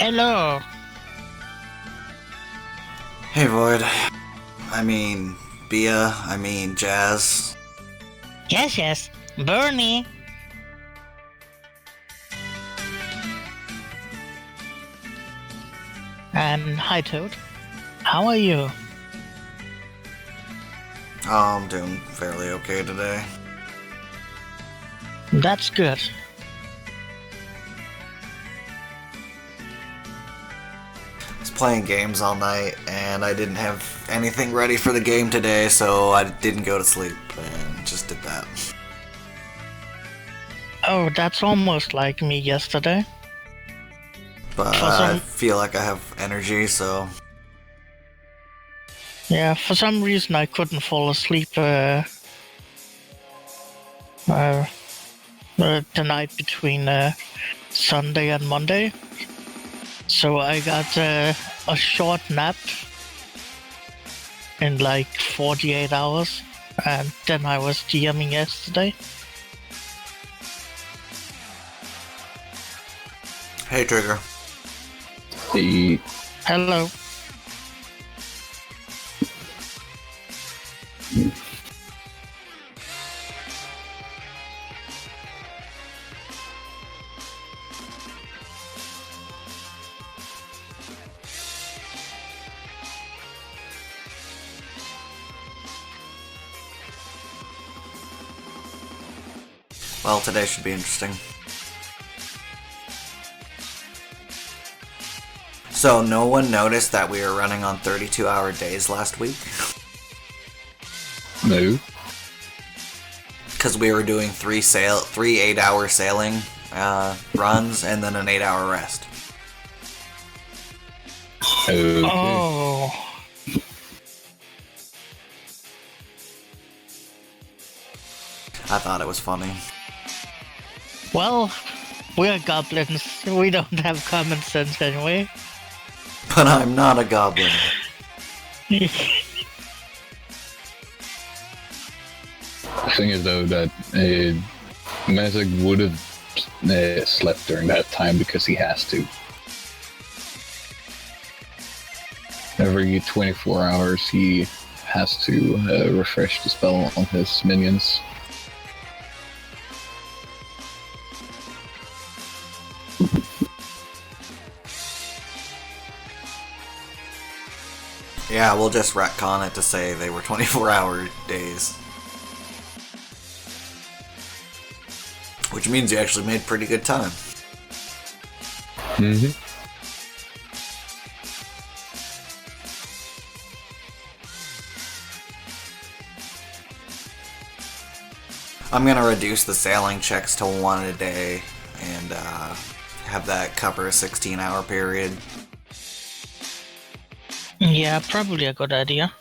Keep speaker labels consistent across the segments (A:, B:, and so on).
A: Hello.
B: Hey Void. I mean, Bia. I mean, Jazz.
A: Yes, yes. Bernie. And hi, Toad. How are you?
B: Oh, I'm doing fairly okay today.
A: That's good.
B: I was playing games all night, and I didn't have anything ready for the game today, so I didn't go to sleep, and just did that.
A: Oh, that's almost like me yesterday.
B: But I feel like I have energy, so...
A: Yeah, for some reason I couldn't fall asleep the night between Sunday and Monday. So I got a short nap in like 48 hours, and then I was DMing yesterday.
B: Hey, Trigger.
C: Hey.
A: Hello.
B: Well, today should be interesting. So, no one noticed that we were running on 32-hour days last week?
C: No.
B: Because we were doing three 8-hour sailing runs and then an 8-hour rest.
C: Okay.
A: Oh.
B: I thought it was funny.
A: Well, we're goblins. We don't have common sense anyway.
B: But I'm not a goblin.
C: The thing is, though, that Mezig would have slept during that time because he has to. Every 24 hours, he has to refresh the spell on his minions.
B: Yeah, we'll just retcon it to say they were 24-hour days. Which means you actually made pretty good time.
C: Mm-hmm.
B: I'm gonna reduce the sailing checks to 1 a day and have that cover a 16-hour period.
A: Yeah, probably a good idea.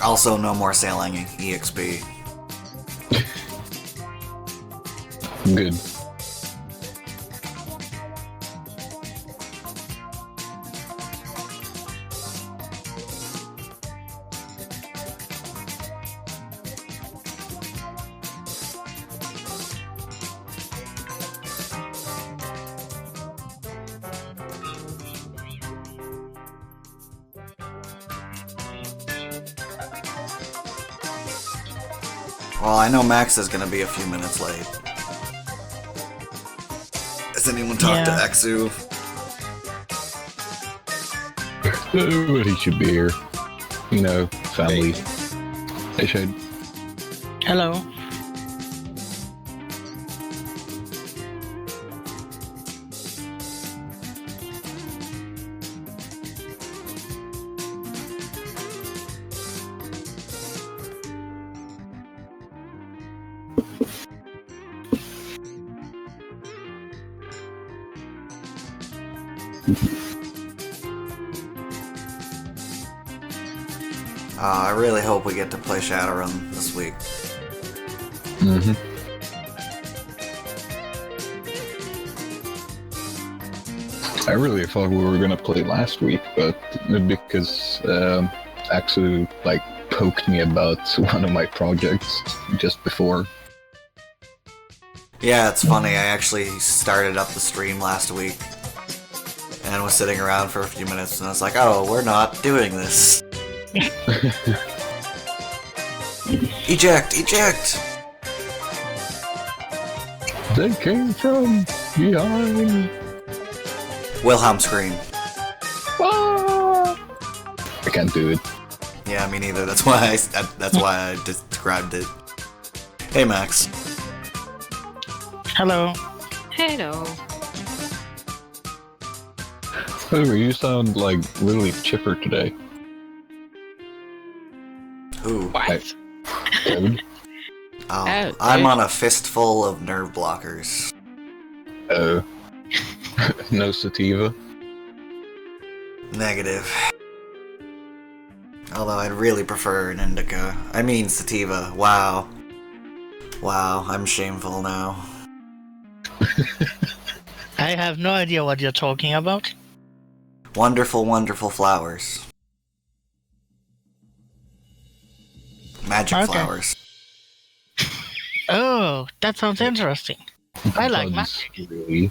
B: Also, no more sailing EXP.
C: Good.
B: Well, I know Max is gonna be a few minutes late. Has anyone talked to
A: Yeah.
B: Exu?
C: But he should be here. You know, family. They should.
A: Hello.
B: I really hope we get to play Shadowrun this week.
C: Mm-hmm. I really thought we were gonna play last week, but because Axu poked me about one of my projects just before.
B: Yeah, it's funny. I actually started up the stream last week and was sitting around for a few minutes, and I was like, "Oh, we're not doing this." Eject! Eject!
C: They came from behind.
B: Wilhelm scream.
C: Ah! I can't do it.
B: Yeah, me neither. That's why I described it. Hey, Max.
A: Hello.
D: Hello.
C: However, you sound like really chipper today.
B: Who?
D: What?
C: Dude.
B: Oh,
D: Oh,
B: I'm
D: dude.
B: on a fistful of nerve blockers.
C: Oh. No sativa?
B: Negative. Although I'd really prefer an indica. I mean sativa. Wow. Wow, I'm shameful now.
A: I have no idea what you're talking about.
B: Wonderful, wonderful flowers. Magic
A: Okay.
B: flowers.
A: Oh, that sounds interesting. I like
C: Buds,
A: magic.
C: really.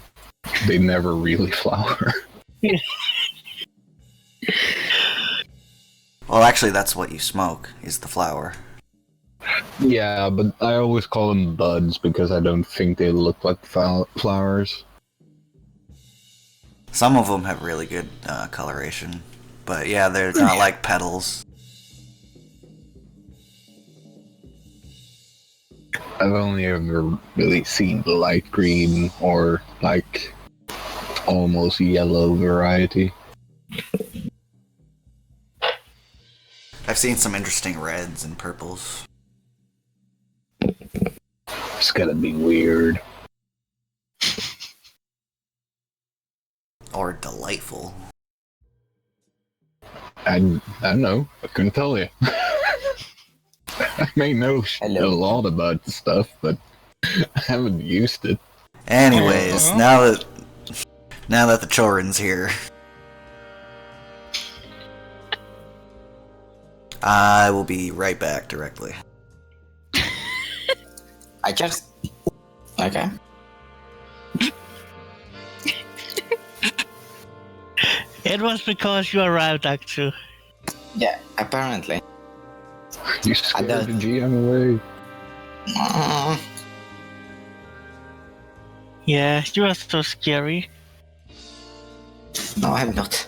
C: They never really flower.
B: Well, actually, that's what you smoke, is the flower.
C: Yeah, but I always call them buds because I don't think they look like flowers.
B: Some of them have really good coloration. But yeah, they're not like petals.
C: I've only ever really seen the light green or like almost yellow variety.
B: I've seen some interesting reds and purples.
C: It's gotta be weird.
B: Or delightful.
C: I don't know. I couldn't tell you. I may know a lot about the stuff, but I haven't used it.
B: Anyways, now that the children's here, I will be right back directly.
E: I just... Okay.
A: It was because you arrived, actually.
E: Yeah, apparently.
C: You scared
E: don't-
C: the GM away.
A: Yeah, you are so scary.
E: No, I'm not.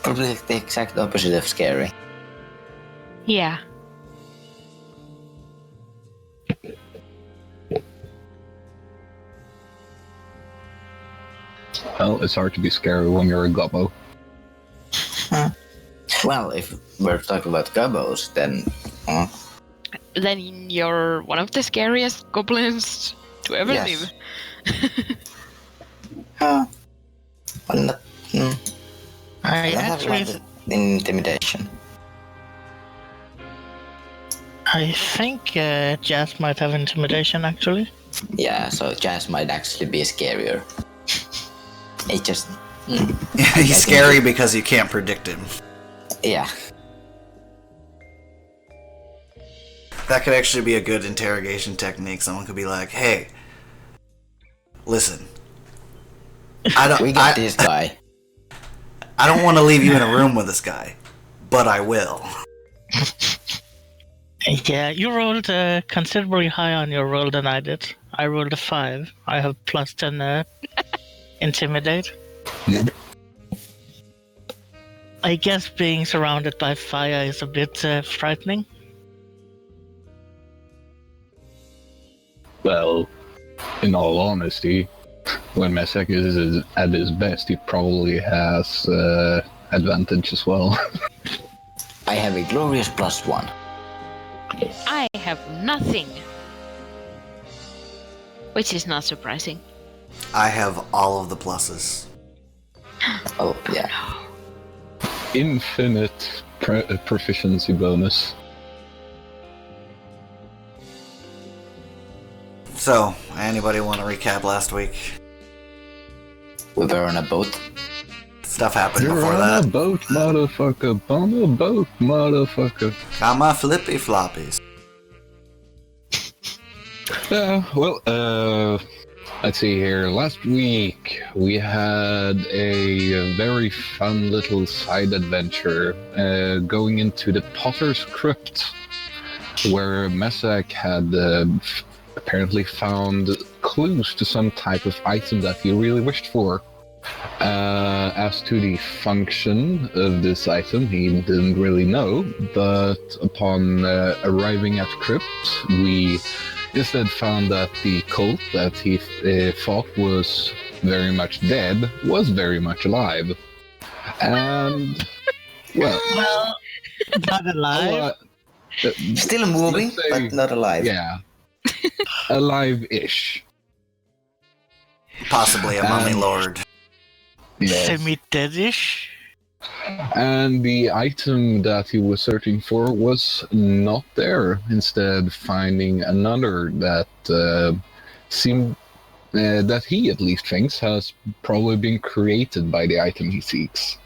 E: Probably the exact opposite of scary.
D: Yeah.
C: Well, it's hard to be scary when you're a gobbo.
E: Well, if we're talking about gobos, then...
D: Then you're one of the scariest goblins to ever
E: Yes.
D: live.
E: well, not...
A: I
E: I don't have a
A: actually,
E: lot of intimidation.
A: I think Jazz might have intimidation, actually.
E: Yeah, so Jazz might actually be scarier. It just...
B: He's scary because you can't predict him.
E: Yeah.
B: That could actually be a good interrogation technique. Someone could be like, "Hey, listen,
E: We got this guy.
B: I don't want to leave you in a room with this guy, but I will."
A: Yeah, you rolled considerably higher on your roll than I did. I rolled a 5. I have plus 10 intimidate. I guess being surrounded by fire is a bit frightening.
C: Well, in all honesty, when Mesek is at his best, he probably has advantage as well.
E: I have a glorious +1.
D: I have nothing. Which is not surprising.
B: I have all of the pluses.
E: Oh, yeah.
C: Infinite proficiency bonus.
B: So, anybody want to recap last week?
E: We were on a boat.
B: Stuff happened
C: You're
B: before
C: on
B: that.
C: a boat, motherfucker. On a boat, motherfucker.
B: Got my flippy floppies.
C: Let's see here. Last week we had a very fun little side adventure going into the Potter's Crypt, where Meshach had apparently found clues to some type of item that he really wished for. As to the function of this item, he didn't really know, but upon arriving at Crypt, we instead found that the cult that he thought was very much dead was very much alive. And, well,
A: Not alive.
E: Still moving,
C: let's say-
E: but not alive.
C: Yeah. Alive-ish.
B: Possibly a mummy lord.
C: Yes.
A: Semi-deadish.
C: And the item that he was searching for was not there. Instead, finding another that seemed that he at least thinks has probably been created by the item he seeks.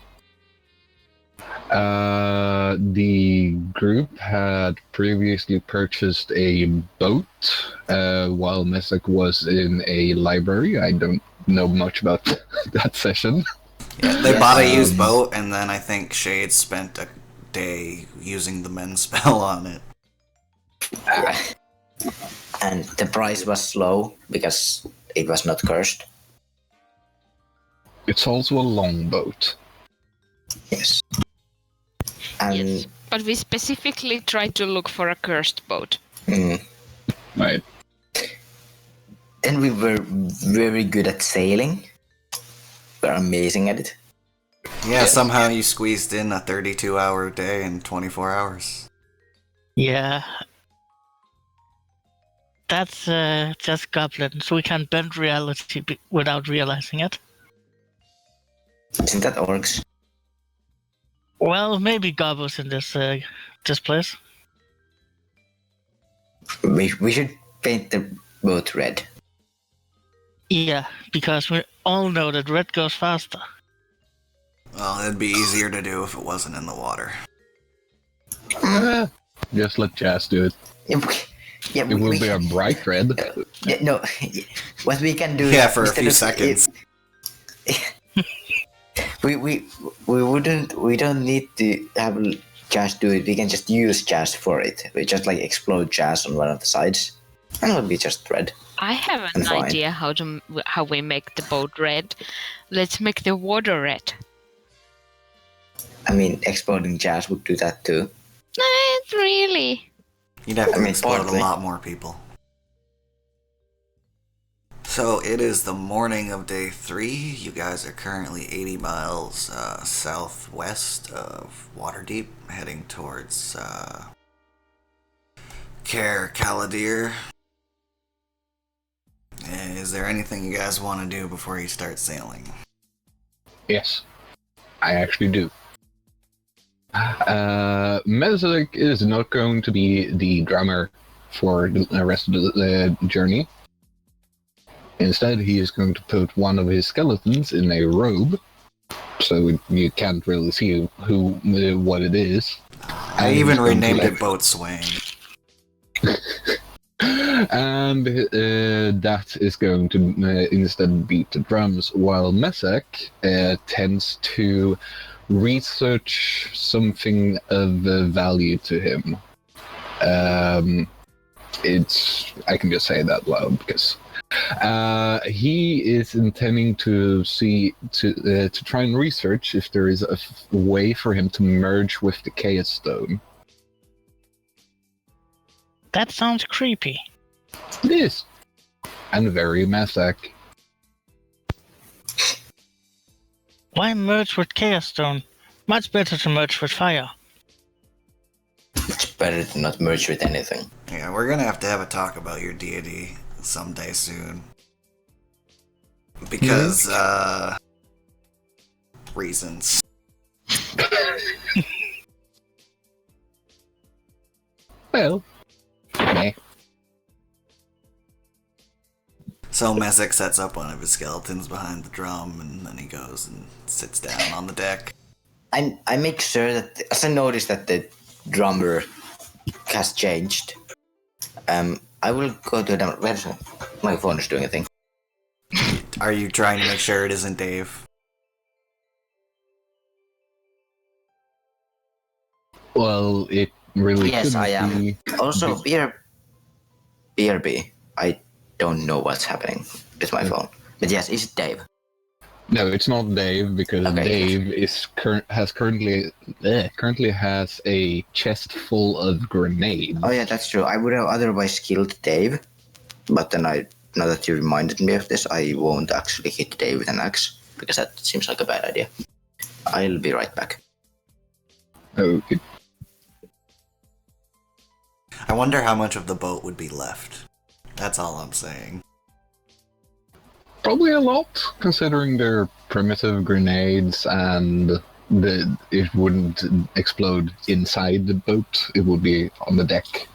C: The group had previously purchased a boat while Meshach was in a library. I don't know much about that session.
B: Yeah, they bought a used boat, and then I think Shade spent a day using the men's spell on it.
E: And the price was low because it was not cursed.
C: It's also a longboat.
E: Yes. And
D: Yes. But we specifically tried to look for a cursed boat.
C: Right.
E: then we were very good at sailing. We're amazing at it.
B: Yeah, somehow you squeezed in a 32-hour day in 24 hours.
A: Yeah. That's just goblins. We can bend reality without realizing it.
E: Isn't that orcs?
A: Well, maybe goblins in this place.
E: We should paint the boat red.
A: Yeah, because we all know that red goes faster.
B: Well, it'd be easier to do if it wasn't in the water.
C: Just let Jazz do it.
E: Yeah,
C: It will be a bright red.
E: No, what we can do.
B: Yeah, for a
E: instead
B: few
E: of-
B: seconds.
E: We don't need to have Jazz do it. We can just use Jazz for it. We just like explode Jazz on one of the sides, and it'll be just red.
D: I have
E: I'm
D: an
E: fine.
D: idea how we make the boat red. Let's make the water red.
E: I mean, exploding Jazz would do that too.
D: Not really.
B: You'd have to
E: I mean,
B: explode
E: partly.
B: a lot more people. So it is the morning of day 3. You guys are currently 80 miles southwest of Waterdeep, heading towards Caer Caladir. Is there anything you guys want to do before you start sailing?
C: Yes, I actually do. Meshach is not going to be the drummer for the rest of the journey. Instead, he is going to put one of his skeletons in a robe, so you can't really see what it is.
B: I even renamed it Boat Swing.
C: And that is going to instead beat the drums, while Meshach tends to research something of value to him. I can just say that loud because he is intending to try and research if there is a way for him to merge with the Chaos Stone.
A: That sounds creepy.
C: It is, and very Meshach.
A: Why merge with Chaos Stone? Much better to merge with fire.
E: It's better to not merge with anything.
B: Yeah, we're gonna have a talk about your deity someday soon. Because, reasons.
C: Well, meh.
B: So Meshach sets up one of his skeletons behind the drum, and then he goes and sits down on the deck.
E: I make sure that as I notice that the drummer has changed, I will go to them. Where's my phone is doing a thing.
B: Are you trying to make sure it isn't Dave?
C: Well, it really
E: Yes,
C: couldn't
E: I am.
C: be.
E: Also, BRB. I don't know what's happening with my phone. But yes, it's Dave.
C: No, it's not Dave because
E: Okay,
C: Dave is currently has a chest full of grenades.
E: Oh yeah, that's true. I would have otherwise killed Dave, but then now that you reminded me of this, I won't actually hit Dave with an axe because that seems like a bad idea. I'll be right back.
C: Okay.
B: I wonder how much of the boat would be left. That's all I'm saying.
C: Probably a lot, considering they're primitive grenades and it wouldn't explode inside the boat. It would be on the deck.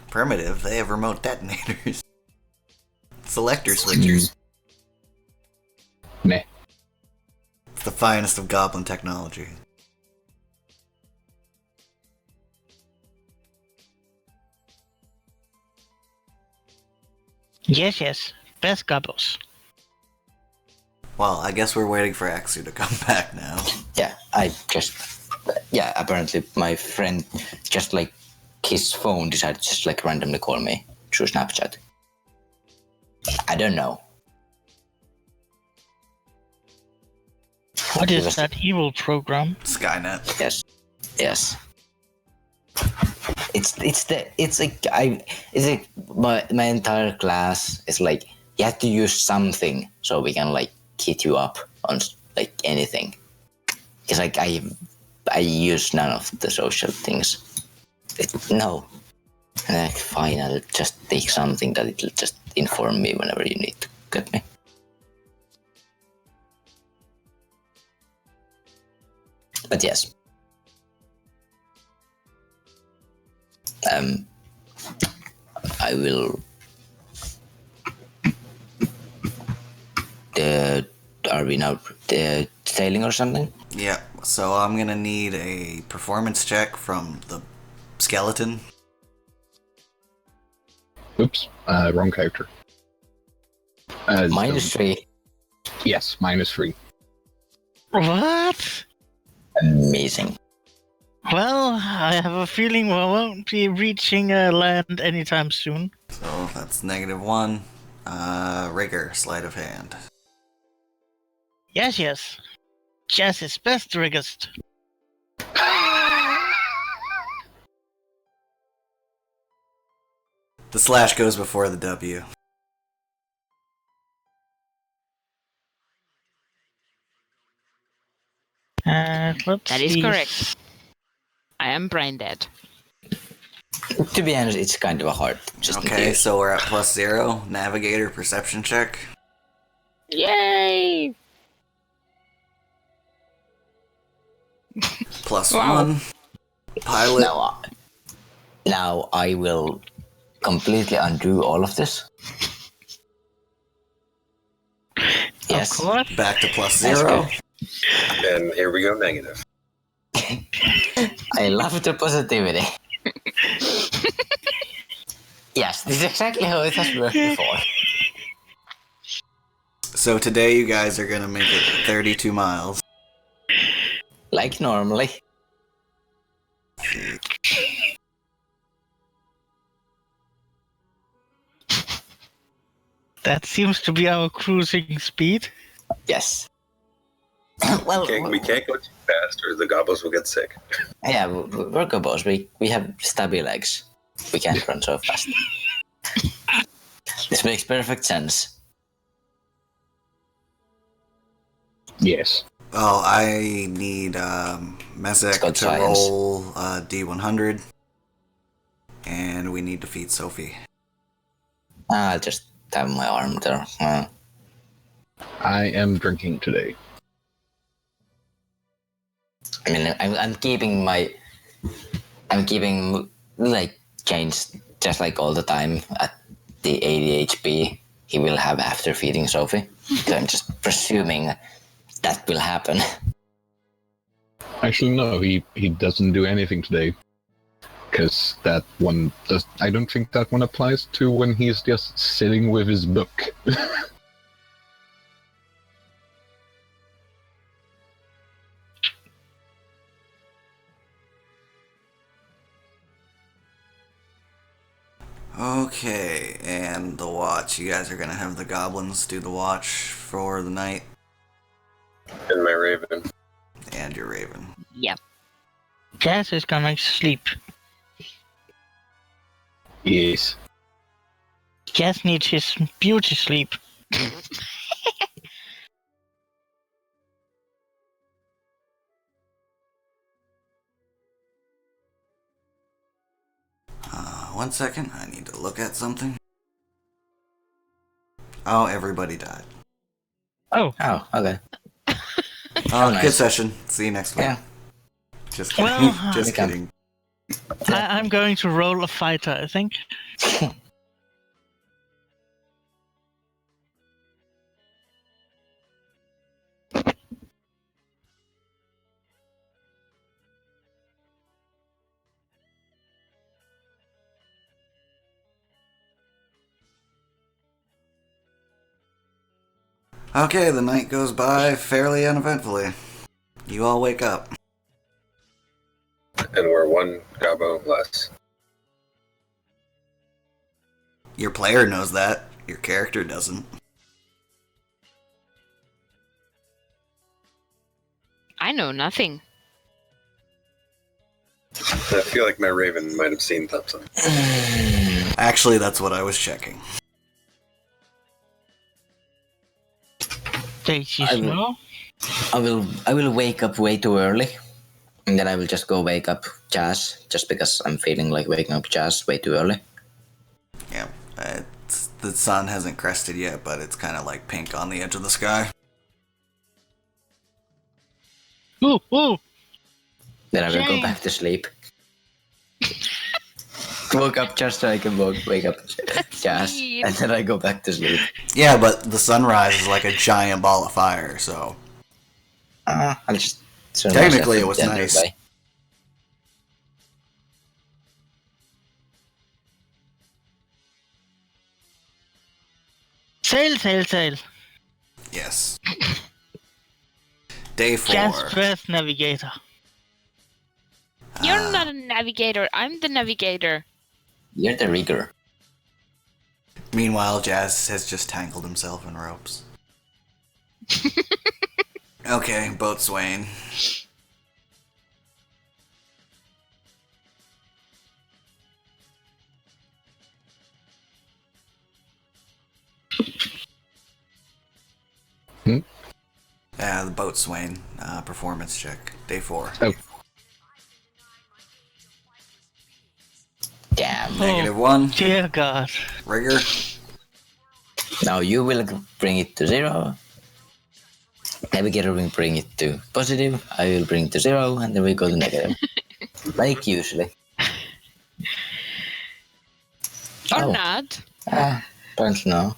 B: Primitive, they have remote detonators. Selector switchers.
C: Meh.
B: It's the finest of goblin technology.
A: Yes. Best goblins.
B: Well, I guess we're waiting for Axu to come back now.
E: Yeah, apparently my friend just like his phone decided to just like randomly call me through Snapchat. I don't know.
A: What is that evil program?
B: Skynet.
E: Yes. My entire class is like you have to use something so we can like hit you up on like anything. It's like I use none of the social things. No. Like fine, I'll just take something that it'll just inform me whenever you need to get me. But yes. I will. Are we now sailing or something?
B: Yeah, so I'm gonna need a performance check from the skeleton.
C: Oops, wrong character.
E: -3.
C: Yes, -3.
A: What?
E: Amazing.
A: Well, I have a feeling we won't be reaching land anytime soon.
B: So that's -1. Rigor, sleight of hand.
A: Yes. Jazz is best riggest.
B: The slash goes before the W.
A: Let's
D: That is
A: see.
D: correct. I am brain dead.
E: To be honest, it's kind of a hard.
B: Okay, so we're at +0. Navigator perception check.
D: Yay!
B: +1. Pilot.
E: Now I will completely undo all of this. Yes.
A: Of course.
B: Back to +0.
F: And here we go, negative.
E: I love the positivity. Yes, this is exactly how it has worked before.
B: So today you guys are gonna make it 32 miles.
E: Like normally.
A: That seems to be our cruising speed.
E: Yes. Well,
F: We can't go too fast or the goblins will get sick.
E: yeah, we're gobos. We have stubby legs. We can't run so fast. This makes perfect sense.
C: Yes.
B: Oh, I need Mezek
E: called
B: to
E: science.
B: roll D100. And we need to feed Sophie.
E: I'll just have my arm there.
C: I am drinking today.
E: I mean, I'm keeping like chains just like all the time at the 80 HP he will have after feeding Sophie. So I'm just presuming that will happen.
C: Actually, no, he doesn't do anything today. Because that one does. I don't think that one applies to when he's just sitting with his book.
B: Okay, and the watch. You guys are gonna have the goblins do the watch for the night,
F: And my raven.
B: and your raven.
D: Yep.
A: Jazz is gonna sleep.
C: Yes.
A: Jazz needs his beauty sleep.
B: One second, I need to look at something. Oh, everybody died.
A: Oh,
E: Oh, okay.
B: Oh,
E: nice.
B: good session. See you next week.
E: Yeah.
B: Just kidding.
A: Well,
B: Just
E: okay.
B: kidding.
A: I'm going to roll a fighter, I think.
B: Okay, the night goes by fairly uneventfully. You all wake up.
F: And we're one gobbo less.
B: Your player knows that. Your character doesn't.
D: I know nothing.
F: I feel like my raven might have seen something.
B: Actually, that's what I was checking.
A: Daisy
E: I will-
A: Snow.
E: I will wake up way too early, and then I will just go wake up Jazz, just because I'm feeling like waking up Jazz way too early.
B: Yeah, the sun hasn't crested yet, but it's kind of like pink on the edge of the sky.
A: Ooh, ooh.
E: Then I will go
A: Yay.
E: back to sleep. Woke up just so I can wake up Jazz,
D: Sweet.
E: and then I go back to sleep.
B: Yeah, but the sunrise is like a giant ball of fire, so
E: I'll just turn
B: Technically,
E: myself
B: it was
E: into
B: nice.
E: nearby.
A: Sail, sail, sail.
B: yes. Day 4.
A: Jazz press navigator.
D: You're not a navigator. I'm the navigator.
E: You're the rigger.
B: Meanwhile, Jazz has just tangled himself in ropes. Okay, boatswain. The boatswain. Performance check. Day 4.
C: Oh,
E: Damn.
B: -1.
A: Dear God.
B: Rigger.
E: Now you will bring it to 0. Navigator will bring it to positive. I will bring it to 0, and then we go to negative. Like usually.
D: Or
E: Oh.
D: not.
E: Don't know.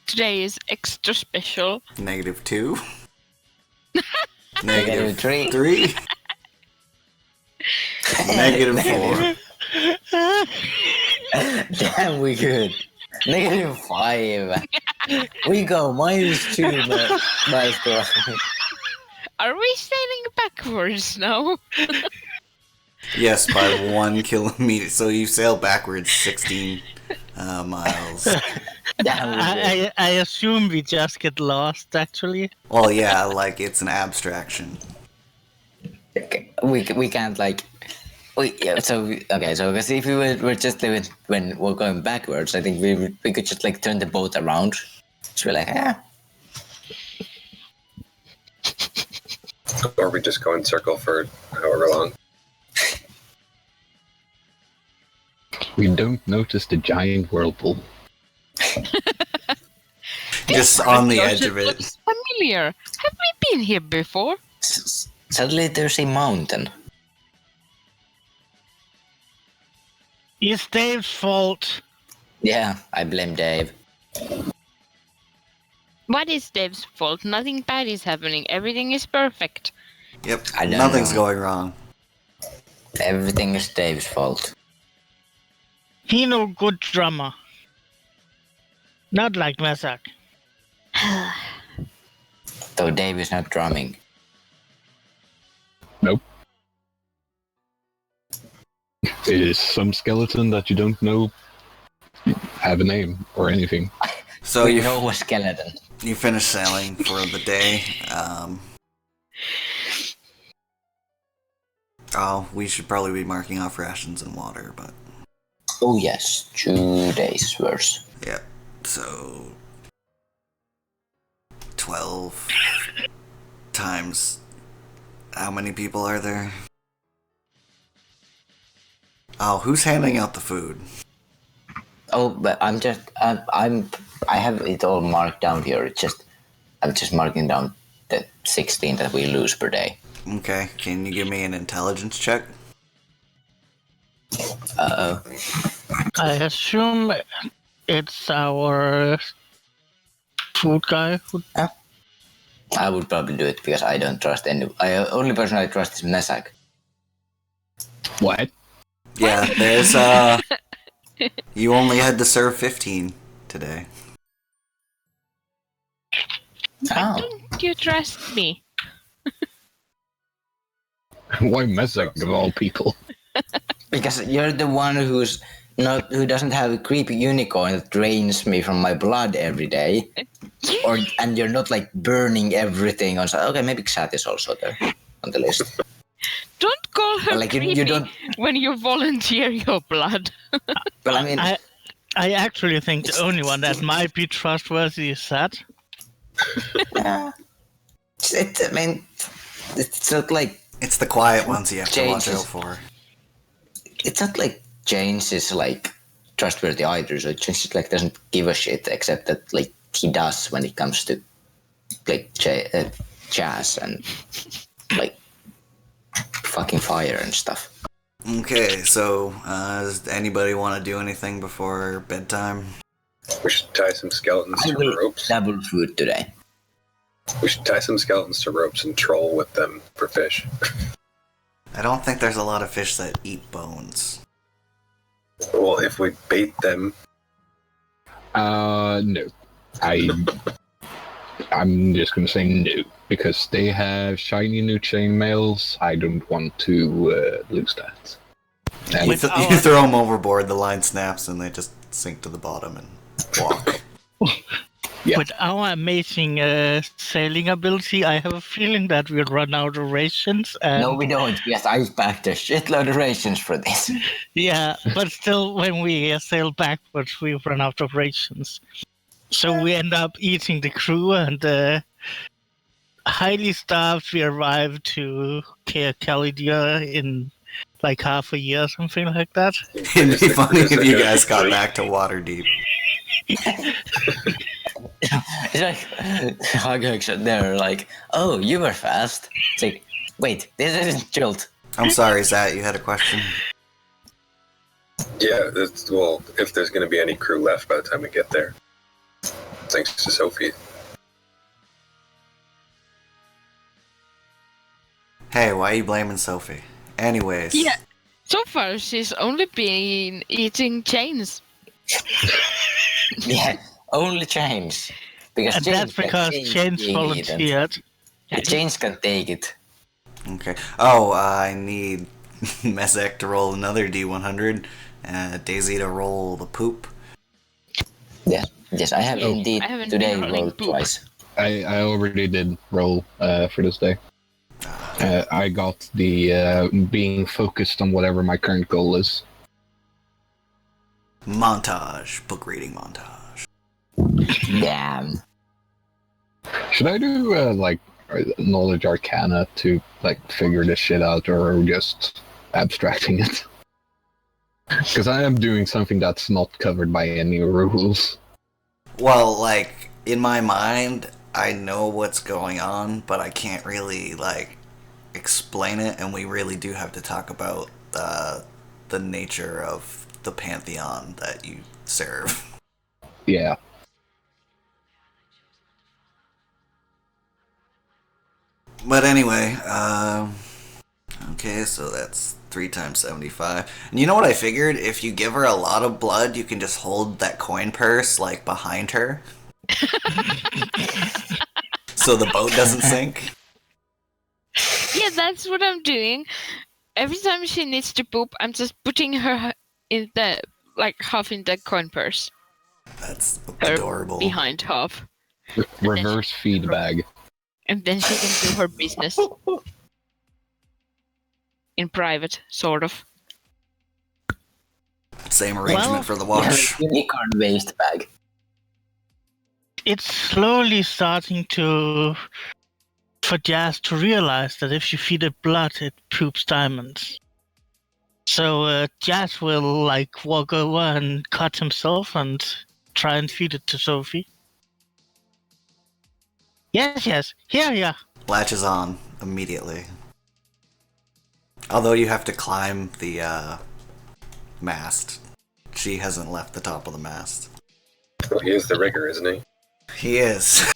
D: Today is extra special.
B: -2.
E: Negative 3.
B: -3. -4.
E: Damn, we good. -5. We go -2 miles per hour.
D: Are we sailing backwards now?
B: Yes, by 1 kilometer. So you sail backwards 16 miles.
E: Damn, we good.
A: I assume we just get lost, actually.
B: Well, yeah, like it's an abstraction.
E: We can't like. Okay, so because if we were just doing when we're going backwards, I think we could just like turn the boat around. So we're like,
F: Or we just go in circle for however long.
C: we don't notice the giant whirlpool.
B: Just on the
D: Gosh,
B: edge of it.
D: looks familiar. Have we been here before?
E: suddenly there's a mountain.
A: It's Dave's fault.
E: Yeah, I blame Dave.
D: What is Dave's fault? Nothing bad is happening. Everything is perfect.
B: Yep,
E: I don't
B: nothing's
E: know.
B: going wrong.
E: Everything is Dave's fault.
A: He no good drummer. Not like Mesak.
E: Though Dave is not drumming.
C: Nope. Is some skeleton that you don't know have a name or anything?
B: So
E: We know a skeleton.
B: you finish sailing for the day. We should probably be marking off rations and water, but
E: Oh yes, 2 days worse.
B: yeah. So 12 times. How many people are there? Oh, who's handing out the food?
E: Oh, but I have it all marked down here. I'm just marking down the 16 that we lose per day.
B: Okay, can you give me an intelligence check?
E: Uh-oh.
A: I assume it's our food guy who.
E: I would probably do it because I don't trust any. Only person I trust is Mesak.
C: What?
B: Yeah, there's you only had to serve 15 today.
E: Oh.
D: Don't you trust me?
C: Why Mesak of all people?
E: Because you're the one who doesn't have a creepy unicorn that drains me from my blood every day. And you're not like burning everything on. Okay, maybe Xat is also there on the list.
D: Don't call her
E: Like, you
D: creepy
E: don't-
D: when you volunteer your blood.
E: Well, I mean,
A: I actually think the only one that might be trustworthy is Sat.
E: it's not like
B: It's the quiet ones you have to watch
E: Changes.
B: out for.
E: it's not like James is like trustworthy either. So James like doesn't give a shit except that like he does when it comes to like jazz and like fucking fire and stuff.
B: Okay, so does anybody want to do anything before bedtime?
F: We should tie some skeletons
E: I
F: to
E: will
F: ropes.
E: double food today.
F: We should tie some skeletons to ropes and troll with them for fish.
B: I don't think there's a lot of fish that eat bones.
F: Well, if we bait them,
C: No. I'm just gonna say no because they have shiny new chainmails. I don't want to lose that. And
B: You, you throw them overboard, the line snaps, and they just sink to the bottom and walk.
C: Yeah.
A: With our amazing sailing ability, I have a feeling that we'll run out of rations. And
E: No, we don't. Yes, I packed a shitload of rations for this.
A: yeah, but still, when we sail backwards, we run out of rations. So we end up eating the crew, and highly starved, we arrive to Calidia in like half a year, something like that.
B: It'd be funny if you guys got back to Waterdeep.
E: It's like Hog's there, like, oh, you were fast. It's like, wait, this isn't Jolt.
B: I'm sorry, Zat, you had a question?
F: yeah, well, if there's going to be any crew left by the time we get there. Thanks to Sophie.
B: Hey, why are you blaming Sophie? Anyways.
D: Yeah. So far, she's only been eating chains.
E: Yeah, only James. Because
A: And
E: James
A: that's because
E: can
A: James
E: eat it.
A: volunteered.
E: James can take it.
B: Okay. Oh, I need Mezek to roll another D100, Daisy to roll the poop.
E: Yes, I have indeed
D: I haven't
E: today
D: been rolling
E: rolled
D: poop.
E: twice.
C: I already did roll for this day. I got the being focused on whatever my current goal is.
B: Montage. Book reading montage.
E: Damn.
C: Should I do like knowledge arcana to like figure this shit out, or just abstracting it? Because I am doing something that's not covered by any rules.
B: Well, like, in my mind, I know what's going on, but I can't really, like, explain it, and we really do have to talk about the nature of the pantheon that you serve.
C: Yeah.
B: But anyway, okay, so that's 3 times 75. And you know what I figured? If you give her a lot of blood, you can just hold that coin purse, like, behind her. So the boat doesn't sink.
D: Yeah, that's what I'm doing. Every time she needs to poop, I'm just putting her in the half in the coin purse.
B: That's
D: Her
B: adorable.
D: behind half.
C: Reverse feed bag.
D: And then she can do her business. In private, sort of.
B: Same arrangement for the wash.
E: Unicorn waste bag.
A: It's slowly starting for Jazz to realize that if you feed it blood, it poops diamonds. So Jazz will walk over and cut himself and try and feed it to Sophie. Yes, here.
B: Latches on immediately. Although you have to climb the mast. She hasn't left the top of the mast.
F: Well, he is the rigger, isn't he?
B: He is.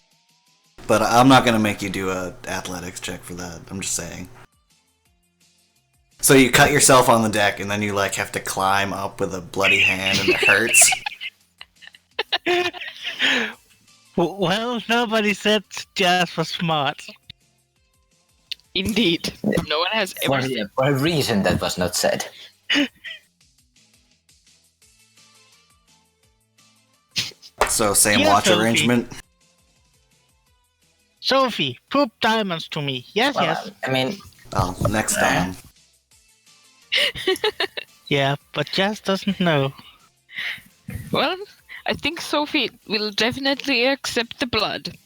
B: But I'm not gonna make you do a athletics check for that. I'm just saying. So you cut yourself on the deck and then you have to climb up with a bloody hand and it hurts.
A: Well, nobody said Jazz was smart.
D: Indeed. No one has ever said.
E: For a reason that was not said.
B: So same
A: Yeah,
B: watch
A: Sophie.
B: arrangement.
A: Sophie, poop diamonds to me. Yes.
E: I mean,
B: Oh, next time.
A: Yeah, but Jazz doesn't know.
D: Well, I think Sophie will definitely accept the blood.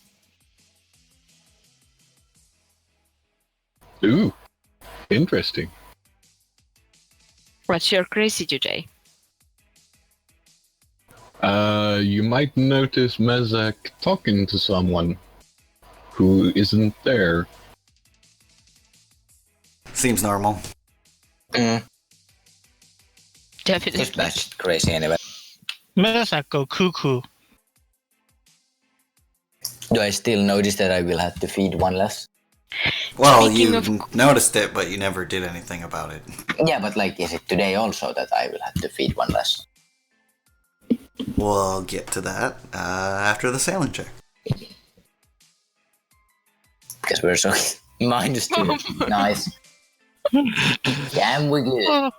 C: Ooh, interesting.
D: What's your crazy today?
C: You might notice Mezek talking to someone who isn't there.
B: Seems normal.
D: Definitely.
E: it's batshit crazy anyway.
A: Mezak go cuckoo.
E: Do I still notice that I will have to feed one less?
B: Well,
D: Speaking
B: you
D: of-
B: noticed it, but you never did anything about it.
E: Yeah, but is it today also that I will have to feed one less?
B: We'll get to that after the sailing check.
E: Because we're so -2. Nice. Damn, we good.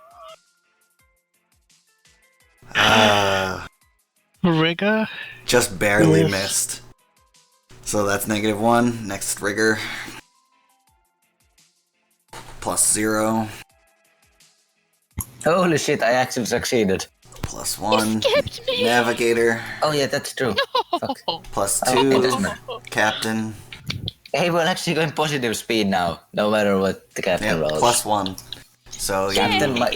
A: Rigger.
B: Just barely
A: Yes.
B: missed. So that's -1. Next rigger. +0.
E: Holy shit, I actually succeeded.
B: +1.
D: Escaped me!
B: Navigator.
E: Oh yeah, that's true.
B: +2.
E: Listener.
B: Captain.
E: Hey, we're actually going positive speed now, no matter what the captain
B: Yep,
E: rolls.
B: +1. So you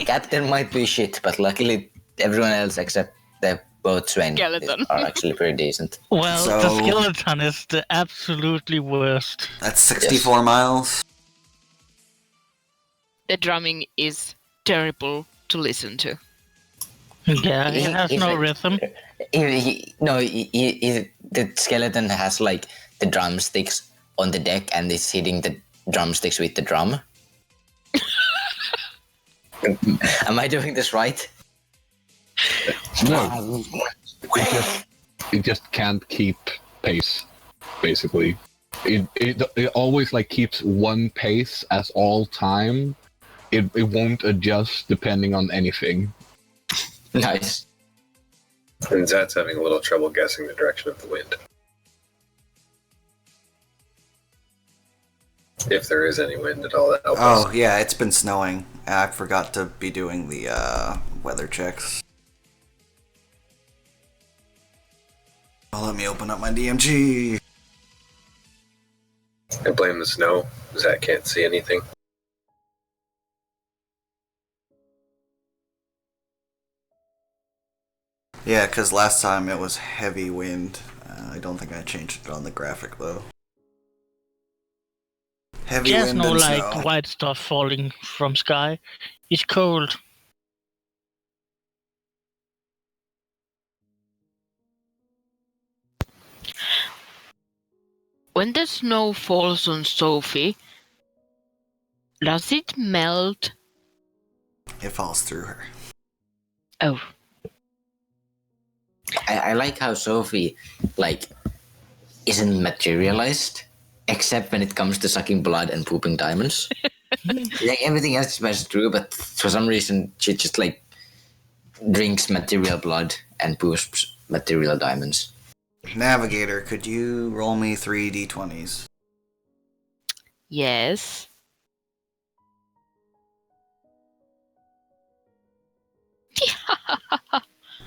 E: Captain might be shit, but luckily everyone else except the boatswain
D: Skeleton.
E: are actually pretty decent.
A: Well,
B: So-
A: the skeleton is the absolutely worst.
B: that's 64 miles.
D: The drumming is terrible to listen to.
A: Yeah, it has
E: He's
A: no
E: like-
A: rhythm.
E: The skeleton has the drumsticks on the deck and is hitting the drumsticks with the drum. Am I doing this right?
C: No, it just can't keep pace, basically. It always keeps one pace as all time. It won't adjust depending on anything.
E: Nice.
F: And Zat's having a little trouble guessing the direction of the wind. If there is any wind at all, that helps.
B: Oh, yeah, it's been snowing. I forgot to be doing the weather checks. Oh, let me open up my DMG.
F: I blame the snow. Zat can't see anything.
B: Yeah, because last time it was heavy wind. I don't think I changed it on the graphic, though. Heavy
A: There's
B: wind
A: no
B: and snow.
A: white stuff falling from sky. It's cold.
D: When the snow falls on Sophie, does it melt
B: It falls through her.
D: Oh.
E: I like how Sophie, like, isn't materialized, except when it comes to sucking blood and pooping diamonds. Like, everything else is true, but for some reason, she just, like, drinks material blood and poops material diamonds.
B: Navigator, could you roll me 3 d20s?
D: Yes.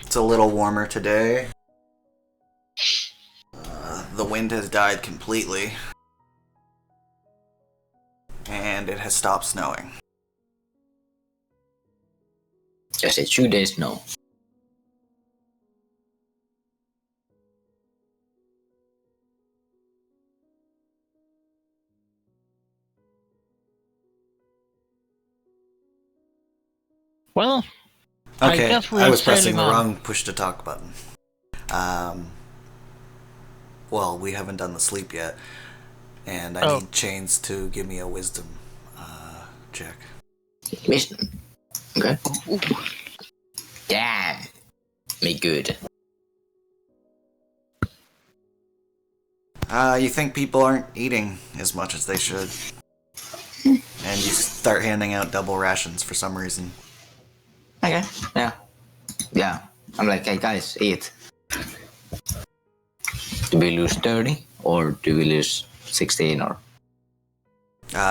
B: It's a little warmer today. The wind has died completely. And it has stopped snowing.
E: Just say 2 days no.
A: Well,
B: Okay,
A: I guess
B: I
A: we're
B: was pressing
A: sailing
B: the
A: on.
B: wrong push to talk button. Well, we haven't done the sleep yet. And I
A: Oh.
B: need Chains to give me a wisdom check.
E: Wisdom. Okay. Damn. Me good.
B: You think people aren't eating as much as they should. And you start handing out double rations for some reason.
E: Okay. Yeah. Yeah. I'm like, hey guys, eat. Do we lose 30 or do we lose 16 or?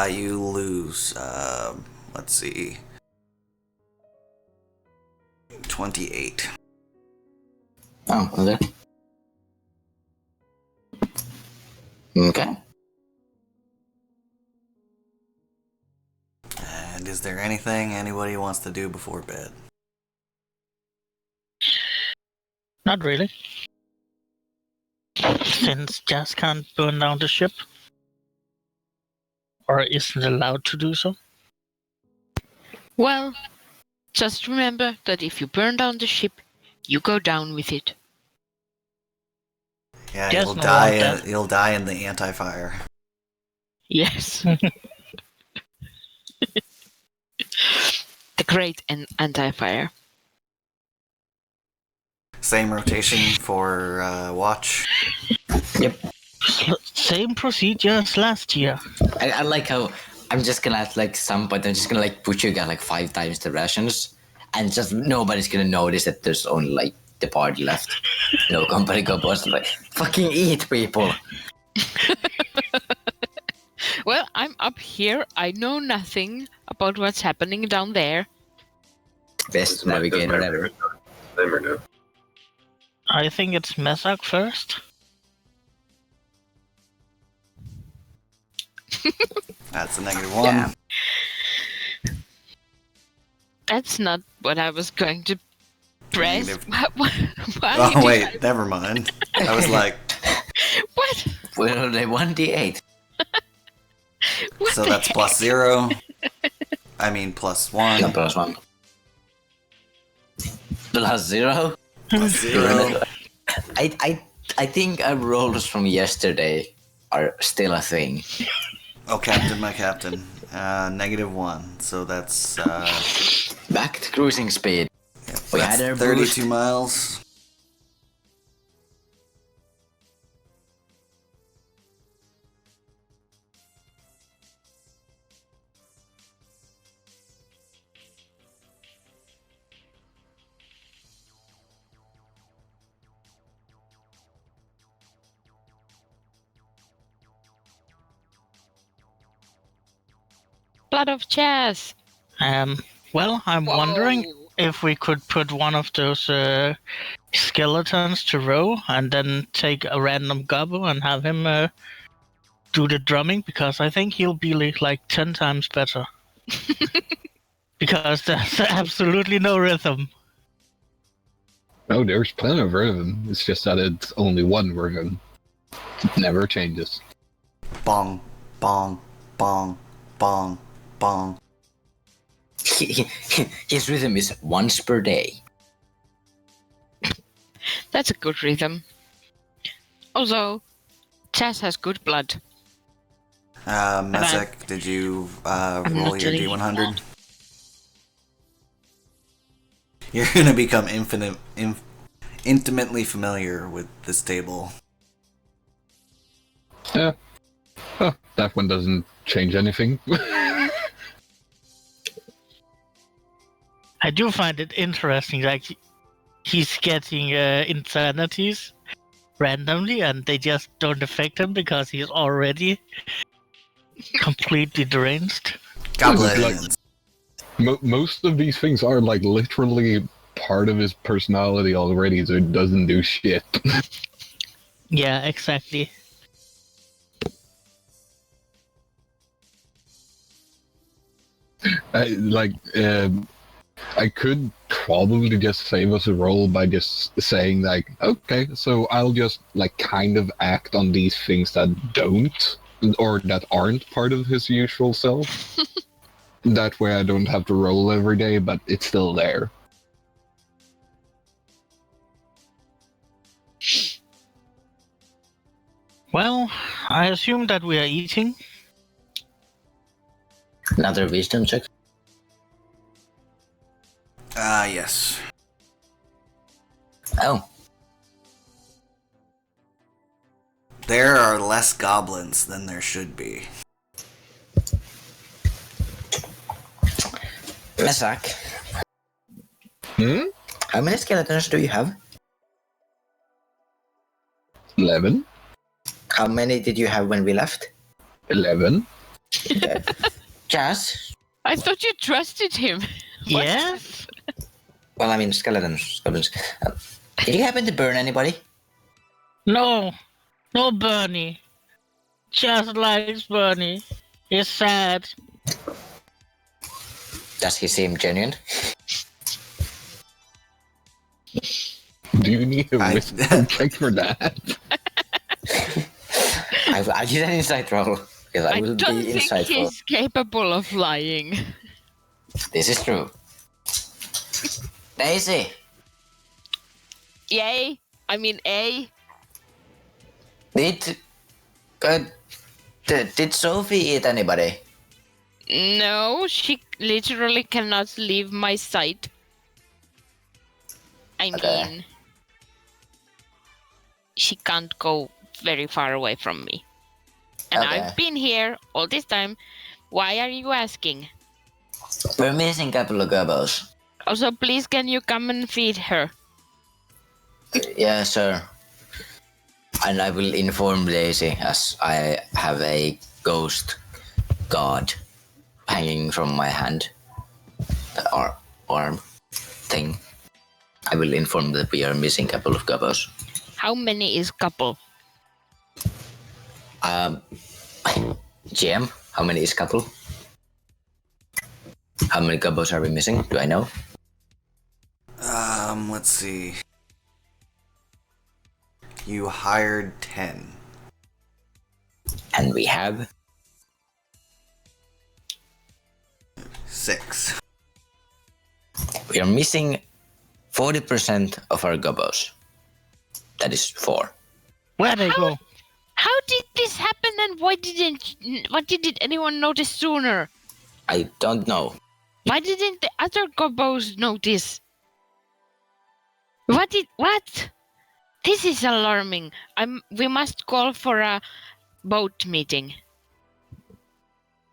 B: You lose, let's see, 28.
E: Oh, okay. Okay.
B: And is there anything anybody wants to do before bed?
A: Not really. Since Jazz can't burn down the ship. Or isn't allowed to do so.
D: Well, just remember that if you burn down the ship, you go down with it.
B: Yeah,
A: Yes,
B: you'll
A: no,
B: die.
A: want that.
B: You'll die in the anti-fire.
D: Yes. The great anti-fire.
B: Same rotation for watch.
E: Yep.
A: Same procedure as last year.
E: I like how I'm just gonna at like some point I'm just gonna like put you guys like 5 times the rations, and just nobody's gonna notice that there's only like the party left. No company goes like fucking eat, people.
D: Well, I'm up here. I know nothing about what's happening down there.
E: Best navigator ever.
F: Never know.
A: I think it's Mesak first.
B: That's a -1.
E: Yeah.
D: That's not what I was going to press.
B: Negative.
D: Why
B: Oh
D: did
B: wait, never mind. I was like,
D: What?
E: Well, they 1d8.
D: What
B: so
D: the
B: that's
D: heck?
B: +0. I mean +1.
E: No, +1. +0.
B: +0.
E: I think our rolls from yesterday are still a thing.
B: Oh, Captain, my Captain. -1. So that's
E: Back to cruising speed. We
B: that's
E: had our
B: 32
E: boost.
B: miles.
D: Blood of chess.
A: Well, I'm wondering if we could put one of those skeletons to row and then take a random gobble and have him do the drumming, because I think he'll be like 10 times better. Because there's absolutely no rhythm.
C: Oh, there's plenty of rhythm. It's just that it's only one rhythm. It never changes.
B: Bong, bong, bong, bong, bong.
E: His rhythm is once per day.
D: That's a good rhythm. Also, chess has good blood.
B: Mezek, did you roll
D: not
B: your
D: doing
B: D100? You're gonna become intimately familiar with this table.
C: Yeah. Huh, that one doesn't change anything.
A: I do find it interesting, like he's getting insanities randomly, and they just don't affect him because he's already completely deranged.
B: Goblins.
C: Most of these things are like literally part of his personality already, so it doesn't do shit.
A: Yeah, exactly.
C: I could probably just save us a roll by just saying like, okay, so I'll just like kind of act on these things that don't or that aren't part of his usual self. That way I don't have to roll every day, but it's still there.
A: Well, I assume that we are eating.
E: Another wisdom check.
B: Yes.
E: Oh,
B: There are less goblins than there should be.
E: Mesak,
C: Hmm?
E: how many skeletons do you have?
C: 11?
E: How many did you have when we left?
C: 11?
E: Jazz?
D: I thought you trusted him.
A: Yes?
E: Well, I mean skeletons. Goblins. Did you happen to burn anybody?
A: No. No Bernie. Just likes Bernie. He's sad.
E: Does he seem genuine?
C: Do you need a wisdom check for that?
E: I did an insight roll because I
D: I
E: will
D: don't
E: be
D: think
E: insightful.
D: he's capable of lying.
E: This is true. Daisy,
D: Yay. I mean, A.
E: did Sophie eat anybody?
D: No, she literally cannot leave my sight. I
E: Okay.
D: mean, she can't go very far away from me. And
E: Okay.
D: I've been here all this time. Why are you asking?
E: We're missing a couple of gobos.
D: Also, please, can you come and feed her?
E: Yeah, sir. And I will inform Daisy as I have a ghost god hanging from my hand. The arm thing. I will inform that we are missing a couple of gobos.
D: How many is couple?
E: GM, how many is couple? How many gobos are we missing? Do I know?
B: Let's see. You hired 10.
E: And we have
B: 6.
E: we are missing 40% of our gobos. That is 4.
A: Where'd they go?
D: How did this happen and why didn't anyone notice sooner?
E: I don't know.
D: Why didn't the other gobos notice? What? This is alarming. We must call for a boat meeting.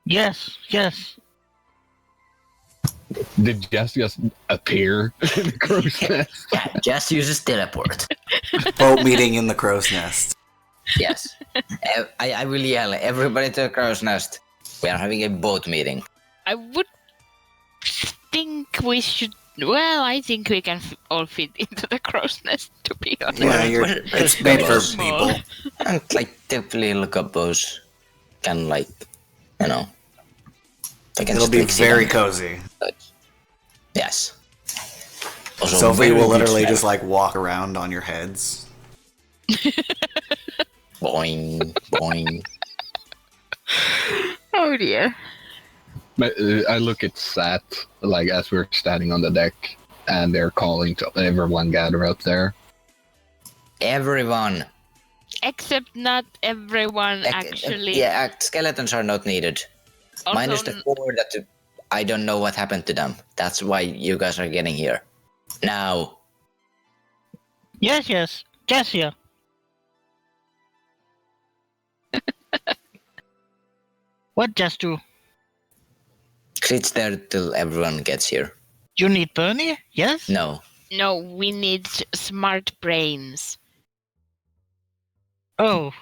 A: Yes, yes.
C: Did Jess just appear in the crow's nest?
E: Just uses teleport.
B: Boat meeting in the crow's nest.
E: Yes. I will yell, everybody to the crow's nest. We are having a boat meeting.
D: I would think we should. Well, I think we can all fit into the crow's nest, to be honest.
B: Yeah, it's made for
D: Small.
B: people.
E: And like the little gobos can they can
B: It'll
E: just,
B: be
E: like, sit
B: very
E: on-
B: cozy.
E: Yes. Also,
B: Sophie
E: very
B: will
E: good
B: literally
E: smell.
B: just like walk around on your heads.
E: boing boing.
D: Oh dear.
C: But, I look at Sat, like, as we're standing on the deck, and they're calling to everyone gather up there.
E: Everyone.
D: Except not everyone, actually.
E: Yeah, skeletons are not needed.
D: Also,
E: Minus the 4 that I don't know what happened to them. That's why you guys are getting here. Now.
A: Yes, yes. Jazz here. What Jazz do?
E: Sit there till everyone gets here.
A: You need Bernie? Yes?
E: No.
D: No, we need smart brains.
A: Oh,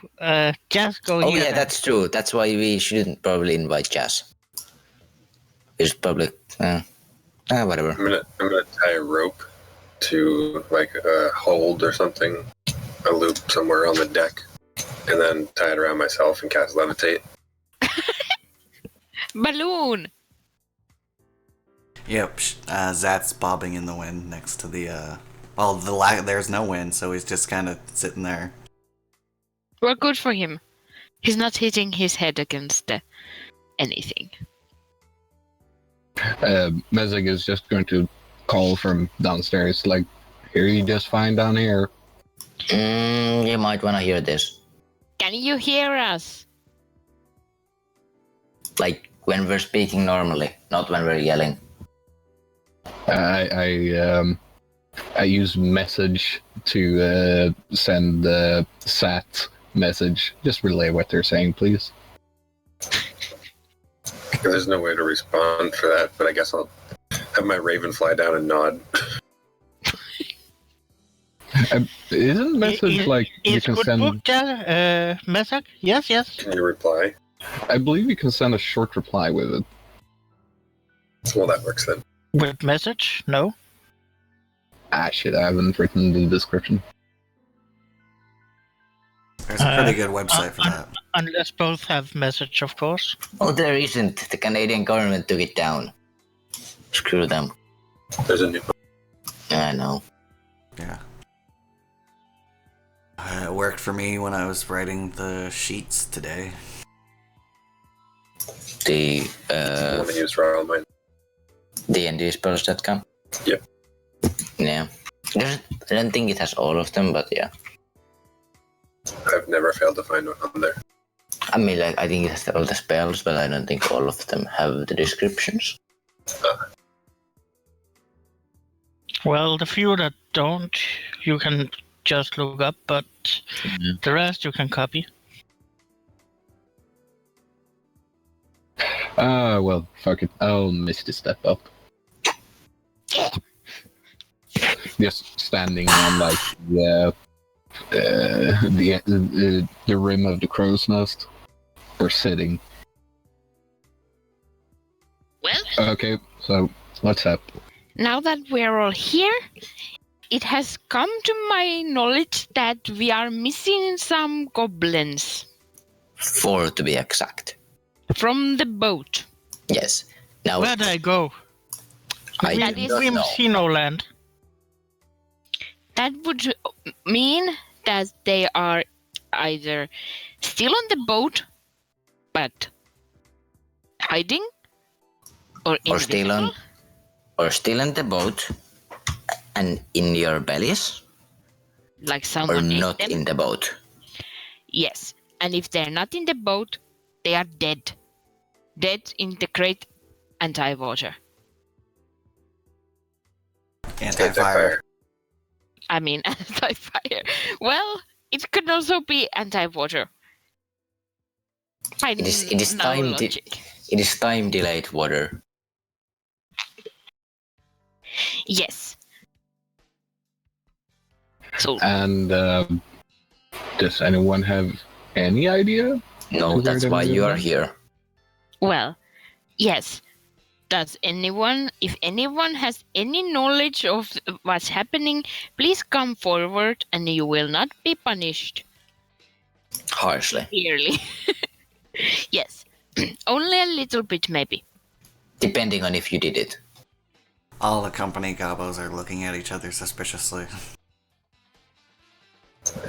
A: Jazz go
E: Oh
A: here.
E: yeah,
A: then.
E: that's true. That's why we shouldn't probably invite Jazz. It's public. Whatever.
F: I'm gonna tie a rope to like a hold or something, a loop somewhere on the deck, and then tie it around myself and cast levitate.
D: Balloon!
B: Yep, Zat's bobbing in the wind next to the, there's no wind, so he's just kind of sitting there.
D: Well, good for him. He's not hitting his head against anything.
C: Mezig is just going to call from downstairs, like, "Hear you just fine down here."
E: You might want to hear this.
D: Can you hear us?
E: Like when we're speaking normally, not when we're yelling.
C: I use message to send the SAT message. Just relay what they're saying, please.
F: There's no way to respond for that, but I guess I'll have my raven fly down and nod.
C: Isn't message like you
A: It's
C: can
A: good
C: send?
A: book, Mesak? Yes, yes.
F: Can you reply?
C: I believe you can send a short reply with it.
F: Well, that works then.
A: With message? No.
C: Ah, shit! I haven't written the description.
B: There's a pretty good website for that.
A: Unless both have message, of course.
E: Oh, there isn't. The Canadian government took it down. Screw them.
F: There's a new one.
E: I know.
B: Yeah. It worked for me when I was writing the sheets today.
E: The
F: The one I use for all mine.
E: dndspells.com?
F: Yep.
E: Yeah. I don't think it has all of them, but yeah.
F: I've never failed to find one on there.
E: I mean, like, I think it has all the spells, but I don't think all of them have the descriptions.
A: Well, the few that don't, you can just look up, but the rest you can copy.
C: Well, fuck it. I'll miss the step up. Just standing on like the rim of the crow's nest, or sitting.
D: Well,
C: Okay, so what's up?
D: now that we're all here, it has come to my knowledge that we are missing some goblins
E: 4 to be exact.
D: from the boat.
E: Yes. Now,
A: Where'd I go?
E: I
D: That
E: do
D: is-
E: not
A: We
E: know.
A: see no land.
D: That would mean that they are either still on the boat, but hiding, or
E: Or still on,
D: invisible.
E: or still in the boat, and in your bellies,
D: Like
E: or
D: someone ate
E: not
D: them.
E: in the boat.
D: Yes, and if they're not in the boat, they are dead. Dead in the great anti-water.
B: Anti-fire.
D: I mean, anti-fire. Well, it could also be anti-water. By
E: It is
D: no
E: time.
D: logic.
E: It is time delayed water.
D: Yes. So
C: And does anyone have any idea?
E: No,
C: Where
E: that's
C: they
E: why
C: might
E: you
C: have
E: are
C: gone?
E: here.
D: well, yes. Does anyone, if anyone has any knowledge of what's happening, please come forward and you will not be punished
E: Harshly.
D: severely. Yes. Only a little bit, maybe.
E: Depending on if you did it.
B: All the company gobos are looking at each other suspiciously.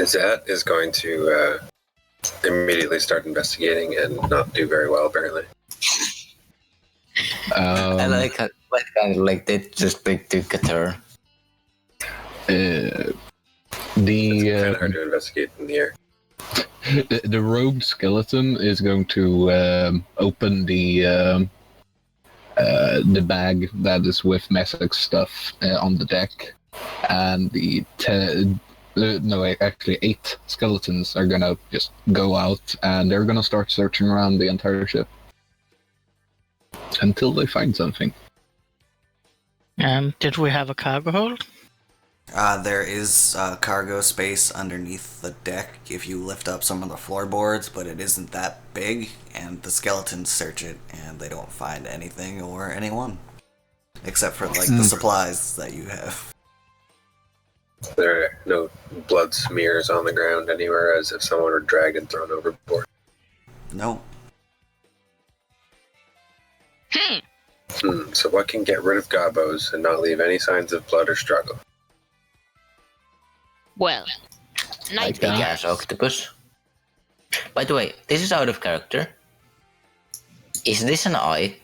F: Zat is going to immediately start investigating and not do very well, apparently.
E: I like how, kind of like they just like took a turn.
C: The
F: Kind of hard to investigate in the air.
C: the rogue skeleton is going to open the the bag that is with Messac's stuff on the deck, and actually 8 skeletons are gonna just go out, and they're gonna start searching around the entire ship until they find something.
A: Did we have a cargo hold?
B: There is cargo space underneath the deck if you lift up some of the floorboards, but it isn't that big, and the skeletons search it, and they don't find anything or anyone. Except for, like, the supplies that you have.
F: There are no blood smears on the ground anywhere as if someone were dragged and thrown overboard.
B: No.
F: So what can get rid of gobos and not leave any signs of blood or struggle?
D: Well,
E: Like
D: night
E: big
C: that.
E: ass octopus. By the way, this is out of character. Is this an eye?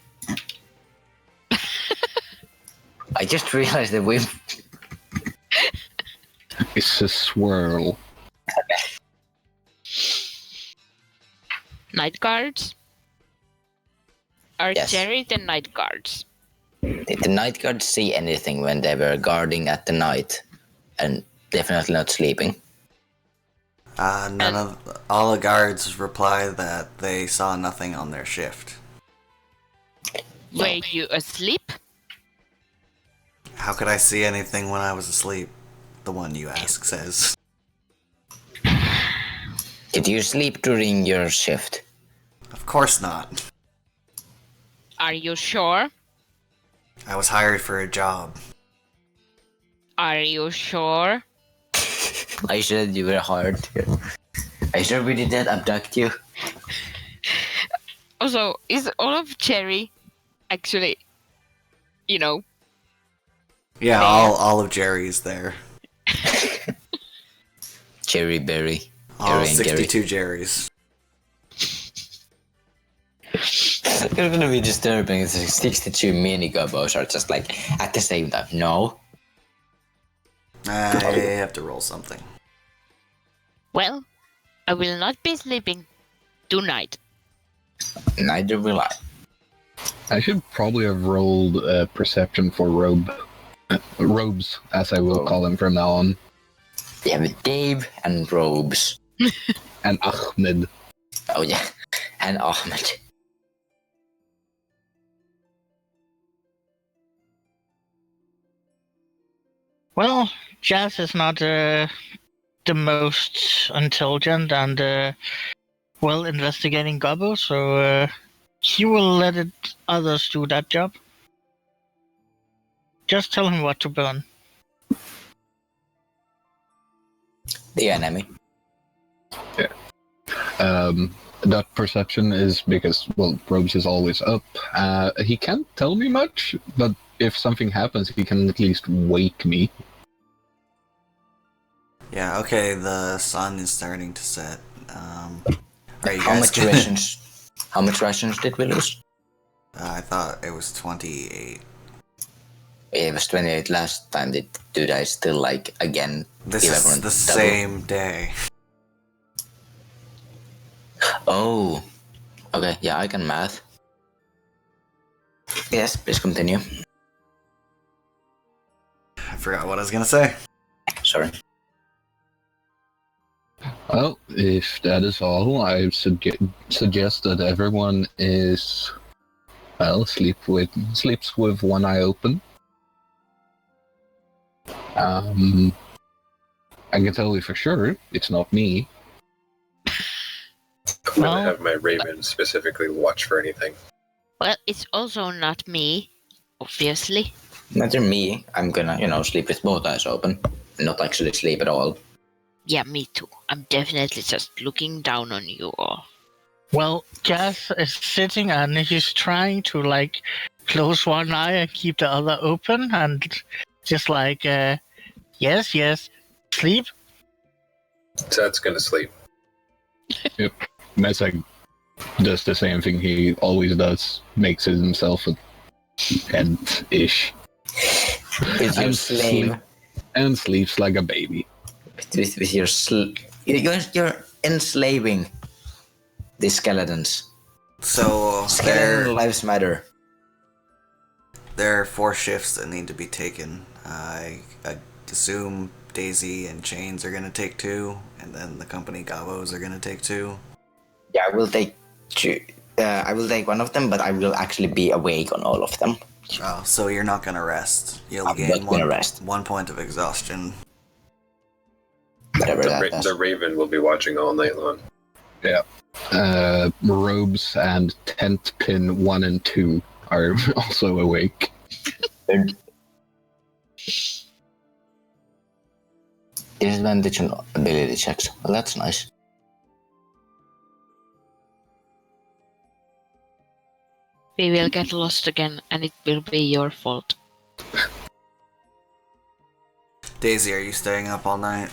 E: I just realized that we've.
C: It's a swirl.
D: night guards. Are
E: Yes.
D: Jerry the night guards?
E: Did the night guards see anything when they were guarding at the night? And definitely not sleeping.
B: All the guards reply that they saw nothing on their shift.
D: Were you asleep?
B: How could I see anything when I was asleep? The one you ask says.
E: Did you sleep during your shift?
B: Of course not.
D: Are you sure?
B: I was hired for a job.
D: Are you sure?
E: I said you were hired. I sure we did not abduct you.
D: Also, is all of Jerry actually,
B: Yeah,
D: There.
B: all of Jerry is there.
E: Cherry berry.
B: All
E: Jerry and Gary.
B: 62 Jerrys.
E: It's gonna be disturbing. It's like 62 mini gobos are just like at the same time. No.
B: I have to roll something.
D: well, I will not be sleeping tonight.
E: Neither will I.
C: I should probably have rolled perception for robes, as I will call them from now on,
E: We have Dave and Robes.
C: and Ahmed.
E: Oh yeah. And Ahmed.
A: Well, Jazz is not the most intelligent and well investigating gobbo, so he will let others do that job. Just tell him what to burn.
E: The enemy.
C: That perception is because, well, Robes is always up. He can't tell me much, but if something happens, he can at least wake me.
B: Yeah, okay, the sun is starting to set. Are you
E: How
B: guys
E: much rations? How much rations did we lose?
B: I thought it was 28.
E: It was 28 last time. Did I still like again?
B: This
E: give
B: is
E: everyone
B: the
E: double?
B: same day.
E: Oh. Okay, yeah, I can math. Yes, please continue.
B: I forgot what I was gonna say.
E: Sorry.
C: Well, if that is all, I suggest that everyone is, well, sleeps with one eye open. I can tell you for sure, it's not me.
F: I'm gonna
A: Well-
F: have my Raven specifically watch for anything.
D: Well, it's also not me, obviously.
E: Matter me, I'm gonna, sleep with both eyes open. Not actually sleep at all.
D: Yeah, me too. I'm definitely just looking down on you all.
A: Well, Jazz is sitting and he's trying to like close one eye and keep the other open and just like yes, sleep.
F: So that's gonna sleep.
C: Messag does the same thing he always does, makes himself a tent-ish,
E: With your
C: And
E: slave.
C: and sleeps like a baby.
E: With your you're enslaving the skeletons.
B: So
E: Skeleton
B: they're
E: lives matter.
B: There are 4 shifts that need to be taken. I assume Daisy and Chains are gonna take 2, and then the company Gabos are gonna take 2.
E: Yeah, I will take two. I will take one of them, but I will actually be awake on all of them.
B: Oh, so you're not gonna rest. You'll
E: I'm
B: gain
E: not gonna rest.
B: 1 point of exhaustion.
E: Whatever that does.
F: The Raven will be watching all night long.
C: Robes and tent pin 1 and 2 are also awake.
E: Disadvantage on ability checks. Well, that's nice.
D: We will get lost again, and it will be your fault.
B: Daisy, are you staying up all night?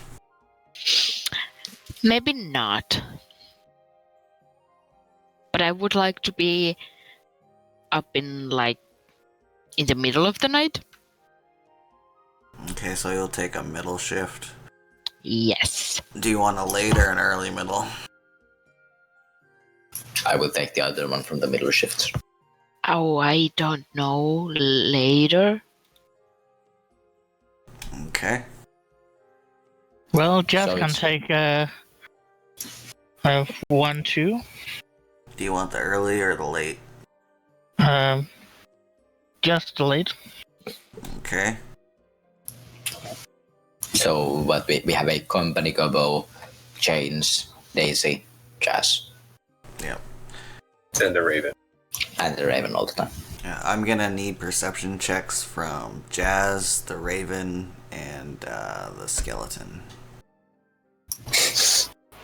D: Maybe not. But I would like to be up in the middle of the night.
B: Okay, so you'll take a middle shift.
D: Yes.
B: Do you want a late or an early middle?
E: I will take the other one from the middle shift.
D: Oh, I don't know. Later.
B: Okay.
A: Well, Jeff
E: So
A: can
E: it's-
A: take 1, 2.
B: Do you want the early or the late?
A: Just late.
B: Okay.
E: So what we have a company Gabo, Chains, Daisy, Jazz,
B: Yep.
F: And the Raven.
E: and the Raven all the time.
B: Yeah, I'm gonna need perception checks from Jazz, the Raven, and the Skeleton.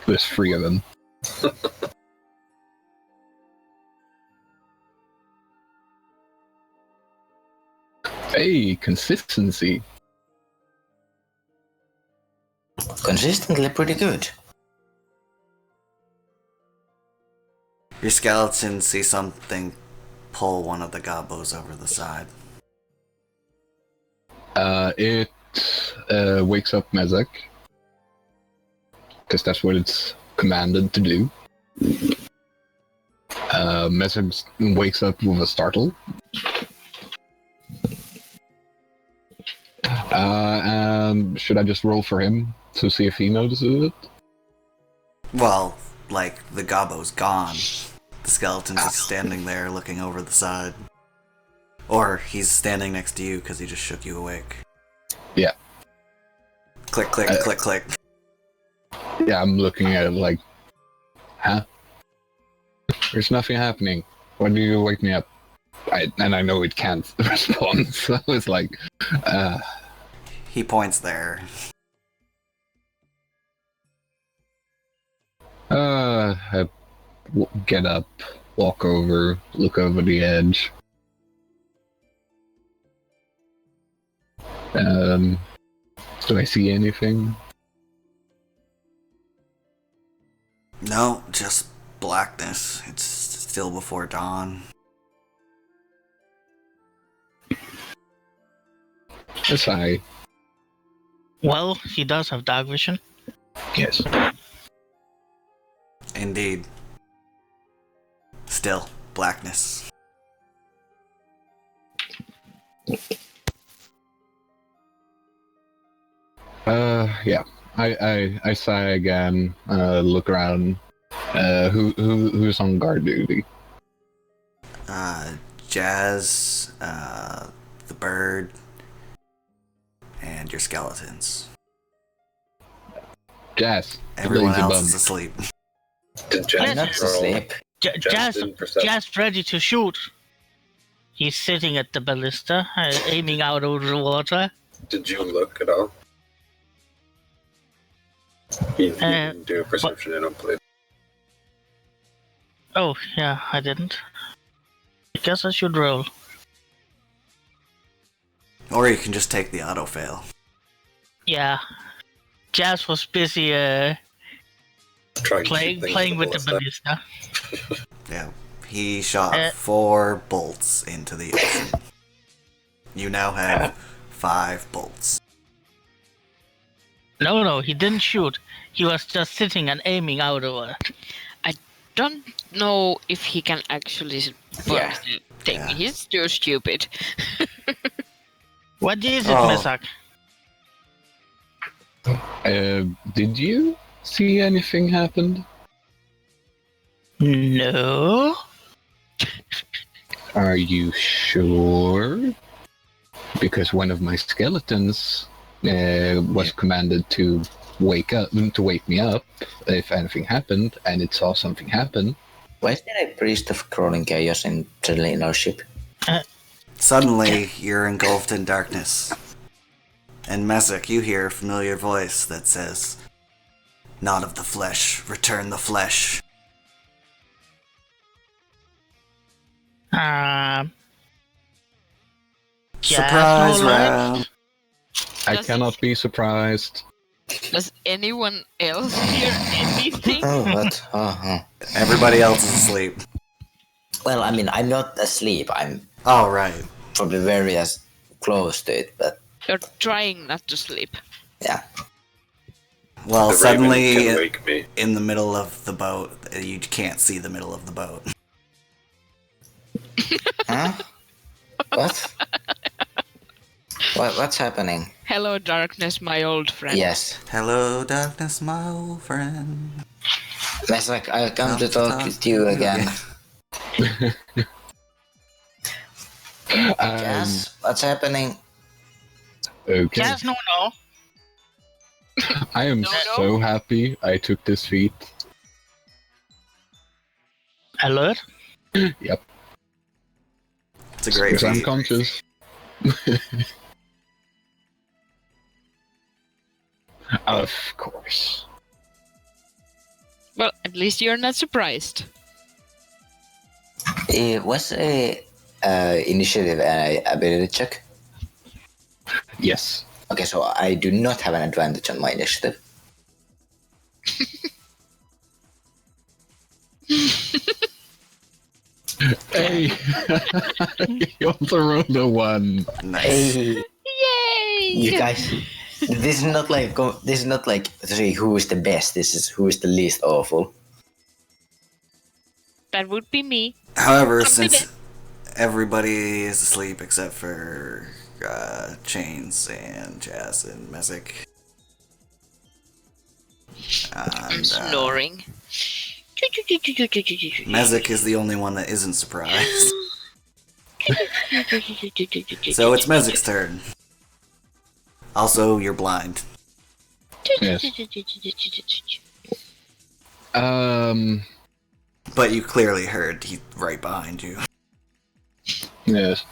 C: There's 3 of them. Hey, consistency.
E: Consistently pretty good.
B: Your Skeleton see something pull one of the Gobos over the side.
C: It wakes up Mezek. Because that's what it's commanded to do. Mezek wakes up with a startle. Should I just roll for him to see if he notices it?
B: Well, like, the Gobbo's gone. The Skeleton's just standing there looking over the side. Or he's standing next to you because he just shook you awake.
C: Yeah.
B: Click, click, click, click.
C: Yeah, I'm looking at it like, huh? There's nothing happening. Why do you wake me up? And I know it can't respond, so it's like,
B: He points there.
C: I get up, walk over, look over the edge. Do I see anything?
B: No, just blackness. It's still before dawn.
C: A sigh.
A: Well, he does have dark vision.
C: Yes.
B: Indeed. Still, blackness.
C: Yeah. I sigh again. Look around. Who's on guard duty?
B: Jazz, the bird, and your skeletons.
C: Jazz.
B: Everyone
C: lazy
B: else
C: bum.
B: is asleep.
F: Did
E: I'm
F: Jazz
E: not
A: Yes.
F: roll?
E: asleep.
A: Jazz,
F: didn't percept.
A: Jazz ready to shoot. He's sitting at the ballista, aiming out over the water.
F: Did you look at all? You didn't do a perception, I don't believe.
A: Oh, yeah, I didn't. I guess I should roll.
B: Or you can just take the auto fail.
A: Yeah. Jazz was busy
F: Trying to shoot things
A: playing with the
F: ballista.
A: ballista.
B: Yeah. He shot
A: Uh,
B: 4 bolts into the ocean. You now have 5 bolts.
A: No, he didn't shoot. He was just sitting and aiming out over.
D: Don't know if he can actually burn
E: Yeah.
D: the thing.
B: Yeah.
D: He's too stupid.
A: What is it,
B: Oh.
A: Mesak?
C: Did you see anything happen?
A: No.
C: Are you sure? Because one of my skeletons was commanded to wake me up if anything happened, and it saw something happen.
E: Why is there a priest of crawling chaos in our ship?
B: Suddenly, you're engulfed in darkness. And Mezek, you hear a familiar voice that says, "Not of the flesh, return the flesh." Surprise
A: no light?
B: round.
C: I
D: Does
C: cannot be surprised.
D: Does anyone else hear anything?
E: Oh, what?
B: Everybody else is asleep.
E: Well, I mean, I'm not asleep. I'm
B: All right.
E: probably very close to it, but
D: You're trying not to sleep.
E: yeah.
B: Well,
F: The raven
B: suddenly,
F: can wake me.
B: in the middle of the boat, you can't see the middle of the boat.
E: Huh? What? What's happening?
D: Hello, darkness, my old friend.
E: Yes.
B: Hello, darkness, my old friend.
E: That's like, I come to talk to you again. Jazz, what's happening?
C: Okay.
A: Yes, no.
C: I am
D: No.
C: so happy I took this feat.
A: Alert?
C: Yep.
B: It's a great
C: Because I'm
B: feat.
C: conscious. Of course.
D: Well, at least you're not surprised.
E: Was a initiative and ability check?
C: Yes.
E: Okay, so I do not have an advantage on my initiative.
C: Hey! You also rolled a 1.
B: Nice.
E: Hey,
D: Yay!
E: you guys. This is not like to see who is the best. This is who is the least awful.
D: That would be me.
B: However,
D: Something
B: since everybody is asleep except for Chains and Jazz and Mezek.
D: I'm
B: And
D: snoring.
B: Mezek is the only one that isn't surprised. So it's Mezek's turn. Also, you're blind.
C: Yes.
B: But you clearly heard he's right behind you.
C: Yes.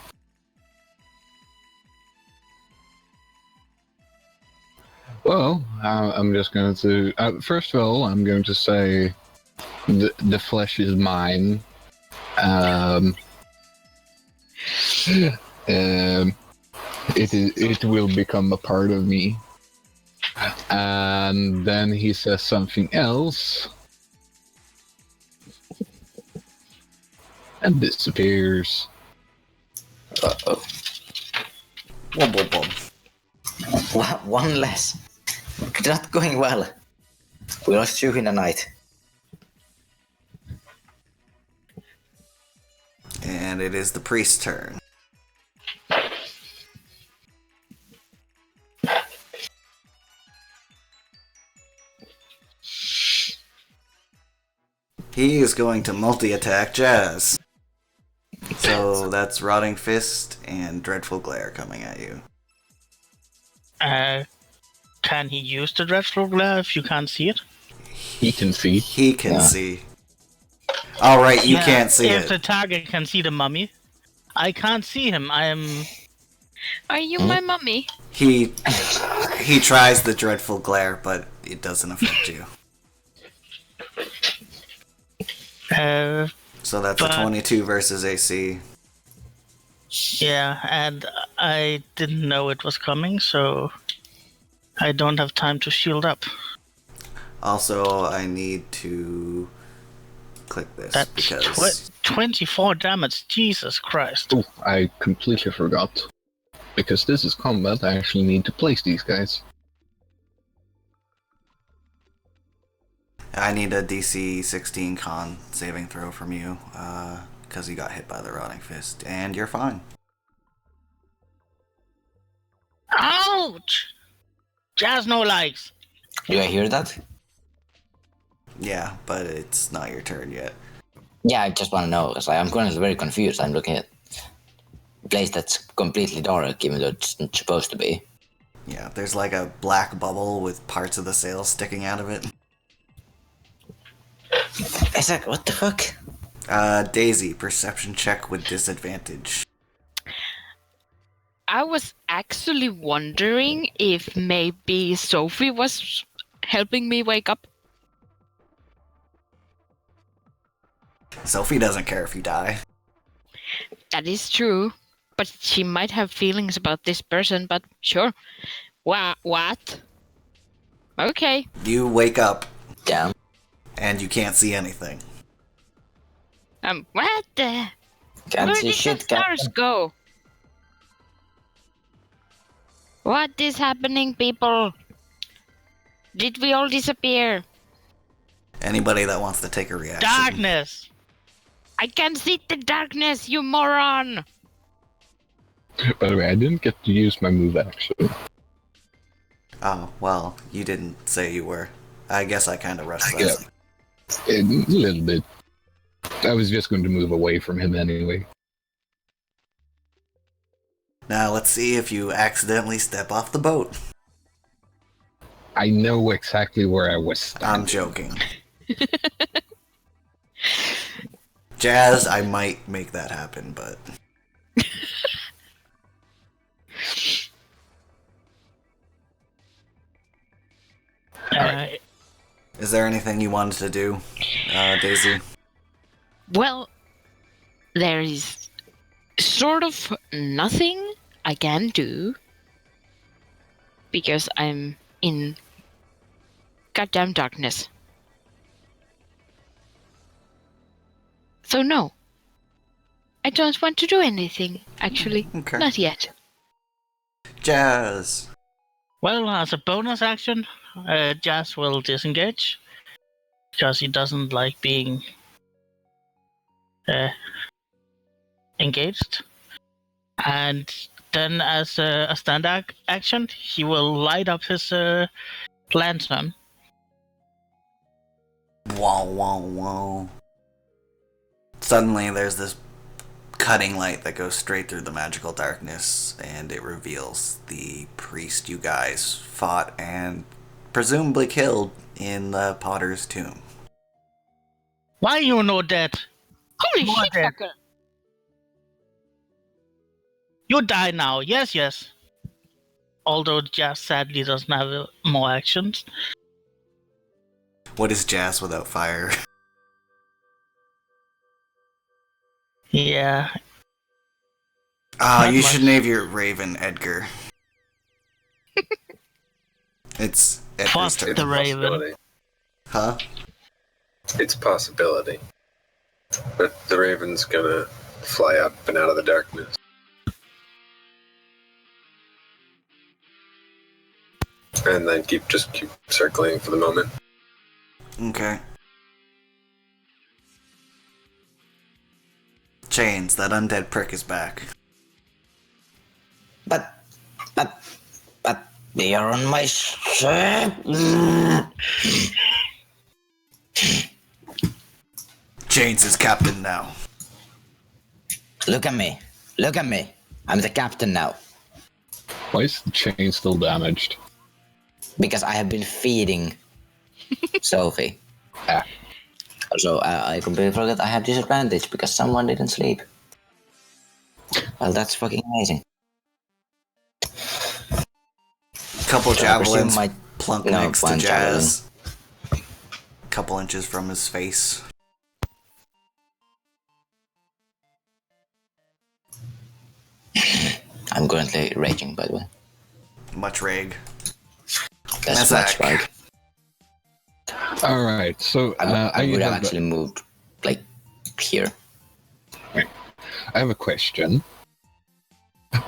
C: Well, I'm just going to... first of all, I'm going to say the flesh is mine. It will become a part of me. And then he says something else. And disappears.
E: Uh-oh.
B: Wub, wub, wub.
E: One less. Not going well. We lost two in a night.
B: And it is the priest's turn. He is going to multi-attack Jazz. So that's Rotting Fist and Dreadful Glare coming at you.
A: Can he use the dreadful glare if you can't see it?
C: He can see.
B: He can
E: Yeah.
B: see. Alright, you
A: Yeah,
B: can't see
A: if
B: it.
A: the target can see the mummy. I can't see him. I am.
D: Are you my mummy?
B: He tries the Dreadful Glare, but it doesn't affect you. So that's a
A: But-
B: 22 versus AC.
A: Yeah, and I didn't know it was coming, so I don't have time to shield up.
B: Also, I need to click this
A: That's
B: because
A: 24 damage. Jesus Christ.
C: Oh, I completely forgot. Because this is combat, I actually need to place these guys.
B: I need a DC 16 con saving throw from you because you got hit by the Rotting Fist, and you're fine.
A: Ouch! Jazz no likes.
E: Do I hear that?
B: Yeah, but it's not your turn yet.
E: Yeah, I just want to know, because I'm currently very confused. I'm looking at a place that's completely dark, even though it's not supposed to be.
B: Yeah, there's like a black bubble with parts of the sail sticking out of it.
E: It's like, what the fuck?
B: Daisy, perception check with disadvantage.
D: I was actually wondering if maybe Sophie was helping me wake up.
B: Sophie doesn't care if you die.
D: That is true. But she might have feelings about this person, but sure. What? Okay.
B: You wake up
E: Damn.
B: and you can't see anything.
D: What the?
E: Can't
D: Where
E: see
D: did
E: shit,
D: the stars go? What is happening, people? Did we all disappear?
B: Anybody that wants to take a reaction.
A: Darkness!
D: I can see the darkness, you moron!
C: By the way, I didn't get to use my move action.
B: Oh, well, you didn't say you were. I guess I kind of rushed that.
C: Yeah. A little bit. I was just going to move away from him anyway.
B: Now let's see if you accidentally step off the boat.
C: I know exactly where I was standing.
B: I'm joking. Jazz, I might make that happen, but... Is there anything you wanted to do, Daisy?
D: Well, there is sort of nothing I can do because I'm in goddamn darkness. So no, I don't want to do anything, actually.
B: Okay.
D: Not yet.
B: Jazz!
A: Well, as a bonus action, Jazz will disengage. Because he doesn't like being engaged. And then as a standard action, he will light up his lantern.
B: Wow, wow, wow. Suddenly there's this cutting light that goes straight through the magical darkness, and it reveals the priest you guys fought and presumably killed in the Potter's tomb.
A: Why you know that?
D: Holy
A: More
D: shit,
A: dead.
D: fucker!
A: You die now, yes. Although Jazz sadly doesn't have more actions.
B: What is Jazz without fire?
A: Yeah.
B: You
A: Not
B: should
A: much.
B: name your raven Edgar. It's Edgar's
A: Fuck
B: turn.
A: the raven.
F: Possibility.
B: Huh?
F: It's a possibility. But the raven's gonna fly up and out of the darkness. And then keep circling for the moment.
B: Okay. Chains, that undead prick is back.
E: But they are on my ship.
B: Chains is captain now.
E: Look at me. I'm the captain now.
C: Why is the chain still damaged?
E: Because I have been feeding Sophie.
C: Ah.
E: Also, I completely forgot I have disadvantage because someone didn't sleep. Well, that's fucking amazing.
B: Couple
E: So I presume
B: javelins
E: my-
B: plunk
E: no,
B: next to
E: one
B: Jazz. Couple inches from his face.
E: I'm currently raging, by the way.
B: Much rag.
E: That's
B: Mezak.
E: much rag.
C: Alright, so
E: I would have
C: have
E: actually moved, like, here.
C: I have a question.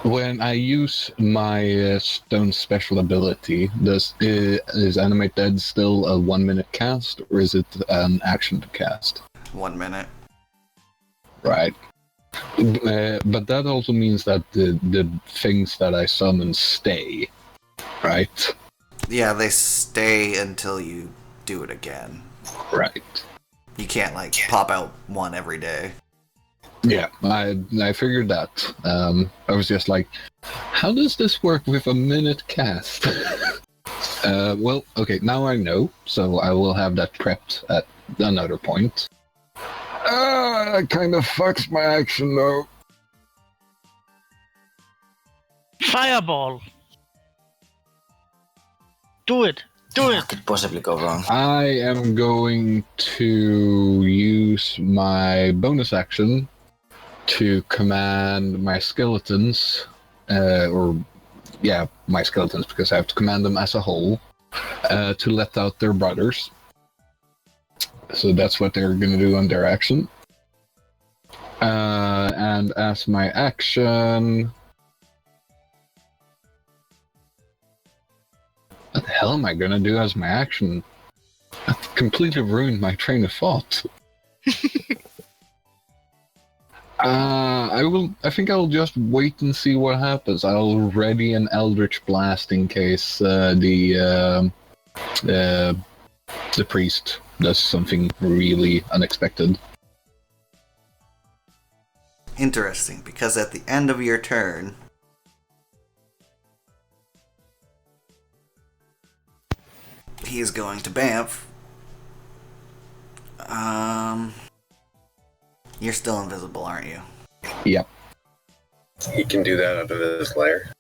C: When I use my stone special ability, is Animate Dead still a 1 minute cast, or is it an action to cast?
B: 1 minute.
C: Right. But that also means that the things that I summon stay. Right.
B: Yeah, they stay until you do it again.
C: Right.
B: You can't, like, pop out one every day.
C: Yeah, I figured that. I was just like, how does this work with a minute cast? Well, okay, now I know, so I will have that prepped at another point. It kind of fucks my action though.
A: Fireball! Do it! Do
E: What
A: it!
E: could possibly go wrong?
C: I am going to use my bonus action to command my skeletons, my skeletons, because I have to command them as a whole, to let out their brothers. So that's what they're going to do on their action. And as my action... What the hell am I going to do as my action? That completely ruined my train of thought. I think I'll just wait and see what happens. I'll ready an Eldritch Blast in case the priest does something really unexpected.
B: Interesting, because at the end of your turn, he is going to Bamf. You're still invisible, aren't you?
C: Yep.
F: He can do that out of his lair.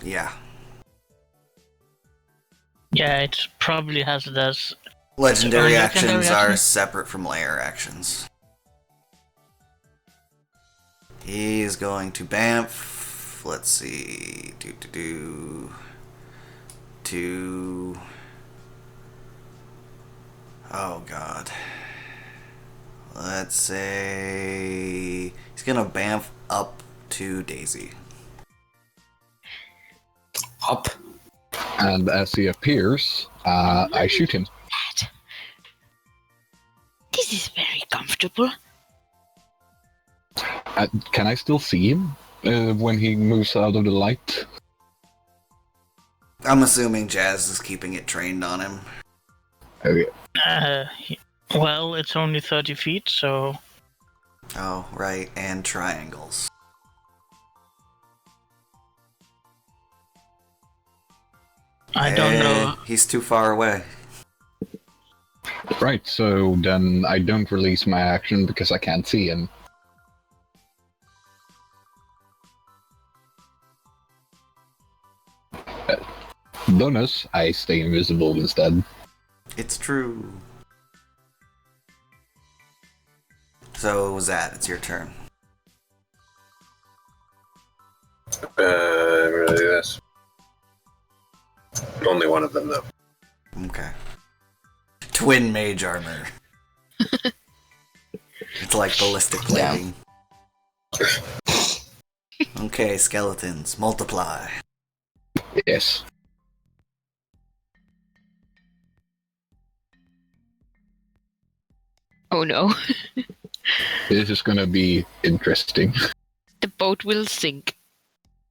B: Yeah.
A: Yeah, it probably has it as...
B: Legendary
A: Legendary
B: actions are
A: actions?
B: separate from layer actions. He's going to Bamf. Let's see. Oh god. Let's say he's gonna Bamf up to Daisy.
E: Up.
C: And as he appears, I shoot him.
D: This is very comfortable.
C: Can I still see him when he moves out of the light?
B: I'm assuming Jazz is keeping it trained on him.
C: Okay.
A: Well, it's only 30 feet, so...
B: Oh, right, and triangles.
A: I don't know.
B: He's too far away.
C: Right, so then I don't release my action because I can't see him. Bonus, I stay invisible instead.
B: It's true. So, Zad, it's your turn.
F: I'm gonna do this. Only one of them, though.
B: Okay. Twin mage armor. It's like ballistic plating. Okay, skeletons, multiply.
C: Yes.
D: Oh no.
C: This is gonna be interesting.
D: The boat will sink.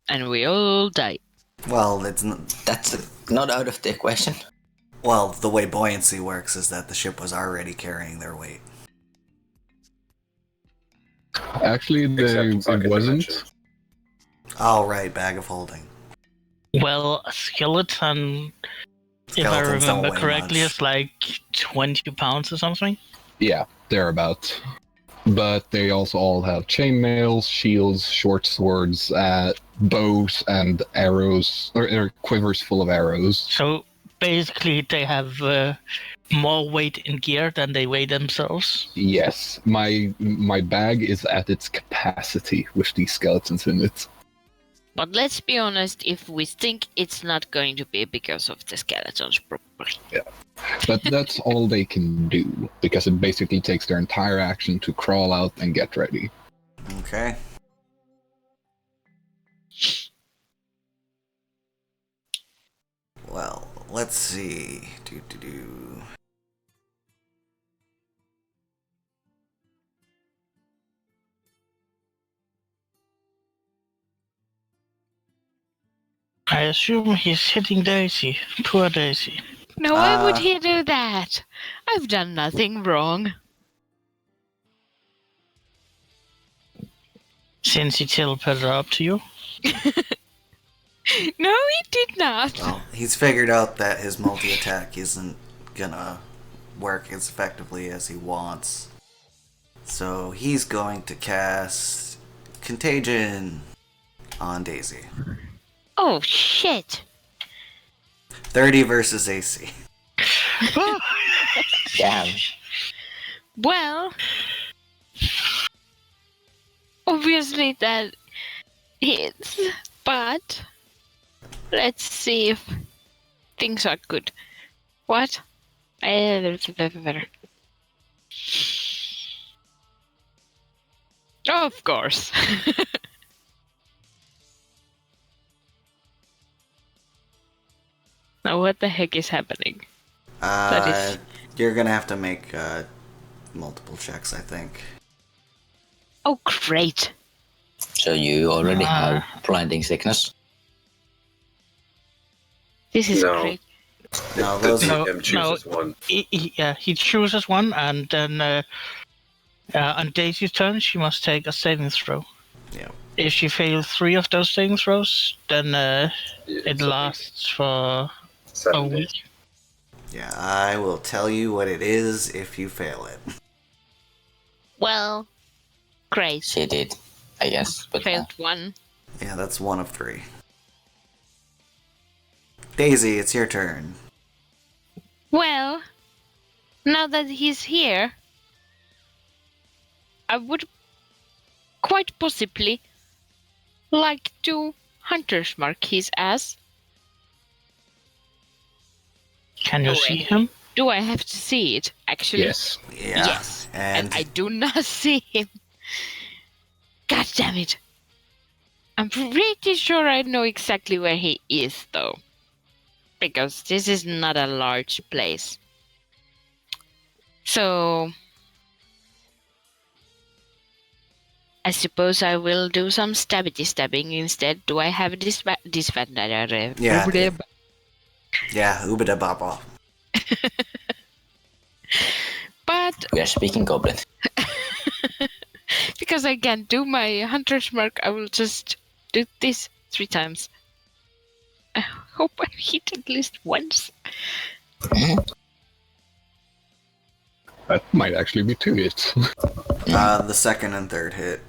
D: And we all die.
B: Well, it's
E: That's not out of the question.
B: well, the way buoyancy works is that the ship was already carrying their weight.
C: Actually,
F: Except fucking
C: it wasn't.
F: dimensions.
B: All right, bag of holding.
A: Well, a skeleton, if I
B: Skeletons don't
A: remember
B: weigh
A: correctly,
B: much.
A: is like 20 pounds or something.
C: Yeah, thereabouts. But they also all have chainmails, shields, short swords, bows, and arrows, or quivers full of arrows.
A: So basically, they have more weight in gear than they weigh themselves.
C: Yes, my bag is at its capacity with these skeletons in it.
D: But let's be honest, if we think it's not going to be because of the skeletons, probably.
C: But that's all they can do, because it basically takes their entire action to crawl out and get ready.
B: Okay. Well, let's see.
A: I assume he's hitting Daisy. Poor Daisy.
D: No, why would he do that? I've done nothing wrong.
A: Since he teleported up to you.
D: No, he did not.
B: Well, he's figured out that his multi-attack isn't gonna work as effectively as he wants. So he's going to cast Contagion on Daisy.
D: Oh, shit.
B: 30 versus AC.
E: Damn.
D: Well, obviously that hits, but let's see if things are good. What? Better. Of course. Now what the heck is happening? That is-
B: You're gonna have to make multiple checks, I think.
D: Oh, great.
E: So you already have blinding sickness?
D: This is
F: No.
D: great.
B: No, those
A: No,
F: Him chooses one.
A: He chooses one, and then on Daisy's turn, she must take a saving throw.
B: Yeah.
A: If she fails 3 of those saving throws, then it lasts for a
F: 7 days.
A: week.
B: Yeah, I will tell you what it is if you fail it.
D: Well, great.
E: She did, I guess. But
D: Failed one.
B: Yeah, that's 1 of 3. Daisy, it's your turn.
D: Well, now that he's here, I would quite possibly like to hunter's mark his ass.
A: Can you
D: No
A: see
D: way.
A: him?
D: Do I have to see it, actually?
C: Yes.
B: Yeah.
D: Yes.
B: And
D: And I do not see him. God damn it. I'm pretty sure I know exactly where he is, though. Because this is not a large place. So I suppose I will do some stabbing instead. Do I have disadvantage?
B: yeah, yeah, Ubada Baba.
D: But
E: we are speaking Goblin.
D: because I can't do my hunter's mark, I will just do this 3 times. I hope I hit at least once.
C: That might actually be 2 hits.
B: The second and third hit.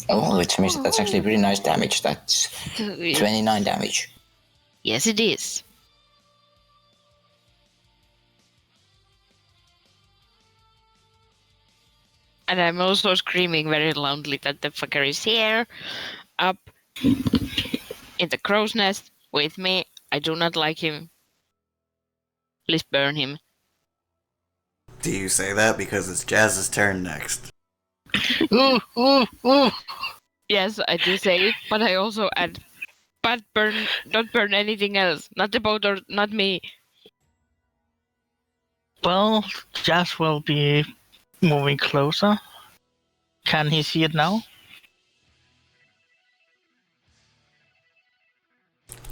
E: Oh, which means that's actually pretty nice damage. That's 29 damage.
D: Yes, it is. And I'm also screaming very loudly that the fucker is here, up in the crow's nest with me. I do not like him. Please burn him.
B: Do you say that because it's Jazz's turn next?
A: Ooh, ooh, ooh.
D: Yes, I do say it, but I also add, but don't burn anything else. Not the boat or not me.
A: Well, Jazz will be moving closer. Can he see it now?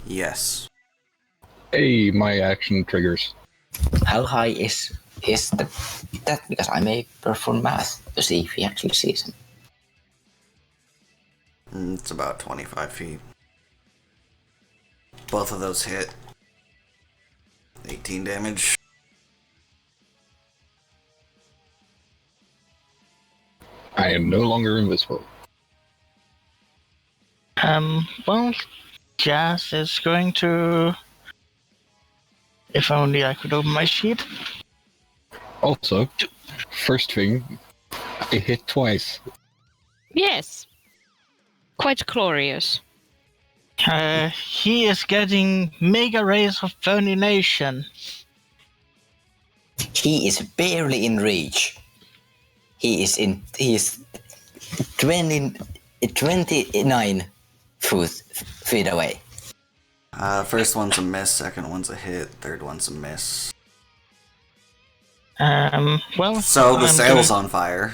B: Yes.
C: Hey, my action triggers.
E: How high is that? Because I may perform math to see if he actually sees him.
B: It's about 25 feet. Both of those hit. 18 damage.
C: I am no longer invisible.
A: Well, Jazz is going to... If only I could open my sheet.
C: Also, first thing, I hit twice.
D: Yes. Quite glorious.
A: He is getting Mega Rays of Burnination.
E: He is barely in reach. He is 29 feet away.
B: First one's a miss, second one's a hit, third one's a miss.
A: Well...
B: So the
A: I'm
B: sail's
A: gonna-
B: on fire.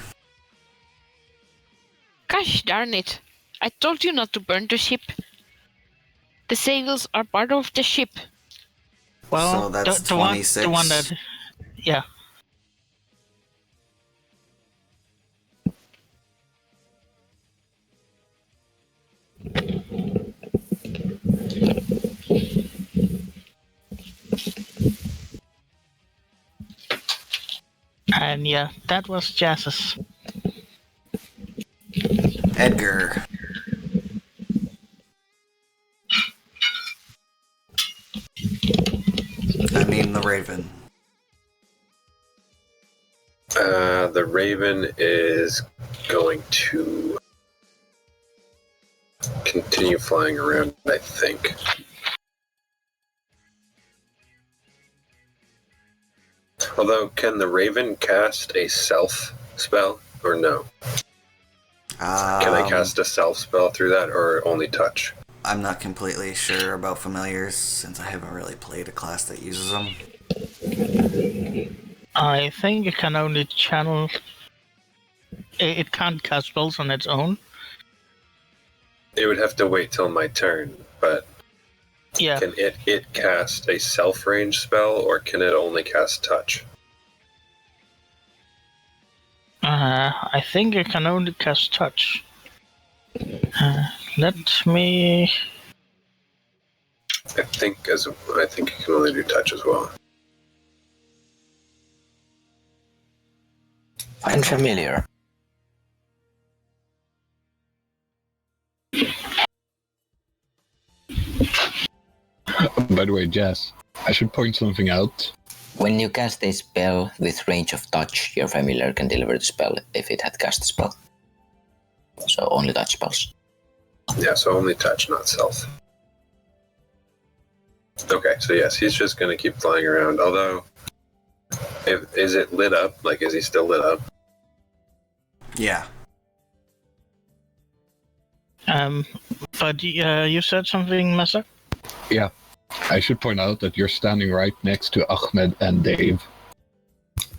D: Gosh darn it. I told you not to burn the ship. The sails are part of the ship.
A: Well,
B: So that's
A: the one
B: 26.
A: that, yeah. And yeah, that was Jazz's.
B: Edgar. I mean the Raven.
F: The Raven is going to continue flying around, I think. Although, can the Raven cast a self spell or no? Can I cast a self spell through that or only touch?
B: I'm not completely sure about familiars since I haven't really played a class that uses them.
A: I think it can only channel. It can't cast spells on its own.
F: It would have to wait till my turn, but
A: Yeah.
F: can it cast a self range spell or can it only cast touch?
A: I think it can only cast touch. Let me.
F: I think it can only do touch as well.
E: Find familiar.
C: By the way, Jazz, I should point something out.
E: When you cast a spell with range of touch, your familiar can deliver the spell if it had cast a spell. So only touch spells.
F: Yeah, so only touch, not self. Okay, so yes, he's just going to keep flying around. Although, is it lit up? Like, is he still lit up?
B: Yeah.
A: But you said something, Mesa?
C: Yeah, I should point out that you're standing right next to Ahmed and Dave.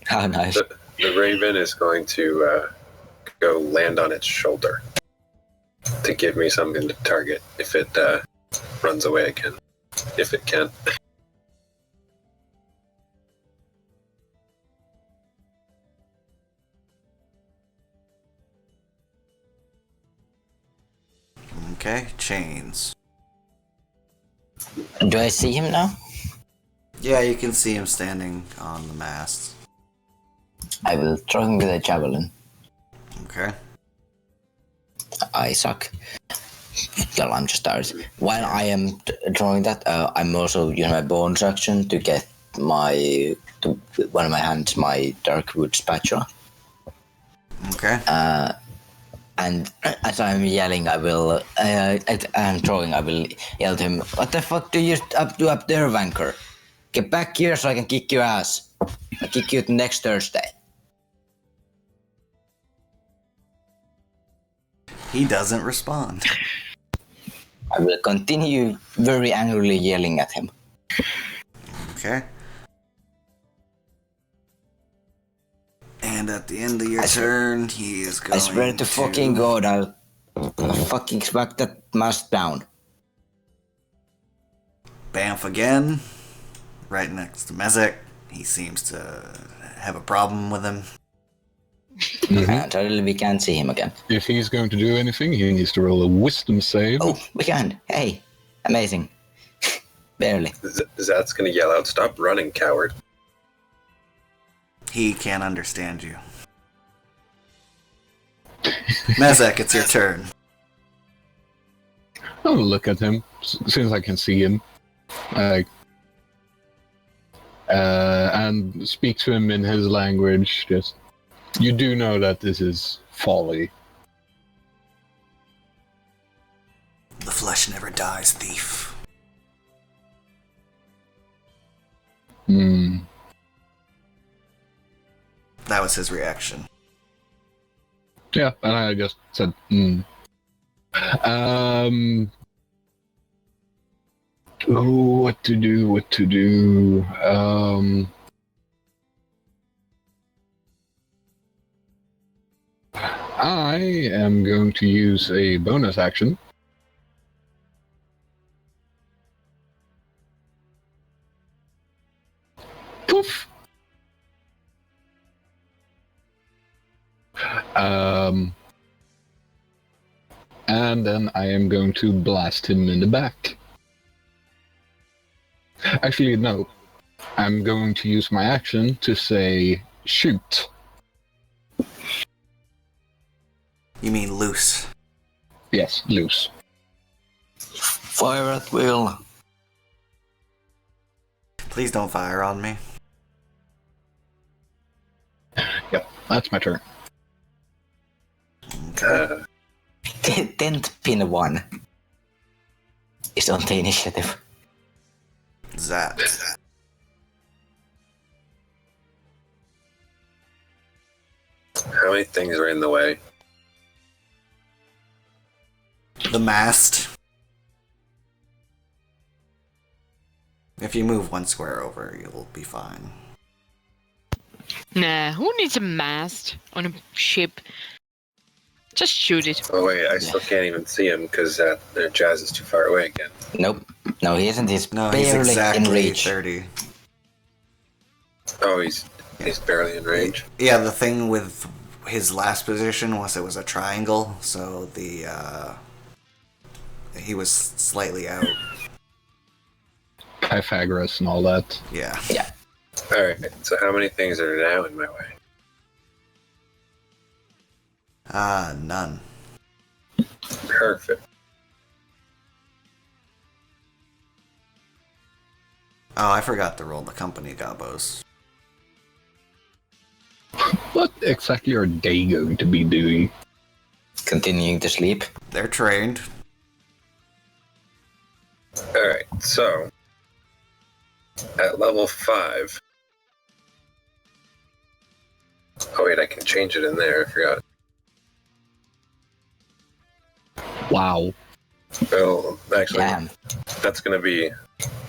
E: How nice.
F: The Raven is going to go land on its shoulder to give me something to target if it runs away again. If it can.
B: Okay, chains.
E: Do I see him now?
B: Yeah, you can see him standing on the mast.
E: I will throw him with a javelin.
B: Okay.
E: I suck. Well, I'm just tired. While I am drawing that, I'm also using my bonus action to get one of my hands, my dark wood spatula.
B: Okay.
E: And as I'm yelling, I will. I'm drawing. I will yell to him. What the fuck do you do up there, wanker? Get back here so I can kick your ass. I'll kick you next Thursday.
B: He doesn't respond.
E: I will continue very angrily yelling at him.
B: Okay. And at the end of your turn, he is going
E: I swear to fucking God, I'll fucking smack that mask down.
B: Bamf again. Right next to Mezek. He seems to have a problem with him.
E: And suddenly we can't see him again.
C: If he's going to do anything, he needs to roll a wisdom save.
E: Oh, we can. Hey, amazing. Barely.
F: Zat's going to yell out, "Stop running, coward."
B: He can't understand you. Mezek, it's your turn.
C: I'll look at him, since I can see him. And speak to him in his language. Just, you do know that this is folly.
B: The flesh never dies, thief.
C: Hmm.
B: That was his reaction.
C: Yeah, and I just said, what to do. I am going to use a bonus action And then I am going to blast him in the back. Actually, no. I'm going to use my action to say shoot.
B: You mean loose?
C: Yes, loose.
E: Fire at will.
B: Please don't fire on me.
C: Yep, that's my turn.
B: Okay.
E: 10th pin 1 is on the initiative.
B: Zap.
F: How many things are in the way?
B: The mast. If you move 1 square over, you'll be fine.
D: Nah, who needs a mast on a ship? Just shoot it.
F: Oh wait, I still can't even see him because their jazz is too far away again.
E: Nope. No, he isn't. He's
B: No,
E: barely
B: he's
E: in
B: exactly
E: reach.
B: 30.
F: Oh, he's barely in range.
B: Yeah, the thing with his last position was it was a triangle, so he was slightly out.
C: Pythagoras and all that.
B: Yeah.
E: Yeah.
F: Alright, so how many things are now in my way?
B: None.
F: Perfect.
B: Oh, I forgot to roll the company gobos.
C: What exactly are they going to be doing?
E: Continuing to sleep.
B: They're trained.
F: Alright, so at level 5. Oh wait, I can change it in there, I forgot.
C: Wow.
F: Well, actually,
E: Damn.
F: that's gonna be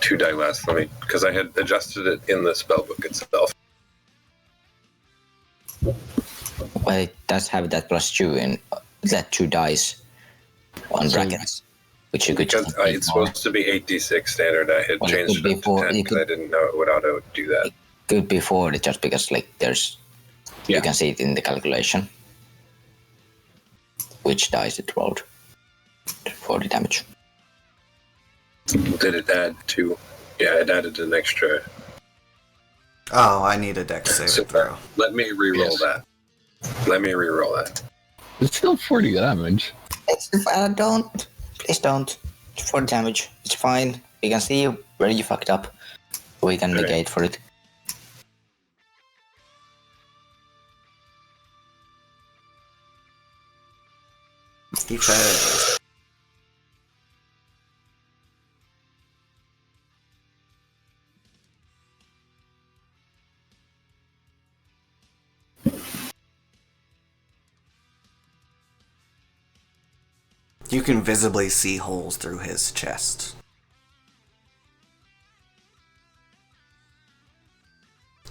F: 2 die less. Let me, because I had adjusted it in the spellbook itself.
E: Well, it does have that +2 in that 2 dice on
C: So-
E: brackets, which you could
F: Because
E: just
F: it's supposed to be 8d6 standard. I had
E: Well, it
F: changed
E: could
F: it
E: be
F: to 10
E: it
F: because I
E: could-
F: didn't know it would auto do that.
E: could be 40 just because like there's
C: Yeah.
E: you can see it in the calculation which dice it rolled for the damage.
F: Did it add to? Yeah, it added an extra.
B: Oh, I need a dex save
F: So
B: throw.
F: let me re-roll
C: Yes.
F: that. Let me re-roll that.
C: It's still 40 damage.
E: Don't. Please don't. It's for damage. It's fine. We can see where you fucked up. We can
F: Alright.
E: negate for it.
B: He failed. You can visibly see holes through his chest.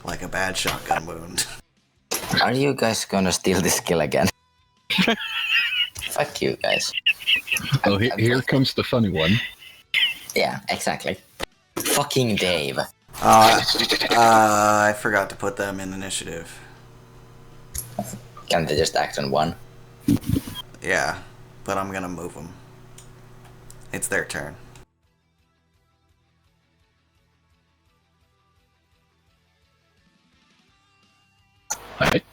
B: Like a bad shotgun wound.
E: Are you guys gonna steal this kill again? Fuck you guys.
C: Oh, here comes the funny one.
E: Yeah, exactly. Fucking Dave.
B: I forgot to put them in initiative.
E: Can't they just act on one?
B: Yeah, but I'm gonna move them. It's their turn.
C: Alright.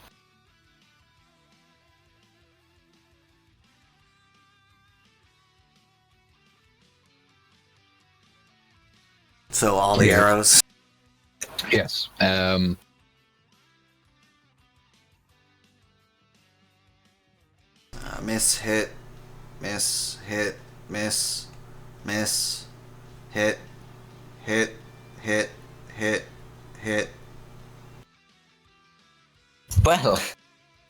B: So all the
C: Yeah.
B: arrows.
C: Yes.
B: Miss, hit, miss, hit, miss, miss, hit, hit, hit, hit, hit.
E: Well,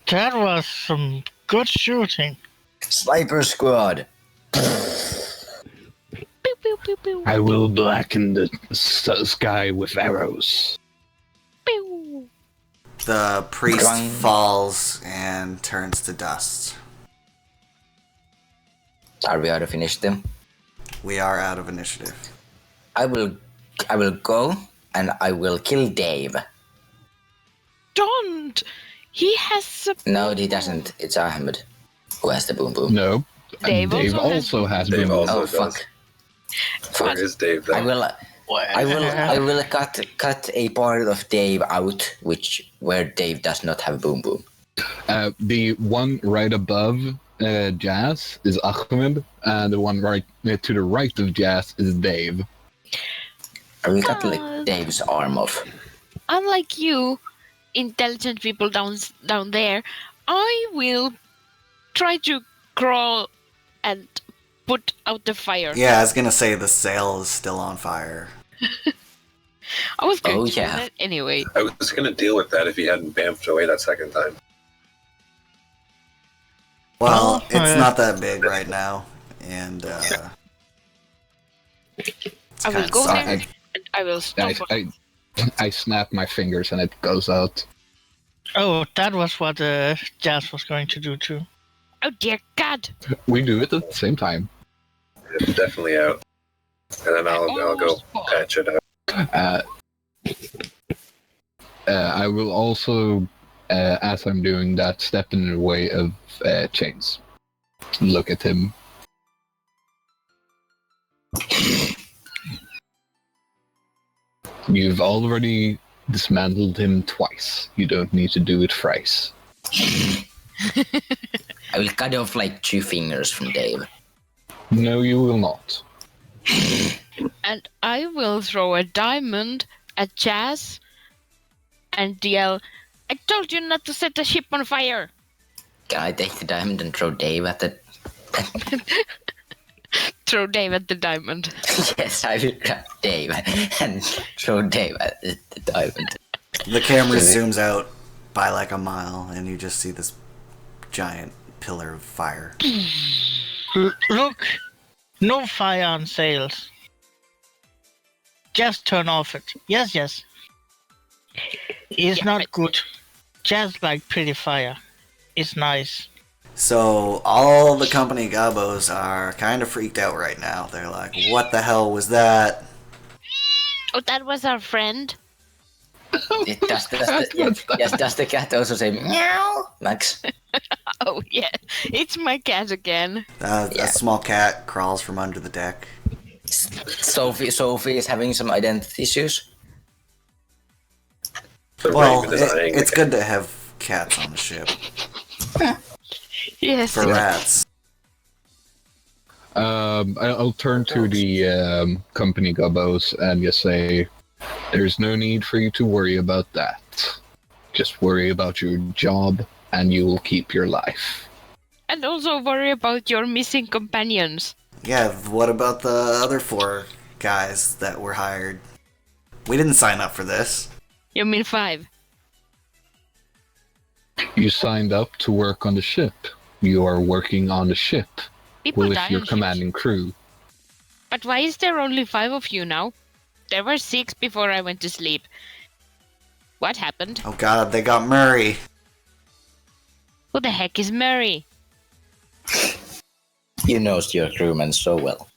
A: That was some good shooting.
E: Sniper Squad.
D: Pew, pew, pew, pew,
C: I will blacken the sky with arrows.
D: pew.
B: The priest
E: Clang.
B: falls and turns to dust.
E: Are we out of initiative?
B: We are out of initiative.
E: I will go and I will kill Dave.
D: Don't! He has a
E: No,
D: boom
E: he
D: boom.
E: doesn't. It's Ahmed who has the boom boom.
C: No,
D: Dave
C: Dave
D: also
C: also
D: has
C: has
F: Dave
C: boom.
F: also
E: Oh
F: does.
E: fuck!
F: Where is Dave
E: I
F: then?
E: will. I will cut a part of Dave out, where Dave does not have boom boom.
C: The one right above Jazz is Ahmed, and the one right to the right of Jazz is Dave.
E: I will cut
D: God.
E: like Dave's arm off.
D: Unlike you, intelligent people down there, I will try to crawl and put out the fire.
B: Yeah, I was gonna say the sail is still on fire.
D: I was going
E: Oh,
D: to do
E: yeah.
D: that anyway.
F: I was going to deal with that if he hadn't bamfed away that second time.
B: Well,
A: Oh,
B: it's not that big right now, and
D: I will go
B: kinda
D: there
B: sucky.
D: and I will stomp on
C: I snap my fingers and it goes out.
A: Oh, that was what Jazz was going to do too.
D: Oh dear God!
C: We do it at the same time.
F: It's definitely out. And then I'll go
D: almost fought.
F: patch it out.
C: I will also, as I'm doing that, step in the way of Chains. Look at him. You've already dismantled him twice. You don't need to do it thrice.
E: I will cut off like 2 fingers from Dave.
C: No, you will not.
D: And I will throw a diamond at Jazz and yell, I told you not to set the ship on fire!
E: Can I take the diamond and throw Dave at the?
D: Throw Dave at the diamond.
E: Yes, I will grab Dave and throw Dave at the diamond.
B: The camera zooms out by like a mile, and you just see this giant pillar of fire.
A: Look, no fire on sails. Just turn off it. Yes, yes. It's
D: Yeah,
A: not
D: but-
A: good. Just like pretty fire. It's nice.
B: So all the company gobos are kind of freaked out right now. They're like, "What the hell was that?"
D: Oh, that was our friend.
E: Does the cat also say meow, Max?
D: Oh yeah, it's my cat again.
E: Yeah.
B: A small cat crawls from under the deck.
E: Sophie is having some identity issues.
F: The
B: Well,
F: Raven is eyeing
B: it's
F: the
B: good to have cats on the ship
D: Yes.
B: for rats.
C: I'll turn to the company gobos and just say, there's no need for you to worry about that. Just worry about your job and you will keep your life.
D: And also worry about your missing companions.
B: Yeah, what about the other 4 guys that were hired? We didn't sign up for this.
D: You mean 5?
C: You signed up to work on the ship. You are working on the ship.
D: People
C: Well,
D: die
C: if you're
D: on ships.
C: commanding crew.
D: But why is there only 5 of you now? There were 6 before I went to sleep. What happened?
B: Oh god, they got Murray.
D: Who the heck is Murray?
E: You know your crewmen so well.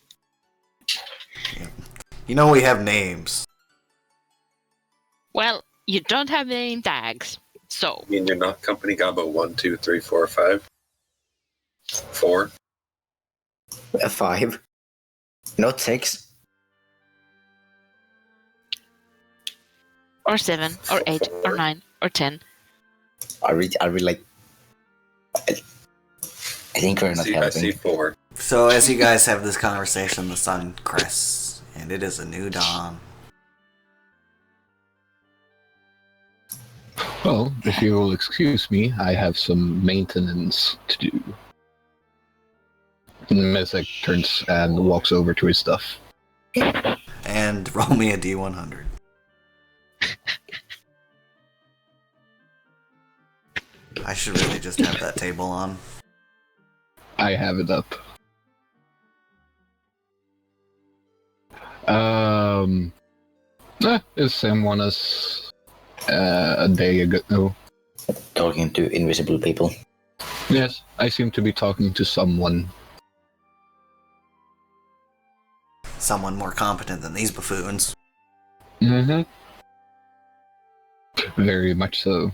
B: You know we have names.
D: Well, you don't have name tags. So,
F: I mean, you're not company gobbo 1, 2, 3, 4, 5. 4.
E: 5, not 6.
D: or 7, or 8, or 9, or 10.
E: Are we like? I think we're not
F: I see
E: helping.
F: 4.
B: So as you guys have this conversation, the sun crests, and it is a new dawn.
C: Well, if you will excuse me, I have some maintenance to do. And Mezek turns and walks over to his stuff.
B: And roll me a D100. I should really just have that table on.
C: I have it up. It's the same one as a day ago.
E: Talking to invisible people.
C: Yes, I seem to be talking to someone.
B: Someone more competent than these buffoons.
C: Mm-hmm. Very much so.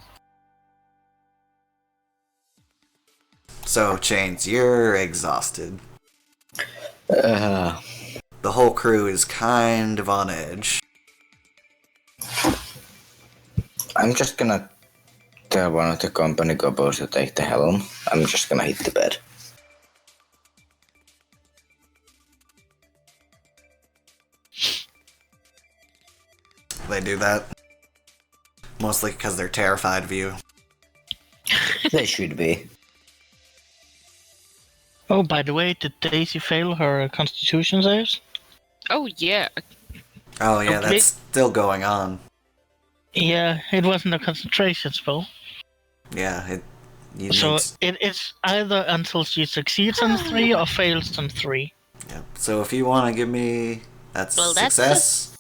B: So, Chains, you're exhausted.
E: Uh,
B: The whole crew is kind of on edge.
E: I'm just gonna tell one of the company goblins to take the helm. I'm just gonna hit the bed.
B: They do that. Mostly because they're terrified of you.
E: They should be.
A: Oh, by the way, did Daisy fail her constitution saves?
D: Oh yeah.
B: Oh yeah,
A: Okay.
B: that's still going on.
A: Yeah, it wasn't a concentration spell.
B: Yeah, you
A: So
B: need...
A: it's either until she succeeds on 3 or fails on 3.
B: Yeah. So if you want to give me... That's
D: Well, that's
B: success.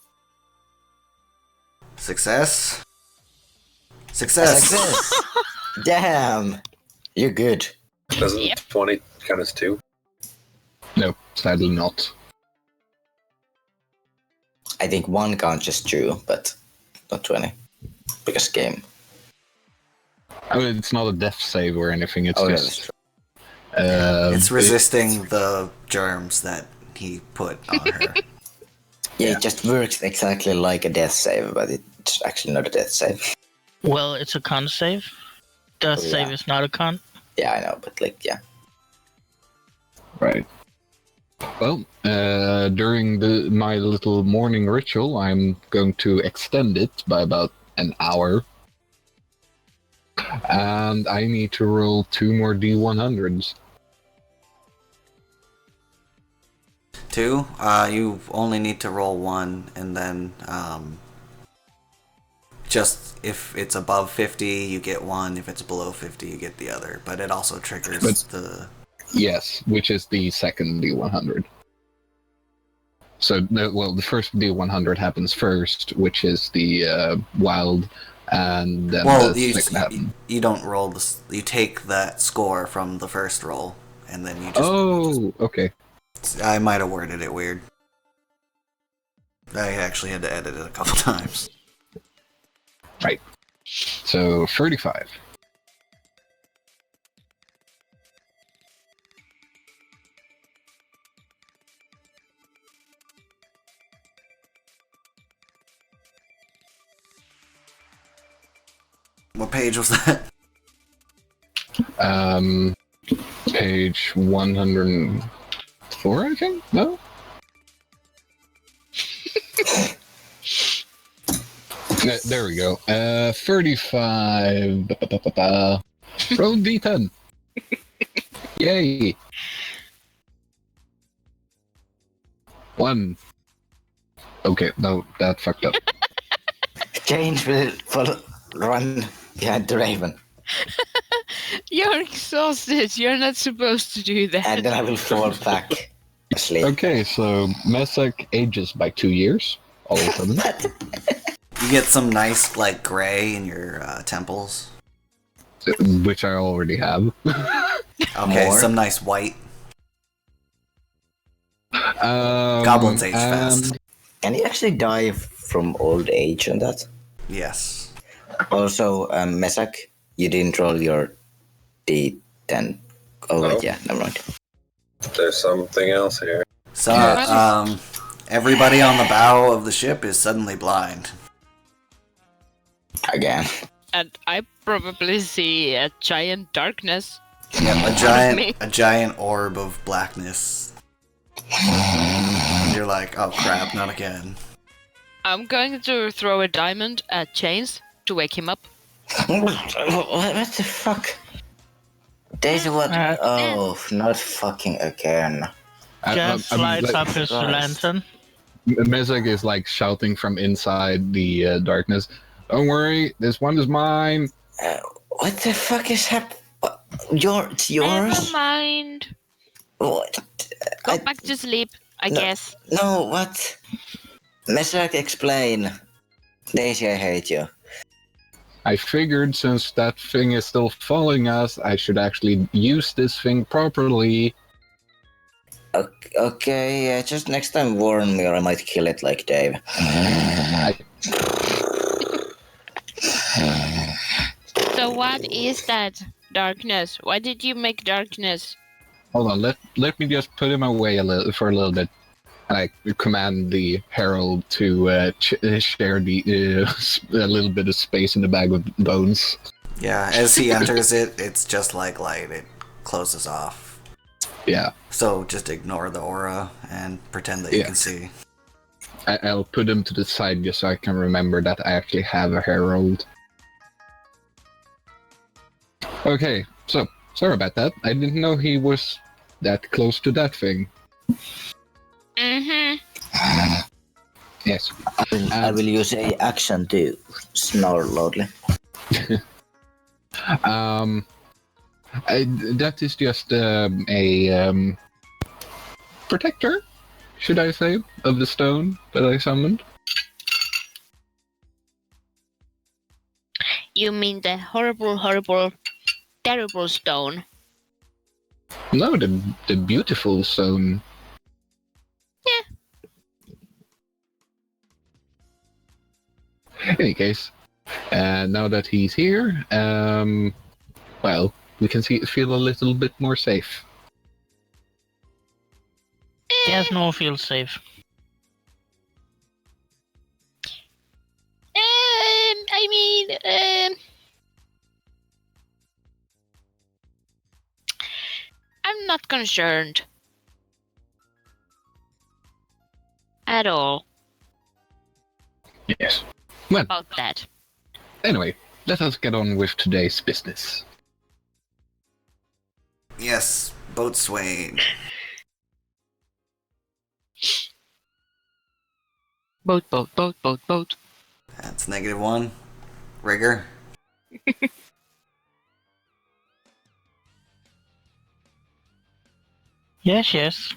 B: Success. Success.
E: Success! Damn! You're good.
F: Doesn't
D: Yep.
F: 20 count as 2?
C: No, sadly not.
E: I think one counts as true, but not 20. Because game.
C: I mean, it's not a death save or anything. It's
E: Oh, yeah, that's
C: just
E: true.
B: It's resisting the germs that he put on her.
E: Yeah, it just works exactly like a death save, but it's actually not a death save.
A: Well, it's a con save. Death
E: Oh, yeah.
A: save is not a con.
E: Yeah, I know, but like, yeah.
C: Right. Well, during my little morning ritual, I'm going to extend it by about an hour. And I need to roll 2 more D100s.
B: 2, you only need to roll 1, and then just if it's above 50, you get 1. If it's below 50, you get the other. But it also triggers the...
C: Yes, which is the second D100. So, the first D100 happens first, which is the wild, and then
B: Well,
C: the second happens.
B: you don't roll this. You take that score from the first roll, and then you just...
C: Oh, okay.
B: I might have worded it weird. I actually had to edit it a couple times.
C: Right. So, 35.
B: What page was that?
C: Page 104, I think? No? There we go. 35. Roll D10. Yay. 1. Okay, no, that fucked up.
E: Change will run behind the raven,
D: You're exhausted. You're not supposed to do that.
E: and then I will fall back asleep.
C: Okay, so Meshach ages by 2 years, all of a sudden.
B: You get some nice, like, gray in your temples.
C: Which I already have.
B: Okay,
E: More?
B: some nice white. Goblins age fast.
E: Can you actually die from old age and that?
B: Yes.
E: Also, Meshach, you didn't roll your D10. Oh, wait,
F: No.
E: yeah, never mind.
F: There's something else here.
B: So, everybody on the bow of the ship is suddenly blind.
E: Again.
D: And I probably see a giant darkness.
B: Yeah,
D: me.
B: a giant orb of blackness. And you're like, oh crap, not again.
D: I'm going to throw a diamond at Chains to wake him up.
E: What the fuck? Daisy, what? Oh, not fucking again.
A: Just lights up his lantern.
C: Meshach is like shouting from inside the darkness. Don't worry, this one is mine.
E: What the fuck is happening? It's
D: Never
E: yours?
D: mind.
E: What?
D: Go back to sleep, I guess.
E: No, what? Meshach, explain. Daisy, I hate you.
C: I figured since that thing is still following us, I should actually use this thing properly.
E: Okay, just next time warn me or I might kill it like Dave.
D: So what is that darkness? Why did you make darkness?
C: Hold on, let me just put him away for a little bit. I command the herald to share the a little bit of space in the bag of bones.
B: Yeah, as he enters it, it's just like light. It closes off.
C: Yeah.
B: So just ignore the aura and pretend that you
C: Yeah.
B: can see.
C: I'll put him to the side just so I can remember that I actually have a herald. Okay, so sorry about that. I didn't know he was that close to that thing.
D: Mm-hmm.
C: Yes.
E: I will use a action to snore loudly.
C: That is just a protector, should I say, of the stone that I summoned.
D: You mean the horrible, horrible, terrible stone?
C: No, the beautiful stone. In any case, now that he's here, well, we can feel a little bit more safe.
A: Yes, no feels safe.
D: I mean, I'm not concerned at all
C: Yes. Well,
D: about that.
C: anyway, let us get on with today's business.
B: Yes, boatswain.
D: Boat.
B: That's -1. Rigor.
A: Yes.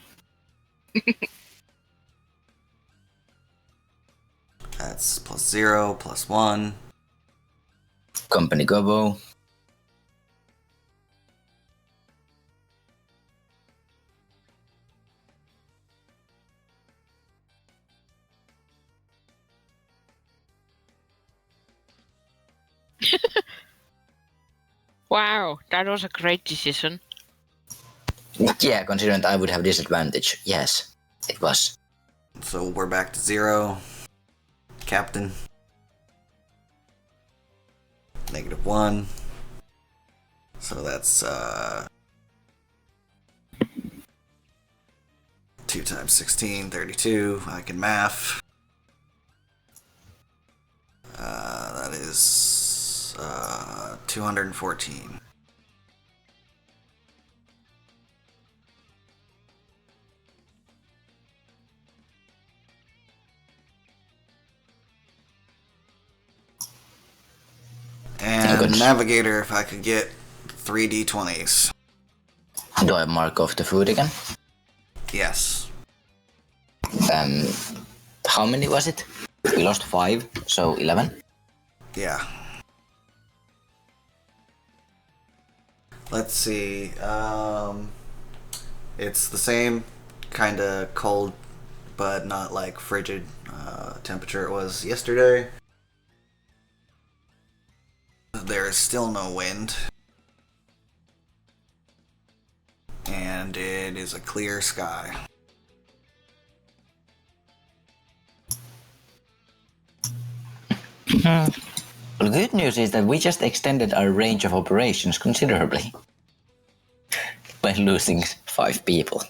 B: That's +0, +1.
E: Company Gobo.
D: Wow, that was a great decision.
E: Yeah, considering that I would have disadvantage. Yes, it was.
B: So we're back to 0. Captain. -1. So that's 2 times 16, 32. I can math. That is 214. And
E: Good.
B: navigator, if I could get 3d20s.
E: Do I mark off the food again?
B: Yes.
E: How many was it? We lost 5, so 11.
B: Yeah. Let's see. It's the same kind of cold, but not like frigid temperature it was yesterday. There is still no wind. And it is a clear sky.
A: Hmm.
E: The good news is that we just extended our range of operations considerably by losing 5 people.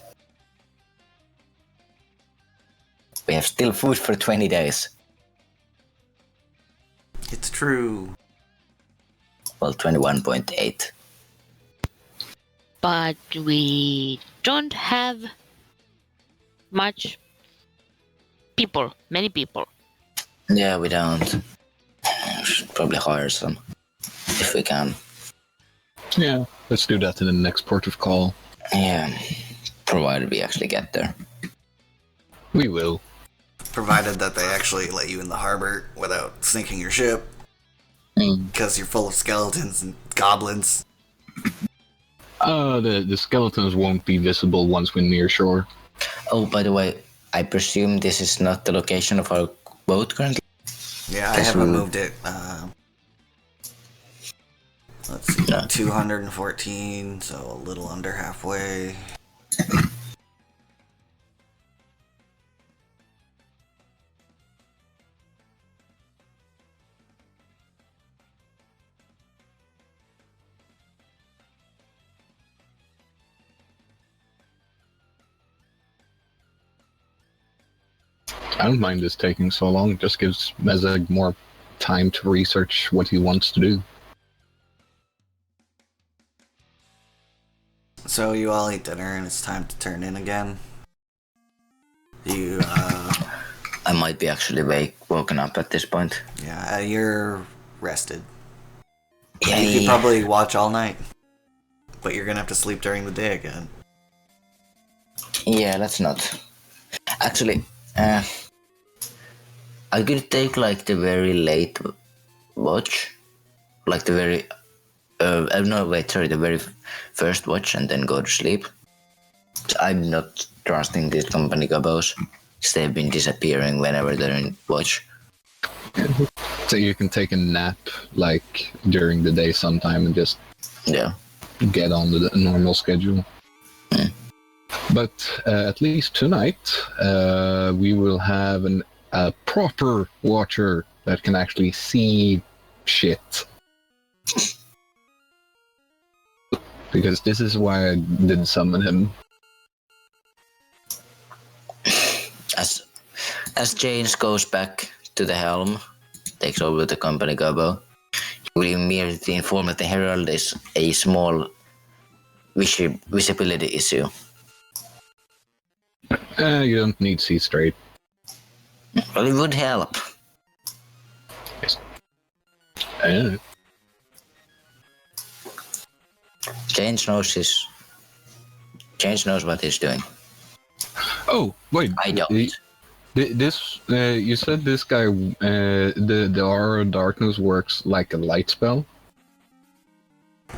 E: We have still food for 20 days.
B: It's true.
E: Well, 21.8.
D: But we don't have many people.
E: Yeah, we don't. Should probably hire some if we can.
C: Yeah, let's do that in the next port of call.
E: Yeah, provided we actually get there.
C: We will.
B: Provided that they actually let you in the harbor without sinking your ship. Because you're full of skeletons and goblins.
C: The skeletons won't be visible once we're near shore.
E: Oh, by the way, I presume this is not the location of our boat currently?
B: Yeah, I
E: Guess
B: haven't
E: we-
B: moved it. Let's see,
E: Yeah.
B: 214, so a little under halfway.
C: I don't mind this taking so long. It just gives Mezeg more time to research what he wants to do.
B: So you all eat dinner and it's time to turn in again. You,
E: I might be actually woken up at this point.
B: yeah, you're rested.
E: Yeah,
B: You could probably watch all night, but you're gonna have to sleep during the day again.
E: yeah, that's not. Actually, I could take like the very late watch, like the very. No, wait, sorry, the very first watch and then go to sleep. I'm not trusting these company gobos because they've been disappearing whenever they're in watch.
C: So you can take a nap like during the day sometime and just
E: Yeah.
C: get on the normal schedule. But at least tonight, we will have a proper watcher that can actually see shit. Because this is why I did summon him.
E: As James goes back to the helm, takes over the company gobbo, he will immediately inform that the Herald is a small visibility issue.
C: You don't need see straight.
E: Well, it would help.
C: Uh,
E: James knows what he's doing.
C: oh, wait.
E: I don't.
C: This you said this guy the aura of darkness works like a light spell.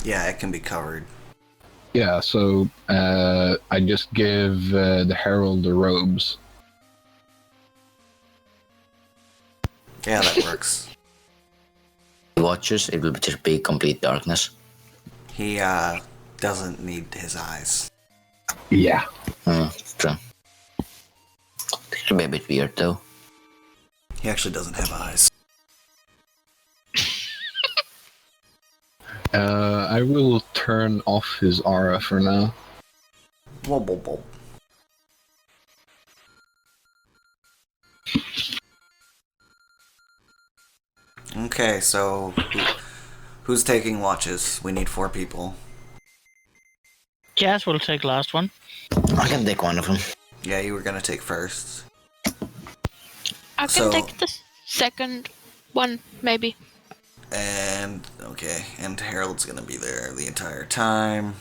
B: Yeah, it can be covered.
C: Yeah, so I just give the herald the robes.
B: Yeah, that works.
E: He watches, it will just be complete darkness.
B: He doesn't need his eyes.
C: Yeah.
E: True. It should be a bit weird though.
B: He actually doesn't have eyes.
C: I will turn off his aura for now.
B: Wobble bob. Okay, so who's taking watches? We need 4 people.
A: Jazz will take last one.
E: I can take one of them.
B: Yeah, you were gonna take first.
D: I can
B: So-
D: take the second one, maybe.
B: And okay, and Harold's gonna be there the entire time.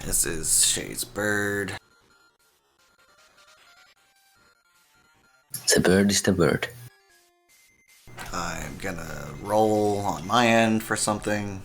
B: This is Shay's bird.
E: The bird is the bird.
B: I'm gonna roll on my end for something.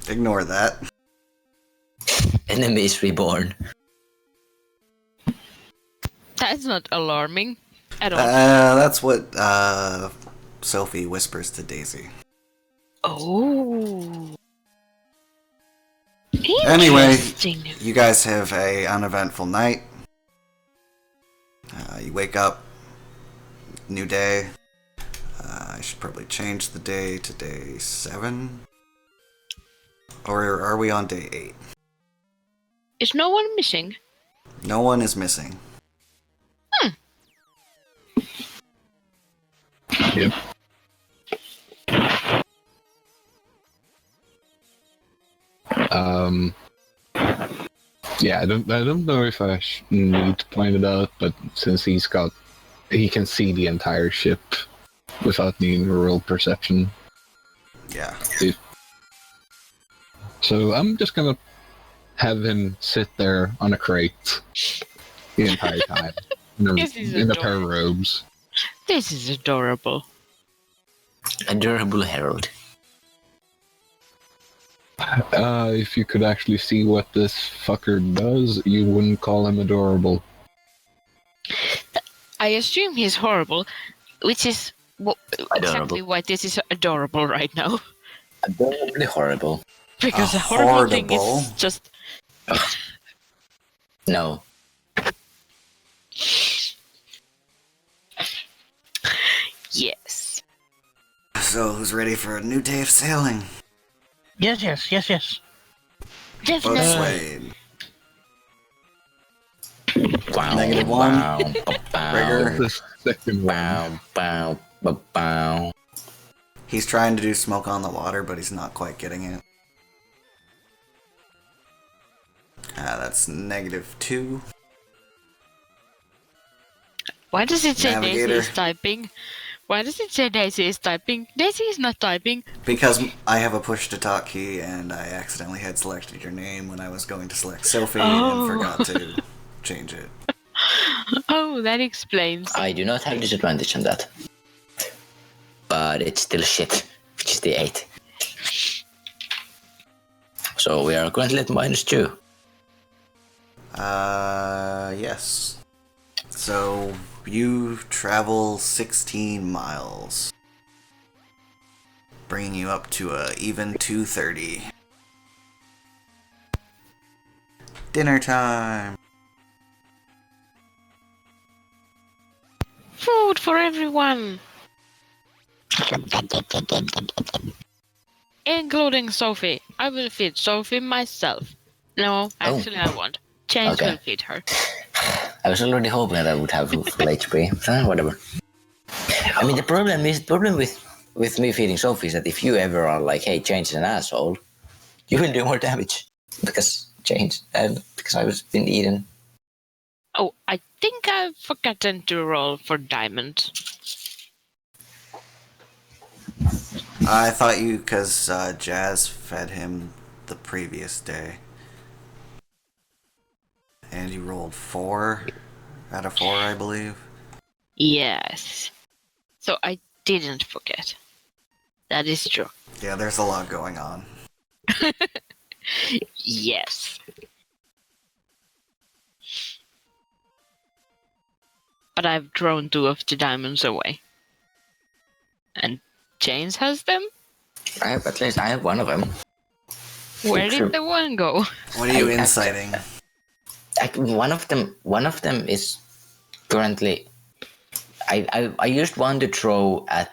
B: Ignore that.
E: Enemy is reborn.
D: That's not alarming at all.
B: That's what Sophie whispers to Daisy.
D: Oh.
B: Anyway,
D: Interesting.
B: you guys have a uneventful night. You wake up, new day. I should probably change the day to day 7. Or are we on day 8?
D: Is no one missing?
B: No one is missing.
C: Yep. Yeah, I don't know if I need to point it out, but since he can see the entire ship without needing to roll perception.
B: Yeah.
C: So I'm just gonna have him sit there on a crate the entire time
D: This is
C: in a pair of robes.
D: This is adorable.
E: Adorable Herald.
C: If you could actually see what this fucker does, you wouldn't call him adorable.
D: I assume he's horrible, which is exactly why this is adorable right now.
E: Adorably horrible.
D: Because a horrible thing
B: Horrible?
D: is just...
E: No.
D: Yes.
B: So, who's ready for a new day of sailing?
A: Yes.
B: Boat
D: Definitely.
B: Suede.
E: Wow.
B: -1.
E: Bow,
B: Rigger.
C: The second one.
E: bow, bow, bow.
B: He's trying to do smoke on the water, but he's not quite getting it. That's -2.
D: Why does it say
B: Navigator.
D: Daisy is typing? Why does it say Daisy is typing? Daisy is not typing.
B: Because I have a push to talk key, and I accidentally had selected your name when I was going to select Sophie and forgot to change it.
D: Oh, that explains.
E: I do not have disadvantage on that. But it's still shit, which is the 8. So we are currently at -2.
B: Yes. So, you travel 16 miles. Bringing you up to a even 2:30. Dinner time!
D: Food for everyone! Including Sophie. I will feed Sophie myself. No, actually I won't. James
E: Okay.
D: will feed her.
E: I was already hoping that I would have full HP. Whatever. I mean, the problem with me feeding Sophie is that if you ever are like, hey, James is an asshole, you will do more damage. Because James, and because I was been eaten.
D: Oh, I think I've forgotten to roll for diamond.
B: I thought you, because Jazz fed him the previous day. And you rolled 4 out of 4, I believe.
D: Yes. So I didn't forget. That is true.
B: Yeah, there's a lot going on.
D: Yes. But I've thrown 2 of the diamonds away. And James has them?
E: At least I have one of them.
D: Where
E: True.
D: did the one go?
B: What are you
E: I-
B: inciting?
E: One of them is currently. I used one to throw at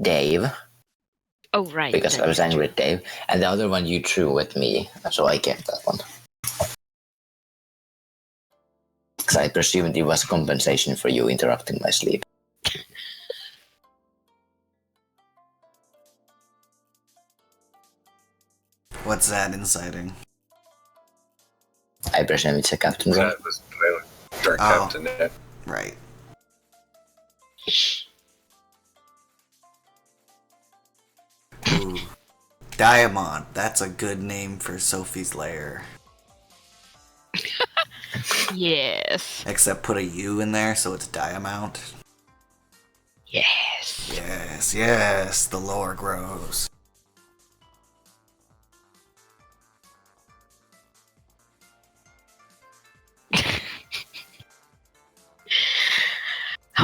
E: Dave
D: Oh, right.
E: because I was angry at Dave, and the other one you threw at me, so I kept that one. Because I presumed it was compensation for you interrupting my sleep.
B: What's that inciting?
E: I presume it's a captain role.
F: That was our
B: Oh.
F: captain. Ed.
B: Right. Ooh. Diamond. That's a good name for Sophie's lair.
D: Yes.
B: Except put a U in there so it's Diamount.
D: Yes.
B: Yes, the lore grows.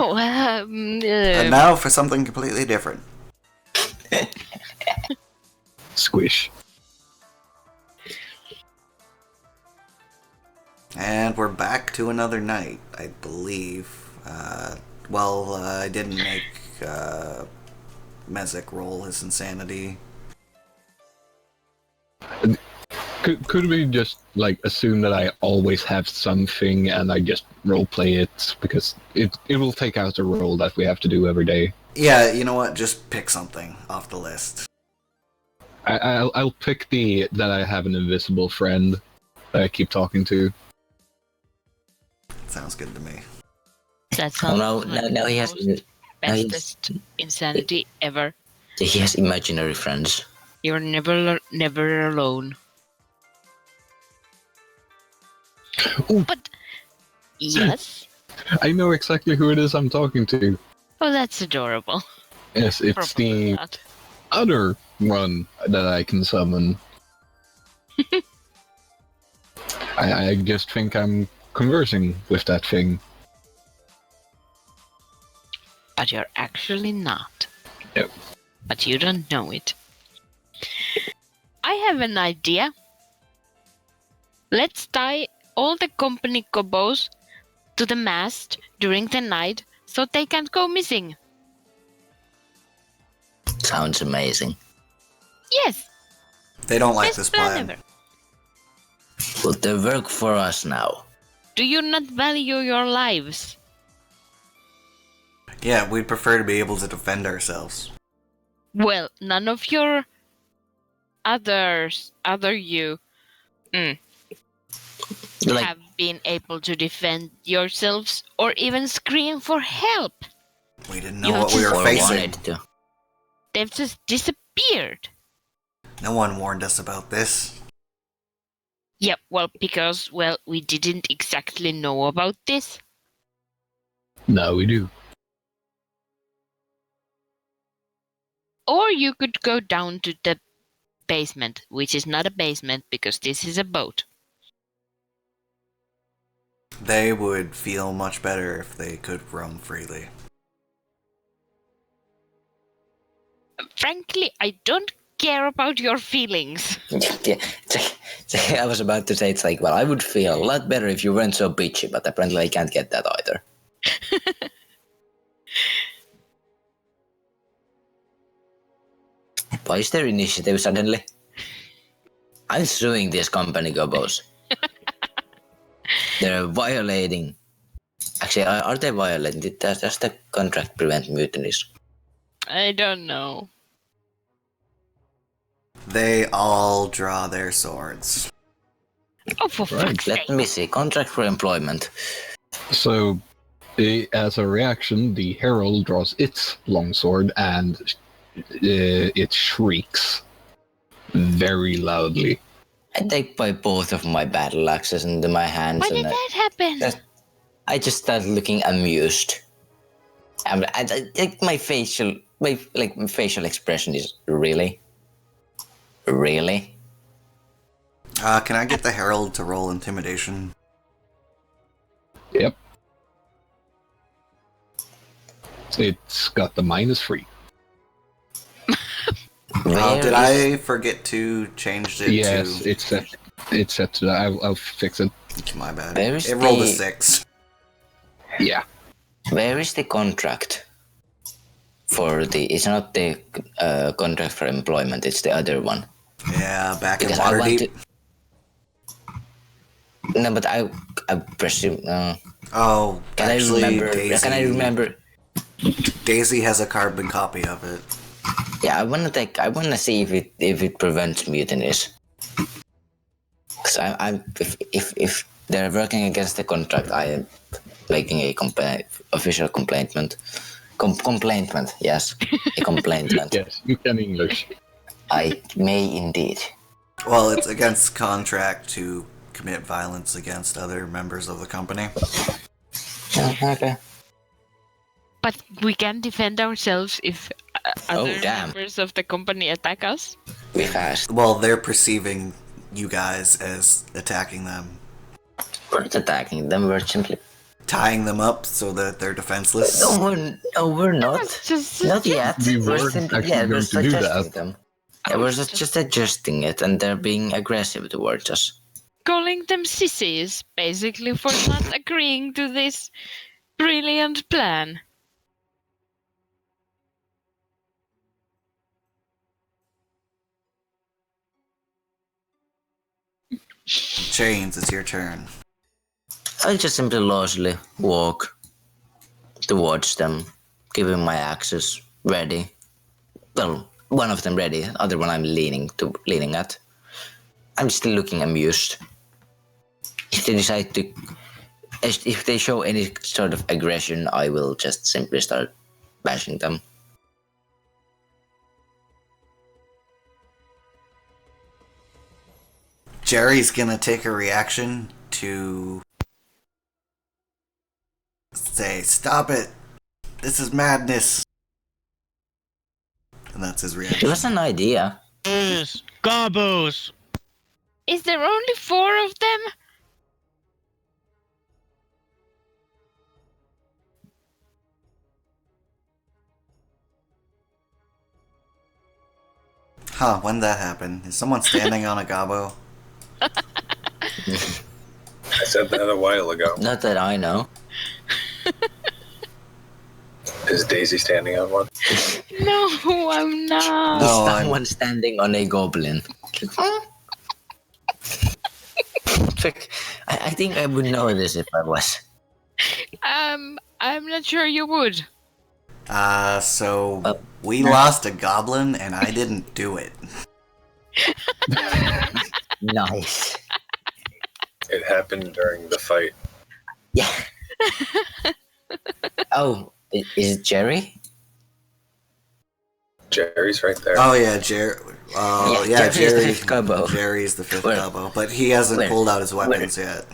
D: Oh,
B: And now for something completely different.
C: Squish.
B: And we're back to another night, I believe. I didn't make Mezek roll his insanity.
C: Could we just like assume that I always have something and I just roleplay it because it will take out a role that we have to do every day.
B: Yeah, you know what? Just pick something off the list.
C: I'll pick that I have an invisible friend that I keep talking to.
B: Sounds good to me.
D: That
E: Oh
D: sounds
E: no,
D: like
E: now
D: the
E: he has
D: bestest insanity ever.
E: he has imaginary friends.
D: You're never alone.
C: Ooh.
D: But yes.
C: I know exactly who it is I'm talking to.
D: Oh, that's adorable.
C: Yes, it's
D: Probably
C: the
D: not.
C: other one that I can summon. I just think I'm conversing with that thing.
D: But you're actually not.
C: Yep.
D: But you don't know it. I have an idea. Let's tie all the company gobos to the mast during the night so they can't go missing.
E: Sounds amazing.
D: Yes,
B: They don't like
D: best
B: this
D: plan
B: plan.
D: ever.
E: Will they work for us now?
D: Do you not value your lives?
B: Yeah, we'd prefer to be able to defend ourselves.
D: Well, none of your other you
E: Like,
D: have been able to defend yourselves or even scream for help.
B: We didn't
D: You
B: know what we were
E: or
B: facing.
E: wanted to.
D: They've just disappeared.
B: No one warned us about this.
D: Yep, well, because, we didn't exactly know about this.
C: Now we do.
D: Or you could go down to the basement, which is not a basement because this is a boat.
B: They would feel much better if they could roam freely.
D: Frankly, I don't care about your feelings.
E: Yeah, I was about to say, it's like, well, I would feel a lot better if you weren't so bitchy, but apparently I can't get that either. Why is there initiative suddenly? I'm suing these company gobos. They're violating. Actually, are they violating? Does the contract prevent mutinies?
D: I don't know.
B: They all draw their swords.
D: Oh, for fuck's
E: Let
D: sake.
E: me see. Contract for employment.
C: So, as a reaction, the herald draws its longsword and it shrieks very loudly.
E: I take by both of my battle axes into my hands
D: Why did
E: and
D: that happen?
E: I just start looking amused. I think my facial expression is really.
B: Can I get the herald to roll intimidation?
C: Yep. It's got the -3.
E: Where
B: Did
E: is-
B: I forget to change it
C: Yes,
B: to...
C: it's set. It's set to that. I'll fix it.
B: My bad.
E: Where is
B: It rolled a
E: the-
B: 6.
C: Yeah.
E: Where is the contract? For the it's not the contract for employment. It's the other one.
B: Yeah, back in
E: Because I want
B: Waterdeep.
E: to. No, but I presume.
B: Oh,
E: Can
B: actually,
E: I remember?
B: Daisy...
E: Can I remember?
B: Daisy has a carbon copy of it.
E: Yeah, I wanna see if it prevents mutinies. Because I'm if they're working against the contract, I am making a official complaintment. Complaintment, yes, a complaintment.
C: Yes, you can English.
E: I may indeed.
B: Well, it's against contract to commit violence against other members of the company.
E: Okay.
D: But we can defend ourselves if other
E: damn.
D: members of the company attack us.
E: We fast.
B: Well, they're perceiving you guys as attacking them.
E: We're not attacking them. We're simply.
B: Tying them up so that they're defenseless.
E: No, we're not.
D: Just
E: Not yet.
C: We
E: We're
C: weren't
E: simply,
C: actually
E: yeah, we're
C: going to do
E: adjusting
C: that.
E: them. Yeah, we're just adjusting it, and they're being aggressive towards us.
D: calling them sissies, basically, for not agreeing to this brilliant plan.
B: Chains, it's your turn.
E: I just simply lazily walk towards them, giving my axes ready. Well, one of them ready, other one I'm leaning at. I'm still looking amused. If they decide to, if they show any sort of aggression, I will just simply start bashing them.
B: Jerry's gonna take a reaction to say, "Stop it! This is madness!" And that's his
E: It
B: reaction.
E: was an idea.
A: Yes, Gobos.
D: Is there only 4 of them?
B: Huh, when that happened? Is someone standing on a gobbo?
F: I said that a while ago.
E: Not that I know.
F: Is Daisy standing on one?
D: No, I'm not.
B: No,
E: Is
B: I'm-
E: someone standing on a goblin? I think I would know this if I was.
D: I'm not sure you would.
B: So we lost a goblin and I didn't do it.
E: Nice.
F: It happened during the fight.
E: Yeah. Oh, is it Jerry?
F: Jerry's right there.
B: Oh yeah, Jerry. Oh
E: Yeah,
B: yeah,
E: Jerry's the
B: Jerry.
E: fifth gobbo.
B: Jerry's the fifth
E: Where?
B: gobbo, but he hasn't
E: Where?
B: pulled out his weapons yet.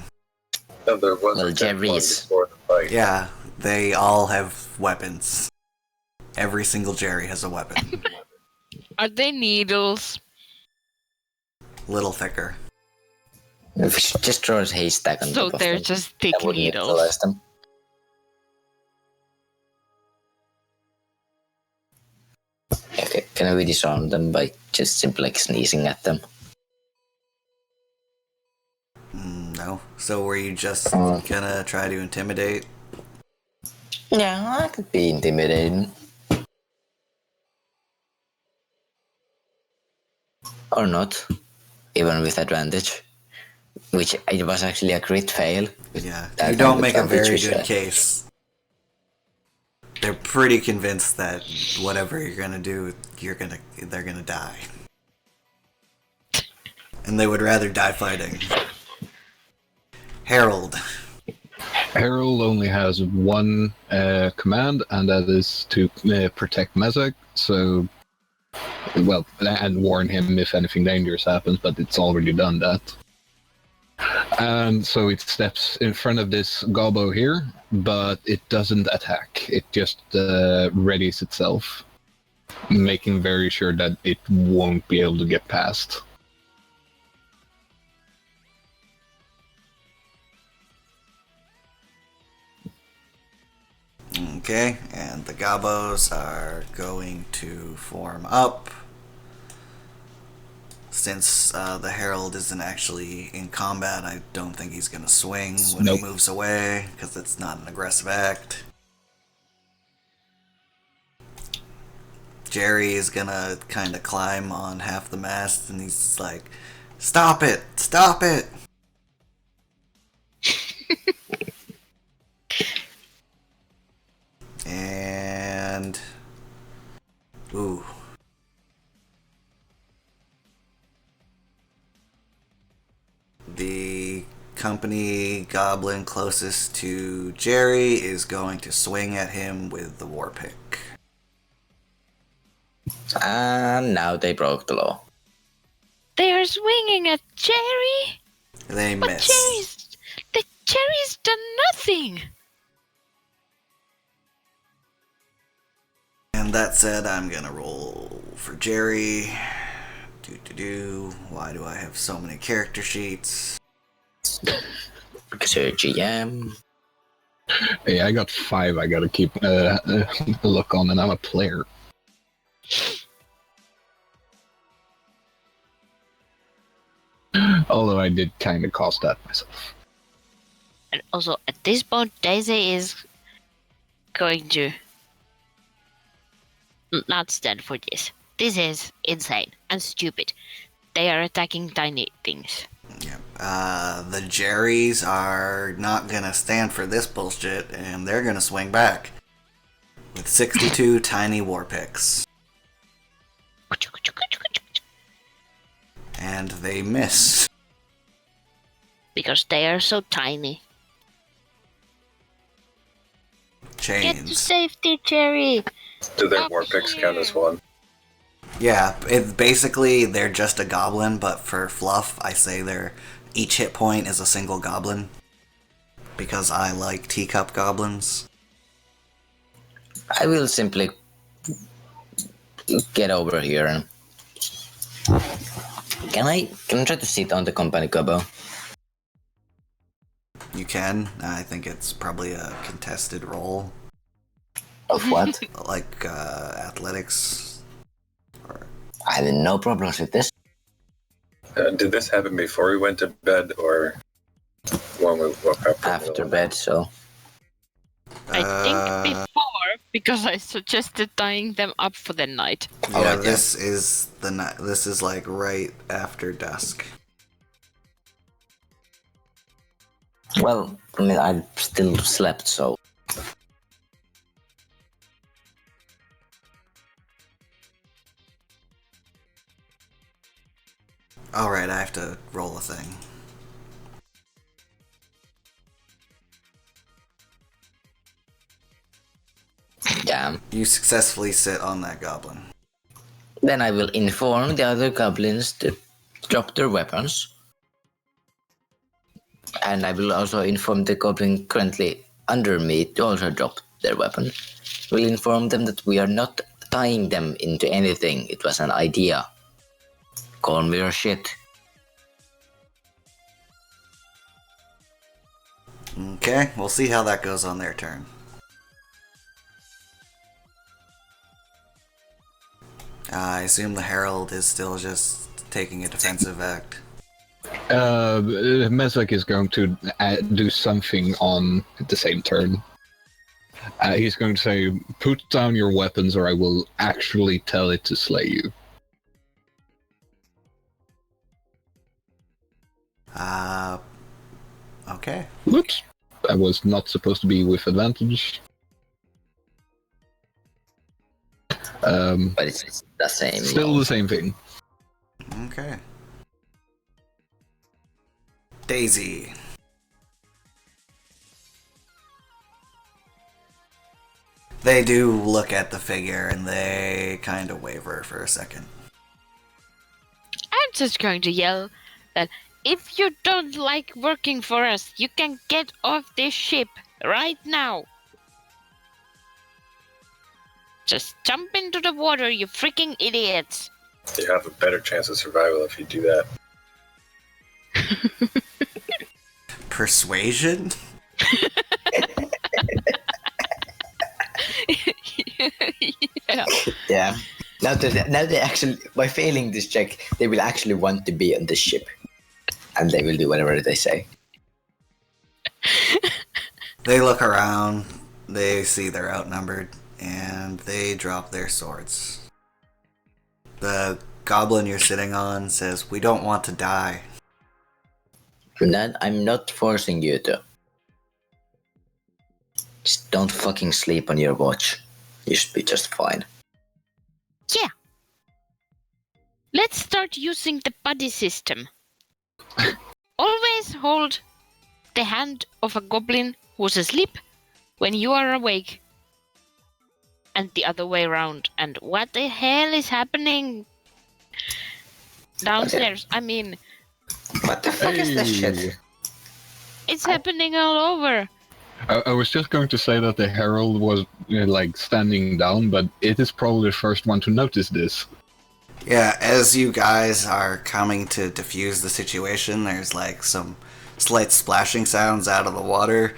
F: No, there was
E: Well,
F: a dead one
E: Jerry's.
F: before the fight.
B: Yeah, they all have weapons. Every single Jerry has a weapon.
D: Are they needles?
B: Little thicker.
E: We should just throw a haystack on
D: So
E: top of
D: they're
E: them.
D: just thick
E: That would
D: needles.
E: neutralize them. Okay, can we disarm them by just simply sneezing at them?
B: No. So were you just
E: Oh.
B: gonna try to intimidate?
E: Yeah, that could be intimidating. Or not, even with advantage. Which it was actually a crit fail.
B: Yeah.
E: That
B: You don't
E: kind of
B: make a very
E: advantage,
B: good
E: yeah.
B: case. They're pretty convinced that whatever you're gonna do, they're gonna die. And they would rather die fighting. Harold.
C: Harold only has one command, and that is to protect Mezek. So, well, and warn him if anything dangerous happens, but it's already done that. And so it steps in front of this gobbo here, but it doesn't attack. It just readies itself, making very sure that it won't be able to get past.
B: Okay, and the Gobos are going to form up. Since the Herald isn't actually in combat, I don't think he's going to swing when
C: Nope.
B: he moves away, because it's not an aggressive act. Jerry is going to kind of climb on half the mast, and he's like, "Stop it! Stop it!" And... Ooh. The company goblin closest to Jerry is going to swing at him with the war pick.
E: And now they broke the law.
D: They are swinging at Jerry?
B: They
D: But
B: miss.
D: Jerry's done nothing.
B: And that said, I'm gonna roll for Jerry. Why do I have so many character sheets?
E: Because you're GM.
C: Hey, I got 5 I gotta keep a look on, and I'm a player. Although I did kind of cost that myself.
D: And also, at this point, Daisy is going to not stand for this. This is insane and stupid. They are attacking tiny things.
B: Yeah. The Jerrys are not gonna stand for this bullshit, and they're gonna swing back with 62 tiny war picks. And they miss.
D: Because they are so tiny. Get to
B: Chains.
D: safety, Jerry!
F: Do their
D: Up
F: war picks count as
D: here.
F: one?
B: Yeah, basically they're just a goblin, but for fluff, I say each hit point is a single goblin. Because I like teacup goblins.
E: I will simply get over here and can I try to sit on the company gobbo?
B: You can. I think it's probably a contested role,
E: Of what?
B: like athletics.
E: I have no problems with this.
F: Did this happen before we went to bed or when we woke up?
E: After bed, so
D: I think before, because I suggested tying them up for the night.
B: Yeah,
E: Alright, yeah.
B: this is the night. This is like right after dusk.
E: well, I mean I still slept, so
B: All right, I have to roll a thing.
E: yeah.
B: You successfully sit on that goblin.
E: Then I will inform the other goblins to drop their weapons. And I will also inform the goblin currently under me to also drop their weapon. We'll inform them that we are not tying them into anything. It was an idea. Call me your shit.
B: Okay, we'll see how that goes on their turn. I assume the Herald is still just taking a defensive act.
C: Mezek is going to do something on the same turn. He's going to say, "Put down your weapons, or I will actually tell it to slay you."
B: Okay.
C: Whoops. That was not supposed to be with advantage.
E: But it's the same.
C: Still the same thing.
B: Okay. Daisy. They do look at the figure and they kind of waver for a second.
D: I'm just going to yell that if you don't like working for us, you can get off this ship right now. Just jump into the water, you freaking idiots.
F: You have a better chance of survival if you do that.
B: Persuasion?
D: Yeah.
E: Yeah. Now they actually, by failing this check, they will actually want to be on the ship. And they will do whatever they say.
B: They look around, they see they're outnumbered, and they drop their swords. The goblin you're sitting on says, "We don't want to die."
E: I'm not forcing you to. Just don't fucking sleep on your watch. You should be just fine.
D: Yeah. Let's start using the buddy system. Always hold the hand of a goblin who's asleep when you are awake. And the other way around. And what the hell is happening downstairs? I mean,
E: What the fuck is this shit?
D: it's happening all over.
C: I was just going to say that the herald was like standing down, but it is probably the first one to notice this.
B: Yeah, as you guys are coming to defuse the situation, there's like some slight splashing sounds out of the water,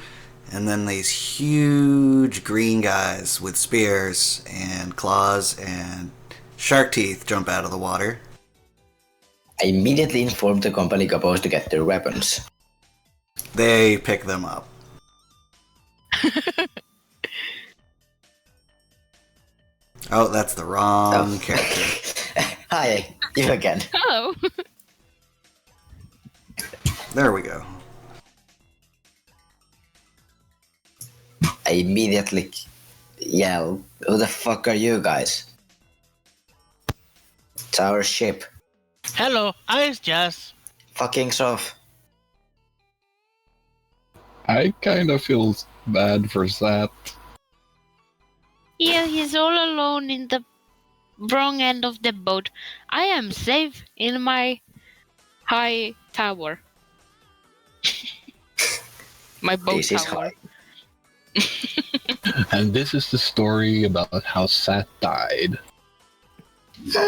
B: and then these huge green guys with spears and claws and shark teeth jump out of the water.
E: I immediately informed the company supposed to get their weapons.
B: They pick them up. Oh, that's the wrong character.
E: Hi, you again.
D: Hello.
B: There we go.
E: I immediately yell, "Who the fuck are you guys? It's our ship.
A: Hello, Ice Jazz.
E: Fucking off."
C: I kind of feel bad for Zat.
D: Yeah, he's all alone in the wrong end of the boat. I am safe in my high tower. My boat
E: This is
D: tower.
C: And this is the story about how Zat died.
B: Yeah,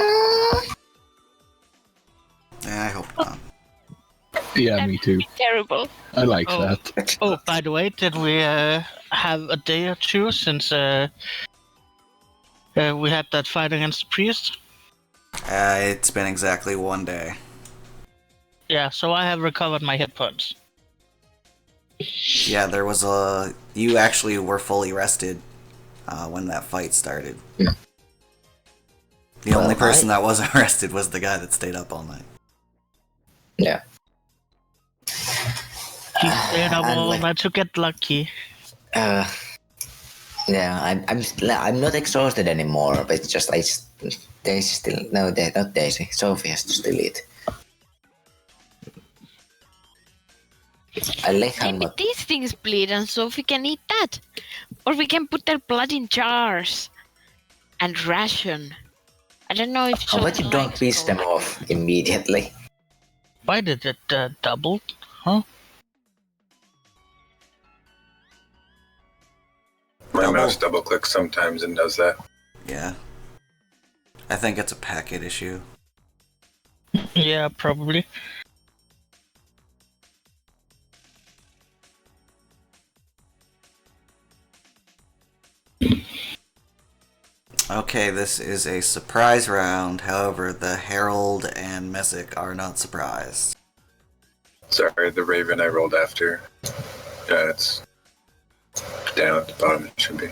B: I hope not.
C: Yeah, me too.
D: Terrible.
C: I like
A: Oh.
C: that.
A: Oh, by the way, did we have a day or two since we had that fight against the priest?
B: It's been exactly 1 day.
A: Yeah, so I have recovered my hit points.
B: Yeah, there was a. You actually were fully rested when that fight started.
C: Yeah.
B: The only person that wasn't rested was the guy that stayed up all night.
E: Yeah.
A: He stayed up
E: and
A: all
E: like-
A: night to get lucky.
E: Yeah, I'm not exhausted anymore, but it's just Daisy still no, not Daisy. Sophie has to still eat. I like how
D: Maybe
E: much.
D: these things bleed and Sophie can eat that. Or we can put their blood in jars and ration. I don't know if
E: How about you don't
D: likes
E: piss them
D: cold.
E: off immediately?
A: Why did it double? Huh?
F: My
B: Double.
F: mouse double clicks sometimes and does that.
B: Yeah. I think it's a packet issue.
A: Yeah, probably.
B: Okay, this is a surprise round. However, the Herald and Messick are not surprised.
F: Sorry, the Raven I rolled after. Yeah, it's down at the bottom. It should be.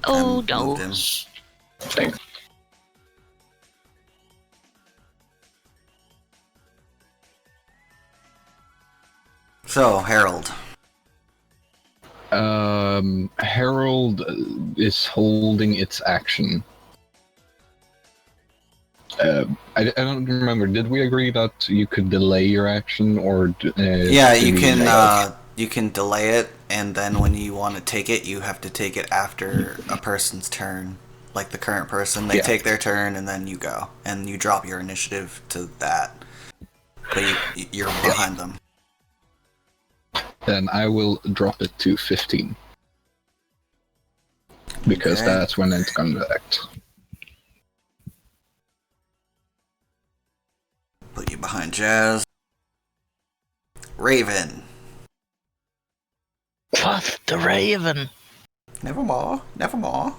D: Oh
B: And
D: no.
B: moved him.
F: Thanks.
B: So, Herald.
C: Herald is holding its action. I don't remember. Did we agree that you could delay your action, or
B: Yeah,
C: do
B: you
C: we-
B: can delay it, and then when you want to take it, you have to take it after a person's turn. Like the current person, they
C: Yeah.
B: take their turn, and then you go, and you drop your initiative to that. But you're behind them.
C: Then I will drop it to 15. Because
B: Okay.
C: that's when it's gonna act.
B: Put you behind Jazz. Raven.
A: What? The Raven?
B: Nevermore. Nevermore.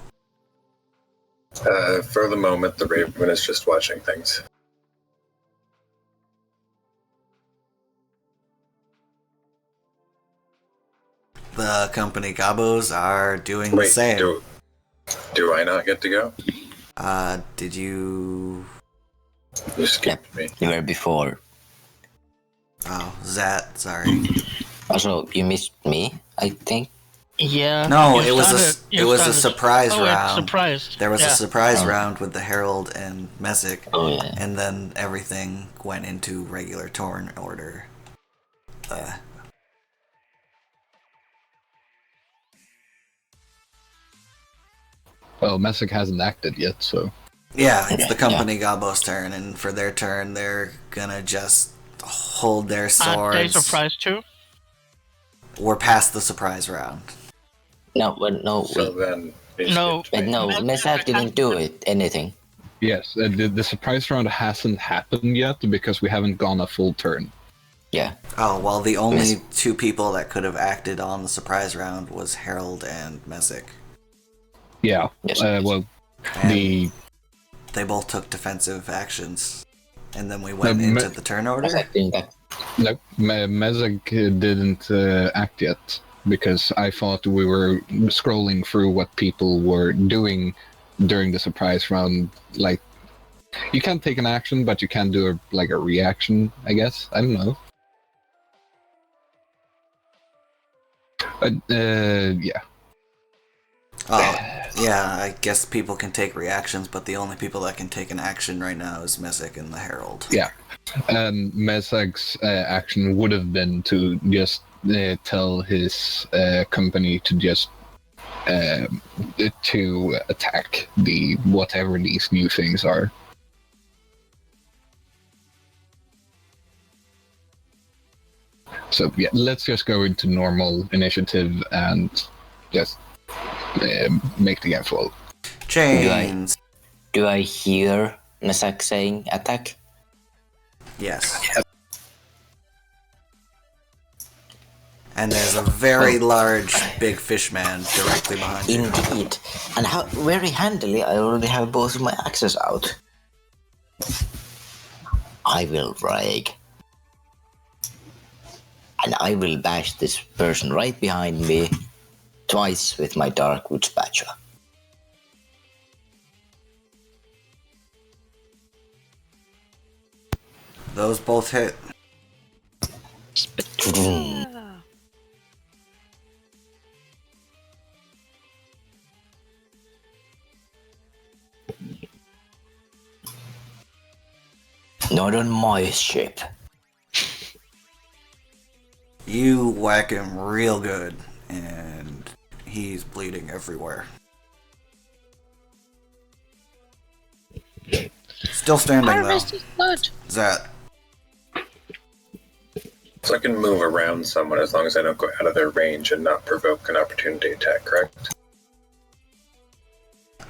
F: For the moment, the Raven is just watching things.
B: The company Gabos are doing the
F: Wait,
B: same.
F: do I not get to go?
B: Did you...
F: You skipped me.
E: You were before.
B: Oh, Zat, sorry.
E: Also, you missed me, I think.
A: Yeah.
B: No,
A: you
B: it was
A: started-
B: it was a
A: started-
B: surprise
A: oh,
B: round.
A: It's surprised.
B: There was
A: yeah.
B: a surprise
E: Oh.
B: round with the Herald and Messick,
E: Oh yeah.
B: and then everything went into regular turn order.
C: Well, Messick hasn't acted yet, so.
B: Yeah, it's
E: Okay,
B: the company Gabos' turn, and for their turn, they're gonna just hold their
A: Aren't they
B: swords.
A: surprised too?
B: We're past the surprise round.
E: No, but no,
F: So
E: wait.
F: then. you
A: No.
F: skipped
E: But
F: me.
E: no, Mesak didn't do it. Anything.
C: Yes, the surprise round hasn't happened yet because we haven't gone a full turn.
E: Yeah.
B: Oh, well, the only
E: Yes.
B: two people that could have acted on the surprise round was Herald and Messick.
C: Yeah,
E: Yes.
C: well,
B: And
C: the
B: they both took defensive actions. And then we went
C: Me-
B: into the turn order?
E: Mesak didn't act.
C: no, Mezek didn't act yet because I thought we were scrolling through what people were doing during the surprise round. Like, you can't take an action, but you can do a reaction, I guess. I don't know. Yeah.
B: Oh, yeah, I guess people can take reactions, but the only people that can take an action right now is Messick and the Herald.
C: Yeah. And Mezek's action would have been to just tell his company to just to attack the whatever these new things are. So yeah, let's just go into normal initiative and just make the game full.
B: Chains.
E: Do I hear Nasak saying attack?
B: Yes. And there's a very large, big fish man directly behind you.
E: Indeed. And how very handily I already have both of my axes out. I will brag. And I will bash this person right behind me twice with my Darkwood spatula.
B: Those both hit.
E: Not on my ship.
B: You whack him real good, and he's bleeding everywhere. Still standing though. Zat.
F: So I can move around someone as long as I don't go out of their range and not provoke an opportunity attack, correct?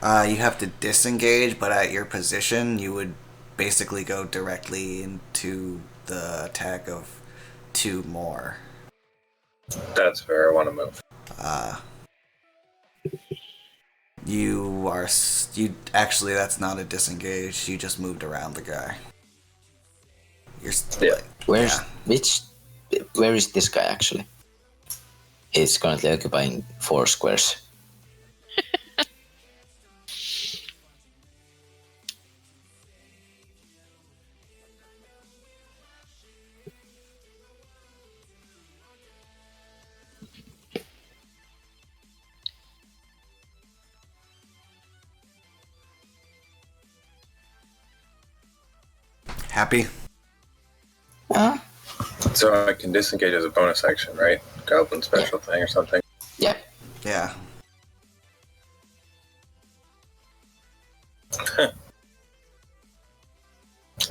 B: You have to disengage, but at your position, you would basically go directly into the attack of two more.
F: That's where I want to move.
B: You actually, that's not a disengage. You just moved around the guy. You're
F: Yeah.
E: Where is this guy actually? He's currently occupying 4 squares.
B: happy.
E: Huh?
F: So I can disengage as a bonus action, right? Goblin special thing or something.
E: Yeah.
B: Yeah.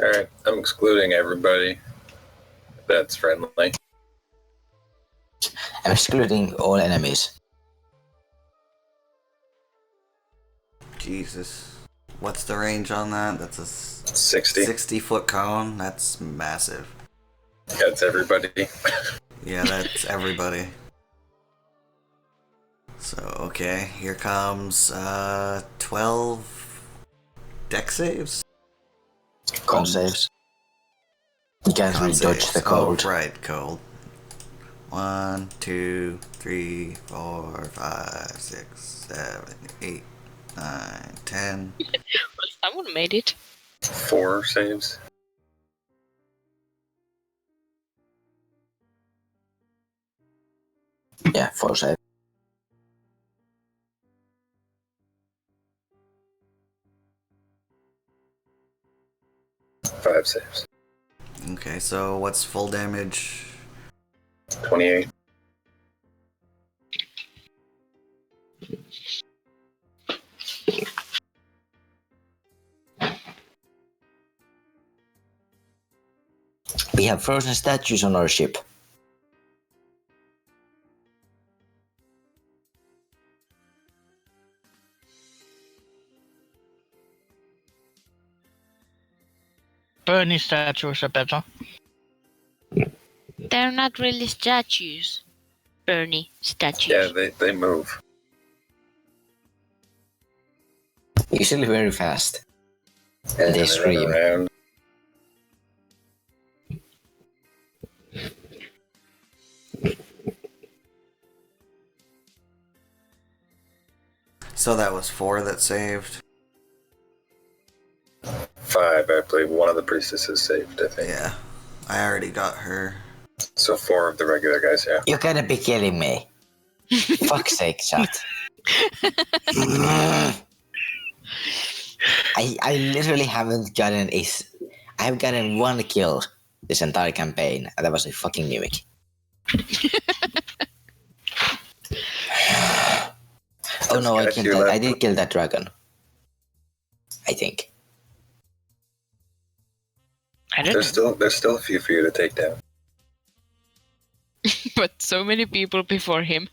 F: Alright, I'm excluding everybody. That's friendly.
E: I'm excluding all enemies.
B: Jesus. What's the range on that? That's a
F: 60.
B: 60-foot cone? That's massive.
F: That's everybody.
B: Yeah, that's everybody. So, okay, here comes 12 deck saves?
E: Con saves. You can't
B: Con
E: really dodge
B: saves.
E: the cold.
B: Oh, right, cold. 1, 2, 3, 4, 5, 6, 7, 8, 9, 10.
D: Well, someone made it.
F: 4 saves.
E: Yeah, 4 saves.
F: 5 saves.
B: Okay, so what's full damage?
F: 28.
E: We have frozen statues on our ship.
A: Burning statues are better.
D: They're not really statues. Bernie statues.
F: Yeah, they move.
E: Usually very fast.
F: And
E: They
F: run
E: scream.
F: around.
B: So that was 4 that saved?
F: 5, I believe. One of the priestesses saved, I think.
B: Yeah. I already got her.
F: So 4 of the regular guys, yeah.
E: You gotta be killing me. Fuck's sake, chat. I literally haven't gotten I have gotten 1 kill this entire campaign, and that was a fucking mimic. Oh no, I
F: Guys,
E: killed
F: you
E: that. I
F: left-
E: did kill that dragon. I think.
D: I don't
F: There's
D: know.
F: still a few for you to take down.
D: But so many people before him.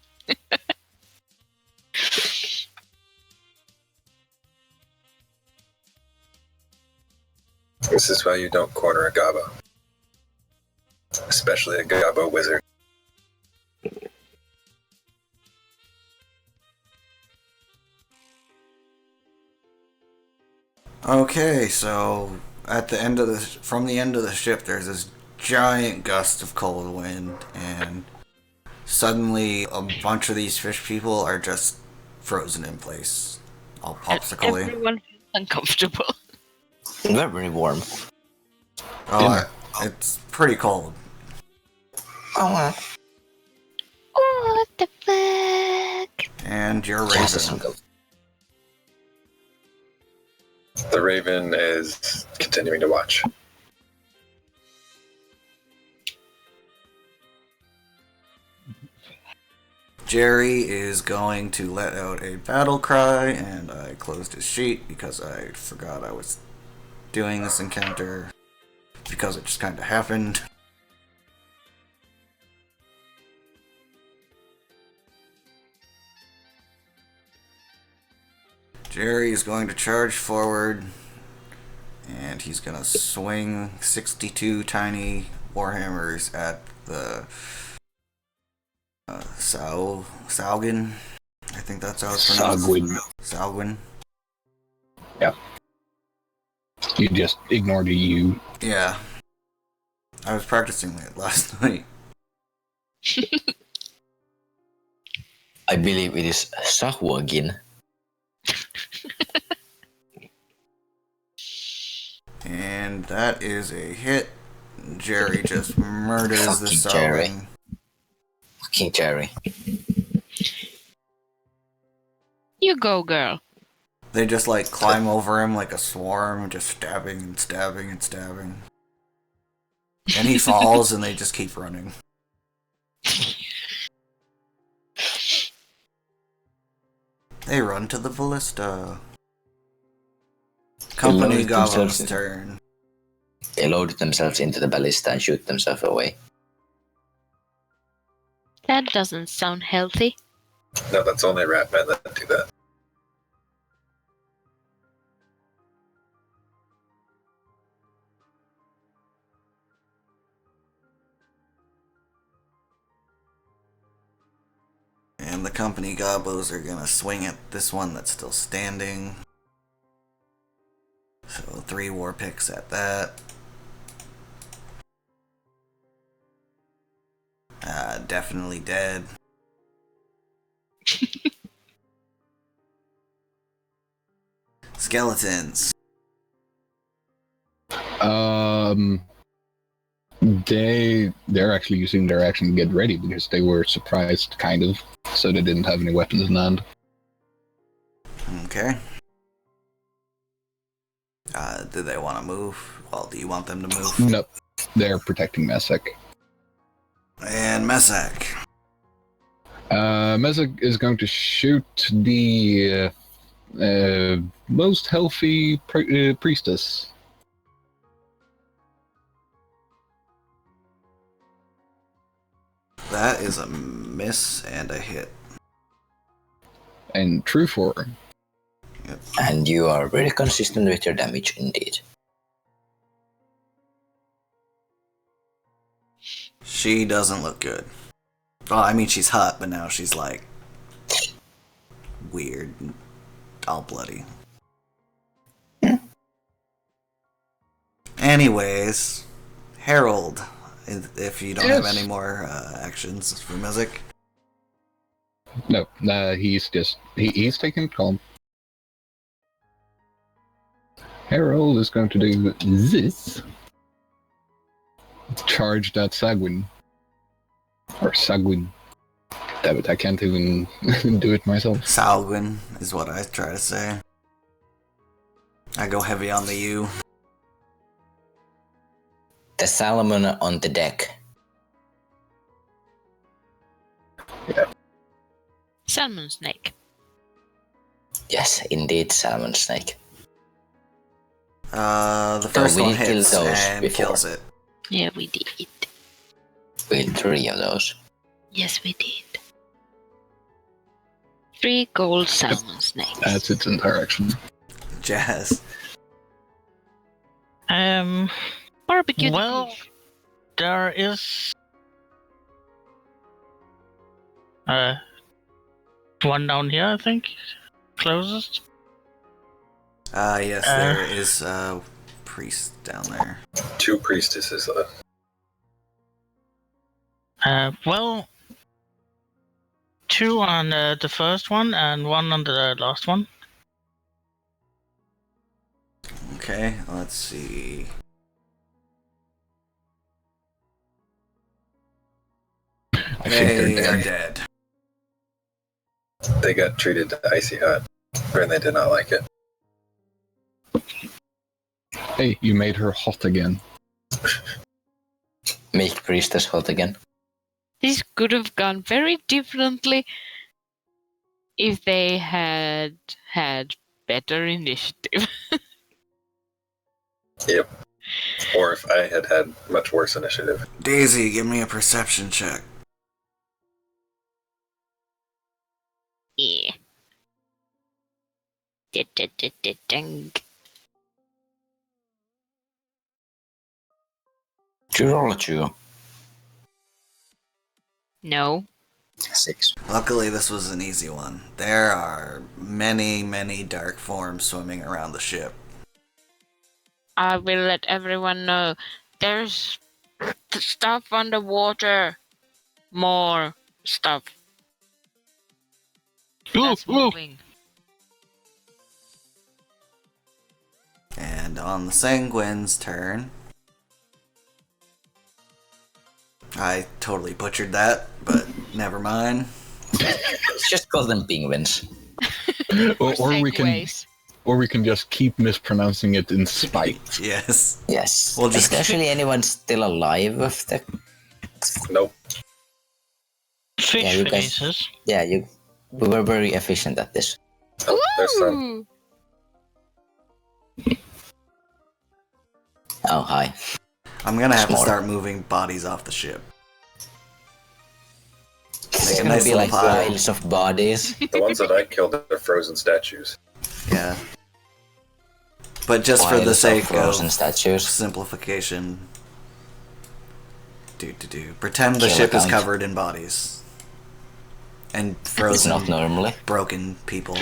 F: This is why you don't corner a Gabo. Especially a Gabo wizard.
B: Okay, so at the end of from the end of the ship, there's this giant gust of cold wind, and suddenly a bunch of these fish people are just frozen in place, all popsicle-y.
D: Everyone feels uncomfortable.
E: Very warm.
B: Oh, it's pretty cold.
E: Oh,
D: What the fuck?
B: And you're
E: yes, that's some
B: Raven.
E: goat.
F: The Raven is continuing to watch.
B: Jerry is going to let out a battle cry, and I closed his sheet because I forgot I was doing this encounter because it just kind of happened. Jerry is going to charge forward, and he's going to swing 62 tiny warhammers at the Saugin. I think that's how it's pronounced. Saugin.
C: Yeah. You just ignored a U.
B: Yeah. I was practicing it last night.
E: I believe it is Sahwagin.
B: And that is a hit. Jerry just murders the
E: Fucking Jerry.
B: Saugin.
E: Fucking Jerry.
D: You go, girl.
B: They just like climb over him like a swarm, just stabbing and stabbing and stabbing. And he falls and they just keep running. They run to the ballista. Company
E: loaded
B: Goblin's
E: themselves in.
B: turn.
E: They load themselves into the ballista and shoot themselves away.
D: That doesn't sound healthy.
F: No, that's only rat men that do that.
B: And the company gobos are gonna swing at this one that's still standing. So 3 war picks at that. Definitely dead. Skeletons.
C: They're actually using their action to get ready because they were surprised, kind of, so they didn't have any weapons in hand.
B: Okay. Do they want to move? Well, do you want them to move?
C: Nope, they're protecting Messick.
B: And Messick.
C: Messick is going to shoot the most healthy priestess.
B: That is a miss and a hit.
C: And true for her.
B: Yep.
E: And you are very consistent with your damage indeed.
B: She doesn't look good. Well, I mean, she's hot, but now she's like weird, and all bloody. Anyways, Harold, if you don't have any more actions for Messick.
C: No, he's just he's taking it calm. Harold is going to do this. Charge that Sagwin. Or Sagwin. Damn it, I can't even do it myself.
B: Salguin is what I try to say. I go heavy on the U.
E: The salmon on the deck.
C: Yeah.
D: Salmon snake.
E: Yes, indeed, salmon snake.
B: The first
E: we
B: one
E: did kill
B: hits
E: those
B: and
E: before.
B: kills it.
D: Yeah, we did.
E: We had 3 of those.
D: Yes, we did. 3 gold salmon snakes.
C: That's its entire action.
B: Jazz.
D: Barbecue the
A: Well,
D: fish.
A: there is one down here, I think, closest.
B: Yes, there is a priest down there.
F: 2 priestesses left.
A: Well, 2 on the first one and 1 on the last one.
B: Okay, let's see.
C: I think
B: They
C: they're
B: are
C: dead.
B: dead.
F: They got treated to icy hot, and they did not like it.
C: Hey, you made her hot again.
E: Make priestess hot again.
D: This could have gone very differently if they had had better initiative.
F: Yep. Or if I had had much worse initiative.
B: Daisy, give me a perception check.
D: Yeah. Ding.
E: Did you roll a 2?
D: No.
E: 6.
B: Luckily, this was an easy one. There are many, many dark forms swimming around the ship.
D: I will let everyone know there's stuff underwater. More stuff. That's moving.
B: And on the Sanguine's turn, I totally butchered that, but never mind.
E: Let's just call them penguins.
C: or we can just keep mispronouncing it in spite.
B: Yes.
E: Yes.
B: We'll just-
E: Is actually anyone still alive of the...
F: Nope.
A: Fish
E: Yeah, you guys-
A: faces.
E: Yeah, we were very efficient at this.
F: Oh, there's some.
D: Ooh.
E: Oh, hi.
B: I'm gonna have to
E: Smart.
B: start moving bodies off the ship.
E: It's
B: a
E: gonna
B: nice
E: be like
B: little pile.
E: piles of bodies.
F: The ones that I killed are frozen statues.
B: Yeah. But just for the
E: Piles of
B: sake
E: frozen
B: of
E: statues.
B: simplification, pretend the
E: Kill
B: ship is
E: account.
B: covered in bodies and
E: It's
B: frozen,
E: not normally.
B: broken people.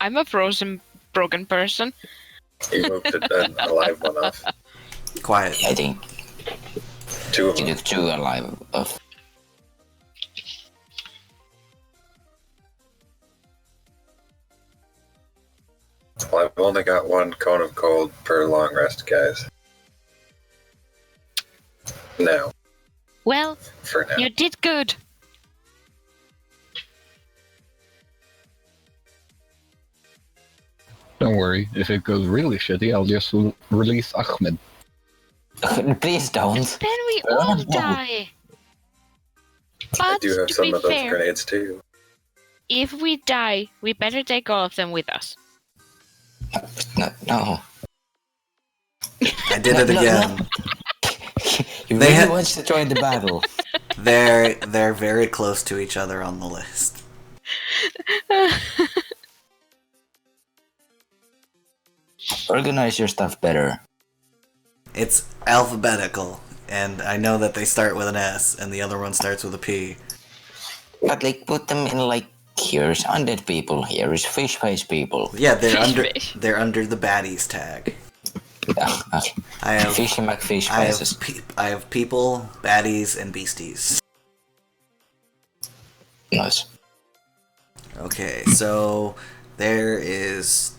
D: I'm a frozen, broken person.
F: You moved an alive one off.
B: Quiet.
E: I think
F: 2 of
E: you
F: them.
E: took 2 alive of.
F: Well, I've only got 1 cone of cold per long rest, guys. Now,
D: Well,
F: for now.
D: you did good.
C: Don't worry, if it goes really shitty, I'll just release Ahmed.
E: Please don't.
D: Then we
E: Oh,
D: all
E: no.
D: die.
F: I
D: But
F: do have
D: to
F: some
D: be
F: of those
D: fair,
F: grenades too.
D: if we die, we better take all of them with us.
E: No.
B: I did it
E: No,
B: again.
E: You
B: They
E: really
B: had-
E: wants to join the battle.
B: They're very close to each other on the list.
E: Organize your stuff better.
B: It's alphabetical, and I know that they start with an S and the other one starts with a P.
E: But like put them in like here's undead people, here is fish face people.
B: Yeah, they're
D: Fish
B: under
D: fish.
B: they're under the baddies tag. I have
E: Fishy McFish
B: I have
E: faces.
B: I have people, baddies, and beasties.
E: Nice.
B: Okay, so there is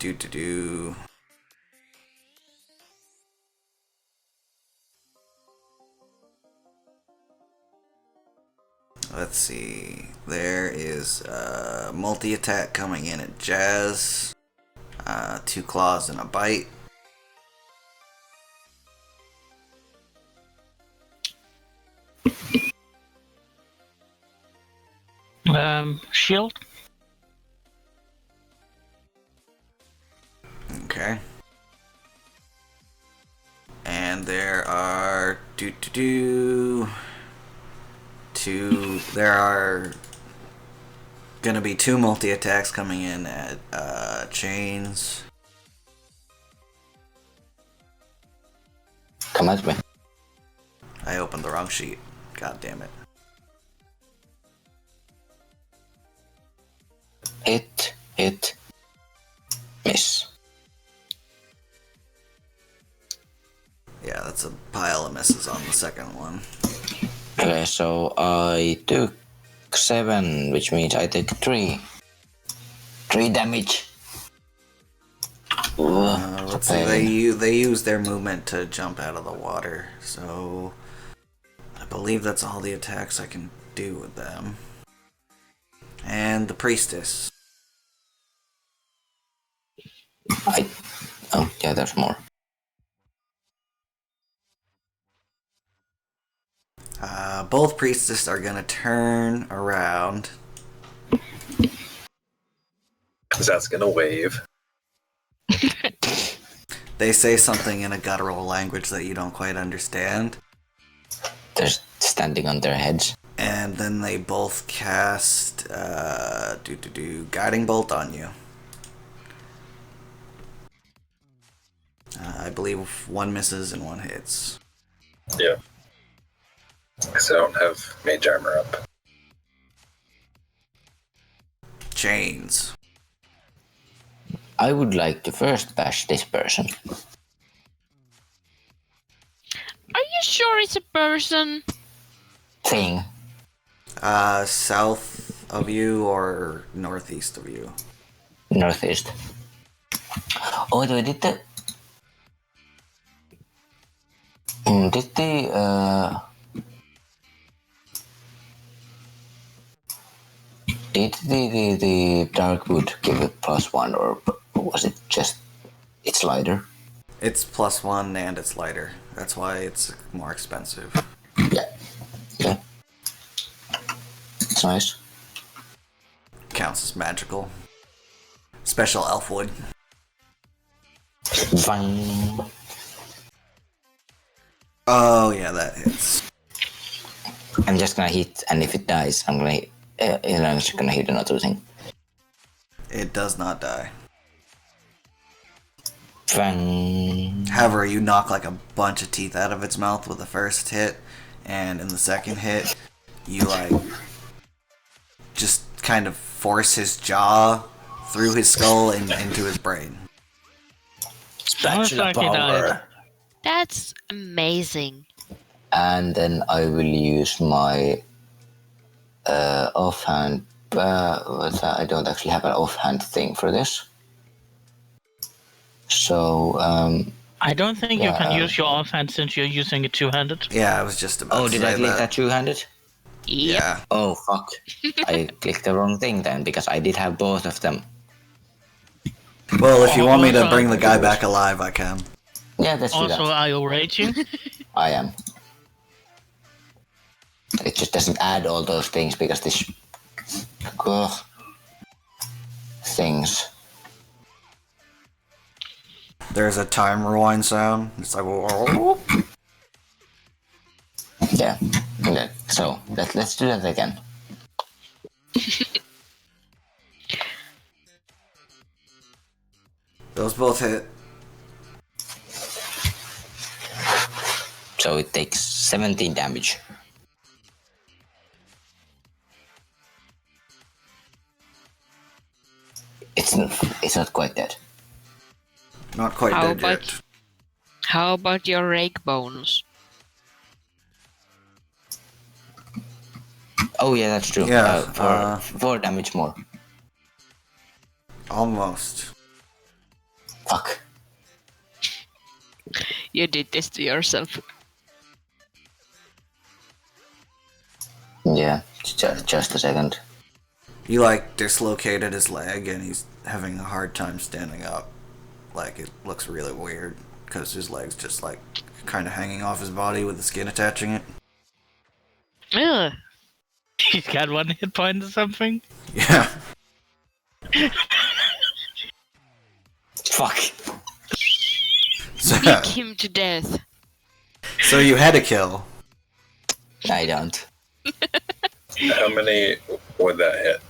B: Let's see. There is multi-attack coming in at Jazz. 2 claws and a bite.
A: Shield.
B: Okay. And there are there are gonna be 2 multi-attacks coming in at chains.
E: Come at me.
B: I opened the wrong sheet. God damn it.
E: Hit, miss.
B: Yeah, that's a pile of misses on the second one.
E: Okay, so I took 7, which means I take 3. 3 damage.
B: Let's see. They use their movement to jump out of the water, so I believe that's all the attacks I can do with them. And the priestess.
E: Oh, yeah, there's more.
B: Both priestess are gonna turn around.
F: That's gonna wave.
B: They say something in a guttural language that you don't quite understand.
E: They're standing on their heads.
B: And then they both cast Guiding Bolt on you. I believe 1 misses and 1 hits.
F: Yeah. Because I don't have mage armor up.
B: Chains.
E: I would like to first bash this person.
D: Are you sure it's a person?
E: Thing.
B: South of you or northeast of you?
E: Northeast. Oh, wait, did the... Did the Darkwood give it +1, or was it just it's lighter?
B: It's +1 and it's lighter. That's why it's more expensive.
E: Yeah. Yeah. It's nice.
B: Counts as magical. Special elf wood.
E: Fine.
B: Oh yeah, that hits.
E: I'm just gonna hit, and if it dies, I'm just gonna hit another thing.
B: It does not die.
E: Fine.
B: However, you knock like a bunch of teeth out of its mouth with the first hit, and in the second hit, you like just kind of force his jaw through his skull and into his brain.
A: Sounds like he died.
D: That's amazing.
E: And then I will use my offhand. I don't actually have an offhand thing for this. So,
A: I don't think you can use your offhand since you're using it two-handed.
B: Yeah, I was just about to
E: did
B: say
E: I click that
B: that.
E: two-handed?
D: Yep.
B: Yeah.
E: Oh, fuck. I clicked the wrong thing then, because I did have both of them.
B: Well, if you want me to
A: Also-
B: bring the guy back alive, I can.
E: Yeah, let's do
A: Also,
E: that.
A: are you raging?
E: I am. It just doesn't add all those things, because this... things.
B: There's a time rewind sound. It's like, whoa.
E: Yeah. Okay. So, let's do that again.
B: Those both hit.
E: So it takes 17 damage. It's not quite dead.
B: Not quite
D: How
B: dead
D: about-
B: yet.
D: How about your rake bonus?
E: Oh yeah, that's true.
B: Yeah,
E: 4 damage more.
B: Almost.
E: Fuck.
D: You did this to yourself.
E: Yeah, just a second.
B: You like dislocated his leg and he's having a hard time standing up. Like it looks really weird because his leg's just like kind of hanging off his body with the skin attaching it.
D: Ugh.
A: He's got 1 hit point or something.
B: Yeah.
E: Fuck.
D: Beat him to death.
B: So you had a kill.
E: I don't.
F: How many would that hit?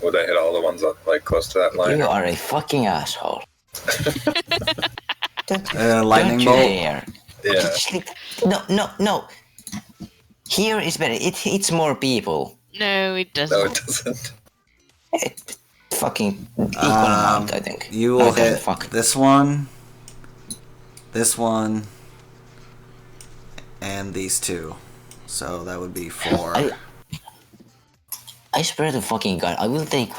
F: Would that hit all the ones like close to that line?
E: You are a fucking asshole.
B: Lightning
E: Don't you
B: bolt.
E: dare.
F: Yeah.
E: Just like- No. Here is better. It hits more people.
D: No, it
F: No,
D: doesn't.
F: it doesn't.
E: Fucking equal amount, I think.
B: You will
E: Okay,
B: hit
E: fuck.
B: this one, and these two. So that would be 4.
E: I swear to fucking god, I will take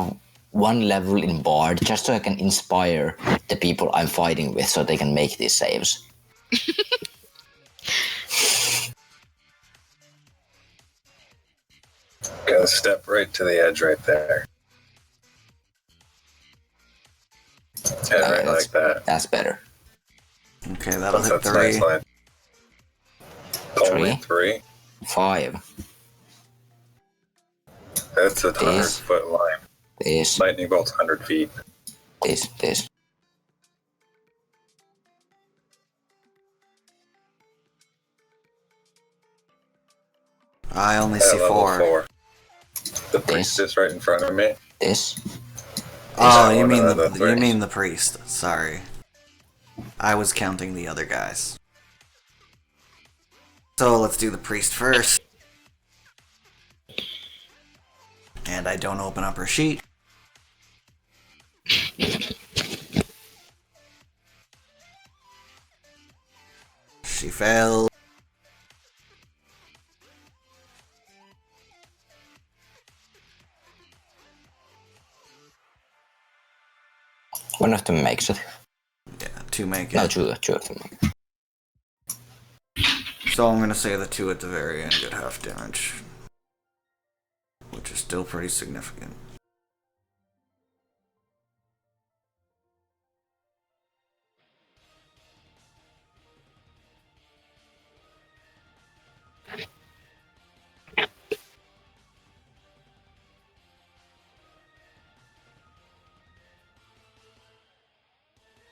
E: 1 level in Bard just so I can inspire the people I'm fighting with so they can make these saves.
F: Gotta step right to the edge right there. And right
E: that's-
F: like that.
E: That's better.
B: Okay, that'll hit
F: That's a
B: 3.
F: nice line. Only 3?
E: 5.
F: That's a 100-foot line.
E: This.
F: Lightning bolt's 100 feet.
E: This.
B: I only
F: At
B: see
F: level
B: 4.
F: The priestess right in front of me.
E: This.
B: Oh,
F: Is
B: you
F: that
B: mean
F: one of
B: the
F: the three?
B: you mean the priest. Sorry. I was counting the other guys. So let's do the priest first. And I don't open up her sheet. She failed.
E: One of them makes it.
B: Yeah, 2 make it.
E: No, two of them.
B: So I'm gonna say the 2 at the very end get half damage. Which is still pretty significant.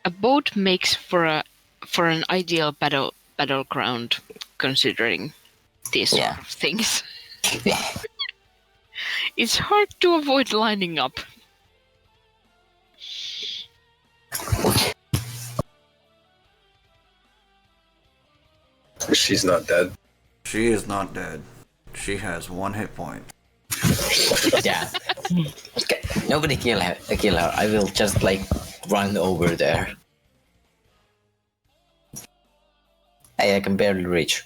D: A boat makes for an ideal battleground, considering these sort
E: Yeah.
D: of things. It's hard to avoid lining up.
F: She's not dead.
B: She is not dead. She has 1 hit point.
E: Yeah. Okay, nobody kill her. I will just like run over there. Hey, I can barely reach.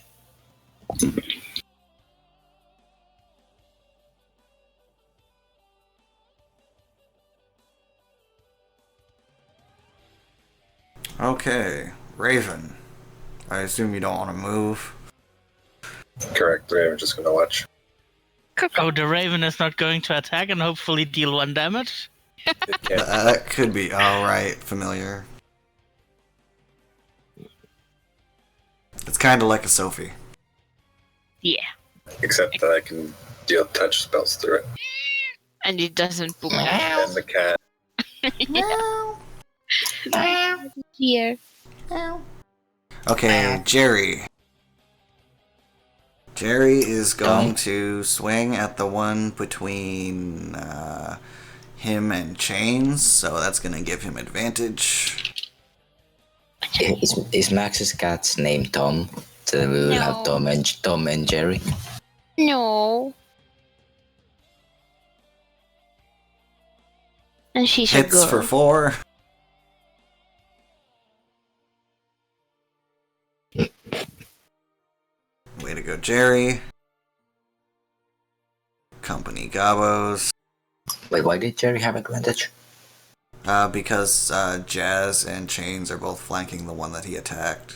B: Okay, Raven. I assume you don't want to move.
F: Correct. We're just gonna watch.
A: Oh, the Raven is not going to attack and hopefully deal 1 damage?
F: It can't.
B: That could be. Oh, right, familiar. It's kind of like a Sophie.
D: Yeah,
F: Except that I can deal touch spells through it.
D: and it doesn't boom.
F: And the cat.
D: Here.
B: Okay, Jerry. Jerry is going to swing at the one between him and Chains, so that's going to give him advantage.
E: Is Max's cat's name Tom? So we will have
D: No.
E: Tom and Jerry.
D: No. And she's a
B: Hits
D: girl.
B: for 4. Way to go, Jerry. Company Gabos.
E: Wait, why did Jerry have advantage?
B: Because Jazz and Chains are both flanking the one that he attacked.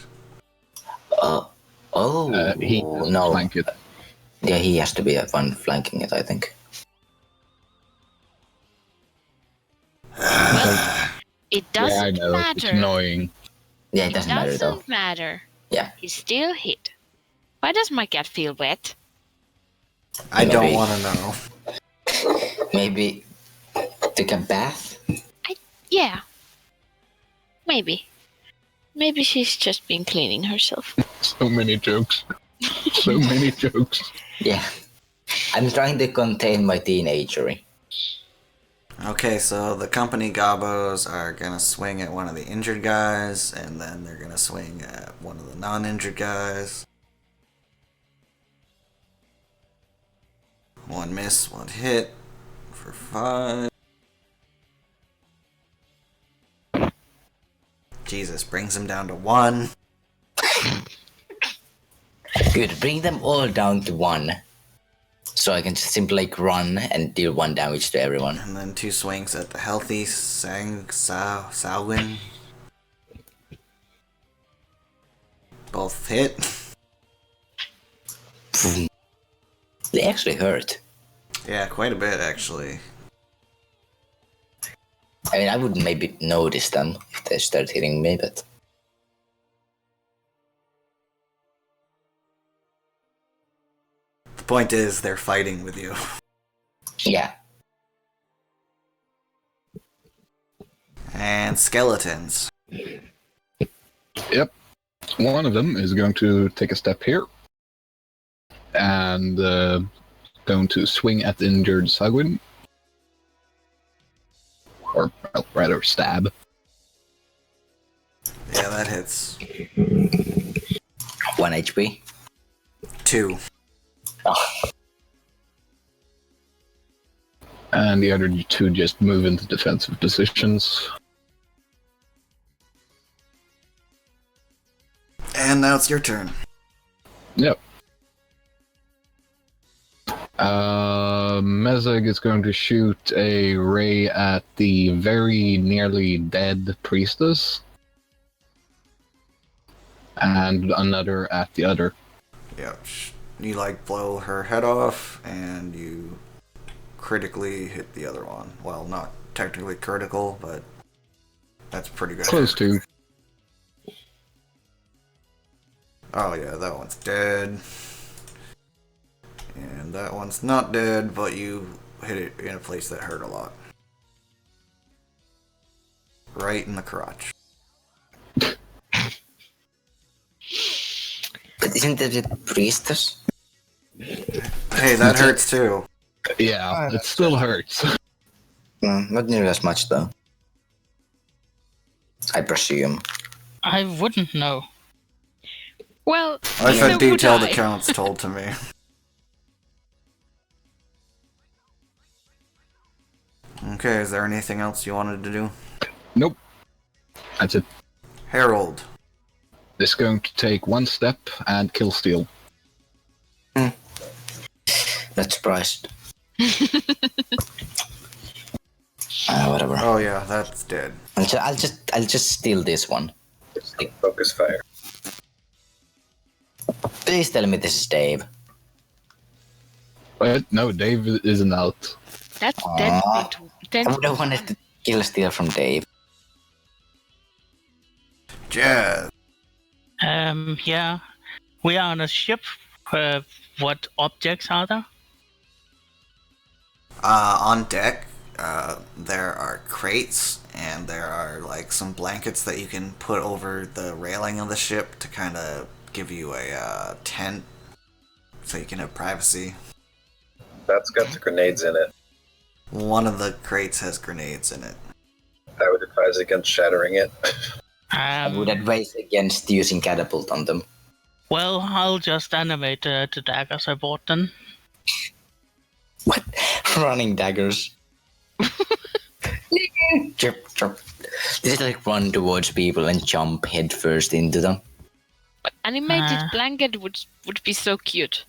C: He
E: no.
C: flank it.
E: Yeah, he has to be the one flanking it, I think.
D: It doesn't
C: Yeah, I know. It's
D: matter.
C: annoying.
E: Yeah, it doesn't matter though.
D: matter.
E: Yeah.
D: He still hit. Why does my cat feel wet?
B: I don't
E: Maybe.
B: want to know.
E: Maybe take a bath?
D: Yeah. Maybe. Maybe she's just been cleaning herself.
C: So many jokes. So many jokes.
E: Yeah. I'm trying to contain my teenagery.
B: Okay, so the company Gobos are gonna swing at one of the injured guys, and then they're gonna swing at one of the non-injured guys. One miss, one hit for 5. Jesus, brings him down to 1.
E: Good, bring them all down to 1. So I can just simply run and deal 1 damage to everyone.
B: And then 2 swings at the healthy Salwin. Both hit.
E: They actually hurt.
B: Yeah, quite a bit actually.
E: I mean, I would maybe notice them if they start hitting me, but...
B: The point is, they're fighting with you.
E: Yeah.
B: And skeletons.
C: Yep. One of them is going to take a step here. And going to swing at the injured Sagwin. Or, well, rather, stab.
B: Yeah, that hits.
E: 1 HP.
B: 2.
E: Oh.
C: And the other 2 just move into defensive positions.
B: And now it's your turn.
C: Yep. Mezig is going to shoot a ray at the very nearly dead priestess. And another at the other.
B: Yep. You blow her head off, and you critically hit the other one. Well, not technically critical, but that's pretty good.
C: Close to.
B: Oh yeah, that one's dead. And that one's not dead, but you hit it in a place that hurt a lot. Right in the crotch.
E: But isn't that a priestess?
B: Hey, that hurts too.
C: Yeah, it still hurts.
E: Not nearly as much, though. I presume.
A: I wouldn't know.
D: Well,
B: I've
D: so
B: had
D: would
B: detailed
D: I.
B: accounts told to me. Okay, is there anything else you wanted to do?
C: Nope. That's it.
B: Harold.
C: It's going to take 1 step and kill Steel.
E: Not surprised. Whatever.
B: Oh yeah, that's dead.
E: I'll just steal this one.
F: Focus fire.
E: Please tell me this is Dave.
C: But no, Dave isn't out.
D: That's dead.
E: I
D: Then
E: would have wanted to kill Steel from Dave.
B: Jazz.
A: Yeah. We are on a ship. What objects are there?
B: On deck, there are crates, and there are some blankets that you can put over the railing of the ship to kind of give you a tent, so you can have privacy.
F: That's got the grenades in it.
B: One of the crates has grenades in it.
F: I would advise against shattering it.
E: I would advise against using catapult on them.
A: Well, I'll just animate the daggers I bought then.
E: What? Running daggers. Chirp, chirp. This is run towards people and jump headfirst into them.
D: but animated blanket would be so cute.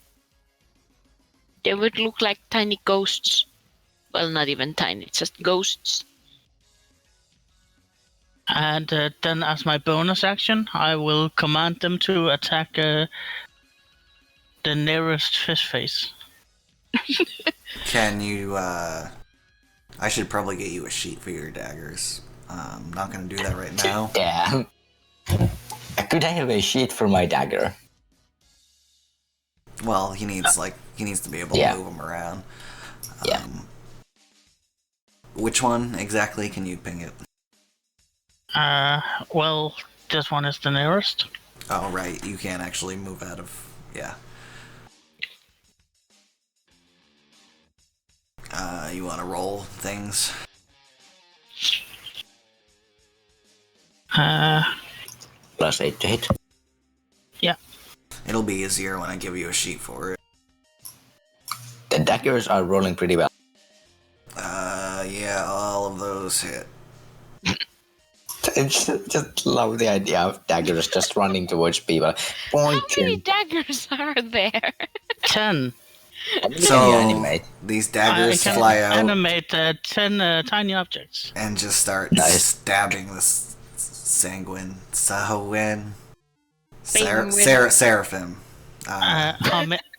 D: They would look like tiny ghosts. Well, not even tiny, just ghosts.
A: And then as my bonus action, I will command them to attack the nearest fish face.
B: Can you, I should probably get you a sheet for your daggers. I'm not gonna do that right now.
E: Yeah. Could I have a sheet for my dagger?
B: Well, he needs to be able
E: Yeah.
B: to move them around.
E: Yeah.
B: Which one exactly? Can you ping it?
A: Well, this one is the nearest.
B: Oh, right. You can't actually move out of... Yeah. You want to roll things?
E: +8 to hit.
A: Yeah.
B: It'll be easier when I give you a sheet for it.
E: The daggers are rolling pretty well.
B: Yeah, all of those hit.
E: I just love the idea of daggers just running towards people.
D: How many daggers are there?
A: 10.
E: How many
B: So,
E: can you animate?
B: these
A: I
B: daggers
A: can
B: fly out
A: animate 10 tiny objects.
B: and just start
E: Nice.
B: stabbing this Seraphim.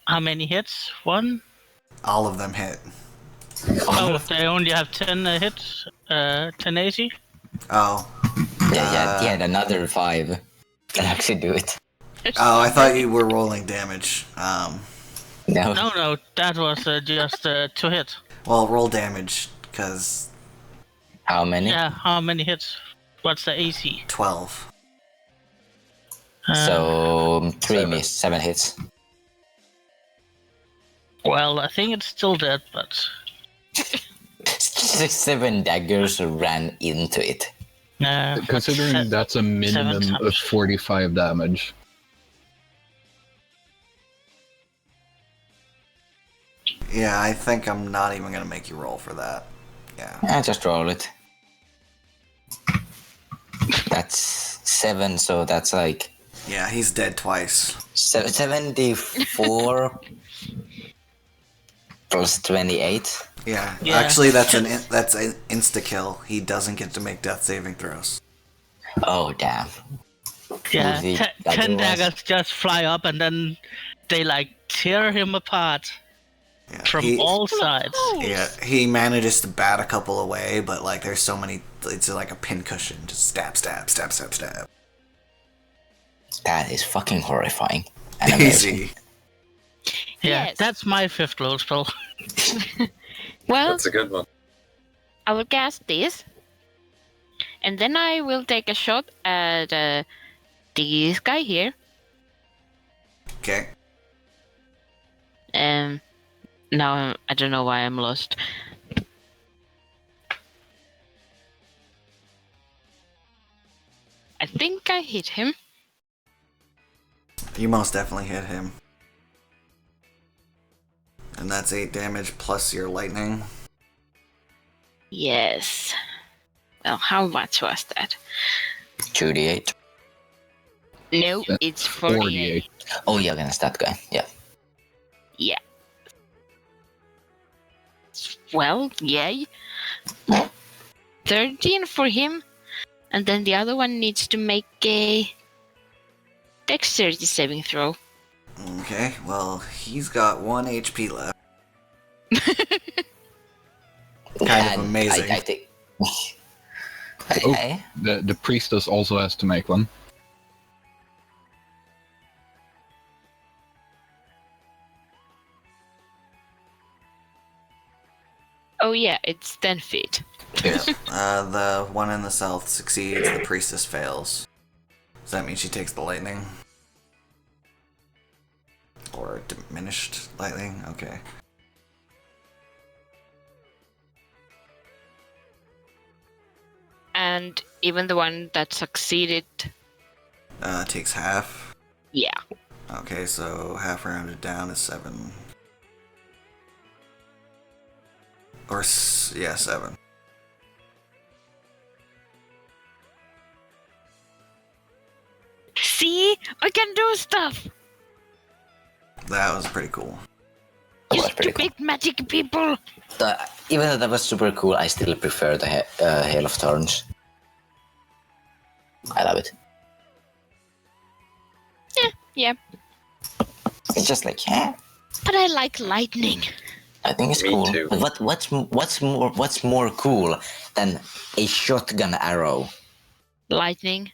A: How many hits? 1?
B: All of them hit.
A: Oh, they only have 10 hits, 10 AC.
B: Oh.
E: Yeah, another 5 can actually do it.
B: Oh, I thought you were rolling damage.
E: No.
A: No, that was just 2 hits.
B: Well, roll damage, because
E: How many?
A: Yeah, how many hits? What's the AC?
B: 12.
E: So 3
F: 7.
E: miss, 7 hits.
A: Well, I think it's still dead, but
E: 7 daggers ran into it.
C: Considering that's a minimum
A: 7
C: of
A: times.
C: 45 damage.
B: Yeah, I think I'm not even going to make you roll for that. Yeah.
E: Just roll it. That's 7, so that's like
B: Yeah, he's dead twice.
E: 74 plus 28.
B: Yeah.
A: Yeah.
B: Actually, that's an insta kill. He doesn't get to make death saving throws.
E: Oh, damn.
A: yeah,
E: Easy.
A: 10
E: Dagger
A: daggers just fly up and then they like tear him apart
B: Yeah,
A: from all sides.
B: Yeah, he manages to bat a couple away, but like there's so many, it's like a pincushion. Just stab, stab, stab, stab, stab.
E: That is fucking horrifying. And amazing.
B: Easy.
A: Yeah,
D: Yes.
A: that's my 5th glow spell.
D: Well,
F: That's a good one.
D: I will cast this. And then I will take a shot at this guy here.
B: Okay.
D: Now I don't know why I'm lost. I think I hit him.
B: You most definitely hit him. And that's 8 damage plus your lightning.
D: Yes. Well, how much was that?
E: 2d8.
D: No,
C: That's
D: it's 48.
E: Oh, yeah, against that guy. Yeah.
D: Yeah. Well, yay. 13 for him. And then the other one needs to make a dexterity saving throw.
B: Okay, well, he's got 1 HP left. Kind of amazing.
E: I think.
C: Oh.
E: Okay.
C: The priestess also has to make one.
D: Oh yeah, it's 10 feet.
B: Yeah. The one in the south succeeds, the priestess fails. Does that mean she takes the lightning? Or diminished lightning? Okay.
D: And even the one that succeeded,
B: Takes half.
D: yeah.
B: Okay, so half rounded down is 7. Or, yeah, 7.
D: See? I can do stuff!
B: That was pretty cool.
D: You
E: That's pretty
D: stupid magic people!
E: Even though that was super cool, I still prefer the Hail of Thorns. I love it.
D: Yeah.
E: It's just like, yeah,
D: But I like lightning.
E: I think it's
F: Me
E: cool.
F: too.
E: But what's more cool than a shotgun arrow?
D: Lightning.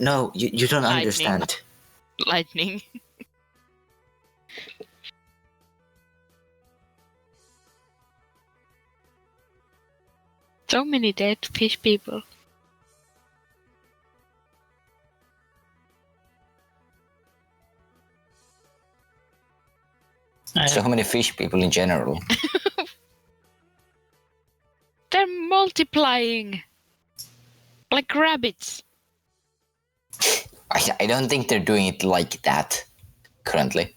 E: No, you don't
D: Lightning.
E: understand.
D: Lightning. So many dead fish people.
E: So many fish people in general.
D: They're multiplying like rabbits.
E: I don't think they're doing it like that currently.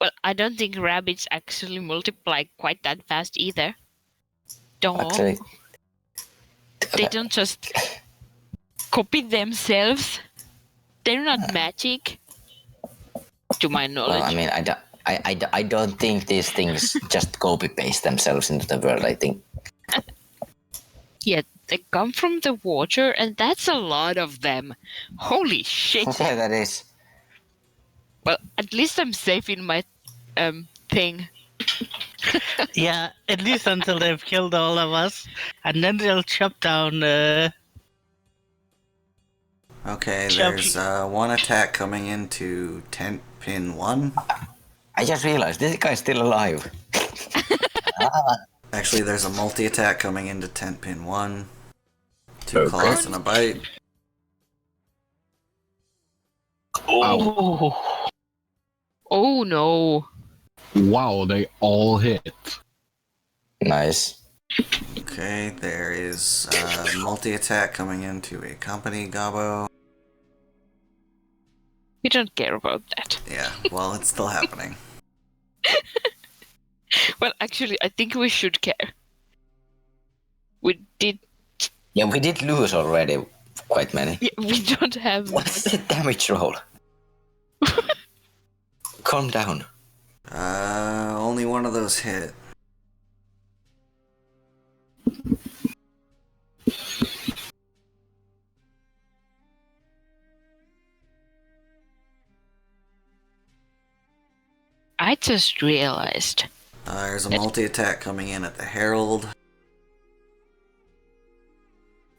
D: Well, I don't think rabbits actually multiply quite that fast either. Don't.
E: Actually,
D: They don't just copy themselves. They're not magic, to my knowledge.
E: well, I mean, I don't think these things just copy paste themselves into the world. I think
D: Yeah, they come from the water, and that's a lot of them. Holy shit!
E: yeah, that is.
D: Well, at least I'm safe in my thing.
A: Yeah, at least until they've killed all of us, and then they'll chop down.
B: Okay,
A: Shall
B: there's one attack coming into tent pin 1.
E: I just realized this guy's still alive.
B: Actually, there's a multi-attack coming into tent pin 1. 2
C: Okay.
B: claws and a bite.
A: Oh,
D: Oh no!
C: Wow, they all hit.
E: Nice.
B: Okay, there is a multi-attack coming into a company gobbo.
D: We don't care about that.
B: Yeah, well, it's still happening.
D: Well, actually, I think we should care. We did.
E: Yeah, we did lose already quite many.
D: Yeah, we don't have.
E: What's the damage roll? Calm down.
B: Only one of those hit.
D: I just realized.
B: There's a multi-attack coming in at the Herald.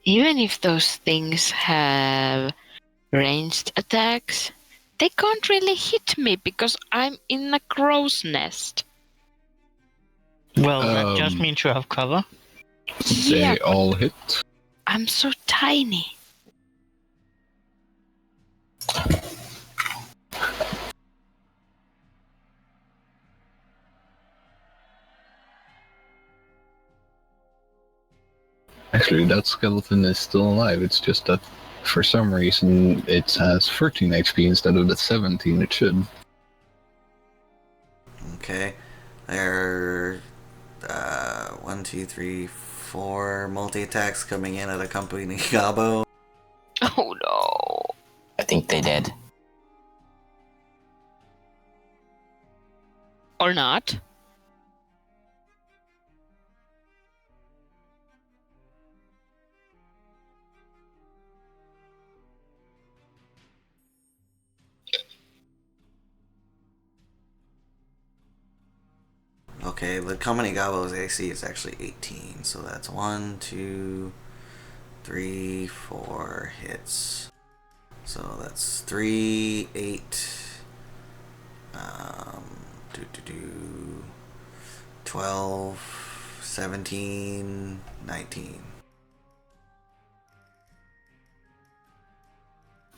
D: Even if those things have ranged attacks, they can't really hit me because I'm in a crow's nest.
A: well, that just
C: Um,
A: means you have cover.
C: They
D: Yeah,
C: all hit.
D: I'm so tiny.
C: Actually, that skeleton is still alive. It's just that for some reason it has 13 HP instead of the 17 it should.
B: Okay. There are 1, 2, 3, 4 multi-attacks coming in at a company gobbo.
D: Oh no.
E: I think they did.
D: Or not.
B: Okay, the company gobbo's AC is actually 18, so that's 1, 2, 3, 4 hits. So that's 3, 8, 12, 17, 19.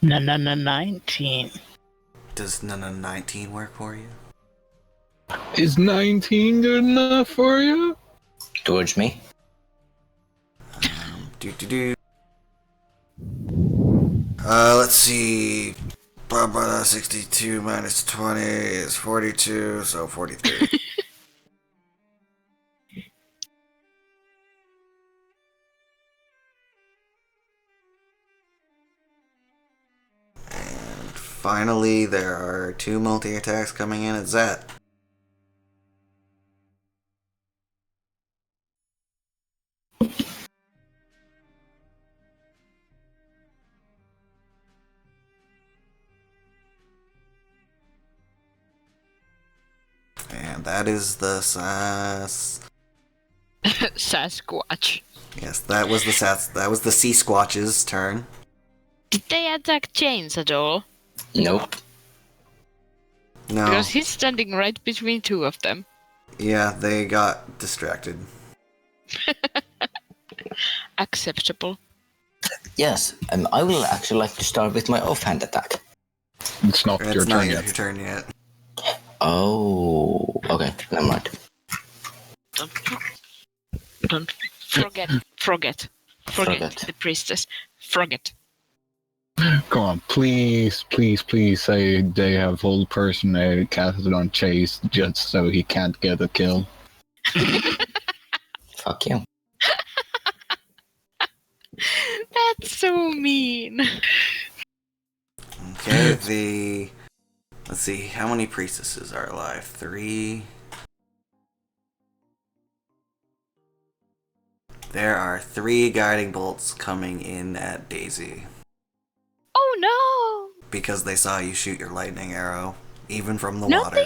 A: No, 19.
B: Does none of 19 work for you?
C: Is 19 good enough for you?
E: Towards me.
B: Do. Let's see. 62 minus 20 is 42, so 43. And finally, there are 2 multi-attacks coming in at Zet. And that is the
D: Sasquatch.
B: Yes, that was the Sea Squatch's turn.
D: Did they attack Chains at all?
E: Nope.
B: No.
D: Because he's standing right between two of them.
B: Yeah, they got distracted.
D: Acceptable.
E: Yes, I will actually like to start with my offhand attack.
C: It's not your
B: It's not
C: turn
B: your
C: yet.
B: turn yet.
E: Oh, okay, never mind.
D: Don't forget the priestess. Forget.
C: Come on, please say they have whole person casted on Chase just so he can't get a kill.
E: Fuck you.
D: That's so mean.
B: Okay, let's see, how many priestesses are alive? 3. There are 3 guiding bolts coming in at Daisy.
D: Oh no!
B: Because they saw you shoot your lightning arrow, even from the
D: No,
B: water.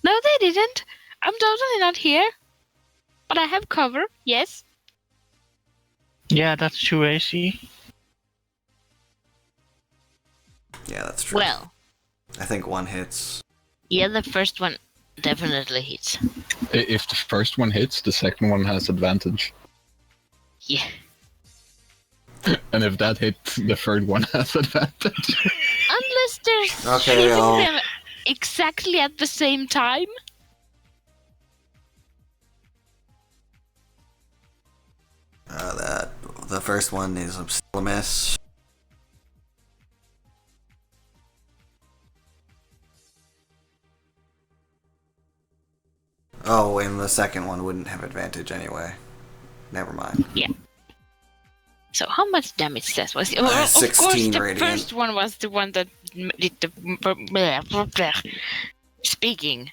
D: No, they didn't. I'm totally not here. But I have cover, yes.
A: Yeah, that's true, AC.
B: Yeah, that's true.
D: Well,
B: I think 1 hits.
D: yeah, the first one definitely hits.
C: If the first one hits, the second one has advantage.
D: Yeah.
C: And if that hits, the third one has advantage.
D: Unless they're
B: Okay,
D: shooting them exactly at the same time.
B: The first one is still a miss. Oh, and the second one wouldn't have advantage anyway. Never mind.
D: Yeah. So how much damage that was? Of
B: 16
D: course, the
B: radiant.
D: first one was the one that did the speaking.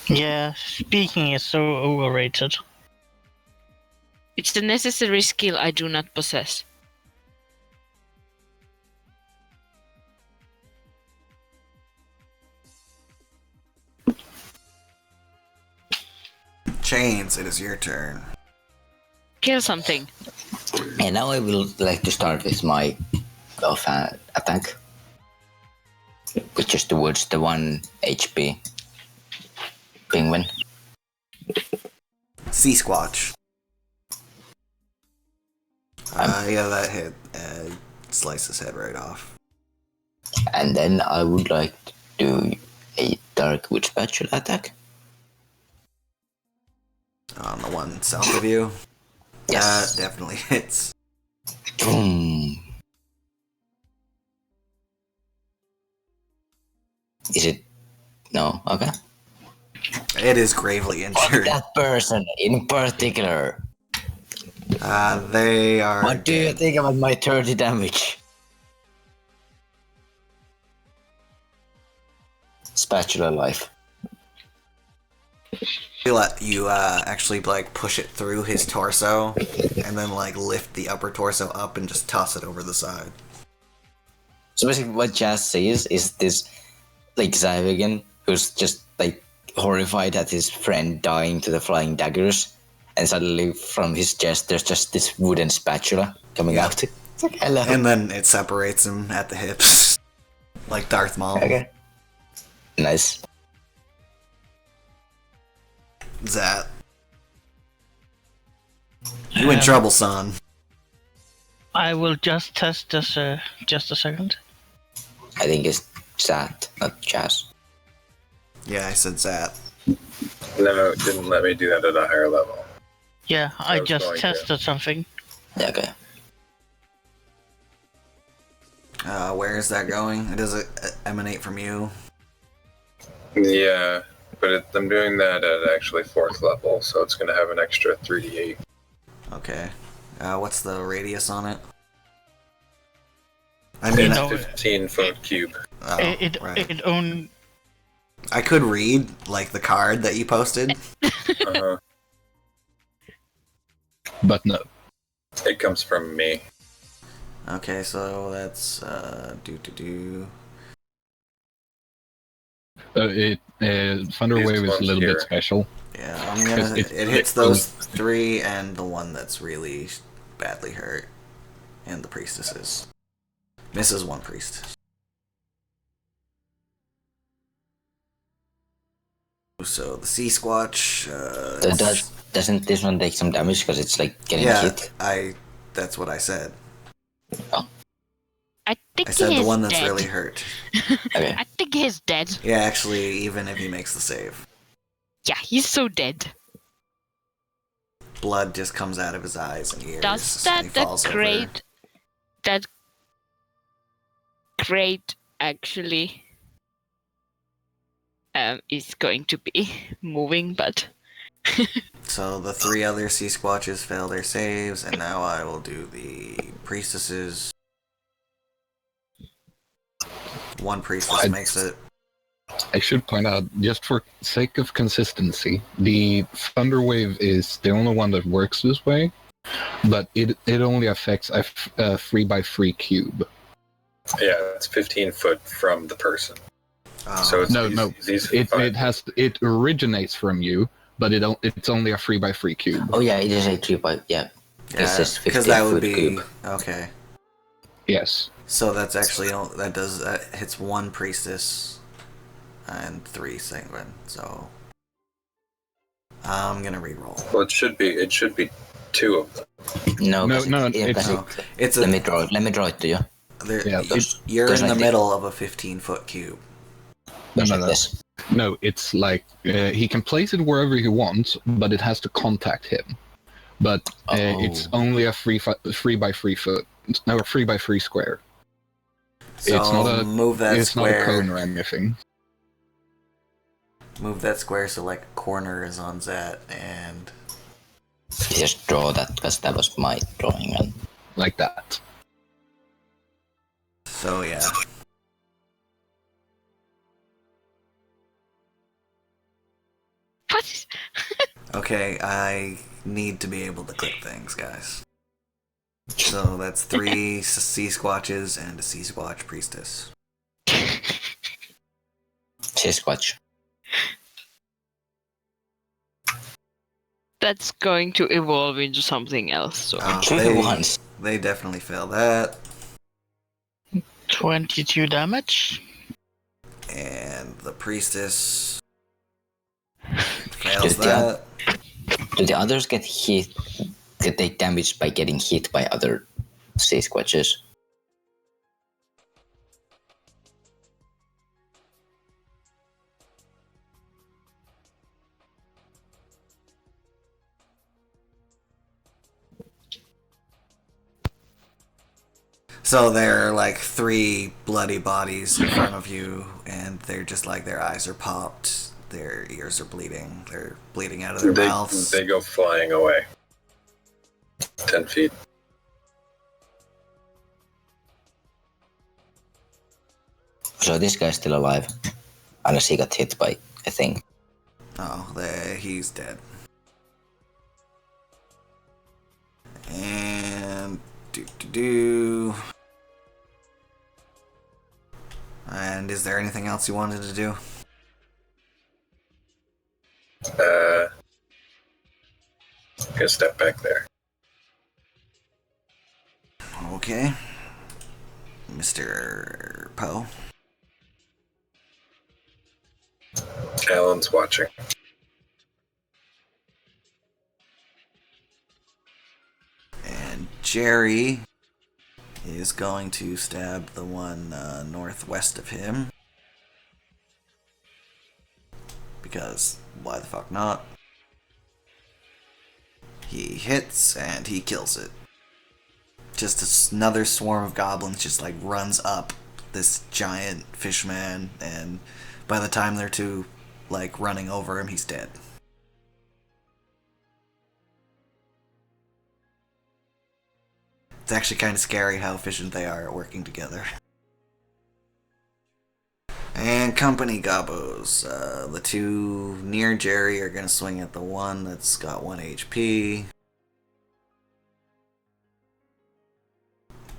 A: Yeah, speaking is so overrated.
D: It's a necessary skill I do not possess.
B: Chains, it is your turn.
D: Kill something.
E: And now I will like to start with my attack, which is towards the 1 HP penguin.
B: Sea Squatch. Yeah, that hit. Slice his head right off.
E: And then I would like to do a dark wood spatula attack.
B: On the one south of you.
E: Yes.
B: That definitely hits.
E: Boom. Is it? No. Okay.
B: It is gravely injured.
E: That person in particular.
B: They are.
E: What do you think about my 30 damage? Spatula life.
B: You actually like push it through his torso, and then like lift the upper torso up and just toss it over the side.
E: So basically, what Jazz sees is this like Zyvigan who's just like horrified at his friend dying to the flying daggers, and suddenly from his chest there's just this wooden spatula coming out. It's like, hello.
B: And then it separates him at the hips, like Darth Maul.
E: Okay. Nice.
B: Zat. You in trouble, son.
A: I will just test this just a second.
E: I think it's Zat, not Jazz.
B: Yeah, I said Zat.
F: No, it didn't let me do that at a higher level.
A: Yeah, I
F: was
A: just
F: going to.
A: tested something.
E: Yeah, okay.
B: Where is that going? Does it emanate from you?
F: Yeah, but I'm doing that at actually 4th level, so it's going to have an extra 3d8.
B: Okay. What's the radius on it? I mean,
F: It's
A: No,
F: 15-foot cube.
B: oh,
A: it
B: right.
A: it own
B: I could read like the card that you posted.
F: Uh-huh.
C: But no.
F: It comes from me.
B: Okay, so that's
C: Thunder
F: These
C: Wave is a
F: ones
C: little
F: here.
C: bit special.
B: Yeah, I'm gonna.
C: It-
B: It hits those 3 and the one that's really badly hurt, and the priestesses. Misses 1 priest. So the Sea Squatch.
E: Doesn't this one take some damage because it's like getting
B: Yeah,
E: hit?
B: that's what I said.
D: I think
B: I said the
D: he's
B: one that's
D: dead.
B: really hurt.
E: Okay.
D: I think he's dead.
B: Yeah, actually, even if he makes the save.
D: Yeah, he's so dead.
B: Blood just comes out of his eyes and ears.
D: Does
B: and he
D: that
B: falls over.
D: crate actually is going to be moving, but
B: So the 3 other sea squatches fail their saves, and now I will do the priestesses. One priestess makes it.
C: I should point out, just for sake of consistency, the Thunder Wave is the only one that works this way, but it only affects a 3x3 cube.
F: Yeah, it's 15 foot from the person. So it's
C: It originates from you, but it's only a 3x3 cube.
E: Oh yeah, it is a 3 by yeah. It's just
B: because that would
E: 15-foot
B: be
E: cube.
B: okay.
C: Yes.
B: So that's actually that hits 1 priestess and 3 sanguine. So I'm gonna re-roll.
F: Well, it should be 2 of them.
E: No,
B: It's
E: let me draw it to you.
B: You're
E: goes
B: in the
E: like
B: middle of a 15-foot cube.
C: No. No, it's like he can place it wherever he wants, but it has to contact him. But it's only a 3x3 foot. No, a 3x3 square.
B: So
C: it's not a
B: move that
C: it's
B: square.
C: not a cone or anything.
B: Move that square so like a corner is on Zet, and
E: Just draw that because that was my drawing. And
C: Like that.
B: so yeah.
D: what?
B: Okay, I need to be able to click things, guys. So that's 3 sea squatches and a sea squatch priestess.
E: Sasquatch.
D: That's going to evolve into something else. So
E: Once.
B: They definitely fail that.
A: 22 damage.
B: And the priestess fails that.
E: Do the others get take damage by getting hit by other Sasquatches?
B: So there are like 3 bloody bodies in front of you, and they're just like their eyes are popped, their ears are bleeding, they're bleeding out of their mouths.
F: They go flying away. 10 feet.
E: So this guy's still alive, unless he got hit by a thing.
B: Oh, he's dead. And And is there anything else you wanted to do?
F: Gonna step back there.
B: Okay. Mr. Poe.
F: Alan's watching.
B: And Jerry is going to stab the one northwest of him. Because why the fuck not? He hits and he kills it. Just another swarm of goblins just like runs up this giant fishman, and by the time they're two like running over him, he's dead. It's actually kind of scary how efficient they are at working together. And company gobos. The 2 near Jerry are going to swing at the one that's got 1 HP.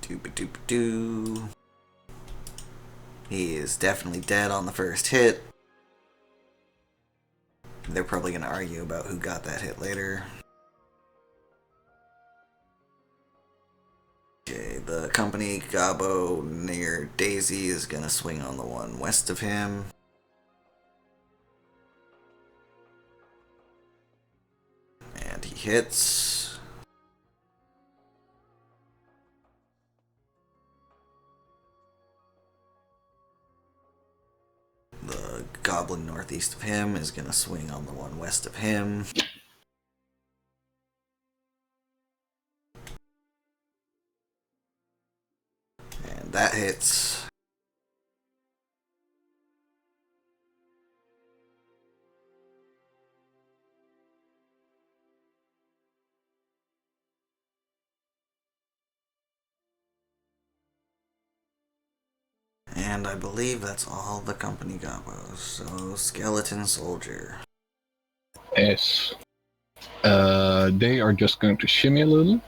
B: Doop-a-doop-a-doo. He is definitely dead on the first hit. They're probably going to argue about who got that hit later. Okay, the company Gabo near Daisy is gonna swing on the one west of him. And he hits. goblin northeast of him is going to swing on the one west of him. And that hits. And I believe that's all the company gobos. So, skeleton soldier.
C: Yes. They are just going to shimmy a little.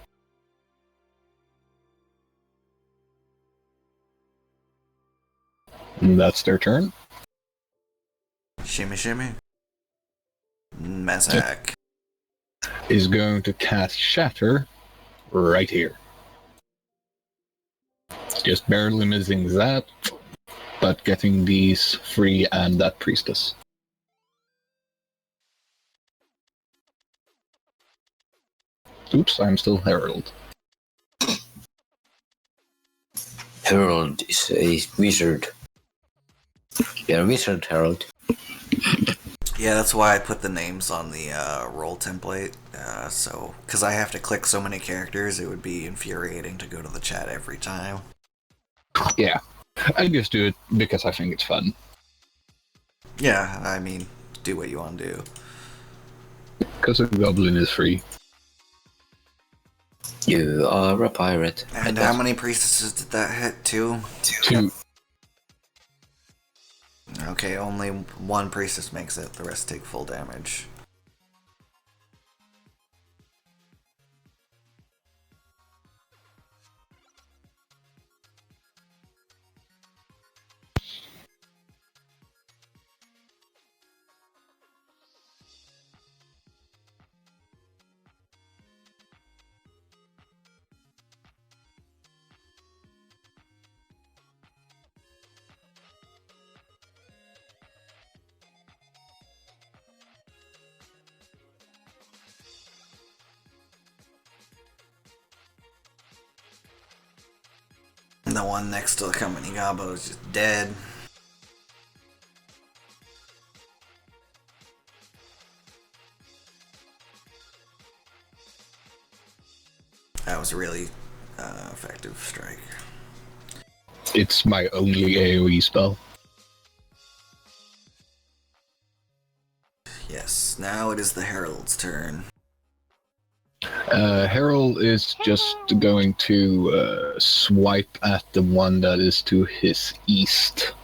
C: And that's their turn.
B: Shimmy, shimmy. Mazak.
C: Is going to cast Shatter right here. Just barely missing that, but getting these free and that priestess. Oops, I'm still Herald.
E: Herald is a wizard. You're a wizard, Herald.
B: Yeah, that's why I put the names on the roll template. Because I have to click so many characters, it would be infuriating to go to the chat every time.
C: Yeah, I just do it because I think it's fun.
B: Yeah, I mean, do what you want to do.
C: Because a goblin is free.
E: You are a pirate.
B: And how many priestesses did that hit? 2?
C: 2.
B: Okay, only one priestess makes it. The rest take full damage. The one next to the company gobbo is just dead. That was a really effective strike.
C: It's my only AoE spell.
B: Yes, now it is the Herald's turn.
C: Herald is just going to swipe at the one that is to his east.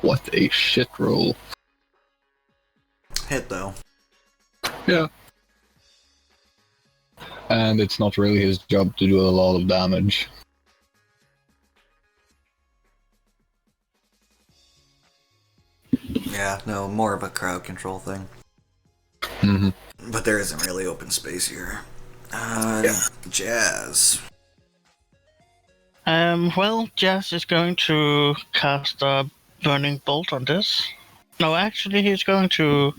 C: What a shit roll.
B: Hit though.
C: Yeah. And it's not really his job to do a lot of damage.
B: Yeah, no, more of a crowd control thing.
C: Mm-hmm.
B: But there isn't really open space here. Jazz.
A: Well, Jazz is going to cast a burning bolt on this. No, actually, he's going to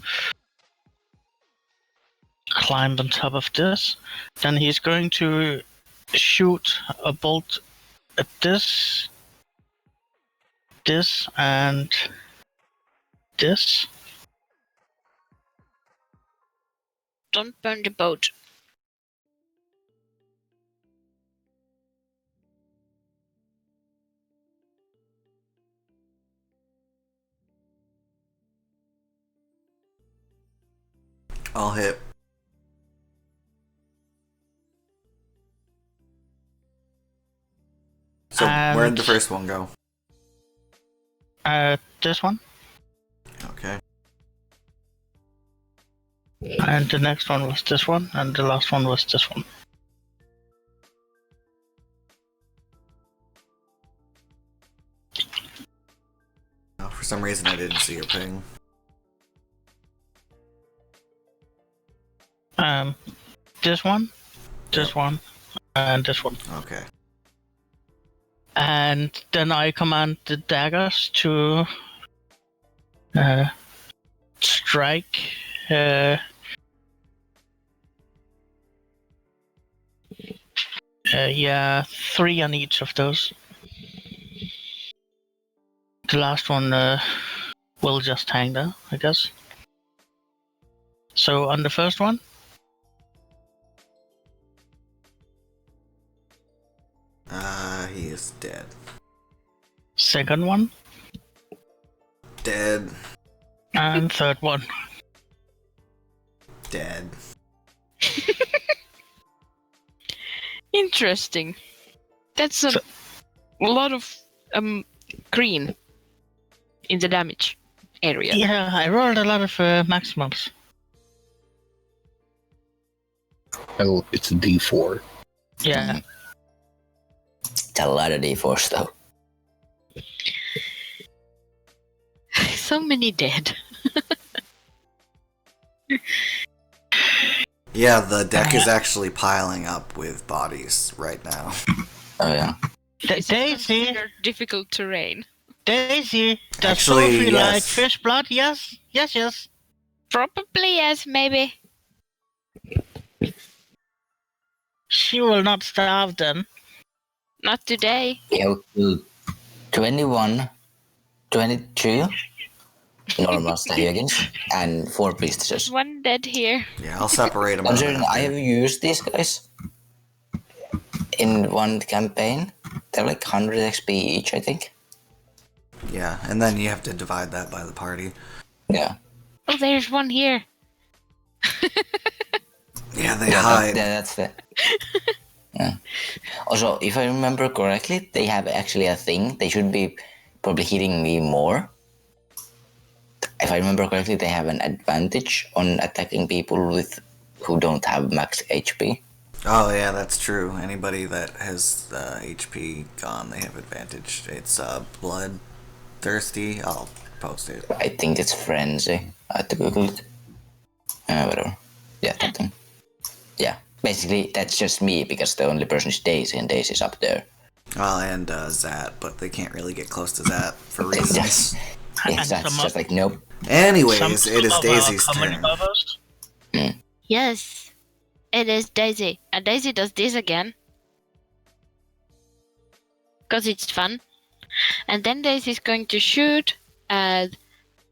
A: climb on top of this. Then he's going to shoot a bolt at this, and this.
D: Don't burn the boat.
B: I'll hit. So, where'd the first one go?
A: This one.
B: Okay.
A: And the next one was this one, and the last one was this one.
B: Oh, for some reason I didn't see your ping.
A: This one, this one, and this one.
B: Okay.
A: And then I command the daggers to strike Yeah, 3 on each of those. The last one will just hang there, I guess. So on the first one,
B: He is dead.
A: second one,
B: Dead.
A: and third one.
B: Dead.
D: Interesting. That's a lot of green in the damage area.
A: Yeah, I rolled a lot of maximums.
C: Well, it's a D4.
A: Yeah.
E: It's a lot of D4s though.
D: So many dead.
B: Yeah, the deck is actually piling up with bodies right now.
E: Oh yeah.
D: Is it
A: Daisy,
D: considered difficult terrain?
A: Daisy, does
B: Actually,
A: Sophie
B: yes.
A: like fish blood? Yes, yes, yes.
D: Probably yes, maybe.
A: She will not starve then.
D: Not today.
E: Yeah, we killed 21, 22 normal Stahugans and 4 priestesses.
D: One dead here.
B: Yeah, I'll separate them out.
E: Considering I have
B: after.
E: used these guys in one campaign, they're like 100 XP each, I think.
B: Yeah, and then you have to divide that by the party.
E: Yeah.
D: Oh, there's one here.
B: Yeah, they
E: Yeah,
B: hide.
E: that's the. Yeah. Also, if I remember correctly, they have actually a thing. They should be probably hitting me more. If I remember correctly, they have an advantage on attacking people with who don't have max HP.
B: Oh yeah, that's true. Anybody that has HP gone, they have advantage. It's bloodthirsty. I'll post it.
E: I think it's frenzy. I have to Google it. Whatever. Yeah, that thing. Yeah. Basically, that's just me because the only person is Daisy, and Daisy's up there.
B: Well, and Zat, but they can't really get close to Zat for
E: It's
B: reasons.
E: just,
A: And
E: it's
A: some
E: just like, nope.
B: Anyways,
A: Some
B: it is
A: of our
B: Daisy's
A: common
B: turn.
A: buffers.
D: Yes. It is Daisy. And Daisy does this again. Because it's fun. And then Daisy's going to shoot at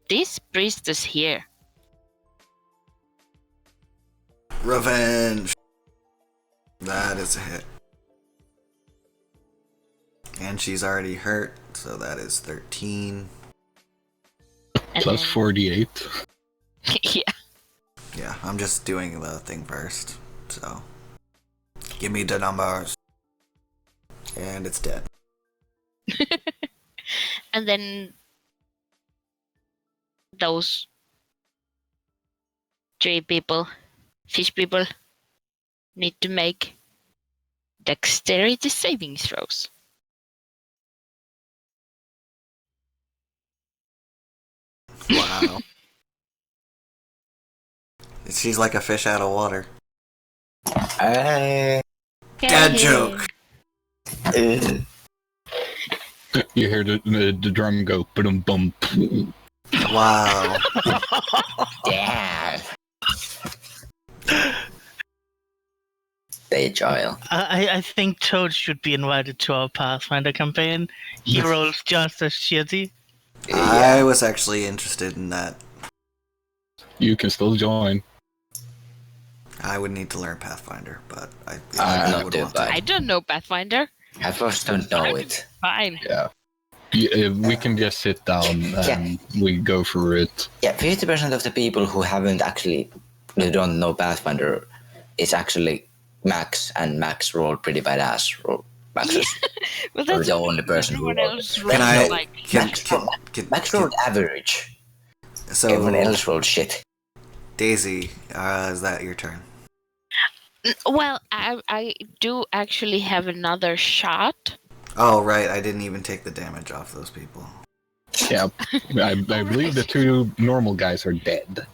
D: this priestess here.
B: Revenge. That is a hit. And she's already hurt, so that is 13.
D: And
C: Plus
D: then-
C: 48.
D: Yeah.
B: Yeah, I'm just doing the thing first. So, give me the numbers. And it's dead.
D: And then those 3 people, fish people, need to make dexterity saving throws.
B: Wow. She's like a fish out of water. Dad joke.
C: You hear the drum go, boom, bump.
B: Wow.
E: Yeah. They joil.
A: I think Toad should be invited to our Pathfinder campaign. He rolls just as shitty.
B: I was actually interested in that.
C: You can still join.
B: I would need to learn Pathfinder, but I
E: Not
B: would
E: too
B: want
E: bad.
B: to.
D: I don't know Pathfinder.
E: I first don't know it.
D: Fine.
C: Yeah. We can just sit down and we go through it.
E: Yeah, 50% of the people who don't know Pathfinder is actually Max, and Max rolled pretty badass maxes.
D: Well,
E: Or
D: that's
E: the only person who
D: everyone
E: rolled.
D: else
B: Can
D: rolls
B: I?
D: like.
E: Max rolled average.
B: So,
E: Everyone else rolled shit.
B: Daisy, is that your turn?
D: Well, I do actually have another shot.
B: Oh, right. I didn't even take the damage off those people.
C: Yeah. I believe the 2 normal guys are dead.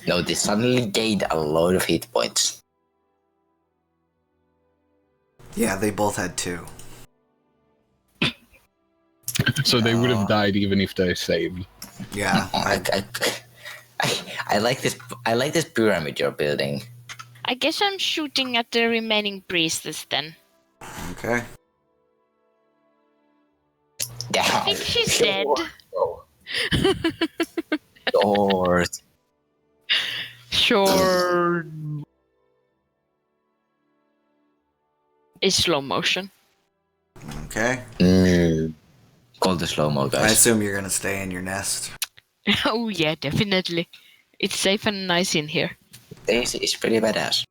E: No, they suddenly gained a lot of hit points.
B: Yeah, they both had 2.
C: So they would have died even if they saved.
B: Yeah.
E: I like this. I like this pyramid you're building.
D: I I guess I'm shooting at the remaining priestess then.
B: Okay.
D: I think she's dead.
F: Oh,
E: Or
D: Sure. It's slow motion.
B: Okay.
E: call the slow-mo,
B: I
E: guys.
B: assume you're gonna stay in your nest.
D: Oh yeah, definitely. It's safe and nice in here.
E: Daisy is pretty badass.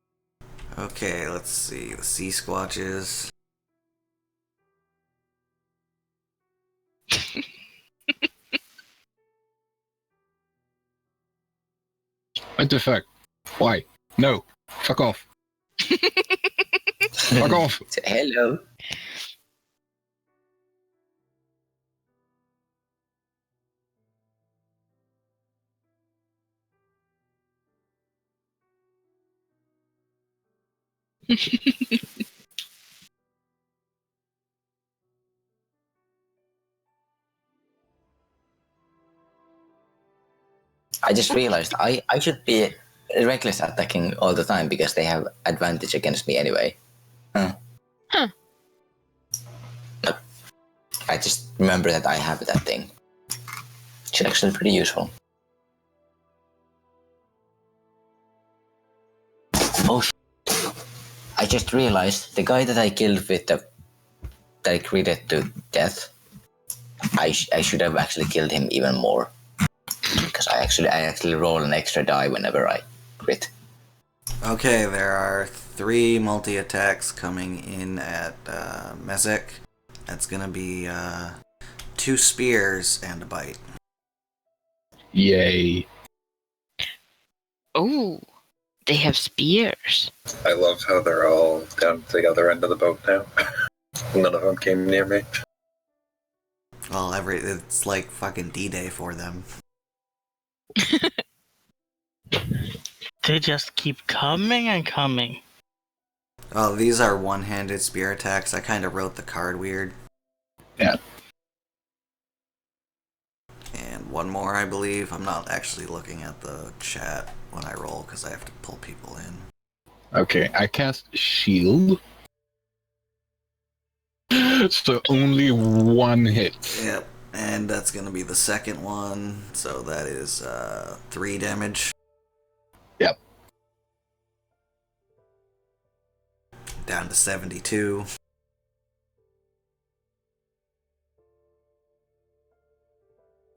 B: Okay, let's see. The sea squatches.
C: What the fuck? Why? No. Fuck off. Fuck off.
E: Hello. I just realized I should be reckless attacking all the time because they have advantage against me anyway.
D: Huh.
E: But I just remember that I have that thing. It's actually pretty useful. Oh, I just realized the guy that I killed with that I critted to death, I should have actually killed him even more. Because I actually roll an extra die whenever I crit.
B: Okay, there are 3 multi-attacks coming in at Mezek. That's gonna be 2 spears and a bite.
C: Yay.
D: Oh, they have spears.
F: I love how they're all down to the other end of the boat now. None of them came near me.
B: Well, it's like fucking D-Day for them.
A: They just keep coming and coming.
B: Oh, these are one-handed spear attacks. I kind of wrote the card weird.
C: Yeah.
B: And one more, I believe. I'm not actually looking at the chat when I roll because I have to pull people in.
C: Okay, I cast shield. So only 1 hit.
B: Yep, and that's gonna be the second one. So that is 3 damage.
C: Yep.
B: Down to 72.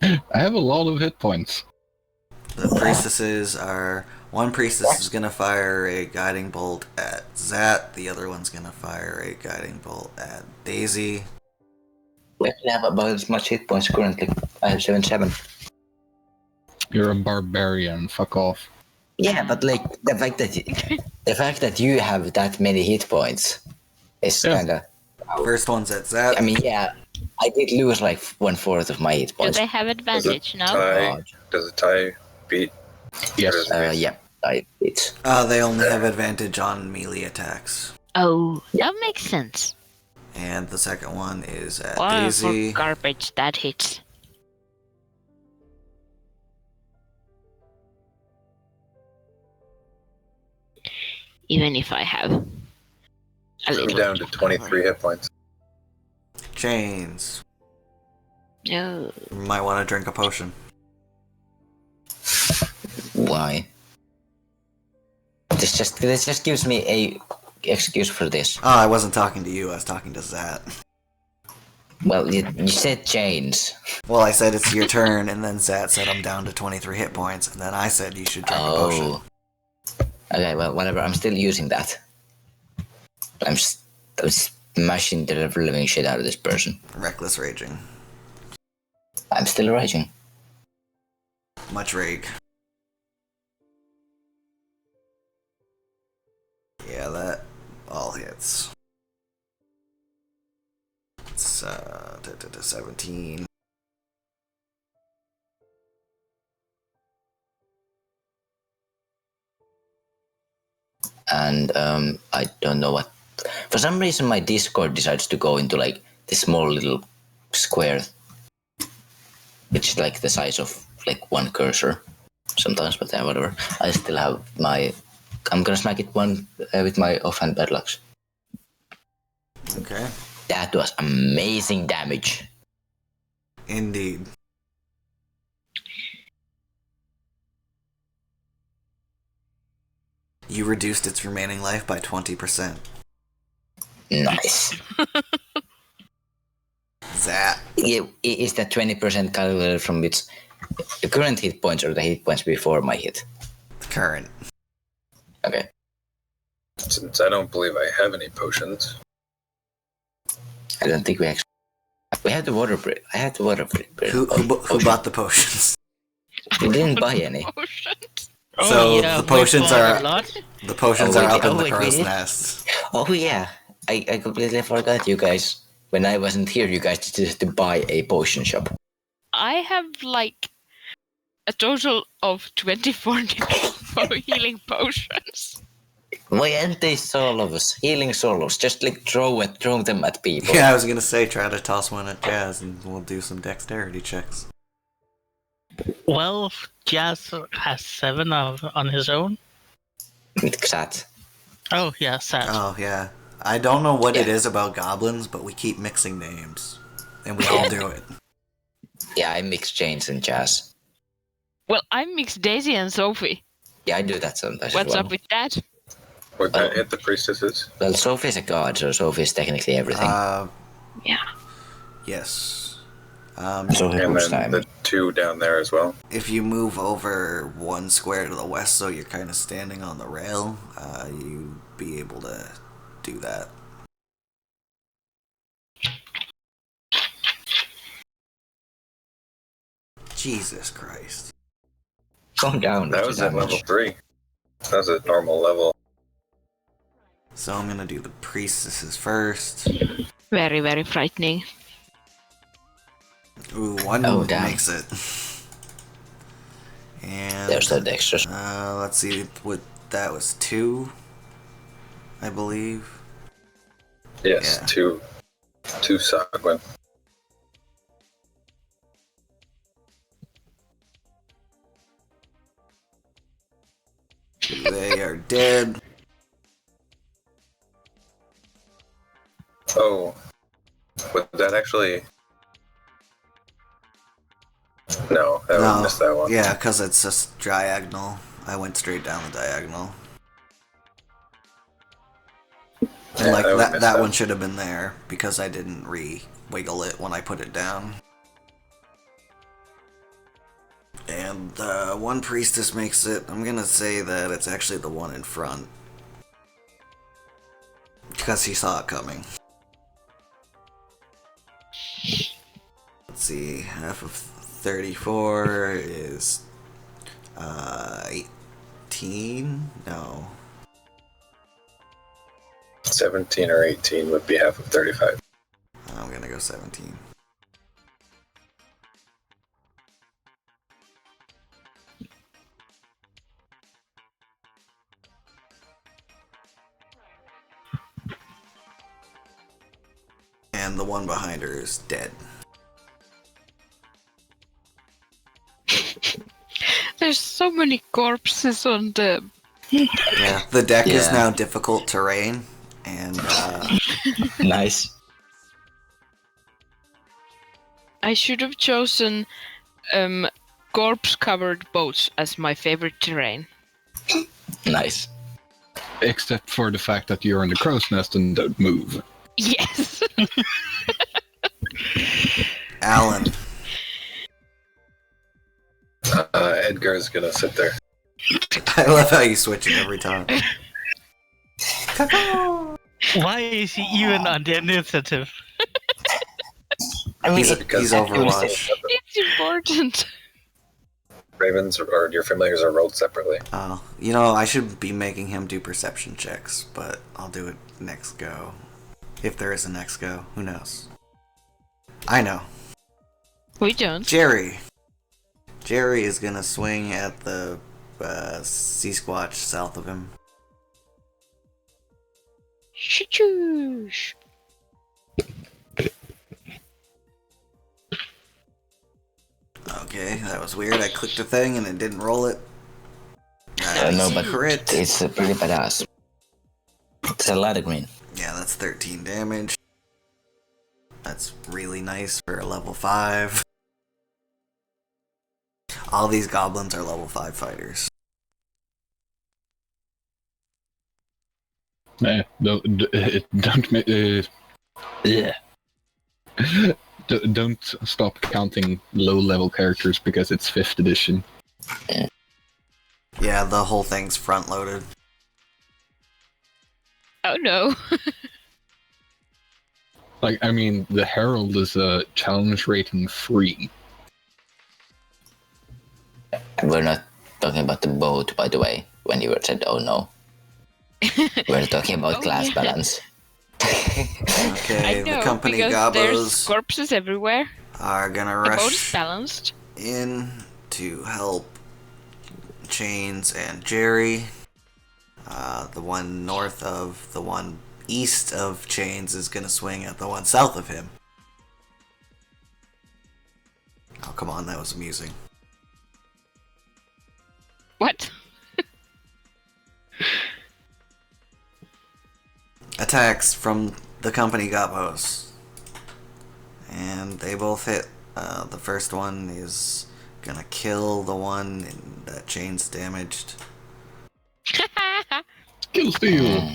C: I have a lot of hit points.
B: The priestesses are... One priestess is gonna fire a guiding bolt at Zat. The other one's gonna fire a guiding bolt at Daisy.
E: We actually have about as much hit points currently. I have 77.
C: You're a barbarian. Fuck off.
E: Yeah, but like the fact that you have that many hit points is
C: Yeah.
E: kind of.
B: First one's at Zat.
E: I mean, yeah, I did lose like 1/4 of my hit
D: Do
E: points.
D: they have advantage now?
F: Does a tie beat?
C: Yes.
E: Yeah, it's.
B: They only have advantage on melee attacks.
D: Oh, that makes sense.
B: And the second one is at
D: Wow,
B: Daisy.
D: for garbage that hits. Even if I have a
F: I'm
D: little
F: down to 23 hit points.
B: Chains.
D: No.
B: You might want to drink a potion.
E: Why? This just gives me a excuse for this.
B: Oh, I wasn't talking to you, I was talking to Zat.
E: Well, you said chains.
B: Well, I said it's your turn, and then Zat said I'm down to 23 hit points, and then I said you should drink a potion.
E: Oh. Okay, well, whatever. I'm still using that. I'm smashing the living shit out of this person.
B: Reckless raging.
E: I'm still raging.
B: Much rage. Yeah, that all hits. It's 17.
E: And I don't know what. For some reason, my Discord decides to go into like this small little square, which is like the size of like one cursor sometimes, but whatever. I still have my I'm gonna smack it one with my offhand bad lucks.
B: Okay.
E: That was amazing damage.
B: Indeed. You reduced its remaining life by 20%.
E: Nice.
B: Zap.
E: Is that 20% calculated from its current hit points or the hit points before my hit?
B: Current.
E: Okay.
F: Since I don't believe I have any potions.
E: I don't think we actually. We have the water break. I have the water break.
B: Who bought the potions?
E: We didn't buy any.
D: Potions.
B: So
A: yeah,
B: the
A: we
B: potions
A: bought
B: are
A: a lot.
B: the potions
E: Oh,
B: are
E: wait,
B: up in
E: oh,
B: the
E: wait,
B: crow's
E: we did?
B: nest.
E: Oh yeah, I completely forgot you guys. When I wasn't here, you guys decided to buy a potion shop.
D: I have like a total of 24 healing potions.
E: Why aren't they solos? Healing solos. Just like throw them at people.
B: Yeah, I was gonna say try to toss one at Jazz and we'll do some dexterity checks.
A: Well, Jazz has 7 on his own.
E: With Xat.
A: Oh, yeah, sad.
B: Oh yeah. I don't know what it
E: Yeah.
B: is about goblins, but we keep mixing names. And we all do it.
E: Yeah, I mix Janes and Jazz.
D: Well, I mixed Daisy and Sophie.
E: Yeah, I do that sometimes
D: What's
E: as well.
D: up with that?
F: Would that hit the priestesses?
E: Well, Sophie's a god, so Sophie's technically everything.
D: Yeah.
B: Yes.
E: So
F: And
E: whose
F: then
E: time?
F: the 2 down there as well.
B: If you move over 1 square to the west, so you're kind of standing on the rail, you'd be able to do that. Jesus Christ.
E: Calm down.
F: That was at level 3. That was a normal level.
B: So I'm gonna do the priestesses first.
D: Very, very frightening.
B: Ooh, 1
E: Oh, damn.
B: makes it. And
E: There's the dexterous.
B: let's see what that was 2, I believe.
F: Yes,
B: Yeah.
F: 2 Sagwin.
B: They are dead.
F: Oh. Would that actually... No, I would miss that one.
B: Yeah, because it's just diagonal. I went straight down the diagonal. And
F: Yeah,
B: like
F: I would
B: that
F: miss
B: that
F: that.
B: one should have been there because I didn't wiggle it when I put it down. And the 1 priestess makes it. I'm gonna say that it's actually the one in front. Because he saw it coming. Let's see, half of 34 is 18? No.
F: 17 or 18 would be half of 35.
B: I'm gonna go 17. And the one behind her is dead.
D: There's so many corpses on the...
B: Yeah, the deck is
E: Yeah.
B: now difficult terrain, and
E: Nice.
D: I should have chosen corpse-covered boats as my favorite terrain.
E: Nice.
C: Except for the fact that you're in the crow's nest and don't move.
D: Yes!
B: Alan.
F: Edgar's gonna sit there.
B: I love how you switch it every time.
A: Why is he even on the initiative?
E: I mean,
B: He's
E: it-
B: Overwatch.
D: It's important.
F: Ravens or your familiars are rolled separately.
B: Oh, you know, I should be making him do perception checks, but I'll do it next go. If there is a next go, who knows? I know.
D: We don't.
B: Jerry. Jerry is gonna swing at the sea squatch south of him.
D: Shoosh.
B: Okay, that was weird. I clicked a thing and it didn't roll it.
D: No,
E: don't know,
B: Nice
E: but
B: crit.
E: it's pretty badass. It's a lot of green.
B: Yeah, that's 13 damage. That's really nice for a level 5. All these goblins are level 5 fighters.
C: Don't stop counting low-level characters because it's 5th edition.
B: Yeah, the whole thing's front-loaded.
D: Oh no.
C: Like, I mean, the Herald is a challenge rating 3.
E: We're not talking about the boat, by the way, when you said, oh no. We're talking about
D: Oh,
E: class
D: yeah.
E: balance.
B: Okay,
D: I know,
B: the company
D: because there's
B: Gobos
D: corpses everywhere.
B: are gonna
D: The boat is
B: rush
D: balanced.
B: in to help Chains and Jerry. The one north of the one east of Chains is gonna swing at the one south of him. Oh, come on, that was amusing.
D: What?
B: Attacks from the company Gobos. And they both hit. The first one is gonna kill the one that Chains damaged.
C: Kill steal!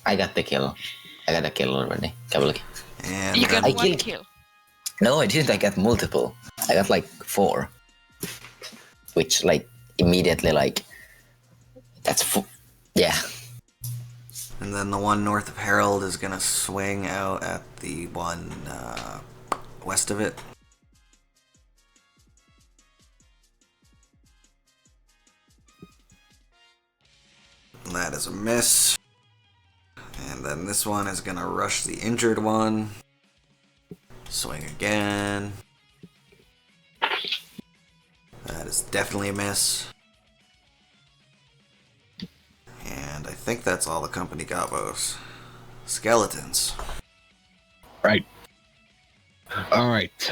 E: I got the kill. I got a kill already. Have a look.
B: And
D: You got
B: then
E: I
D: one
E: killed-
D: kill.
E: No, I didn't. I got multiple. I got like 4. Which, like, immediately, like, yeah.
B: And then the one north of Herald is gonna swing out at the one west of it. And that is a miss. And then this one is gonna rush the injured one. Swing again. That is definitely a miss. And I think that's all the company Gobos. Skeletons.
C: Right. Alright,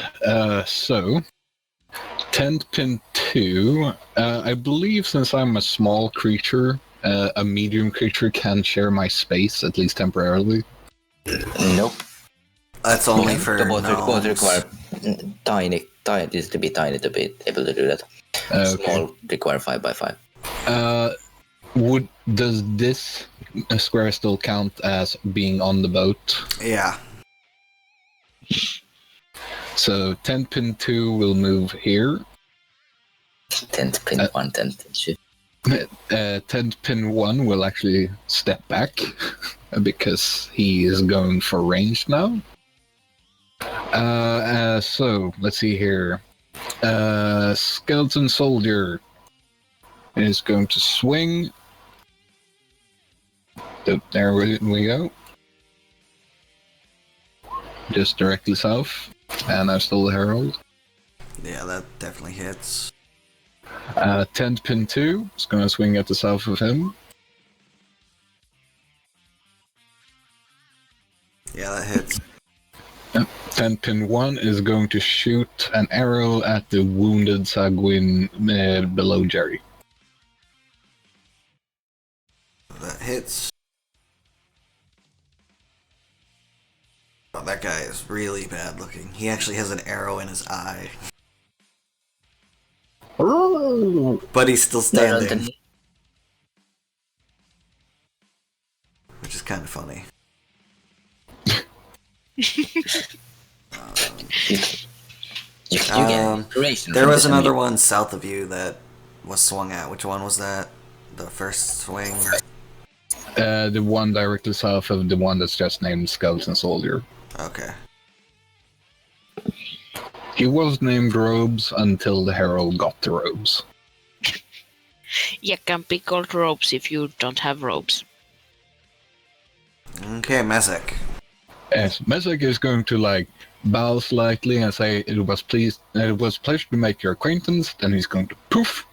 C: so... Tent Pin 2, I believe since I'm a small creature, a medium creature can share my space, at least temporarily.
E: Nope.
B: That's only for
E: The both
B: gnomes.
E: require tiny is to be tiny to be able to do that.
C: Okay.
E: Small require 5x5.
C: Does this square still count as being on the boat?
B: Yeah.
C: So Tent Pin 2 will move here.
E: 10th pin 1, 10th pin 2.
C: Tent Pin 1 will actually step back because he is going for range now. So let's see here. Skeleton Soldier is going to swing. There we go. Just directly south. And I'm still the Herald.
B: Yeah, that definitely hits.
C: Tent Pin 2 is going to swing at the south of him.
B: Yeah, that hits.
C: Tent Pin 1 is going to shoot an arrow at the wounded Sagwin below Jerry.
B: That hits. Oh, that guy is really bad looking. He actually has an arrow in his eye. But he's still standing. Which is kind of funny.
E: You get inspiration.
B: There
E: from
B: was
E: this
B: another
E: amiibo.
B: one south of you that was swung at. Which one was that? The first swing?
C: The one directly south of the one that's just named Skeleton Soldier.
B: Okay.
C: He was named Robes until the Herald got the robes.
D: You can't be called robes if you don't have robes.
B: Okay, Mezek.
C: Yes, Mezek is going to bow slightly and say it was a pleasure to make your acquaintance. Then he's going to poof.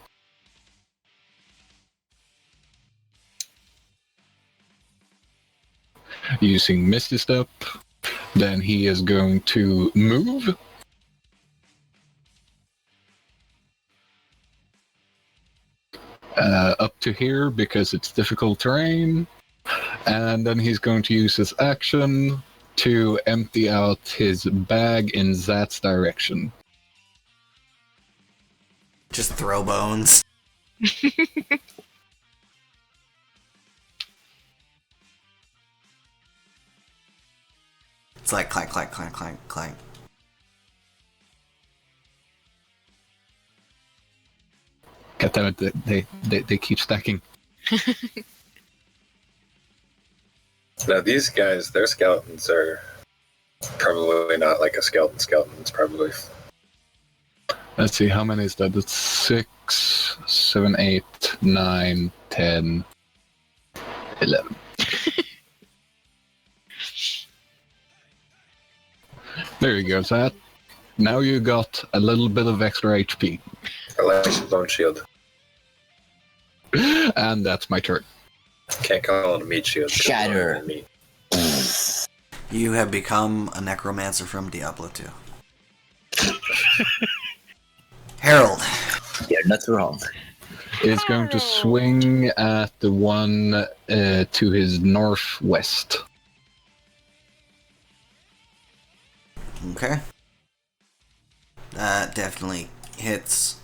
C: Using Misty Step. Then he is going to move. up to here because it's difficult terrain. And then he's going to use his action to empty out his bag in Zat's direction.
B: Just throw bones. It's like clank, clank, clank, clank, clank.
C: God damn it, they keep stacking.
F: Now these guys, their skeletons are probably not like a skeleton. It's probably
C: Let's see, how many is that? It's 6, 7, 8, 9, 10, 11. There you go, Zat. Now you got a little bit of extra HP.
F: I like bone shield.
C: And that's my turn.
F: Can't call it a meat shield. 'cause it's not
E: Shatter.
F: really meat.
B: You have become a necromancer from Diablo 2. Harold.
E: You're not wrong.
C: Is going to swing at the one to his northwest.
B: Okay. That definitely hits.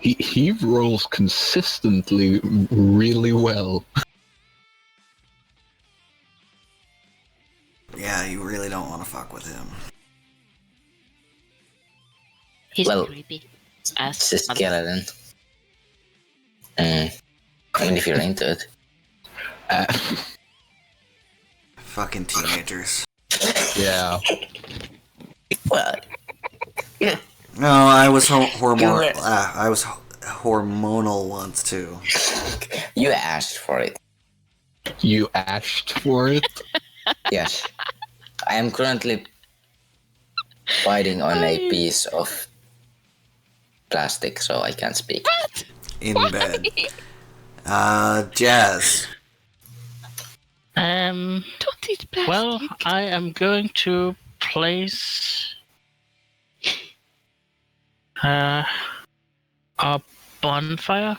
C: He rolls consistently really well.
B: Yeah, you really don't want to fuck with him.
D: He's
E: Well,
D: creepy.
E: It's a skeleton. I mean, if you're into it.
B: Fucking teenagers.
C: Yeah.
E: Well, yeah.
B: No, I was
E: You're
B: hormonal.
E: right.
B: I was hormonal once too.
E: You asked for it.
C: You asked for it?
E: Yes. I am currently biting on a piece of plastic, so I can't speak.
B: In bed. Jazz.
D: Don't eat plastic.
A: Well, I am going to place a bonfire.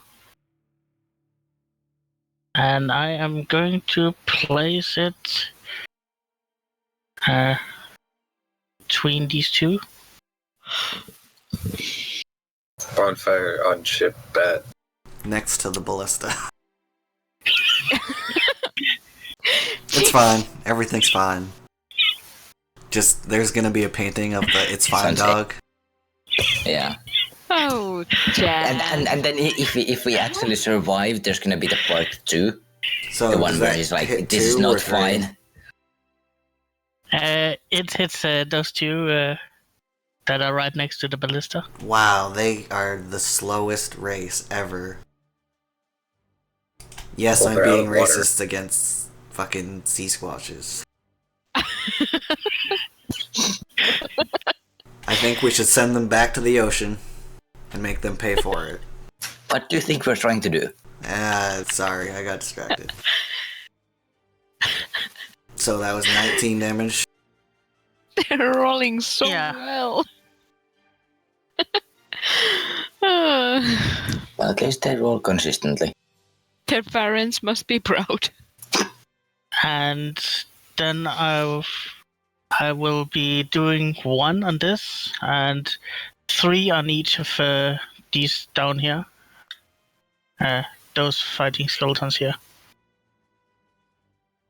A: And I am going to place it between these two.
F: Bonfire on ship bed.
B: Next to the ballista. It's fine. Everything's fine. Just, there's gonna be a painting of the It's Fine
E: Sounds
B: dog.
E: Yeah.
D: Oh, Jack.
E: And then if we actually survive, there's gonna be the part 2.
B: So
E: The
B: does
E: one where
B: that
E: he's like,
B: hit
E: this is
B: 2 or
E: not
B: 3?
E: fine.
A: It hits those two that are right next to the ballista.
B: Wow, they are the slowest race ever. Yes,
F: Well,
B: I'm
F: they're out
B: being
F: of water.
B: racist against fucking sea squashes. I think we should send them back to the ocean and make them pay for it.
E: What do you think we're trying to do?
B: Sorry, I got distracted. So that was 19 damage.
D: They're rolling so
A: Yeah.
D: well. Uh,
E: Well, at least they roll consistently.
D: their parents must be proud.
A: And then I will be doing 1 on this and 3 on each of these down here. Those fighting skeletons here.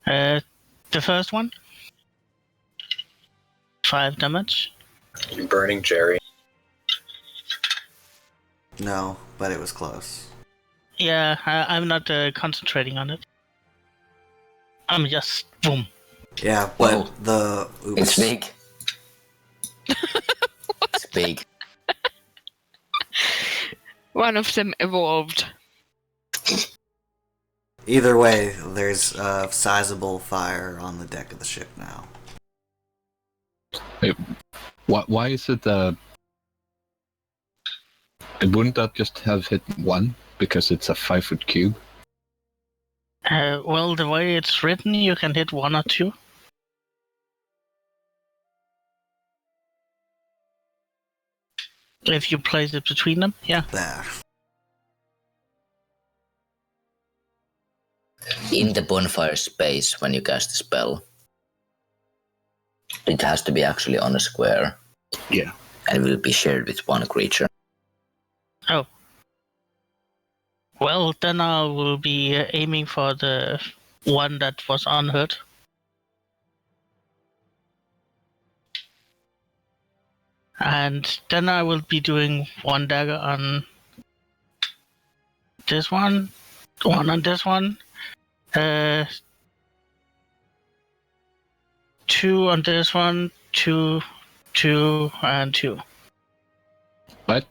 A: The first one, 5 damage.
F: You burning Jerry.
B: No, but it was close.
A: Yeah, I'm not concentrating on it. I'm just boom.
B: Yeah, but
E: Whoa.
B: the... Oops.
E: It's big. It's big.
D: One of them evolved.
B: Either way, there's a sizable fire on the deck of the ship now.
C: Why is it wouldn't that just have hit 1 because it's a 5-foot cube?
A: Well, the way it's written, you can hit 1 or 2. If you place it between them, yeah.
B: There.
E: In the bonfire space, when you cast a spell, it has to be actually on a square.
C: Yeah.
E: And will be shared with one creature.
A: Oh. Well, then I will be aiming for the one that was unhurt. And then I will be doing one dagger on this one on this one, 2 on this one, 2, 2, and 2.
C: What?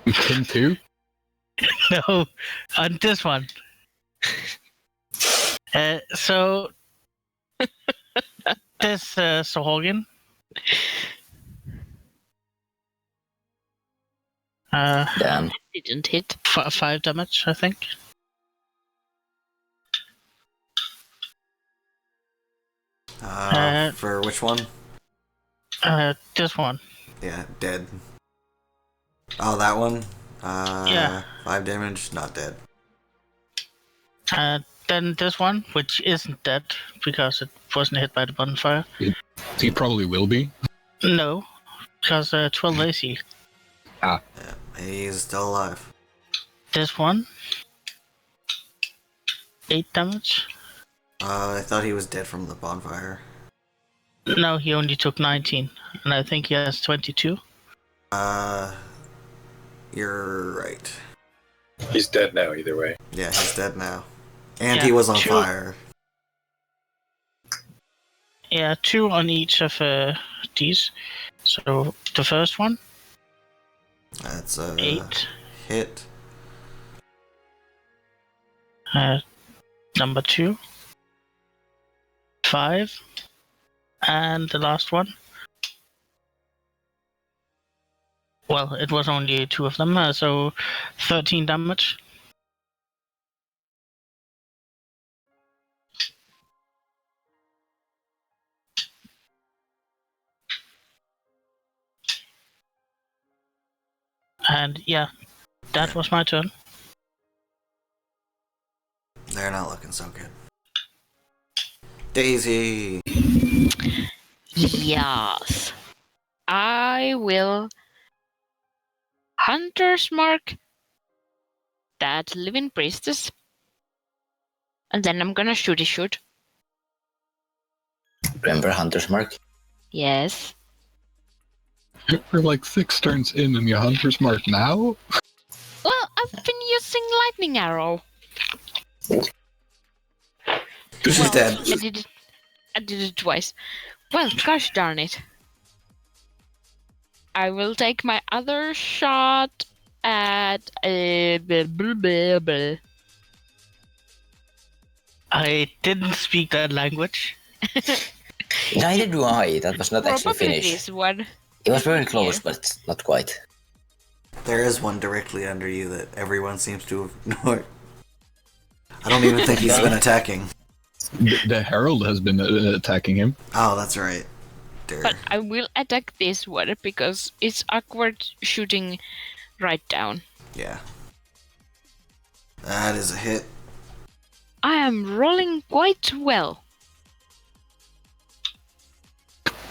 C: You can too?
A: No, on this one. So this Sorgen.
E: Damn.
D: Didn't hit.
A: 5 damage, I think.
B: For which one?
A: This one.
B: Yeah, dead. Oh, that one?
A: Yeah.
B: 5 damage, not dead.
A: Then this one, which isn't dead because it wasn't hit by the bonfire.
C: He probably will be.
A: No, because 12 AC.
B: Yeah, he's still alive.
A: This one, 8 damage.
B: I thought he was dead from the bonfire.
A: No, he only took 19, and I think he has 22.
B: You're right.
F: He's dead now, either way.
B: Yeah, he's dead now. And
A: Yeah,
B: he was on
A: 2.
B: fire.
A: Yeah, 2 on each of these. So the first one,
B: That's a
A: 8.
B: hit.
A: Number 2, 5. And the last one. Well, it was only 2 of them, so 13 damage. And yeah, that was my turn.
B: They're not looking so good. Daisy!
D: Yes. I will Hunter's Mark that living priestess. And then I'm gonna shoot.
E: Remember Hunter's Mark?
D: Yes.
C: We're like 6 turns in and your Hunter's Mark now?
D: Well, I've been using lightning arrow.
B: She's dead.
D: I did it twice. Well, gosh darn it. I will take my other shot at
A: I didn't speak that language.
E: Neither do I. That was not actually
D: probably
E: finished.
D: this one.
E: It was very close, but not quite.
B: There is one directly under you that everyone seems to have ignored. I don't even think he's been attacking.
C: The Herald has been attacking him.
B: Oh, that's right. There.
D: But I will attack this one because it's awkward shooting right down.
B: Yeah. That is a hit.
D: I am rolling quite well.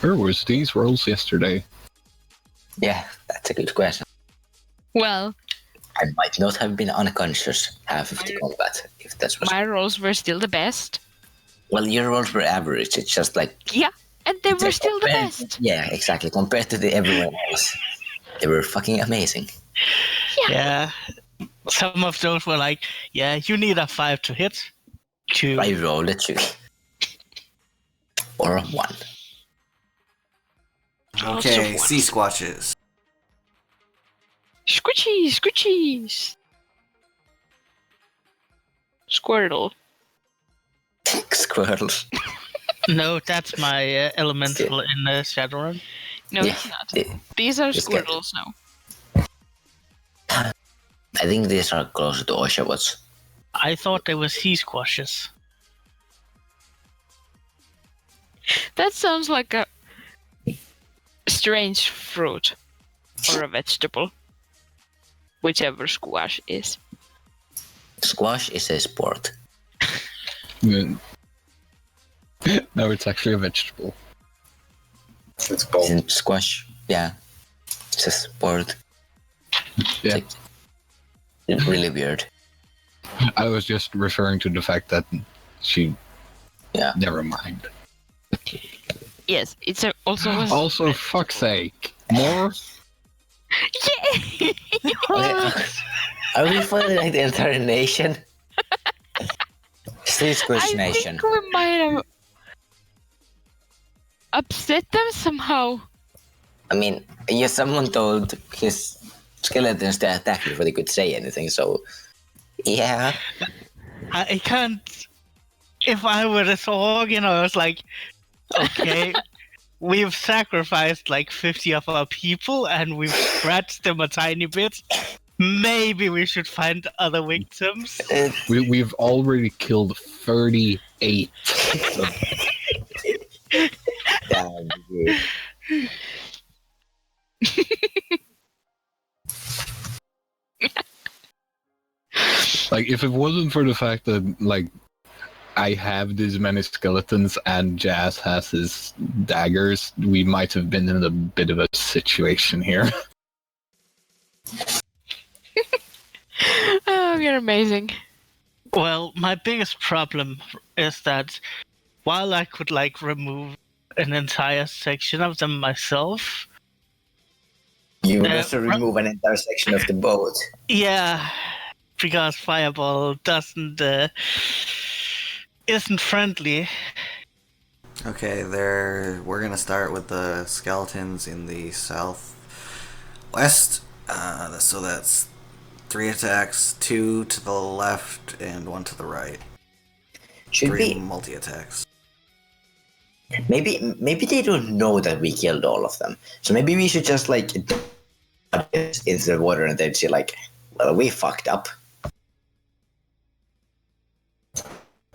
C: Where was these rolls yesterday?
E: Yeah, that's a good question.
D: Well,
E: I might not have been unconscious half of the combat, if that's what.
D: my rolls were still the best.
E: Well, your rolls were average. It's just like
D: Yeah, and they were still the
E: compared-
D: best.
E: Yeah, exactly. Compared to everyone else, they were fucking amazing.
A: Yeah. Some of those were like, yeah, you need a 5 to hit. 2.
E: I rolled a 2 or a 1.
B: Okay,
D: Lots of
B: sea squatches.
D: Squishies. Squirtle.
E: Squirrels.
A: No, that's my elemental in Shadowrun.
D: No,
E: Yeah,
D: it's not.
E: they-
D: These are
E: it's good.
D: squirtles now.
E: I think these are closer to Oshawots.
A: I thought they were sea squashes.
D: That sounds like a strange fruit or a vegetable. Whichever squash is.
E: Squash is a sport.
C: Mm. No, it's actually a vegetable.
F: It's both.
E: Isn't squash? Yeah. It's just word.
C: Yeah.
E: It's really weird.
C: I was just referring to the fact that she.
E: Yeah.
C: Never mind.
D: Yes, it's also
C: Also, fuck's sake. More?
D: Yeah.
E: Okay. Are we fighting like the entire nation? State Squish
D: I
E: Nation.
D: think we might have upset them somehow.
E: I mean, yeah, someone told his skeletons to attack before they could say anything, so yeah.
A: I can't. If I were this org, I was like, okay, we've sacrificed like 50 of our people and we've scratched them a tiny bit. Maybe we should find other victims.
C: We've already killed 38.
E: Damn, dude.
C: Like, if it wasn't for the fact that, like, I have these many skeletons and Jazz has his daggers, we might have been in a bit of a situation here.
D: Oh, you're amazing.
A: Well, my biggest problem is that while I could like remove an entire section of them myself,
E: You would also remove an entire section of the boat.
A: yeah, because Fireball isn't friendly.
B: Okay, we're gonna start with the skeletons in the southwest. So that's 3 attacks, 2 to the left and 1 to the right.
E: Should
B: 3
E: we?
B: multi-attacks.
E: Maybe they don't know that we killed all of them. So maybe we should just like into the water and they'd see like, well, we fucked up.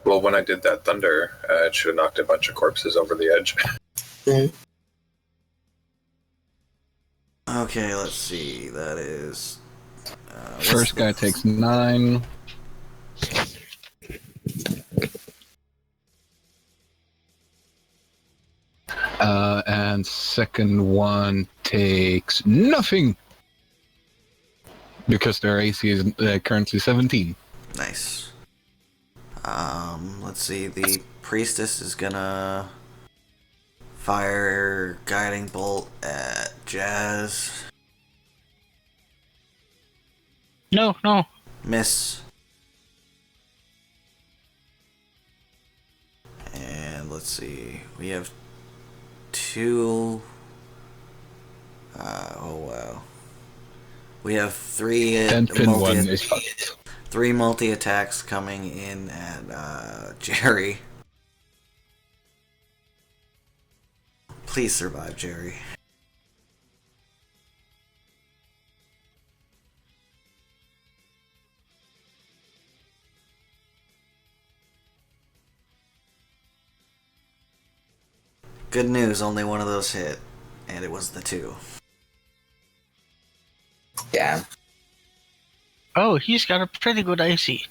F: Well, when I did that thunder, it should have knocked a bunch of corpses over the edge.
B: Okay, let's see. That is.
C: First guy takes 9. And second one takes nothing. Because their AC is currently 17.
B: Nice. Let's see. The priestess is gonna fire guiding bolt at Jazz.
A: No.
B: Miss. And let's see. We have 2. Oh wow. We have 3
C: Pin 1 is fucked.
B: 3 multi-attacks coming in at Jerry. Please survive, Jerry. Good news, only one of those hit, and it was the 2.
E: Yeah.
A: Oh, he's got a pretty good AC.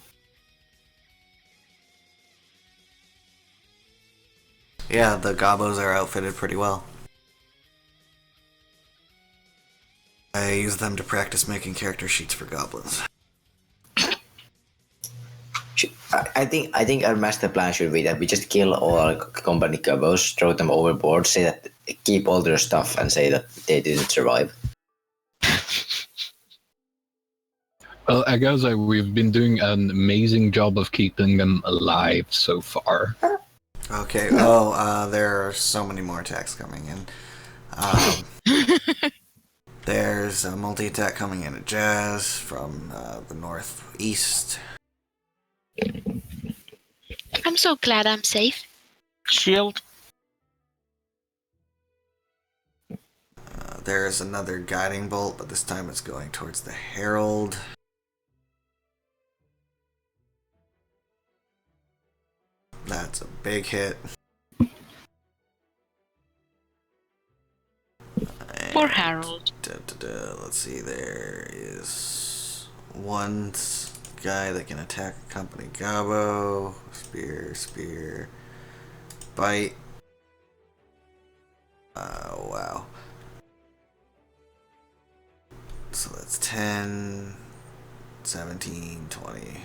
B: Yeah, the gobos are outfitted pretty well. I use them to practice making character sheets for goblins.
E: I think our master plan should be that we just kill all our company gobos, throw them overboard, say that keep all their stuff, and say that they didn't survive.
C: Well, I guess we've been doing an amazing job of keeping them alive so far.
B: Okay, there are so many more attacks coming in. There's a multi-attack coming in at Jazz from the northeast.
G: I'm so glad I'm safe.
A: Shield.
B: There's another guiding bolt, but this time it's going towards the Herald. That's a big hit.
G: Poor Harold.
B: Let's see, there is 1 guy that can attack a company. Gobbo, spear, bite. Wow. So that's 10, 17, 20.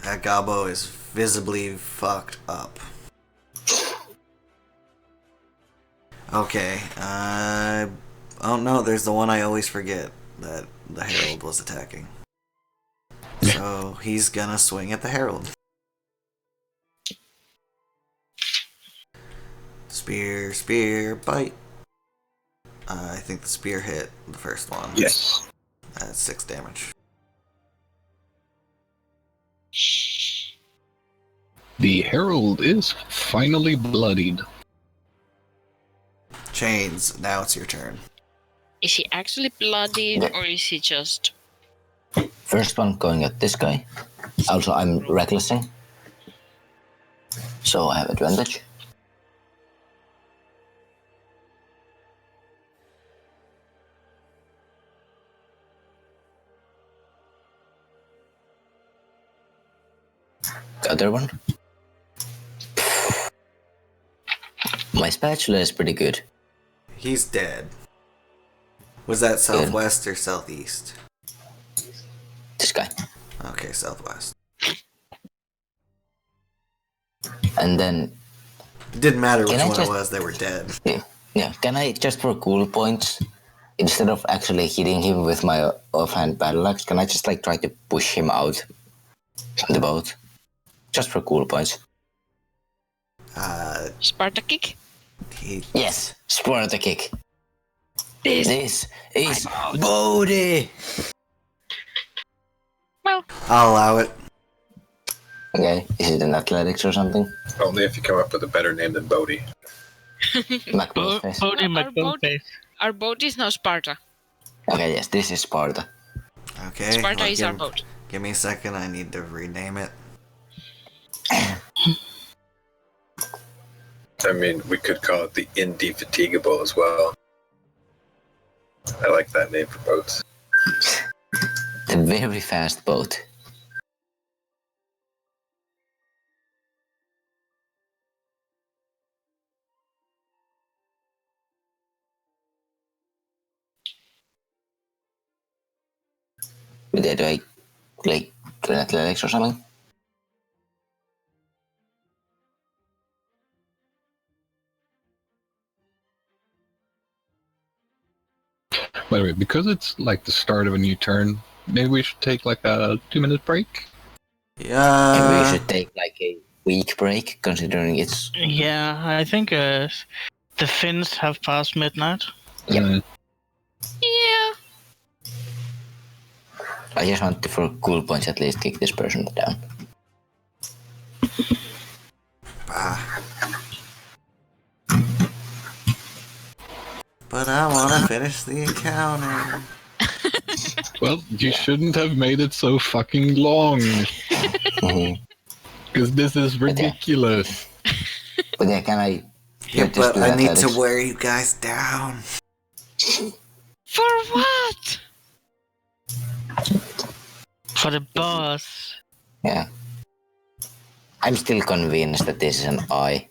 B: That Gobbo is visibly fucked up. Okay, oh no, there's the one I always forget that the Herald was attacking. So he's gonna swing at the Herald. Spear, bite. I think the spear hit the first one.
F: Yes.
B: That's 6 damage.
C: The Herald is finally bloodied.
B: Chains, now it's your turn.
D: Is he actually bloodied
E: Yeah.
D: or is he just...
E: First one going at this guy. Also, I'm recklessing. So I have advantage. The other one. My spatula is pretty good.
B: He's dead. Was that southwest or southeast?
E: This guy.
B: Okay, southwest.
E: And then,
B: It didn't matter which
E: Can I
B: one
E: just-
B: it was, they were dead.
E: yeah, can I, just for cool points, instead of actually hitting him with my offhand battle axe, can I just like try to push him out on the boat? Just for cool points.
D: Sparta kick?
B: He,
E: Yes, Sparta kick. This is Bodhi!
D: Well,
B: I'll allow it.
E: Okay, is it an athletics or something?
F: Only if you come up with a better name than Bodhi.
E: Macbeth face.
A: Bodhi
D: Well, our boat-
A: McBoneface.
D: our boat is now Sparta.
E: Okay, yes, this is Sparta.
B: Okay.
D: Sparta
B: well,
D: is our boat.
B: Give me a second, I need to rename it.
F: I mean, we could call it the Indefatigable as well. I like that name for boats.
E: The very fast boat. Do I like do an athletics or something?
C: By the way, because it's like the start of a new turn, maybe we should take like a 2-minute break.
E: Maybe
B: Yeah.
E: we should take like a week break, considering it's
A: Yeah, I think the Finns have passed midnight.
E: Yep.
D: Yeah.
E: I just want to, for cool points, at least kick this person down.
B: Ah. But I want to finish the accounting.
C: Well, you shouldn't have made it so fucking long,
E: Mhm.
C: because this is ridiculous.
E: But yeah, can I?
B: Yeah,
E: just
B: but
E: do
B: I need to
E: athletics?
B: wear you guys down.
D: For what?
A: For the boss.
E: Yeah. I'm still convinced that this is an eye.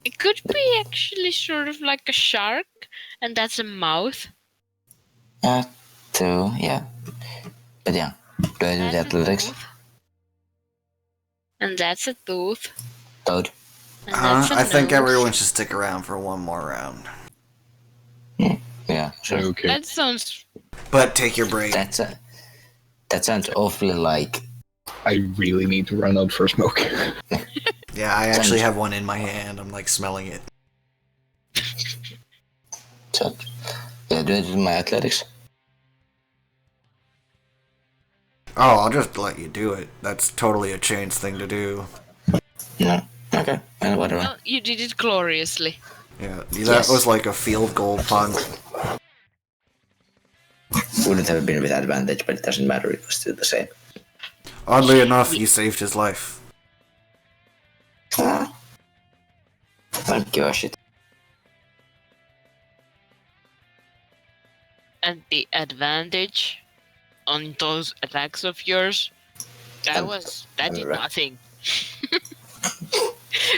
D: It could be actually sort of like a shark, and that's a mouth.
E: So yeah. But yeah, do I do the
D: That's a
E: athletics?
D: mouth. And that's a tooth.
E: Toad.
D: And that's a
B: I think
D: nose.
B: everyone should stick around for one more round.
E: Yeah, sure.
C: Okay.
D: That sounds...
B: But take your break.
E: That sounds awfully like.
C: I really need to run out for smoke.
B: Yeah, I actually have one in my hand. I'm like smelling it.
E: So, yeah, do I do my athletics?
B: Oh, I'll just let you do it. That's totally a Chains thing to do.
E: No. Okay. Whatever.
D: Well, you did it gloriously.
B: Yeah, that
E: Yes.
B: was like a field goal punt.
E: Wouldn't have been with advantage, but it doesn't matter. It was still the same.
B: Oddly enough, you saved his life.
E: Don't give a shit.
D: And the advantage on those attacks of yours, that did nothing.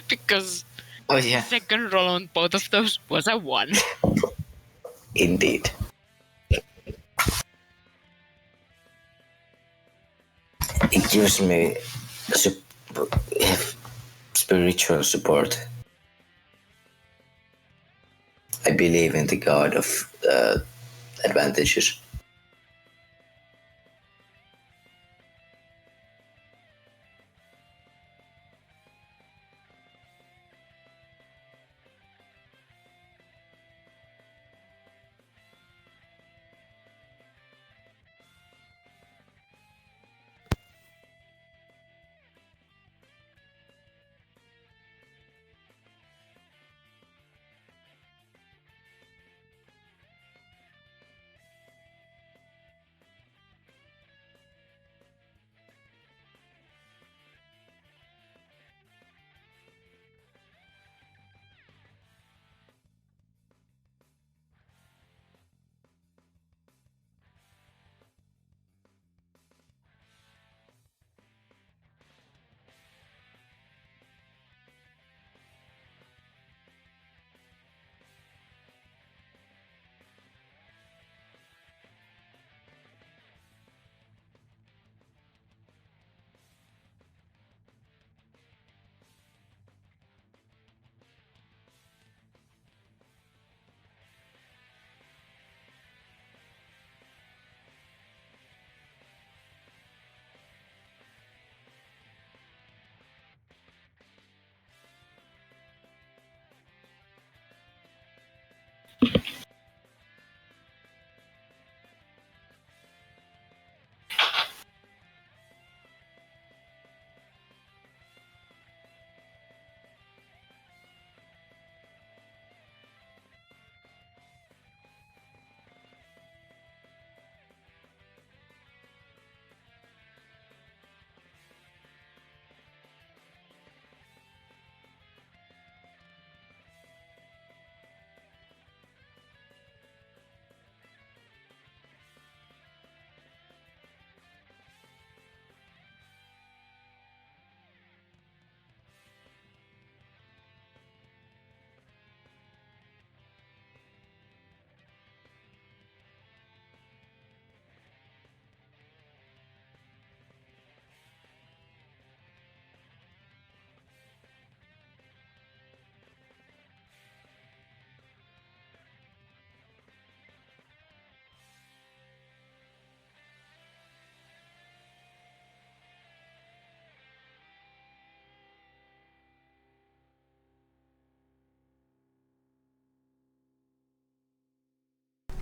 D: Because
E: Oh
D: the
E: yeah,
D: second roll on both of those was a 1.
E: indeed. It gives me spiritual support. I believe in the god of advantages.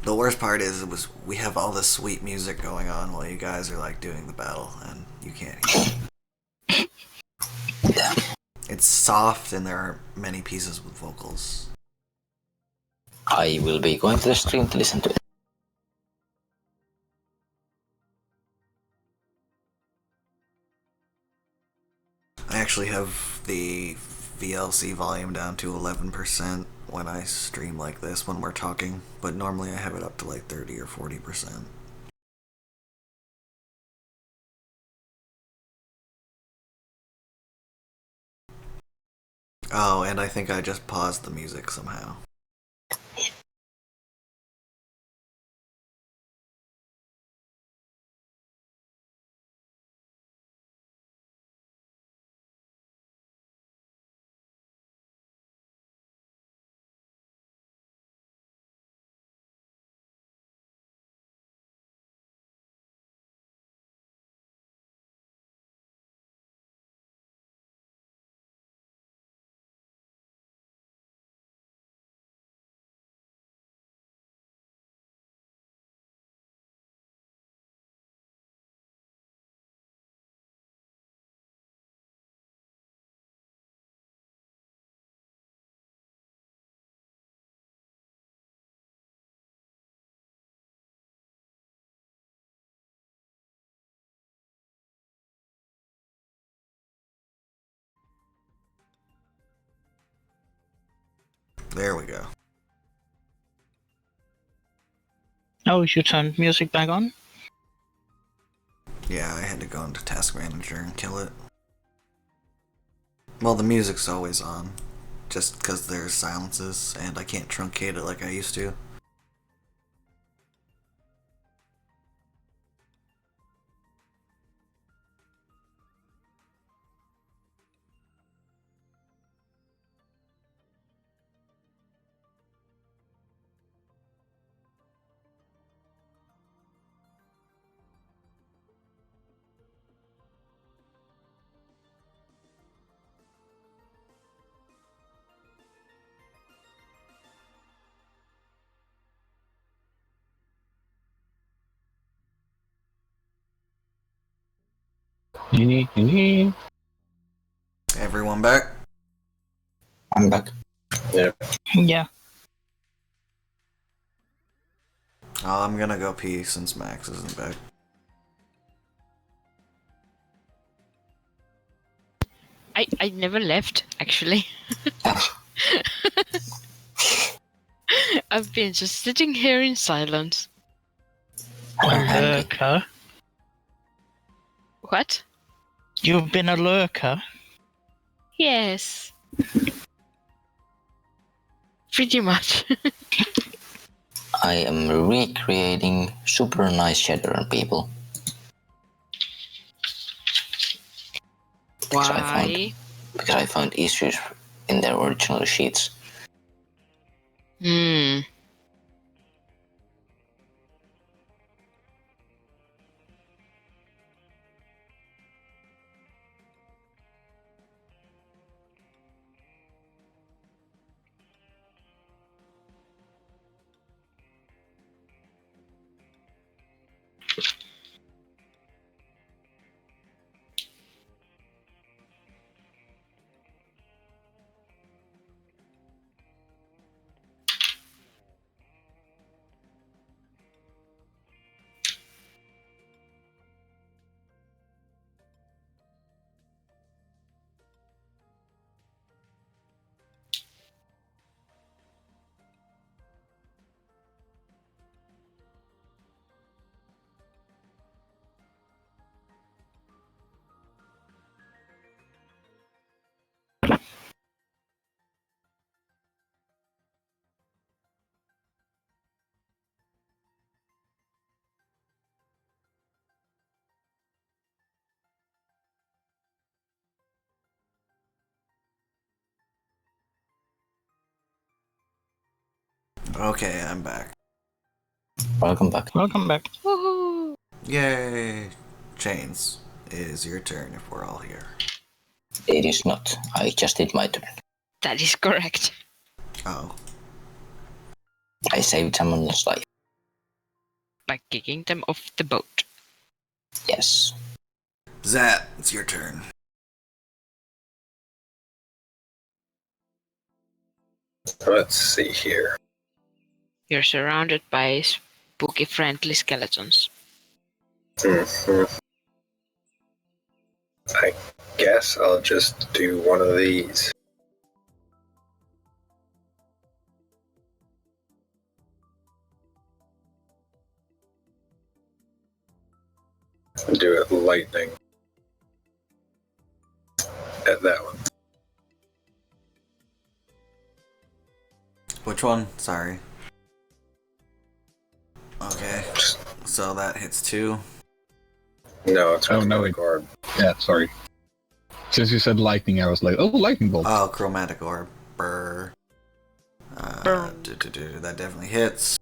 B: The worst part is we have all this sweet music going on while you guys are like doing the battle and you can't hear it.
E: Yeah.
B: It's soft and there are many pieces with vocals.
E: I will be going to the stream to listen to it.
B: I actually have the VLC volume down to 11% when I stream like this when we're talking, but normally I have it up to like 30 or 40%. Oh, and I think I just paused the music somehow. There we go.
A: Oh, you turned music back on?
B: Yeah, I had to go into Task Manager and kill it. Well, the music's always on, just because there's silences, and I can't truncate it like I used to. Everyone back?
E: I'm back.
F: Yeah.
A: Yeah.
B: Oh, I'm gonna go pee since Max isn't back.
D: I never left, actually. I've been just sitting here in silence.
A: A
E: I'm hungry.
A: lurker.
D: What?
A: You've been a lurker.
D: Yes. Pretty much.
E: I am recreating super nice Shadowrun people.
D: Why?
E: Because I found issues in their original sheets.
D: Hmm.
B: Okay, I'm back.
E: Welcome back.
A: Welcome back.
D: Woohoo!
B: Yay! Chains, it is your turn if we're all here.
E: It is not. I just did my turn.
D: That is correct.
B: Oh.
E: I saved someone's life.
D: By kicking them off the boat.
E: Yes.
B: Zat, it's your turn.
F: Let's see here.
D: You're surrounded by spooky friendly skeletons.
F: I guess I'll just do one of these. Do it lightning at that one.
B: Which one? Sorry. Okay. So that hits 2.
F: No, it's
C: Oh,
F: with
C: no,
F: the
C: it-
F: orb.
C: Yeah, sorry. Since you said lightning, I was like, oh, lightning bolt.
B: Oh, chromatic orb. Brr.
D: Brr.
B: That definitely hits.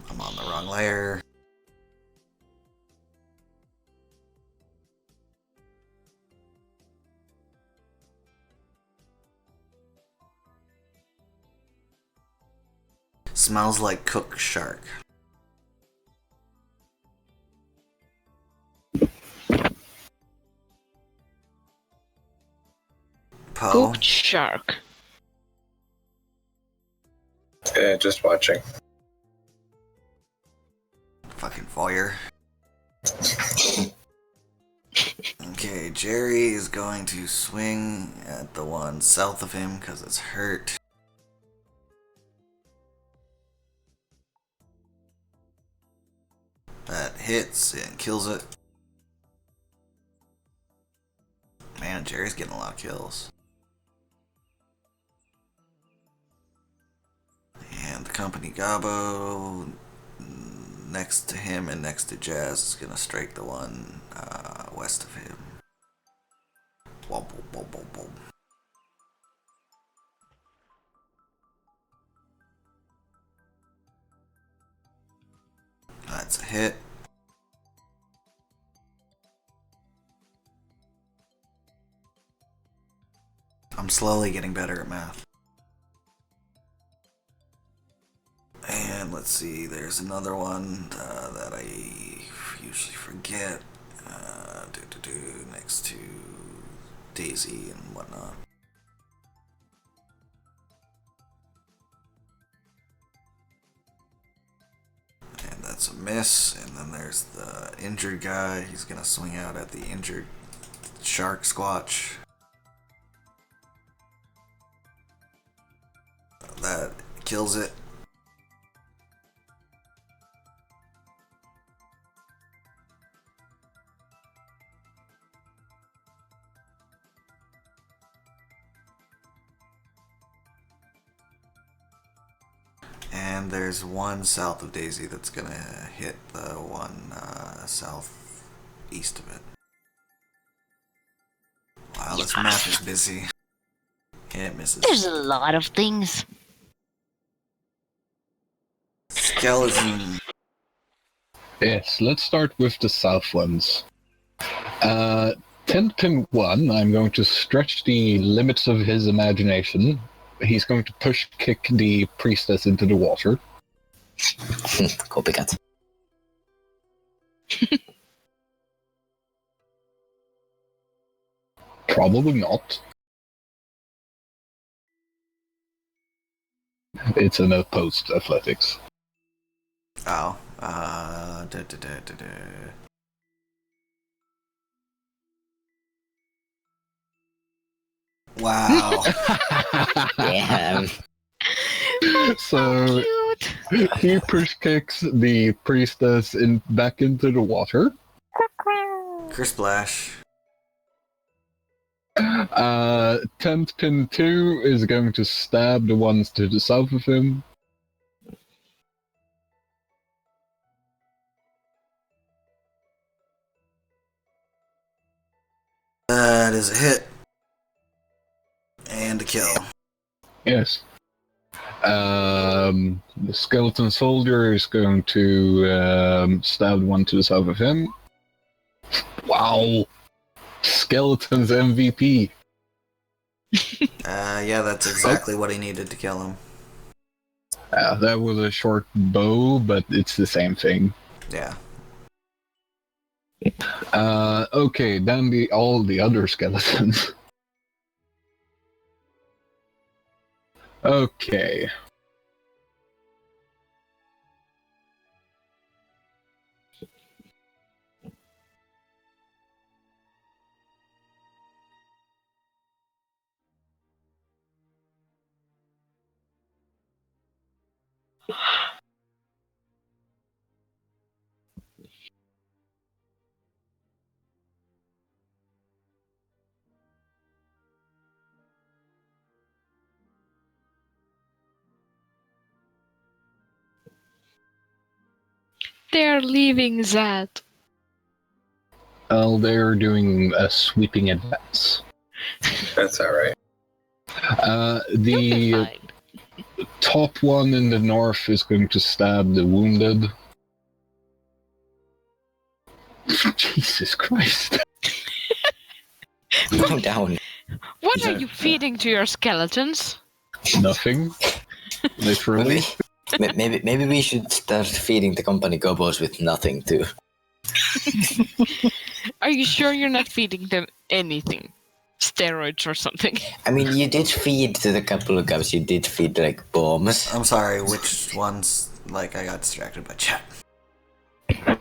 B: I'm on the wrong layer. Smells like cooked shark. Poe.
D: Cooked shark.
F: Just watching.
B: Fucking foyer. Okay, Jerry. Jerry is going to swing at the one south of him because it's hurt. That hits and kills it. Man, Jerry's getting a lot of kills. And the company Gabo next to him and next to Jazz is gonna strike the one west of him. Wobble, wobble, wobble. That's a hit. I'm slowly getting better at math. And let's see, there's another one that I usually forget. Next to Daisy and whatnot. And that's a miss. And then there's the injured guy. He's gonna swing out at the injured shark squatch. That kills it. And there's one south of Daisy that's gonna hit the one southeast of it. Wow, this map is busy. Yeah, it misses.
G: There's a lot of things.
B: Skeleton.
C: Yes, let's start with the south ones. 10 pin 1, I'm going to stretch the limits of his imagination. He's going to push kick the priestess into the water.
E: Copycat.
C: Probably not. It's an opposed athletics.
B: Oh. Wow.
E: Yeah.
C: So
G: Cute.
C: he push kicks the priestess back into the water.
B: Kersplash.
C: 10th pin 2 is going to stab the ones to the south of him.
B: That is a hit. And a kill.
C: Yes. The skeleton soldier is going to stab one to the south of him. Wow! Skeleton's MVP.
B: Yeah, that's exactly what he needed to kill him.
C: That was a short bow, but it's the same thing.
B: Yeah.
C: Okay, then all the other skeletons. Okay.
D: They're leaving that.
C: Well, they're doing a sweeping advance.
F: That's alright.
C: The
D: Fine.
C: top one in the north is going to stab the wounded. Jesus Christ.
E: Calm down.
D: What are you feeding to your skeletons?
C: Nothing. Literally.
E: Maybe we should start feeding the company gobos with nothing too.
D: Are you sure you're not feeding them anything? Steroids or something?
E: I mean, you did feed to the couple of guys. You did feed like bombs.
B: I'm sorry, which ones? Like, I got distracted by chat.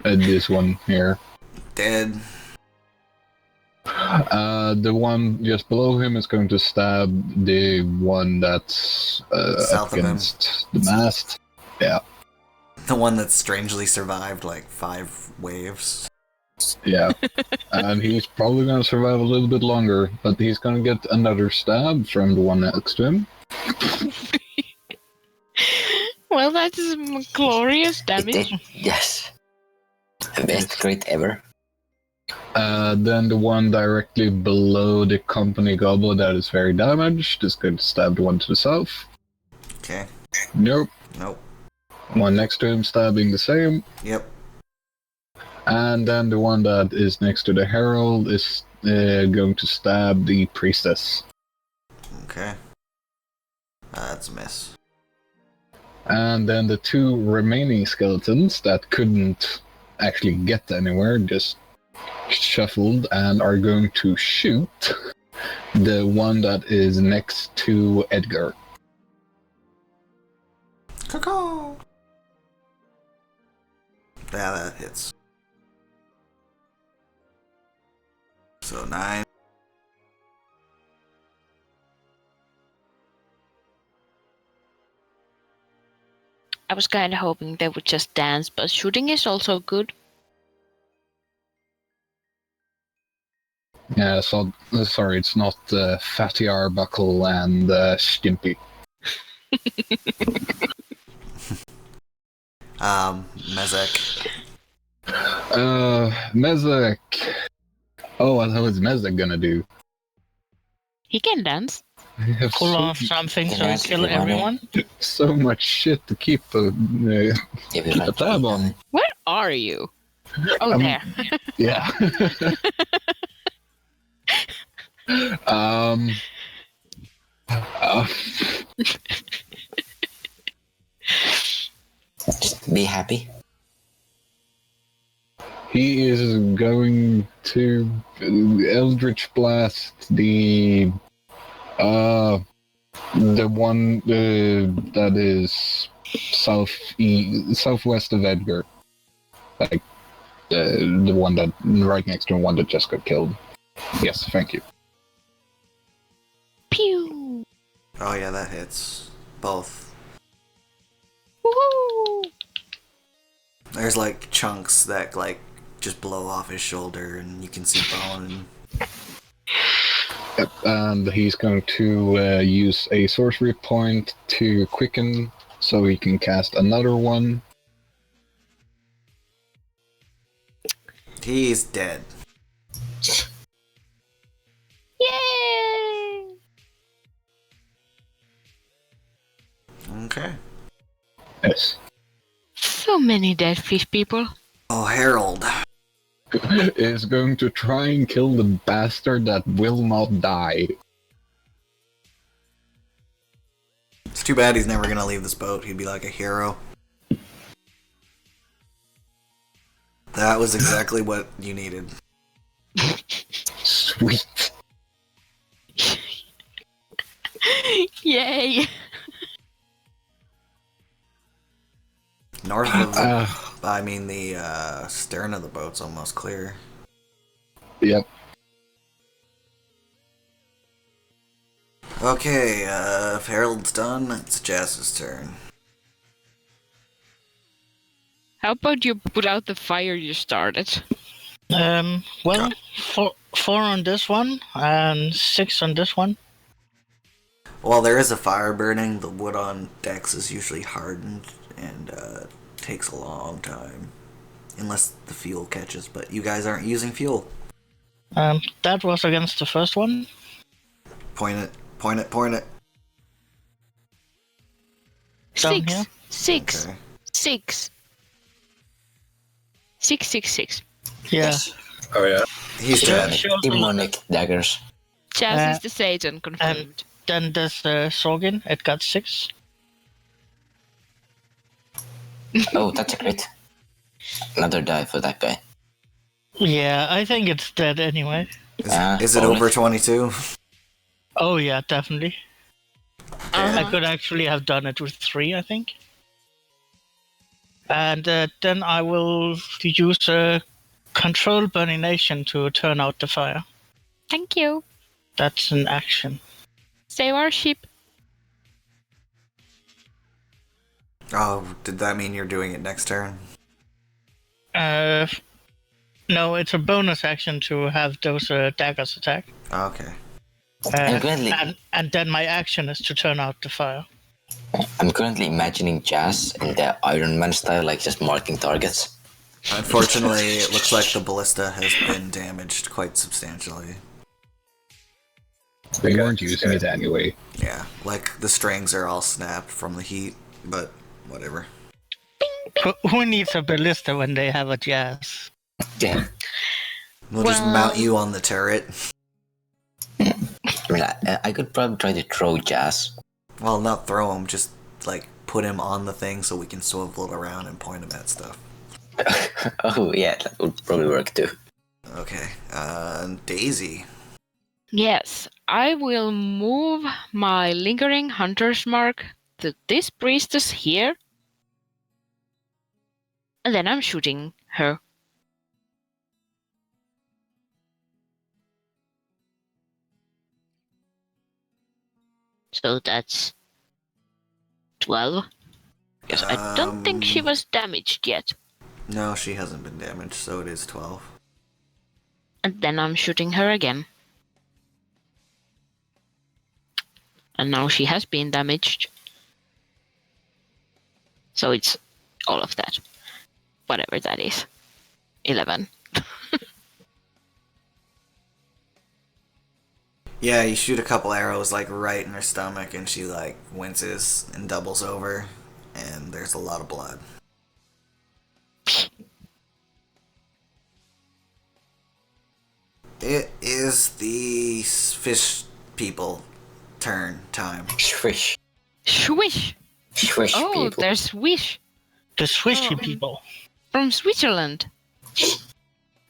C: This one here.
B: Dead.
C: The one just below him is going to stab the one that's
B: South
C: up
B: of him.
C: against the mast. Yeah,
B: The one that strangely survived like 5 waves.
C: yeah. And he's probably going to survive a little bit longer, but he's going to get another stab from the one next to him.
D: Well, that's some glorious damage.
E: Yes. The best crit ever.
C: Then the one directly below the company goblin that is very damaged is going to stab the one to the south.
B: Okay.
C: Nope.
B: Nope.
C: One next to him stabbing the same.
B: Yep.
C: And then the one that is next to the herald is going to stab the priestess.
B: Okay. That's a miss.
C: And then the 2 remaining skeletons that couldn't actually get anywhere just shuffled and are going to shoot the one that is next to Edgar.
B: Caw. Yeah, that hits. So 9.
D: I was kind of hoping they would just dance, but shooting is also good.
C: Yeah, so sorry, it's not Fatty Arbuckle and Stimpy.
B: Mezek.
C: Mezek. Oh, what is Mezek gonna do?
D: He can dance.
C: I have
A: Pull off something so
E: Yes,
A: kill
E: you wanna-
A: everyone.
C: so much shit to keep
E: If you
C: a
E: like
C: tab on.
D: Where are you? Oh,
C: Um,
D: there.
C: Yeah. uh,
E: Just be happy.
C: he is going to Eldritch Blast the one that is southwest of Edgar, like the one that right next to the one that just got killed. Yes, thank you.
D: Pew!
B: Oh yeah, that hits. Both.
D: Woohoo!
B: There's like chunks that like just blow off his shoulder and you can see bone.
C: Yep, and he's going to use a sorcery point to quicken so he can cast another one.
B: He's dead.
D: Yay!
B: Okay.
C: Yes.
D: So many dead fish people.
B: Oh, Harold.
C: Is going to try and kill the bastard that will not die.
B: It's too bad he's never gonna leave this boat. He'd be like a hero. That was exactly what you needed.
C: Sweet.
D: Yay!
B: North of the, I mean the stern of the boat's almost clear.
C: Yep.
B: Okay, if Harold's done, it's Jazz's turn.
D: How about you put out the fire you started?
A: Well, four on this one and 6 on this one.
B: While there is a fire burning, the wood on decks is usually hardened and takes a long time. Unless the fuel catches, but you guys aren't using fuel.
A: That was against the first one.
B: Point it, point it, point it.
A: Down
D: Six.
A: here?
D: Six.
B: Okay.
D: 6. 666.
A: Yeah.
E: Yes.
F: Oh yeah.
B: He's dead.
E: Demonic daggers.
D: Jazz is the Satan, confirmed.
A: Then there's Sorgin. It got 6.
E: Oh, that's a crit. Another die for that guy.
A: Yeah, I think it's dead anyway.
B: Is it
E: bonus.
B: over 22?
A: Oh yeah, definitely. I
D: Uh-huh.
A: could actually have done it with 3, I think. And then I will use a control burning nation to turn out the fire.
D: Thank you.
A: That's an action.
D: Save our ship.
B: Oh, did that mean you're doing it next turn?
A: No, it's a bonus action to have those daggers attack.
B: Okay.
E: I'm currently,
A: And then my action is to turn out the fire.
E: I'm currently imagining Jazz in the Iron Man style, like just marking targets.
B: Unfortunately, it looks like the ballista has been damaged quite substantially.
C: We weren't using it anyway.
B: Yeah, like the strings are all snapped from the heat, but whatever.
A: Who needs a ballista when they have a jazz?
E: Yeah.
B: We'll just mount you on the turret.
E: I mean, I could probably try to throw Jazz.
B: Well, not throw him, just like put him on the thing so we can swivel it around and point him at stuff.
E: Oh yeah, that would probably work too.
B: Okay, Daisy.
D: Yes, I will move my lingering hunter's mark to this priestess here. And then I'm shooting her. So that's 12. Because I don't think she was damaged yet.
B: No, she hasn't been damaged, so it is 12.
D: And then I'm shooting her again. And now she has been damaged. So it's all of that. Whatever that is. 11.
B: Yeah, you shoot a couple arrows like right in her stomach and she like winces and doubles over and there's a lot of blood. It is the fish people time.
E: Swish.
D: Swish!
E: Swish
D: Oh,
E: people.
D: there's Swish
A: The swishy
D: Oh.
A: people.
D: from Switzerland.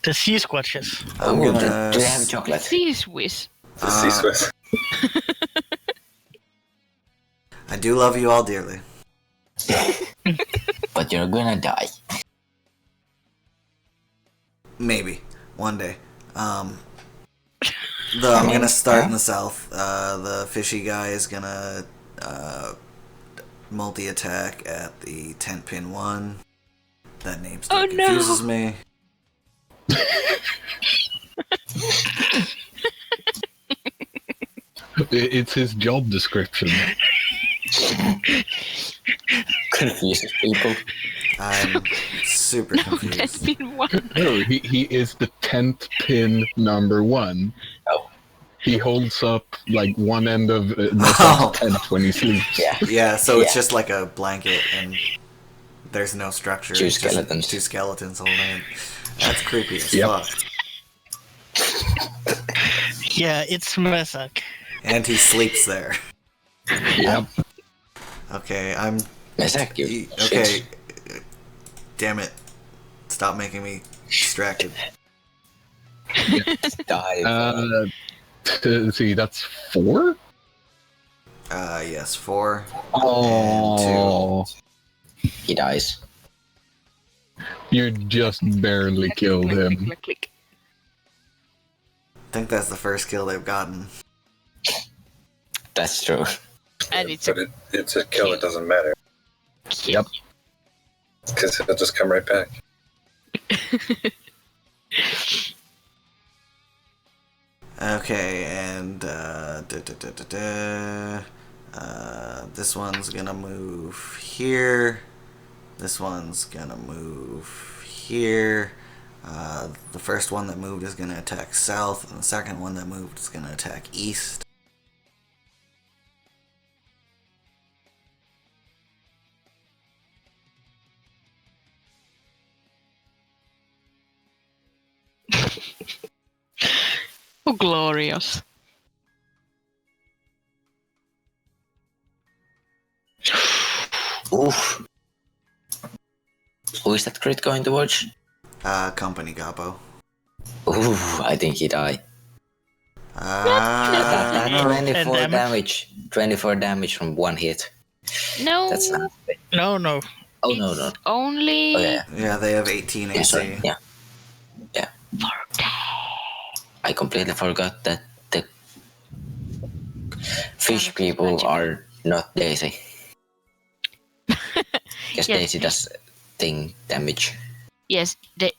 A: The sea squatches.
B: I'm
E: Oh,
B: gonna
E: do they have chocolate?
D: Sea Swiss.
F: The Sea Swiss.
B: I do love you all dearly.
E: But you're gonna die.
B: Maybe. One day. I'm gonna start in the south. The fishy guy is gonna multi-attack at the tent pin 1. That name still
D: Oh, no.
B: confuses me.
C: It's his job description.
E: Confuses people.
B: I'm super
D: That's
B: confused.
D: been one.
C: No, he is the 10th pin number 1.
E: Oh.
C: He holds up like one end of
B: Oh.
C: tent when he sleeps.
E: Yeah.
B: Yeah, so it's
E: Yeah.
B: just like a blanket and there's no structure.
E: Two
B: It's just
E: skeletons.
B: 2 skeletons holding it. That's creepy as
C: Yep.
B: fuck.
A: Yeah, it's Mesak.
B: And he sleeps there.
C: Yep.
B: Okay, I'm...
E: Mesak, you
B: Okay. Damn it. Stop making me distracted.
E: die.
C: See, that's 4?
B: Yes, 4.
C: Oh,
E: He dies.
C: you just barely killed him.
D: Click, click.
B: I think that's the first kill they've gotten.
E: That's true.
D: And it's
F: But it's a kill that doesn't matter.
C: Yep.
F: Because he'll just come right back.
B: Okay, and this one's gonna move here. This one's gonna move here. The first one that moved is gonna attack south, and the second one that moved is gonna attack east.
D: oh, glorious.
E: Oof. Who is that crit going towards?
B: Company Goppo.
E: Ooh, I think he died.
B: I don't know.
E: 24
A: damage.
E: damage. 24 damage from one hit.
D: No,
E: That's not.
A: No, no.
E: Oh no no.
D: only
E: Oh yeah.
B: Yeah, they have 18
E: Yeah,
B: AC.
E: sorry. Yeah. Yeah. I I completely forgot that the fish
D: Damage
E: people
D: magic.
E: are not Daisy. Because
D: Yes,
E: Daisy does thing damage.
D: Yes,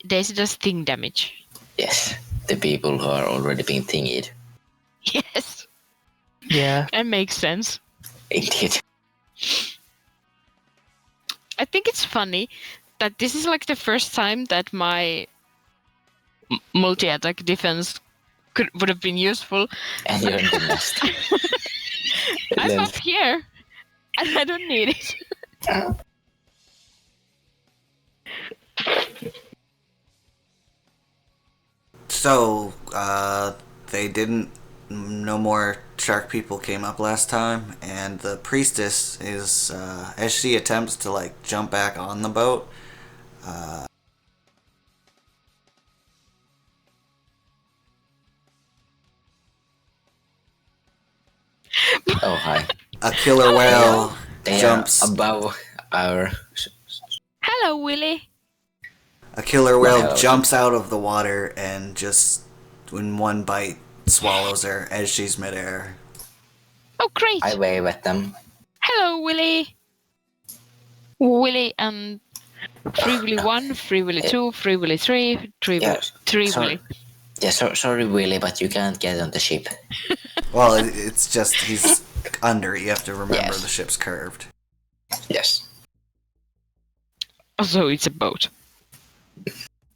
D: Daisy does thing damage.
E: Yes, the people who are already being thingied.
D: Yes,
A: Yeah.
D: that makes sense.
E: Indeed.
D: I think it's funny that this is like the first time that my multi-attack defense would have been useful.
E: And you're in the nest.
D: I'm
E: Then-
D: up here, and I don't need it.
B: So, they didn't. No more shark people came up last time, and the priestess is, as she attempts to, like, jump back on the boat,
E: Oh, hi.
B: a killer whale
E: They
B: jumps.
E: are above our...
D: Hello, Willy.
B: A killer whale
E: Wow.
B: jumps out of the water and just, in one bite, swallows her as she's midair.
D: Oh, great.
E: I wave at them.
D: Hello, Willy. Willy and Free Willy 1, Free Willy 2, Free Willy 3, 3
E: Yes.
D: 3
E: Sorry.
D: Willy.
E: Yeah, sorry, Willy, but you can't get on the ship.
B: Well, it's just, he's under it. You have to remember
E: Yes.
B: the ship's curved.
E: Yes.
D: Also, it's a boat.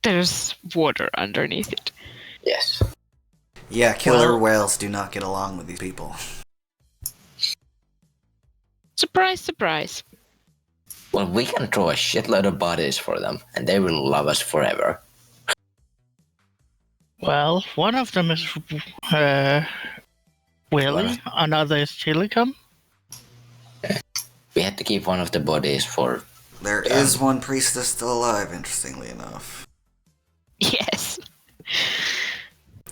D: There's water underneath it.
E: Yes.
B: Yeah, killer
A: Well-
B: whales do not get along with these people.
D: Surprise, surprise.
E: Well, we can throw a shitload of bodies for them, and they will love us forever.
A: Well, one of them is Willy, another is Chilicum.
E: We had to keep one of the bodies for...
B: There is one priestess still alive, interestingly enough.
D: Yes.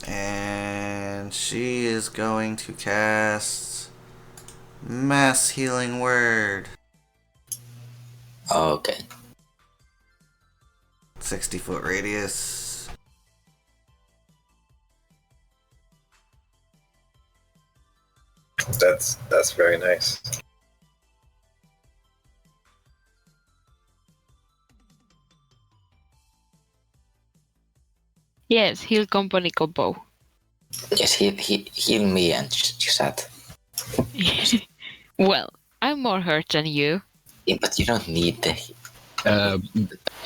B: And she is going to cast Mass Healing Word.
E: Okay.
B: 60-foot radius.
F: That's very nice.
D: Yes, heal company combo.
E: Yes, heal me and just that.
D: Well, I'm more hurt than you.
E: Yeah, but you don't need the...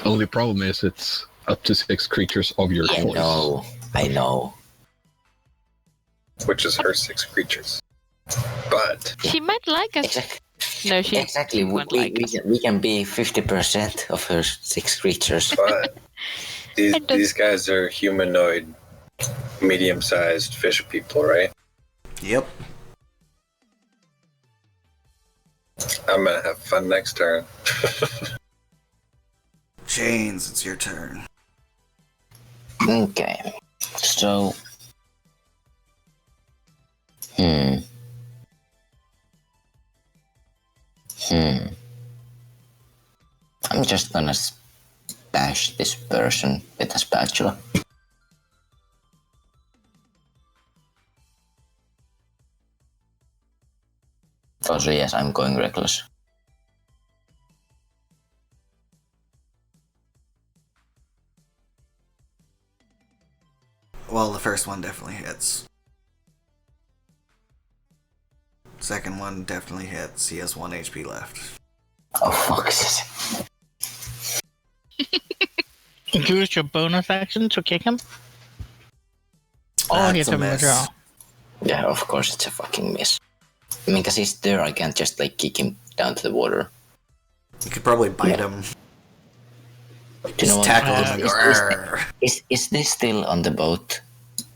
C: Only problem is it's up to 6 creatures of your
E: I
C: choice.
E: know. I know.
F: Which is her 6 creatures. But
D: She might like us.
E: Exactly.
D: No, she
E: Exactly.
D: won't like us.
E: We can be 50% of her 6 creatures.
F: but
D: I don't-
F: these guys are humanoid, medium-sized fish people, right?
B: Yep.
F: I'm gonna have fun next turn.
B: Chains, it's your turn.
E: Okay. So... I'm just gonna bash this person with a spatula. Also, yes, I'm going reckless.
B: Well, the first one definitely hits. Second one definitely hits. He has 1 HP left.
E: Oh, fuck this.
A: Use your bonus action to kick him. Or
B: That's
A: hit
B: a
A: him with
B: miss.
A: your...
E: Yeah, of course it's a fucking miss. I mean, because he's there, I can't just, like, kick him down to the water.
B: You could probably bite him.
E: Do you know
B: Just
E: what?
B: tackle him and go,
E: Is-
B: "Arr."
E: Is this still on the boat?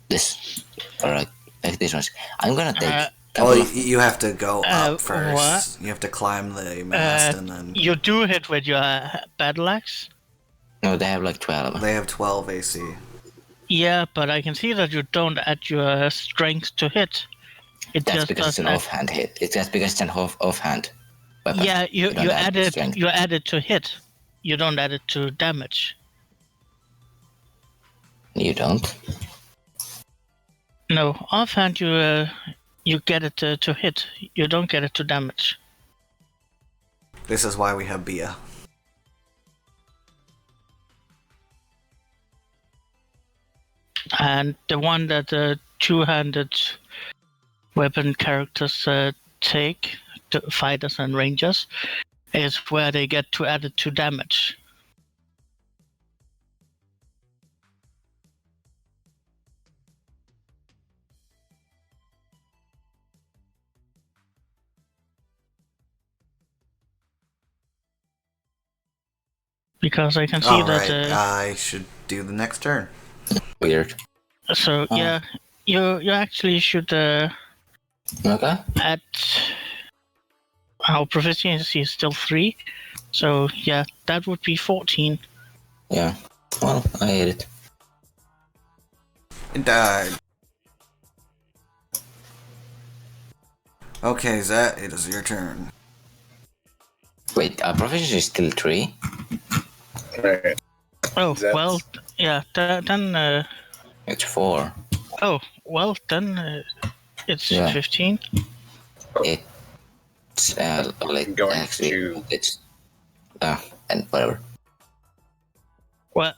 E: This, or like this one? I'm gonna take.
B: Well,
E: couple of,
B: you have to go up
A: what?
B: first. You have to climb the mast and then...
A: You do hit with your battle axe.
E: no, they have like 12.
B: They have 12 AC.
A: Yeah, but I can see that you don't add your strength to hit. It
E: That's
A: just
E: because
A: does
E: it's an
A: that.
E: offhand hit. It's just because it's an offhand weapon.
A: Yeah, you
E: don't
A: add it.
E: strength.
A: You add it to hit. You don't add it to damage.
E: You don't.
A: No, offhand you get it to hit. You don't get it to damage.
B: This is why we have Bia.
A: And the one that two-handed weapon characters take, fighters and rangers, is where they get to add it to damage. Because I can see
B: Alright,
A: that.
B: I should do the next turn.
E: Weird.
A: So yeah, you actually should
E: Okay.
A: add. Our proficiency is still 3, so yeah, that would be 14.
E: Yeah. Well, I hate it.
B: It died. Okay, Zat, it is your turn.
E: Wait, proficiency is still 3?
F: Alright.
A: Oh
F: That's-
A: well, yeah. Then
E: It's 4.
A: oh well, then it's
E: Yeah.
A: 15.
E: It's like
F: Going
E: actually
F: to-
E: it's and whatever.
A: Well,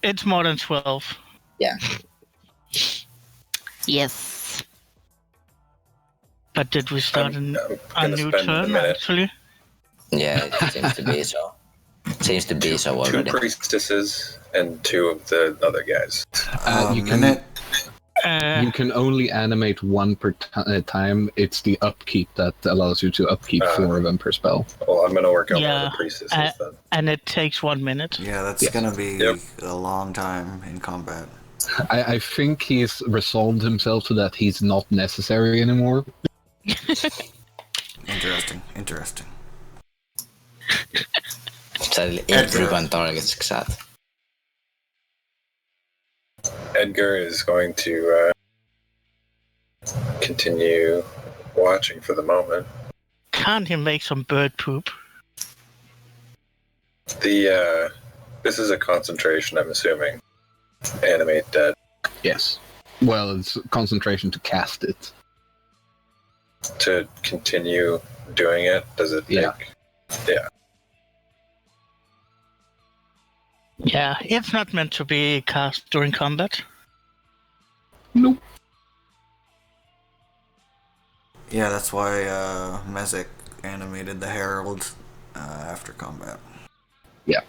A: it's more than 12.
E: Yeah.
G: Yes.
A: But did we start
F: I'm
A: a
F: gonna
A: new
F: spend a
A: turn
F: minute.
A: actually?
E: Yeah, it seems to be so. Seems to be so
F: Two
E: already.
F: priestesses and 2 of the other guys.
C: You can-
B: Minute.
C: You can only animate one per time. It's the upkeep that allows you to upkeep 4 of them per spell.
F: Well, I'm gonna work on one
A: Yeah,
F: of the priestesses then.
A: And it takes 1 minute.
B: Yeah, that's
C: Yes.
B: gonna be
F: Yep.
B: a long time in combat.
C: I think he's resolved himself to that he's not necessary anymore.
B: Interesting.
E: Suddenly
B: Edgar.
E: everyone targets Xat.
F: Edgar is going to continue watching for the moment.
A: Can't he make some bird poop?
F: This is a concentration, I'm assuming. Animate dead.
C: Yes. Well, it's concentration to cast it.
F: To continue doing it, does it
C: Yeah.
F: take? Yeah.
A: Yeah, it's not meant to be cast during combat.
C: Nope.
B: Yeah, that's why Mezek animated the Herald after combat.
C: Yeah.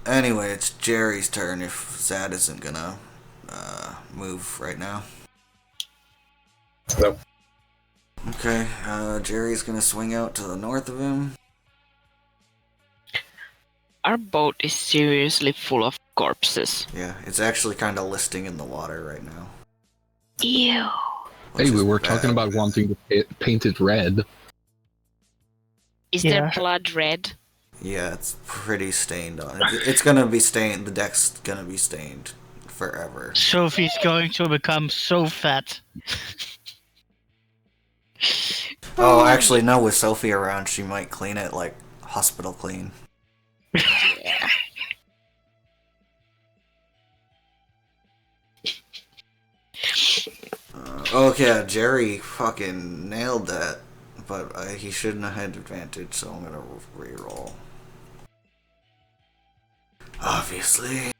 B: Anyway, it's Jerry's turn if Zad isn't gonna move right now.
F: Nope.
B: Okay, Jerry's gonna swing out to the north of him.
D: Our boat is seriously full of corpses.
B: Yeah, it's actually kind of listing in the water right now.
G: Ew.
B: which
C: Hey, we
B: is
C: were
B: bad.
C: talking about wanting to paint it red.
D: Is
A: Yeah.
D: their blood red?
B: Yeah, it's pretty stained on it. It's gonna be stained. The deck's gonna be stained forever.
A: Sophie's going to become so fat.
B: Oh, actually, no. With Sophie around, she might clean it like hospital clean. Okay, Jerry fucking nailed that, but he shouldn't have had advantage, so I'm gonna re-roll. Obviously.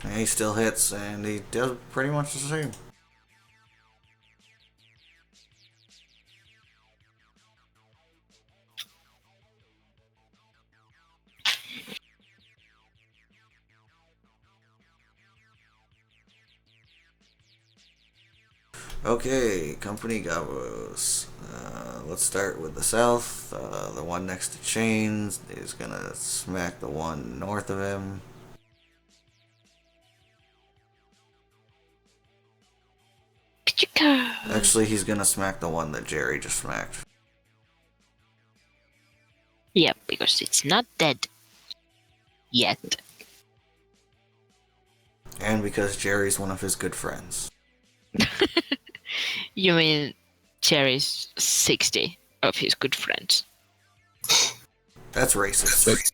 B: And he still hits, and he does pretty much the same. Okay, Company Gavos. Let's start with the south. The one next to Chains is gonna smack the one north of him. Actually, he's gonna smack the one that Jerry just smacked.
G: Yeah, because it's not dead. Yet.
B: And because Jerry's one of his good friends.
D: You mean Jerry's 60 of his good friends?
B: That's racist.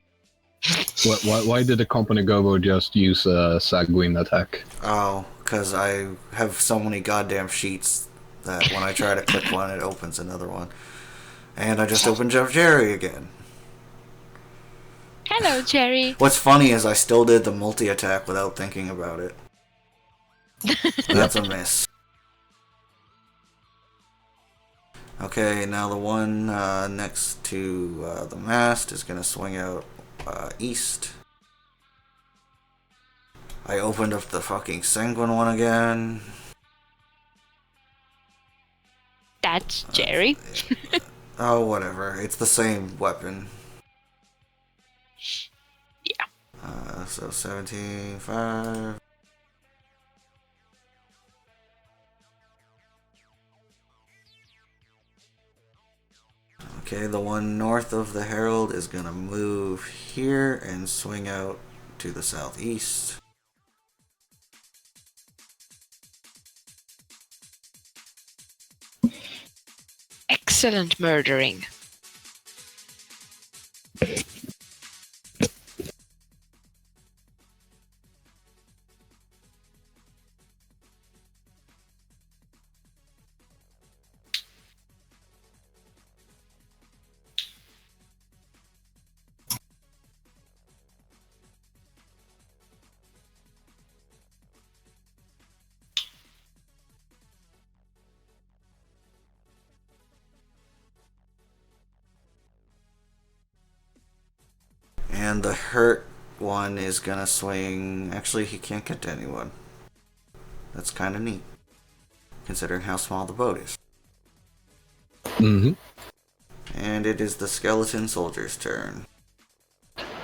C: Why did the company Gobo just use a Sagwin attack?
B: Oh, because I have so many goddamn sheets that when I try to click one, it opens another one. And I just opened Jeff Jerry again.
D: Hello, Jerry.
B: What's funny is I still did the multi-attack without thinking about it. That's a miss. Okay, now the one next to the mast is going to swing out east. I opened up the fucking Sanguine one again.
D: That's Jerry.
B: Oh, whatever. It's the same weapon.
D: Yeah.
B: So 17, 5. Okay, the one north of the Herald is gonna move here and swing out to the southeast.
D: Excellent murdering.
B: And the hurt one is gonna swing. Actually, he can't get to anyone. That's kind of neat, considering how small the boat is.
C: Mm-hmm.
B: And it is the skeleton soldier's turn.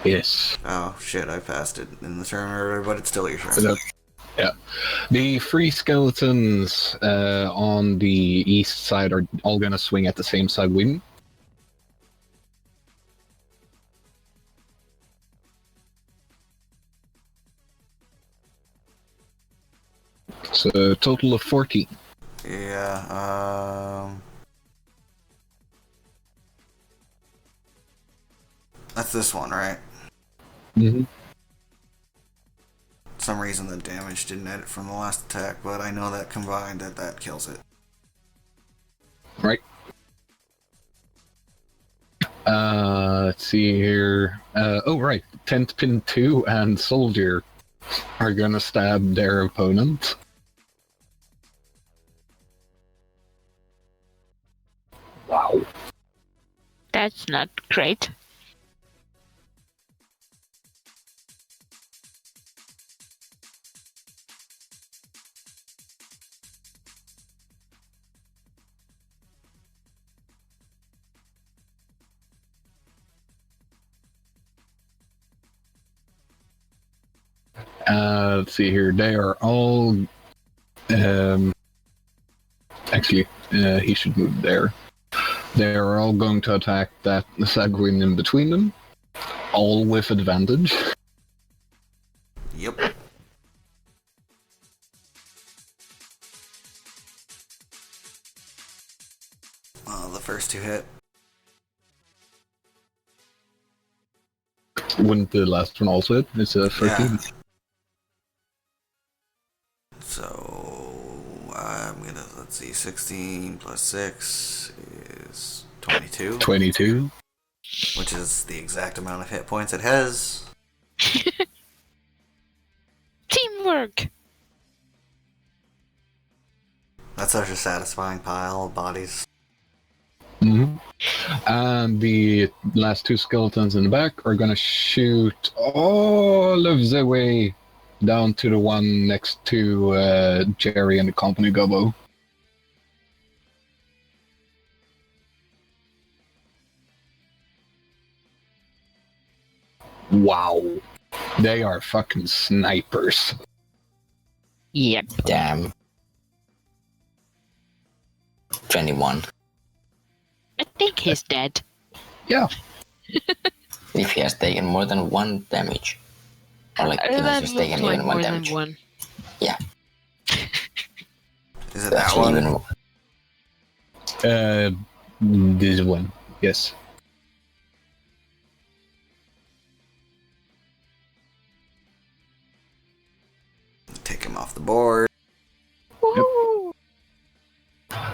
C: Yes.
B: Oh shit, I passed it in the turn order, but it's still your turn.
C: Yeah. The three skeletons on the east side are all gonna swing at the same Sagwin. So a total of 14.
B: Yeah, that's this one, right?
C: Mm-hmm.
B: For some reason the damage didn't edit from the last attack, but I know that combined that kills it.
C: Right. Let's see here. Oh, right. Tent Pin 2 and Soldier are gonna stab their opponent. Wow.
D: That's not great.
C: Let's see here. They are all. Actually, he should move there. They are all going to attack that Sagwin in between them, all with advantage.
B: Yep. The first two hit.
C: Wouldn't the last one also hit? It's a 13.
B: Yeah. So I'm gonna, let's see, 16 plus 6 is 22.
C: 22.
B: Which is the exact amount of hit points it has.
D: Teamwork.
B: That's such a satisfying pile of bodies.
C: Mm-hmm. And the last two skeletons in the back are gonna shoot all of the way down to the one next to Jerry and the company Gobbo. Wow. They are fucking snipers.
D: Yep.
E: Damn. 21.
D: I think he's dead.
C: Yeah.
E: If he has taken more than 1 damage. Or like, if
D: That
E: he's
D: looks
E: taken
D: like
E: even 1
D: more than
E: damage.
D: one.
E: Yeah.
B: Is it that
E: Actually,
B: one?
C: This one. Yes.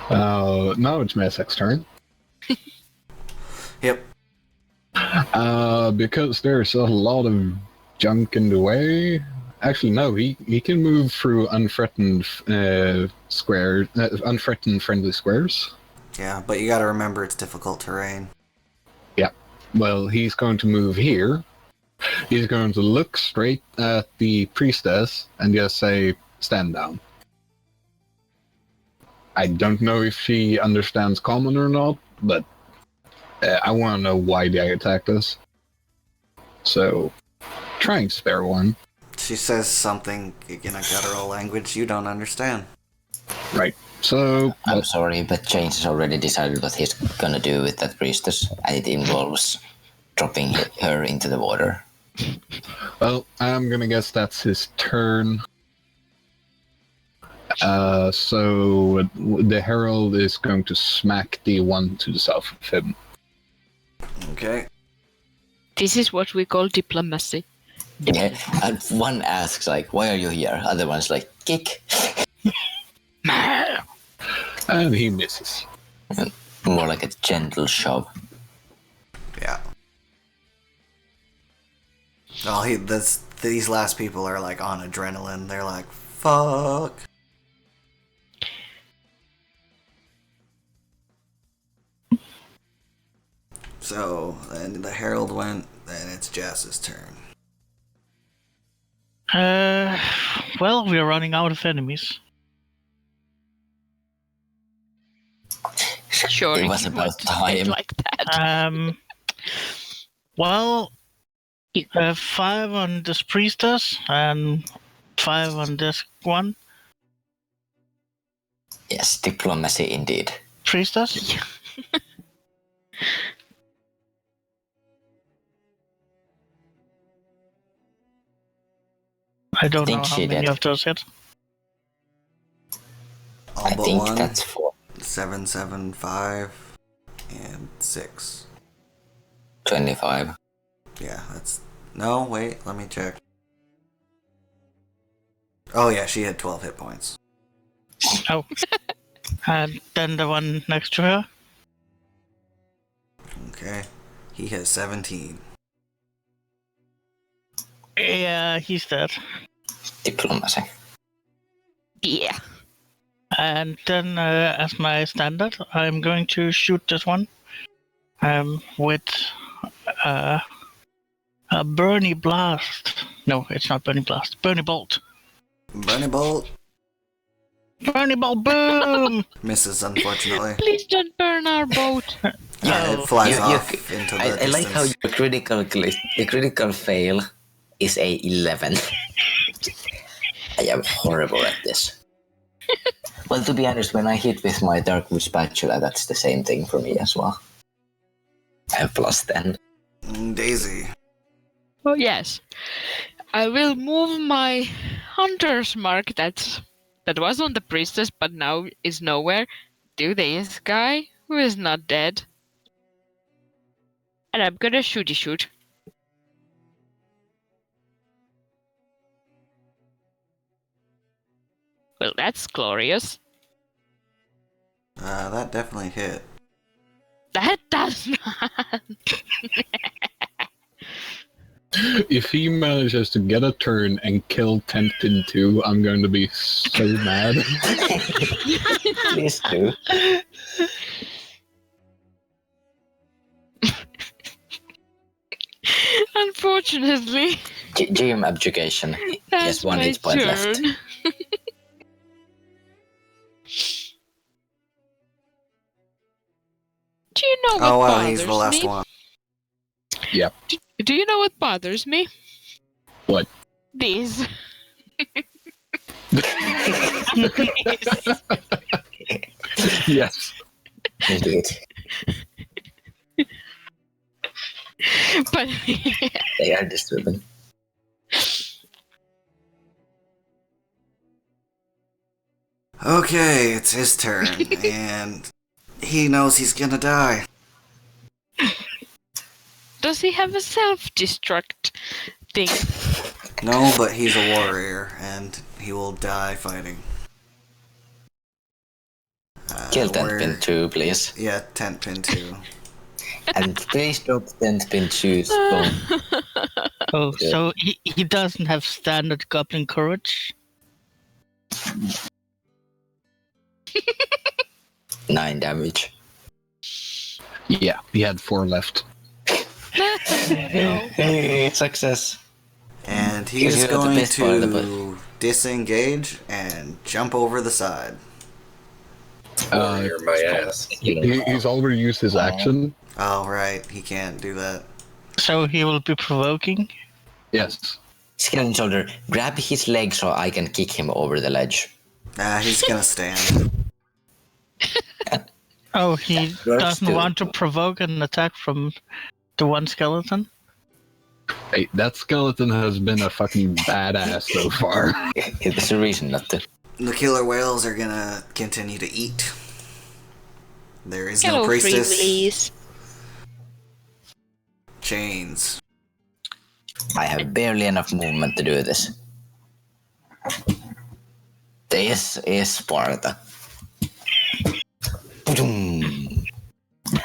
C: Now it's Messek's turn.
B: Yep.
C: Because there's a lot of junk in the way. Actually, no, he can move through unthreatened squares, unthreatened friendly squares.
B: Yeah, but you gotta remember it's difficult terrain.
C: Yeah. Well, he's going to move here. He's going to look straight at the priestess and just say, "Stand down." I don't know if she understands common or not, but I want to know why they attacked us. So, try and spare one.
B: She says something in a guttural language you don't understand.
C: Right. So,
E: I'm sorry, but James has already decided what he's gonna do with that priestess, and it involves dropping her into the water.
C: well, I'm gonna guess that's his turn. So the herald is going to smack the one to the south of him.
B: Okay.
D: This is what we call diplomacy.
E: Yeah, and one asks like, "Why are you here?" Other one's like, "Kick."
C: And he misses.
E: More like a gentle shove.
B: Yeah. Oh, these last people are like on adrenaline. They're like, fuck. So, then the herald went, then it's Jazz's turn.
A: Well, we're running out of enemies.
D: Sure,
E: It was
D: you
E: about
D: want to say it
E: time.
D: like that.
A: Well, 5 on this priestess and 5 on this one
E: Yes, diplomacy indeed.
A: priestess. I don't
E: Think
A: know how
E: she
A: many
E: did.
A: of those hit.
B: All
E: I
B: but
E: think
B: one.
E: that's 4.
B: 7, 7, 5, and 6.
E: 25.
B: Yeah, that's... No, wait, let me check. Oh yeah, she had 12 hit points.
A: Oh. And then the one next to her.
B: Okay. He has 17.
A: Yeah, he's dead.
E: Diplomacy.
D: Yeah.
A: And then, as my standard, I'm going to shoot this one with a Burny Blast. No, it's not Burny Blast. Burny Bolt.
B: Burning Bolt
A: Burny Bolt, boom!
B: misses, unfortunately.
D: Please don't burn our boat.
B: Yeah,
A: Oh.
B: it flies
E: You-
B: off into the
E: I
B: distance.
E: like how your critical fail is a 11. I am horrible at this. Well, to be honest, when I hit with my Darkwood spatula, that's the same thing for me as well. I have plus 10.
B: Daisy.
D: Oh, yes. I will move my hunter's mark that was on the priestess but now is nowhere to this guy who is not dead. And I'm gonna shoot. Well, that's glorious.
B: That definitely hit.
D: That does not.
C: If he manages to get a turn and kill Tempted 2, I'm going to be so mad.
E: Please do.
D: Unfortunately,
E: GM abjuration.
D: that's
E: Yes, one
D: my
E: hit point
D: turn.
E: left.
D: Do you know what
B: Oh wow,
D: bothers
B: he's the last
D: me?
B: one.
C: Yep.
D: Do you know what bothers me?
C: What?
D: This.
C: Yes.
E: Indeed.
D: But
E: They are disturbing.
B: Okay, it's his turn, and he knows he's gonna die.
D: does he have a self-destruct thing?
B: No, but he's a warrior, and he will die fighting.
E: Kill tent
B: we're-
E: pin 2, please.
B: Yeah, tent pin 2.
E: And please drop tent pin 2's bone.
A: Oh, so he doesn't have standard goblin courage?
E: 9 damage.
C: Yeah, he had 4 left.
E: Success.
B: And he
E: Because
B: is
E: you got the
B: going
E: best part of the
B: to disengage and jump over the side.
F: Warrior my ass.
C: He's already used his action.
B: Oh, right. He can't do that.
A: So he will be provoking?
C: Yes.
E: Skeleton Soldier, grab his leg so I can kick him over the ledge.
B: Nah, he's gonna stand.
A: Oh, he
E: Works
A: doesn't
E: too.
A: want to provoke an attack from the one skeleton?
C: Hey, that skeleton has been a fucking badass so far.
E: There's a reason not to.
B: The killer whales are gonna continue to eat. There is
G: Hello,
B: no
G: free
B: priestess.
G: willies.
B: Chains.
E: I have barely enough movement to do this. This is Sparta. Boom.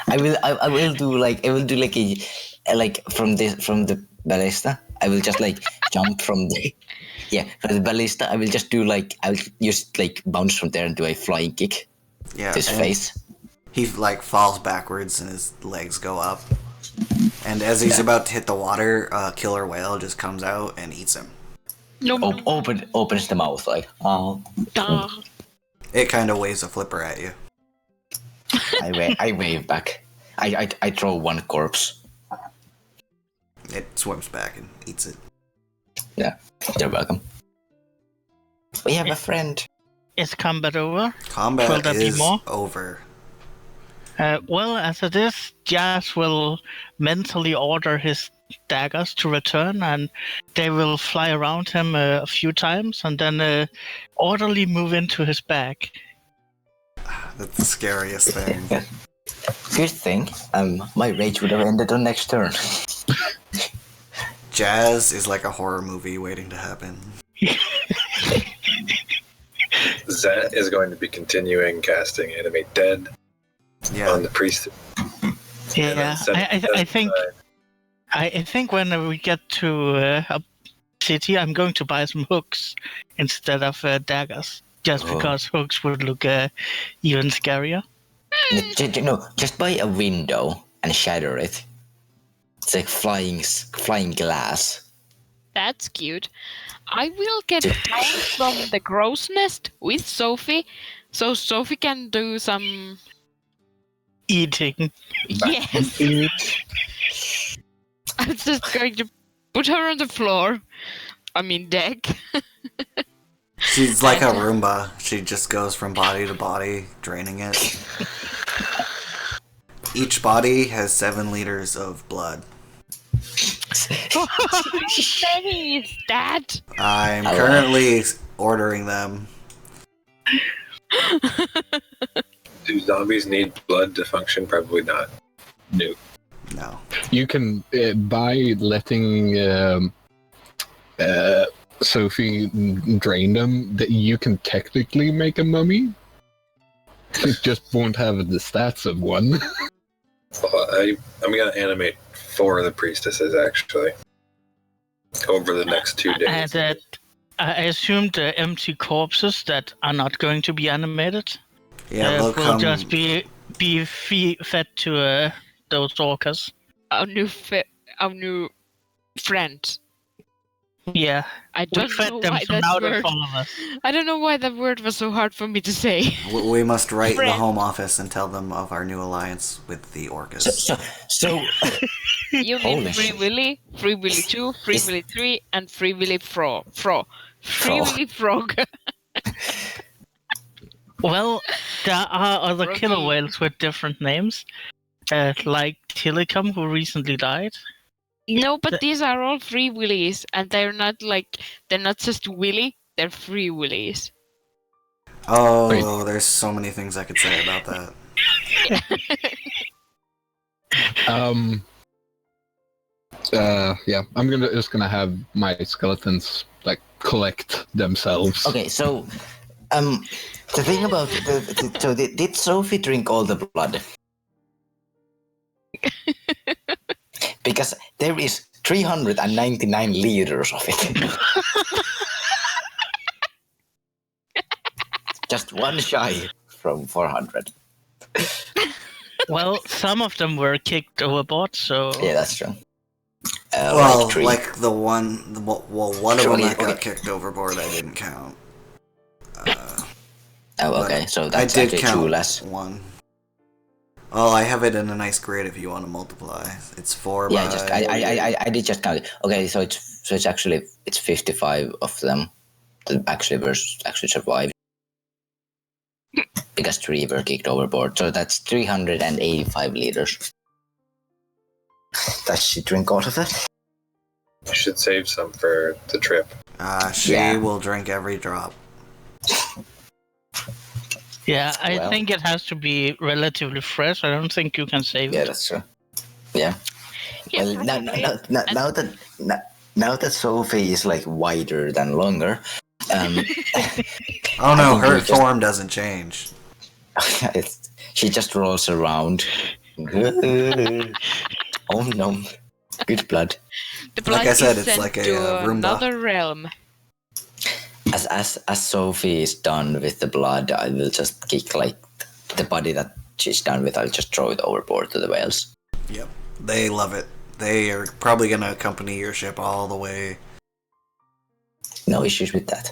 E: I will do like from the ballista. I will just like jump from the from the ballista. I will just do like I'll just like bounce from there and do a flying kick
B: Yeah.
E: to his
B: and
E: face.
B: He like falls backwards and his legs go up. And as he's about to hit the water, a killer whale just comes out and eats him.
E: Opens the mouth like
G: Duh.
B: It kind of waves a flipper at you.
E: I wave back. I throw one corpse.
B: It swims back and eats it.
E: Yeah, you're welcome. We have a friend.
A: Is combat over? Will
B: Combat
A: there be
B: is
A: more?
B: over.
A: Well, as it is, Jazz will mentally order his daggers to return, and they will fly around him a few times, and then orderly move into his bag.
B: That's the scariest thing.
E: Good thing. My rage would have ended on next turn.
B: Jazz is like a horror movie waiting to happen.
F: Zat is going to be continuing casting Animate Dead
B: Yeah.
F: on the priest.
A: Yeah, I think when we get to a city, I'm going to buy some hooks instead of daggers, just because hooks would look even scarier.
E: No, just buy a window and shatter it. It's like flying glass.
D: That's cute. I will get down from the crow's nest with Sophie, so Sophie can do some.
A: Eating.
D: Yes. I'm just going to put her on the floor. I mean, deck.
B: She's like a Roomba. She just goes from body to body, draining it. Each body has 7 liters of blood.
D: How many is that?
B: I'm currently ordering them.
F: Do zombies need blood to function? Probably not.
C: No.
B: No.
C: You can, by letting Sophie drain them, that you can technically make a mummy. It just won't have the stats of one.
F: I'm going to animate 4 of the priestesses, actually, over the next 2 days.
A: And I assume the empty corpses that are not going to be animated
B: Yeah, they'll
A: will
B: come.
A: just be fed to those orcas.
D: Our new friend.
A: Yeah,
D: I
A: we
D: don't
A: fed
D: know
A: them,
D: why
A: so
D: that
A: now they
D: word.
A: follow us.
D: I don't know why that word was so hard for me to say.
B: We must write in the
D: Friend.
B: home office and tell them of our new alliance with the Orcas.
E: So
D: You mean
E: Holy
D: Free
E: shit.
D: Willy, Free Willy 2, Free
E: Is-
D: Willy 3, and Free Willy Free Willy Frog.
A: Well, there are other
D: Rocky.
A: killer whales with different names, like Telecom, who recently died.
D: No, but these are all Free Willies, and they're not just Willy, they're Free Willies.
B: Oh, there's so many things I could say about that.
C: Yeah, I'm just gonna have my skeletons like collect themselves.
E: okay, so The thing about did Sophie drink all the blood? Because there is 399 liters of it. Just one shy from 400.
A: Well, some of them were kicked overboard, so
E: Yeah, that's true.
B: Well,
E: three.
B: like the one, one of them
E: Three,
B: that got
E: okay.
B: kicked overboard, I didn't count.
E: Oh, okay. So
B: I
E: that's
B: did
E: actually two
B: count
E: less.
B: one. Oh, I have it in a nice grid if you want to multiply. It's 4
E: Yeah,
B: by...
E: just I did just count it. Okay, so it's actually 55 of them that actually survived because 3 were kicked overboard. So that's 385 liters. Does she drink all of it?
F: You should save some for the trip.
B: She
E: Yeah.
B: will drink every drop.
A: yeah, I
E: Well.
A: think it has to be relatively fresh. I don't think you can save
E: Yeah,
A: it.
E: that's true. Yeah.
D: Yeah,
E: Well,
D: probably.
E: now that Sophie is like wider than longer,
B: Oh no,
E: think
B: her
E: we just-
B: form doesn't change.
E: she just rolls around. Oh no, good blood.
D: The blood
B: Like I said,
D: is
B: it's
D: sent
B: like a
D: to
B: Roomba.
D: another realm.
E: As Sophie is done with the blood, I will just kick like the body that she's done with. I'll just throw it overboard to the whales.
B: Yep, they love it. They are probably going to accompany your ship all the way.
E: No issues with that.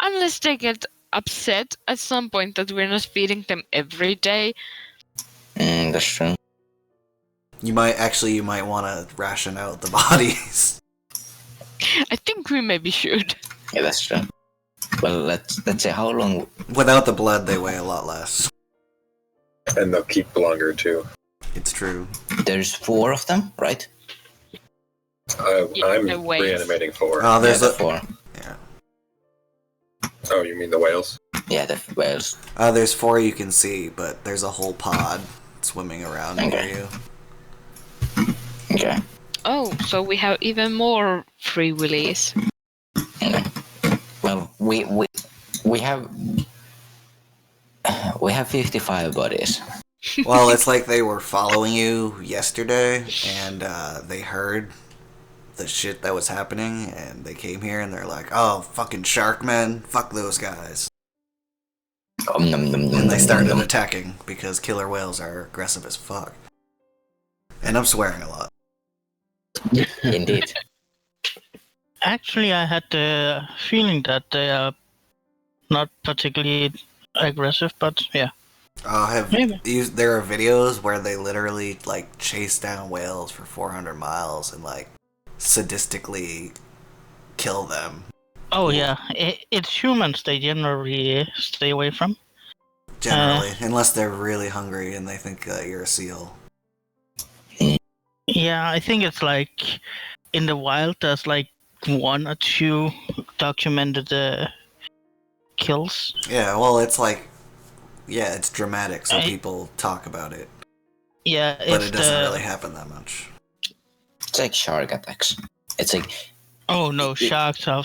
D: Unless they get upset at some point that we're not feeding them every day.
E: That's true.
B: You might want to ration out the bodies.
D: I think we maybe should.
E: Yeah, that's true. Well, let's say how long.
B: Without the blood, they weigh a lot less.
F: And they'll keep longer too.
B: It's true.
E: There's 4 of them, right?
D: Yeah,
F: I'm
D: the whales.
F: reanimating 4.
B: Oh, there's
E: yeah,
B: a
E: 4.
B: yeah.
F: Oh, you mean the whales?
E: Yeah, the whales.
B: There's 4 you can see, but there's a whole pod swimming around near
E: Okay.
B: you.
E: Okay.
D: Oh, so we have even more free willies.
E: Okay. Well, we have 55 bodies.
B: Well, it's like they were following you yesterday, and they heard the shit that was happening, and they came here, and they're like, "Oh, fucking shark men, fuck those guys," and they started attacking because killer whales are aggressive as fuck. And I'm swearing a lot.
E: Indeed.
A: Actually, I had the feeling that they are not particularly aggressive, but yeah. Maybe.
B: There are videos where they literally like chase down whales for 400 miles and like sadistically kill them.
A: Oh yeah, it's humans they generally stay away from.
B: Generally, unless they're really hungry and they think you're a seal.
A: Yeah, I think it's like in the wild there's like 1 or 2 documented kills.
B: Yeah, well, it's like, yeah, it's dramatic, so
A: I-
B: people talk about it,
A: Yeah,
B: but
A: it's
B: it doesn't
A: the...
B: really happen that much.
E: It's like shark attacks. It's like
A: Oh no, sharks are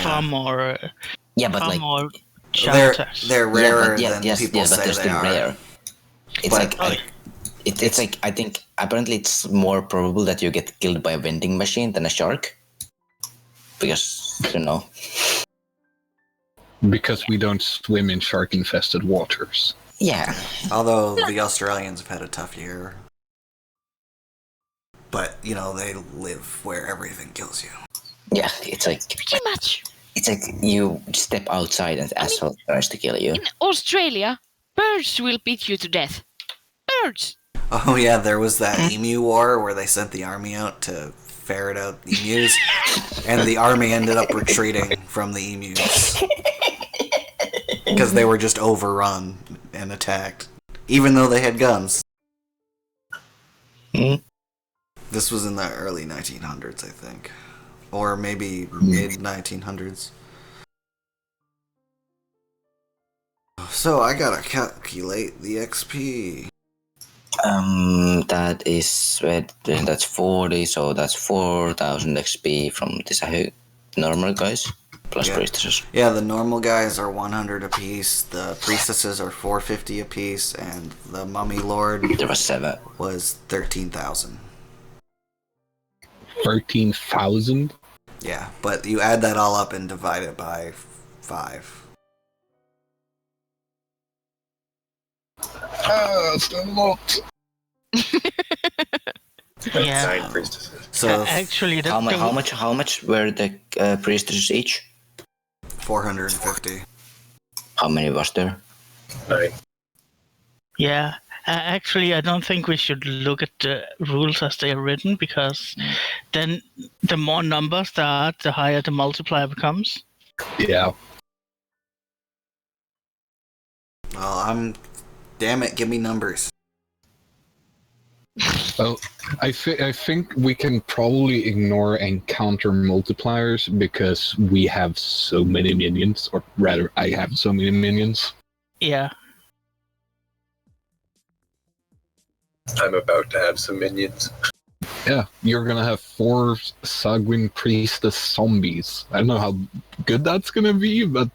A: far more
E: yeah, but
A: far
E: like
A: more shark attacks.
B: They're rarer
E: yeah,
B: than
E: yes,
B: people
E: but
B: say
E: they're
B: they
E: still
B: are.
E: rare. It's
B: But,
E: like it's like I think apparently it's more probable that you get killed by a vending machine than a shark, because you know.
C: Because we don't swim in shark-infested waters.
E: Yeah,
B: although the Australians have had a tough year. But, you know, they live where everything kills you.
E: yeah. It's like
D: Pretty much.
E: it's like you step outside and the asshole tries to kill you.
D: In Australia, birds will beat you to death. Birds!
B: Oh yeah, there was that emu war where they sent the army out to ferret out emus, and the army ended up retreating from the emus. Because they were just overrun and attacked. Even though they had guns. This was in the early 1900s, I think. Or maybe mid-1900s. So I gotta calculate the XP.
E: That is that's 40, so that's 4,000 XP from this normal guys. plus priestesses.
B: Yeah, the normal guys are 100 apiece, the priestesses are 450 apiece, and the mummy lord
E: There was 7.
B: was 13,000.
C: 13,000?
B: Yeah, but you add that all up and divide it by 5.
C: That's a lot.
A: Yeah.
F: 9 priestesses.
B: So
A: Actually,
E: How much were the priestesses each?
B: 450.
E: How many was there?
F: 9.
A: Yeah. Actually, I don't think we should look at the rules as they are written, because then the more numbers there are, the higher the multiplier becomes.
C: Yeah.
B: Well, damn it, give me numbers.
C: Well, I think we can probably ignore encounter multipliers because we have so many minions, or rather, I have so many minions.
A: Yeah.
F: I'm about to have some minions.
C: Yeah, you're gonna have 4 Sanguine Priestess zombies. I don't know how good that's gonna be, but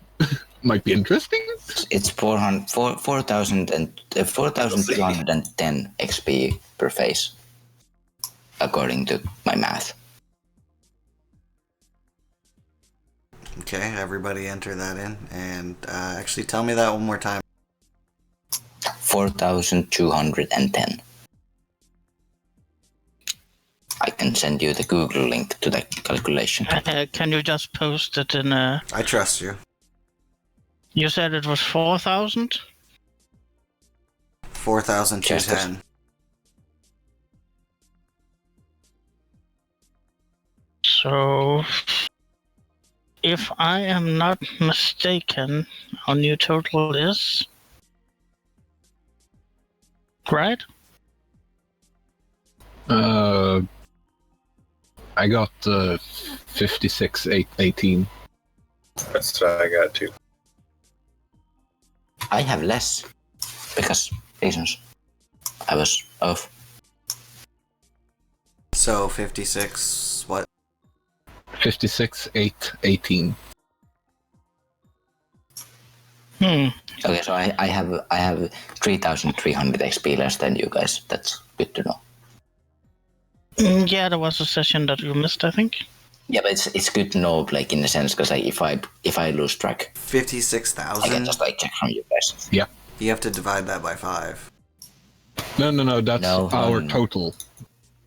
C: might be interesting.
E: It's 4,210 XP per phase, according to my math.
B: Okay, everybody enter that in, and actually tell me that one more time.
E: 4,210. I can send you the Google link to the calculation.
A: Can you just post it in a...
B: I trust you.
A: You said it was 4,000?
B: 4,210.
A: So, if I am not mistaken, our new total is... Right?
C: I got 56,818.
F: That's what I got too.
E: I have less because reasons. I was off.
B: So 56, what?
C: 56,818.
E: Okay, so I have 3,300 XP less than you guys. That's good to know.
A: Yeah, there was a session that you missed, I think.
E: Yeah, but it's good to know, like in a sense, because like, if I lose track, I
B: 56,000?
E: can just like check from you guys.
C: Yeah.
B: You have to divide that by 5.
C: No, that's
E: No,
C: our
E: no.
C: total.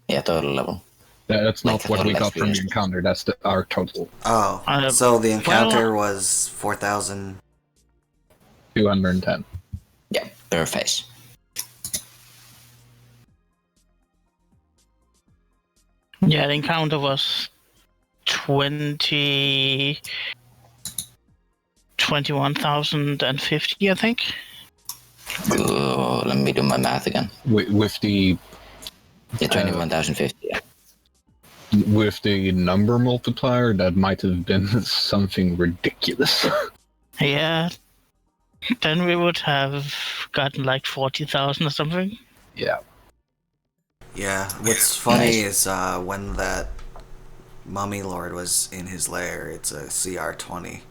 E: Yeah, total level.
C: That's not
E: Like
C: what we
E: total
C: got from the
E: experience.
C: encounter, that's our total.
B: Oh, so the encounter was 4,000.
C: 210.
E: Yeah, per phase.
A: Yeah, the encounter was 21,050, I think.
E: Let me do my math again.
C: With the
E: Yeah, 21,050. Yeah.
C: with the number multiplier, that might have been something ridiculous.
A: Yeah. Then we would have gotten like 40,000 or something.
C: Yeah.
B: Yeah, what's funny
E: Nice.
B: is when that mummy lord was in his lair, it's a CR20.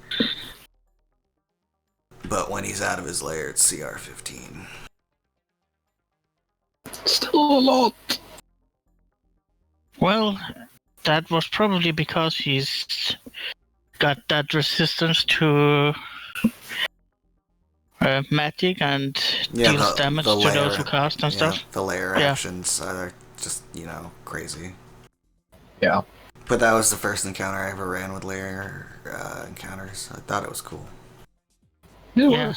B: But when he's out of his lair, it's CR15.
C: Still a lot.
A: Well, that was probably because he's got that resistance to magic and deals damage to those who cast and stuff.
B: The lair
A: Yeah.
B: actions are just, crazy.
C: Yeah.
B: But that was the first encounter I ever ran with lair encounters. I thought it was cool.
A: Yeah.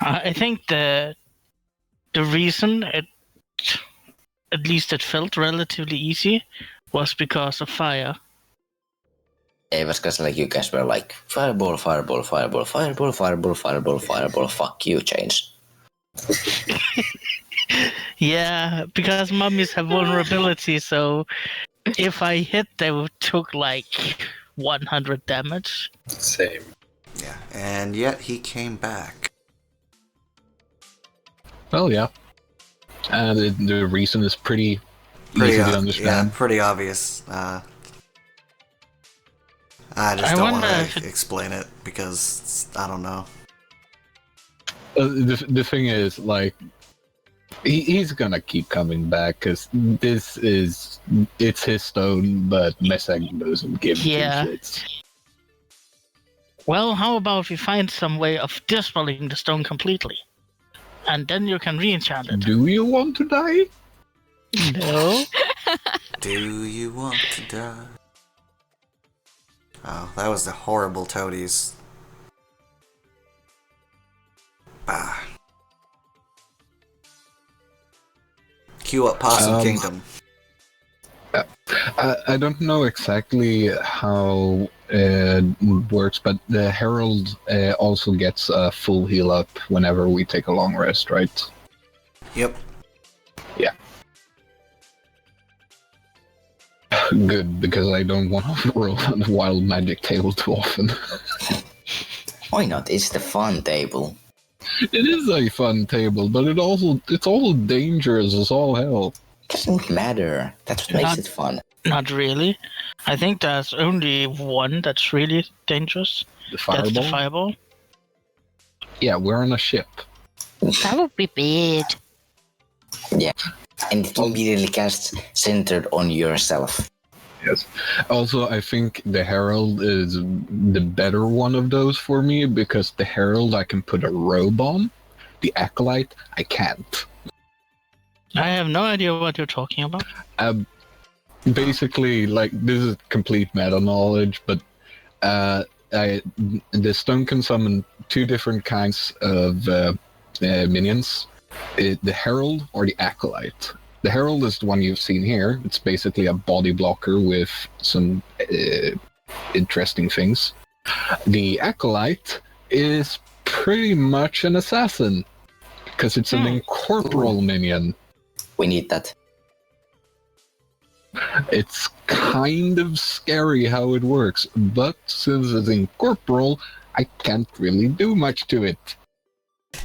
A: I think the reason at least it felt relatively easy, was because of fire.
E: It was because like you guys were like fireball, fireball, fireball, fireball, fireball, fireball, fireball. Fuck you, change.
A: Yeah, because mummies have vulnerability, so if I hit, they took like 100 damage.
F: Same.
B: Yeah, and yet he came back.
C: Well, yeah. And the reason is pretty easy to understand.
B: Yeah, pretty obvious. I just
A: I
B: don't
A: wonder
B: want
A: if
B: to explain it because I don't know.
C: The thing is, like, he's gonna keep coming back because it's his stone, but Messag doesn't give
A: Yeah.
C: two shits.
A: Well, how about we find some way of dispelling the stone completely? And then you can re-enchant it.
C: Do you want to die?
A: No?
B: Do you want to die? Oh, that was the horrible toadies. Bah. Cue up Possum Kingdom.
C: I don't know exactly how it works, but the Herald also gets a full heal up whenever we take a long rest, right?
B: Yep.
C: Yeah. Good, because I don't want to roll on the wild magic table too often.
E: Why not? It's the fun table.
C: It is a fun table, but it's also dangerous as all hell.
E: Doesn't matter. That's what makes it fun.
A: Not really. I think there's only one that's really dangerous.
C: The fireball?
A: That's the fireball.
C: Yeah, we're on a ship.
G: That would be bad.
E: Yeah. And it immediately casts centered on yourself.
C: Yes. Also, I think the Herald is the better one of those for me, because the Herald I can put a robe on. The Acolyte, I can't.
A: I have no idea what you're talking about.
C: Basically, like, this is complete meta knowledge, but the stone can summon two different kinds of minions. The Herald or the Acolyte. The Herald is the one you've seen here. It's basically a body blocker with some interesting things. The Acolyte is pretty much an assassin, because it's an incorporeal minion.
E: We need that.
C: It's kind of scary how it works, but since it's incorporeal, I can't really do much to it.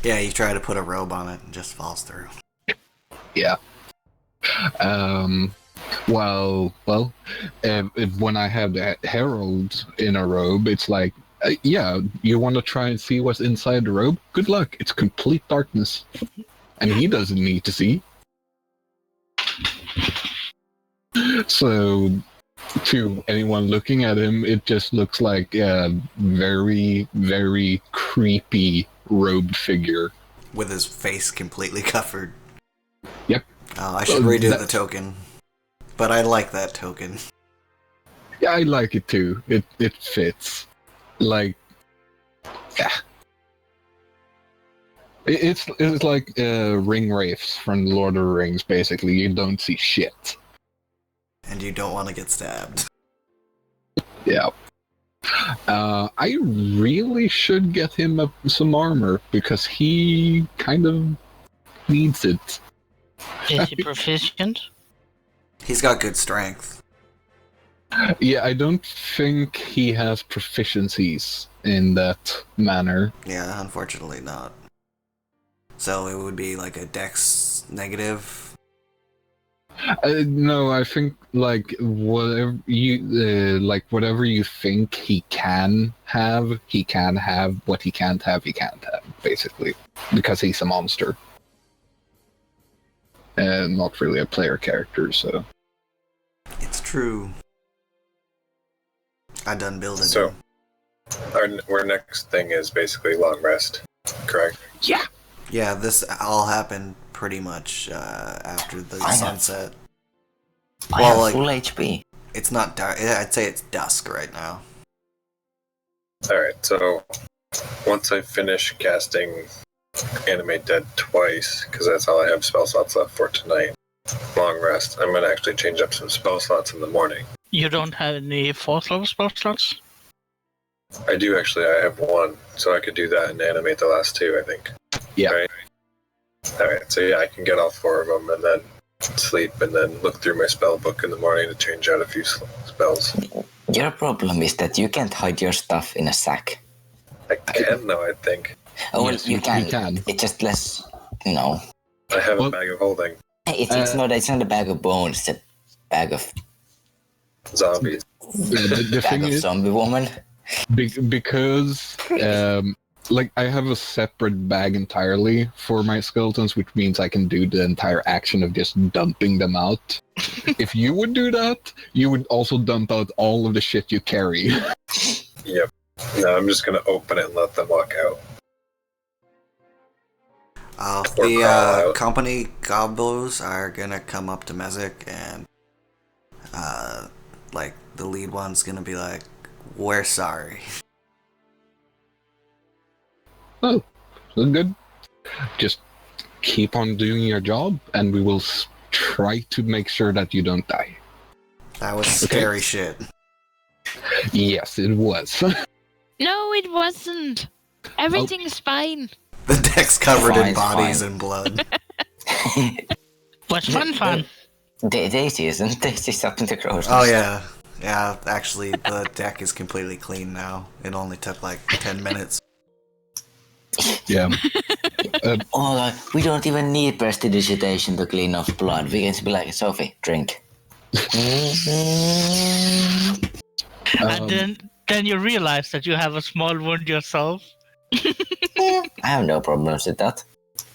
B: Yeah, you try to put a robe on it and just falls through.
C: Yeah. When I have that Herald in a robe, it's like, yeah, you want to try and see what's inside the robe? Good luck. It's complete darkness. And he doesn't need to see. So, to anyone looking at him, it just looks like a very, very creepy robed figure.
B: With his face completely covered.
C: Yep.
B: Oh, I should redo the token. But I like that token.
C: Yeah, I like it too. It fits. Like, yeah. It's like ring wraiths from Lord of the Rings, basically. You don't see shit.
B: And you don't want to get stabbed.
C: Yeah. I really should get him some armor, because he kind of needs it.
A: Is he proficient?
B: He's got good strength.
C: Yeah, I don't think he has proficiencies in that manner.
B: Yeah, unfortunately not. So it would be like a dex negative.
C: No, I think like whatever you think he can have. What he can't have, he can't have, basically, because he's a monster. Not really a player character, so.
B: It's true. I done building.
F: So, our next thing is basically long rest, correct?
C: Yeah.
B: Yeah, this all happened pretty much after the sunset.
E: I have full HP.
B: It's not dark. I'd say it's dusk right now.
F: Alright, so once I finish casting Animate Dead twice, because that's all I have spell slots left for tonight, long rest, I'm going to actually change up some spell slots in the morning.
A: You don't have any 4th level spell slots?
F: I do actually, I have one, so I could do that and animate the last two, I think.
C: Yeah.
F: Right? Alright, so yeah, I can get all 4 of them and then sleep and then look through my spell book in the morning to change out a few spells.
E: Your problem is that you can't hide your stuff in a sack.
F: I can though, I think.
E: Oh, well,
C: Yes,
E: you can.
C: you can.
E: It's just less, no.
F: I have
C: Well-
F: a bag of holding.
E: It's not a bag of bones, it's a bag of
F: zombies.
C: The
E: Bag
C: thing
E: of
C: is,
E: zombie woman.
C: because like I have a separate bag entirely for my skeletons, which means I can do the entire action of just dumping them out. If you would do that, you would also dump out all of the shit you carry.
F: Yep. No, I'm just gonna open it and let them walk out. Or crawl
B: The
F: out.
B: company Goblins are gonna come up to Mezek and like the lead one's gonna be like, "We're sorry."
C: Oh, so good. Just keep on doing your job, and we will try to make sure that you don't die.
B: That was
C: Okay.
B: scary shit.
C: Yes, it was.
D: No, it wasn't. Everything's fine.
B: The deck's covered in
E: Fine,
B: bodies
E: fine.
B: and blood.
A: Was fun.
E: Daisy isn't. Daisy's up in the crow's
B: Oh
E: nest.
B: yeah. Yeah, actually the deck is completely clean now. It only took like 10 minutes.
C: Yeah.
E: Oh, we don't even need prestidigitation to clean off blood. We can just be like, Sophie, drink.
A: And then you realize that you have a small wound yourself.
E: I have no problems with that.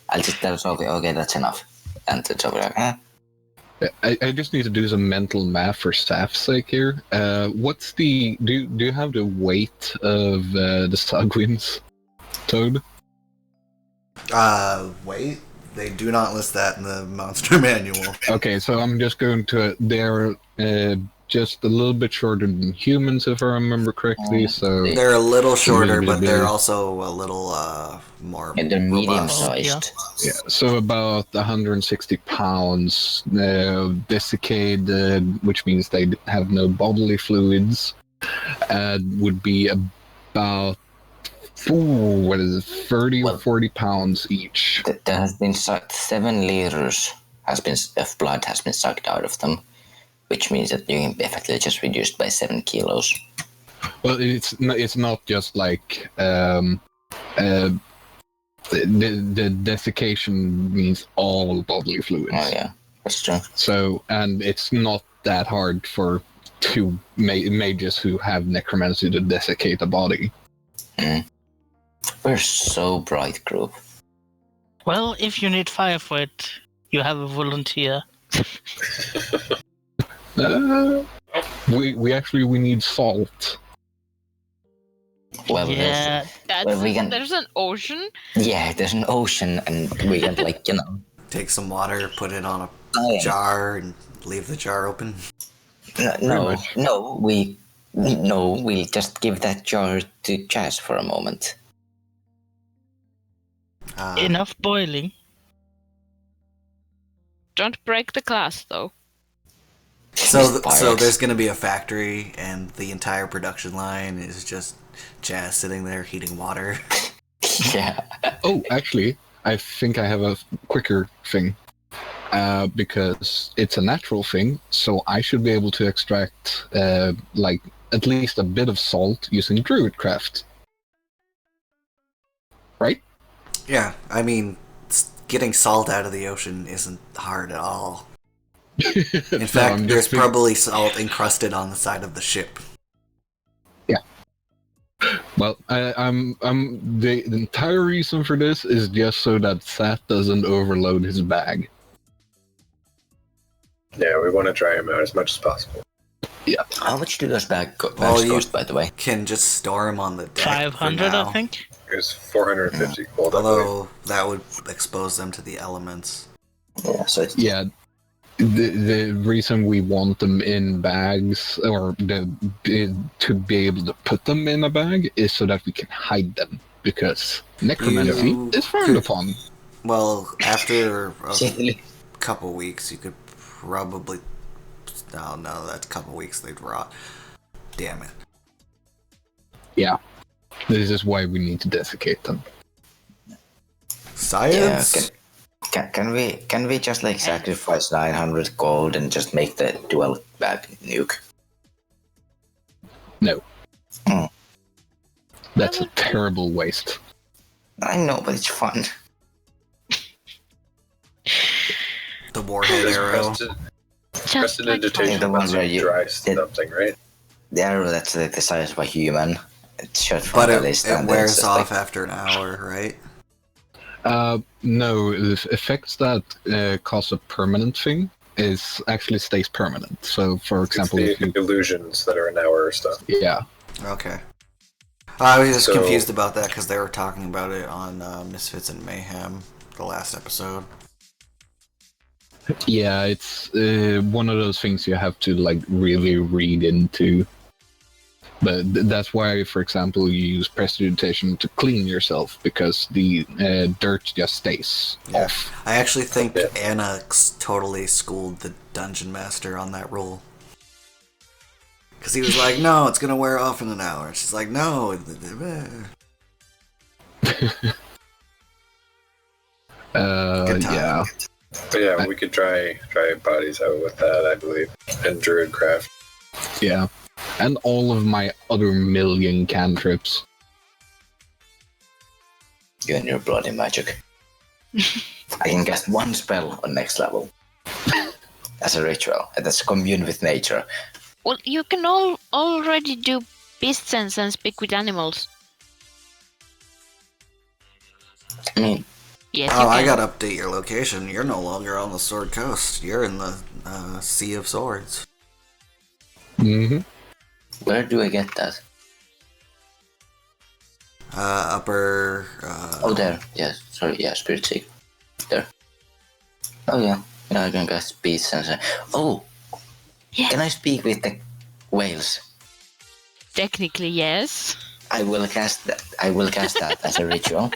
E: I'll just tell Sophie, okay, that's enough. And then Sophie like,
C: I just need to do some mental math for staff's sake here. What's the do you have the weight of the Sagwins, Toad?
B: Wait. They do not list that in the monster manual.
C: Okay, so I'm just going to. They're just a little bit shorter than humans, if I remember correctly. So
B: They're a little shorter,
C: Really
B: but they're
C: big.
B: also a little more
E: and they're medium
B: robust.
E: sized.
C: yeah, so about 160 pounds, desiccated, which means they have no bodily fluids. Would be about 30
E: Well-
C: or 40 pounds each.
E: There has been 7 liters of blood has been sucked out of them, which means that you can effectively just reduced by 7 kilos.
C: Well, it's not just like the desiccation means all bodily fluids.
E: Oh yeah, that's true.
C: So, and it's not that hard for two mages who have necromancy to desiccate a body.
E: We're so bright, group.
A: Well, if you need fire for it, you have a volunteer.
C: We need salt.
E: Well,
A: Yeah,
E: Well, we can-
D: There's an ocean.
E: there's an ocean, and we can
B: Take some water, put it on a
E: Oh, yeah.
B: jar, and leave the jar open.
E: We'll just give that jar to Chaz for a moment.
A: enough boiling.
D: Don't break the glass, though.
B: So
E: Pyrex.
B: there's gonna be a factory, and the entire production line is just Jazz sitting there heating water.
E: Yeah.
C: Oh, actually, I think I have a quicker thing. Because it's a natural thing, so I should be able to extract like at least a bit of salt using druidcraft. Right?
B: Yeah, I mean, getting salt out of the ocean isn't hard at all. In fact, there's probably salt encrusted on the side of the ship.
C: Well, I'm the entire reason for this is just so that Sat doesn't overload his bag.
F: Yeah, we want to dry him out as much as possible.
E: How much do those bags
B: Well, you-
E: cost, by the way?
B: Can just store them on the deck.
A: 500,
B: for
A: I
B: now.
A: think.
F: It was 450 gold, I believe.
B: Although that would expose them to the elements.
E: Yeah, so it's
C: Yeah. The reason we want them in bags or to be able to put them in a bag is so that we can hide them, because necromancy
B: You
C: is frowned
B: could-
C: upon.
B: Well, after a
E: silly.
B: couple weeks, you could probably. Oh no, that's a couple weeks they'd rot. Damn it.
C: Yeah. This is why we need to desiccate them.
B: Science?
E: Can we just like sacrifice 900 gold and just make the dual bag nuke?
C: No.
E: Hmm.
C: That's a terrible waste.
E: I know, but it's fun.
B: The warhead arrow.
D: Just like
F: Prestidigitation,
E: the ones
F: that's
E: where
F: a
E: you-
F: dry something, right?
E: The arrow that's like the size of a human. It's short from
B: But
E: the
B: it
E: list, and it's
B: wears
E: just
B: off
E: like,
B: after an hour, right?
C: No, the effects that cause a permanent thing is actually stays permanent. So, for example,
F: it's
C: if
F: the
C: you,
F: illusions that are an hour or stuff.
C: yeah,
B: Okay. I was just
F: So-
B: confused about that because they were talking about it on Misfits and Mayhem, the last episode.
C: yeah, it's one of those things you have to like really read into. But that's why, for example, you use prestidigitation to clean yourself because the dirt just stays
B: Yeah.
C: off.
B: I actually think
F: Yeah.
B: Anna totally schooled the dungeon master on that rule. Because he was like, no, it's going to wear off in an hour. And she's like, no. Good time.
C: Yeah.
F: But yeah, we could try bodies out with that, I believe. And Druidcraft.
C: Yeah. And all of my other million cantrips.
E: you and your bloody magic. I can cast one spell on next level. As a ritual, and that's commune with nature.
G: Well, you can already do beast sense and speak with animals.
E: I mean,
G: Yes,
B: Oh,
G: you
B: I
G: can.
B: gotta update your location. You're no longer on the Sword Coast. You're in the Sea of Swords.
C: Mm-hmm.
E: where do I get that?
B: Upper...
E: Oh, there. Yes. Sorry. Yeah, Spirit Seek. There. Oh, yeah. Yeah, I can cast beast sense. Oh,
G: Yeah.
E: can I speak with the whales?
G: Technically, yes.
E: I will cast that. I will cast that as a ritual,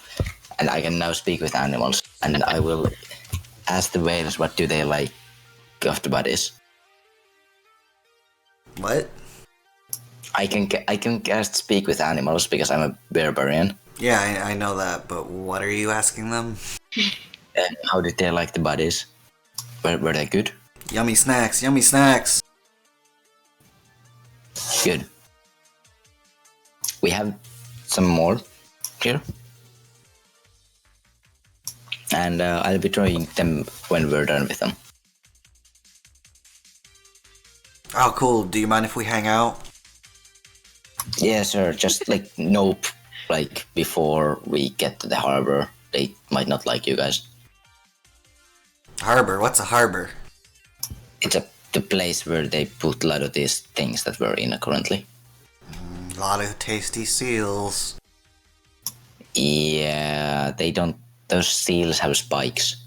E: and I can now speak with animals. And I will ask the whales what do they like of the bodies.
B: What?
E: I can cast speak with animals because I'm a barbarian.
B: Yeah, I know that, but what are you asking them?
E: And how did they like the bodies? Were they good?
B: Yummy snacks, yummy snacks!
E: Good. We have some more here. And I'll be trying them when we're done with them.
B: Oh, cool. Do you mind if we hang out?
E: Yeah, sir. Just like nope. Like before we get to the harbor, they might not like you guys.
B: Harbor? What's a harbor?
E: It's the place where they put a lot of these things that we're in currently.
B: A lot of tasty seals.
E: Yeah, they don't. Those seals have spikes,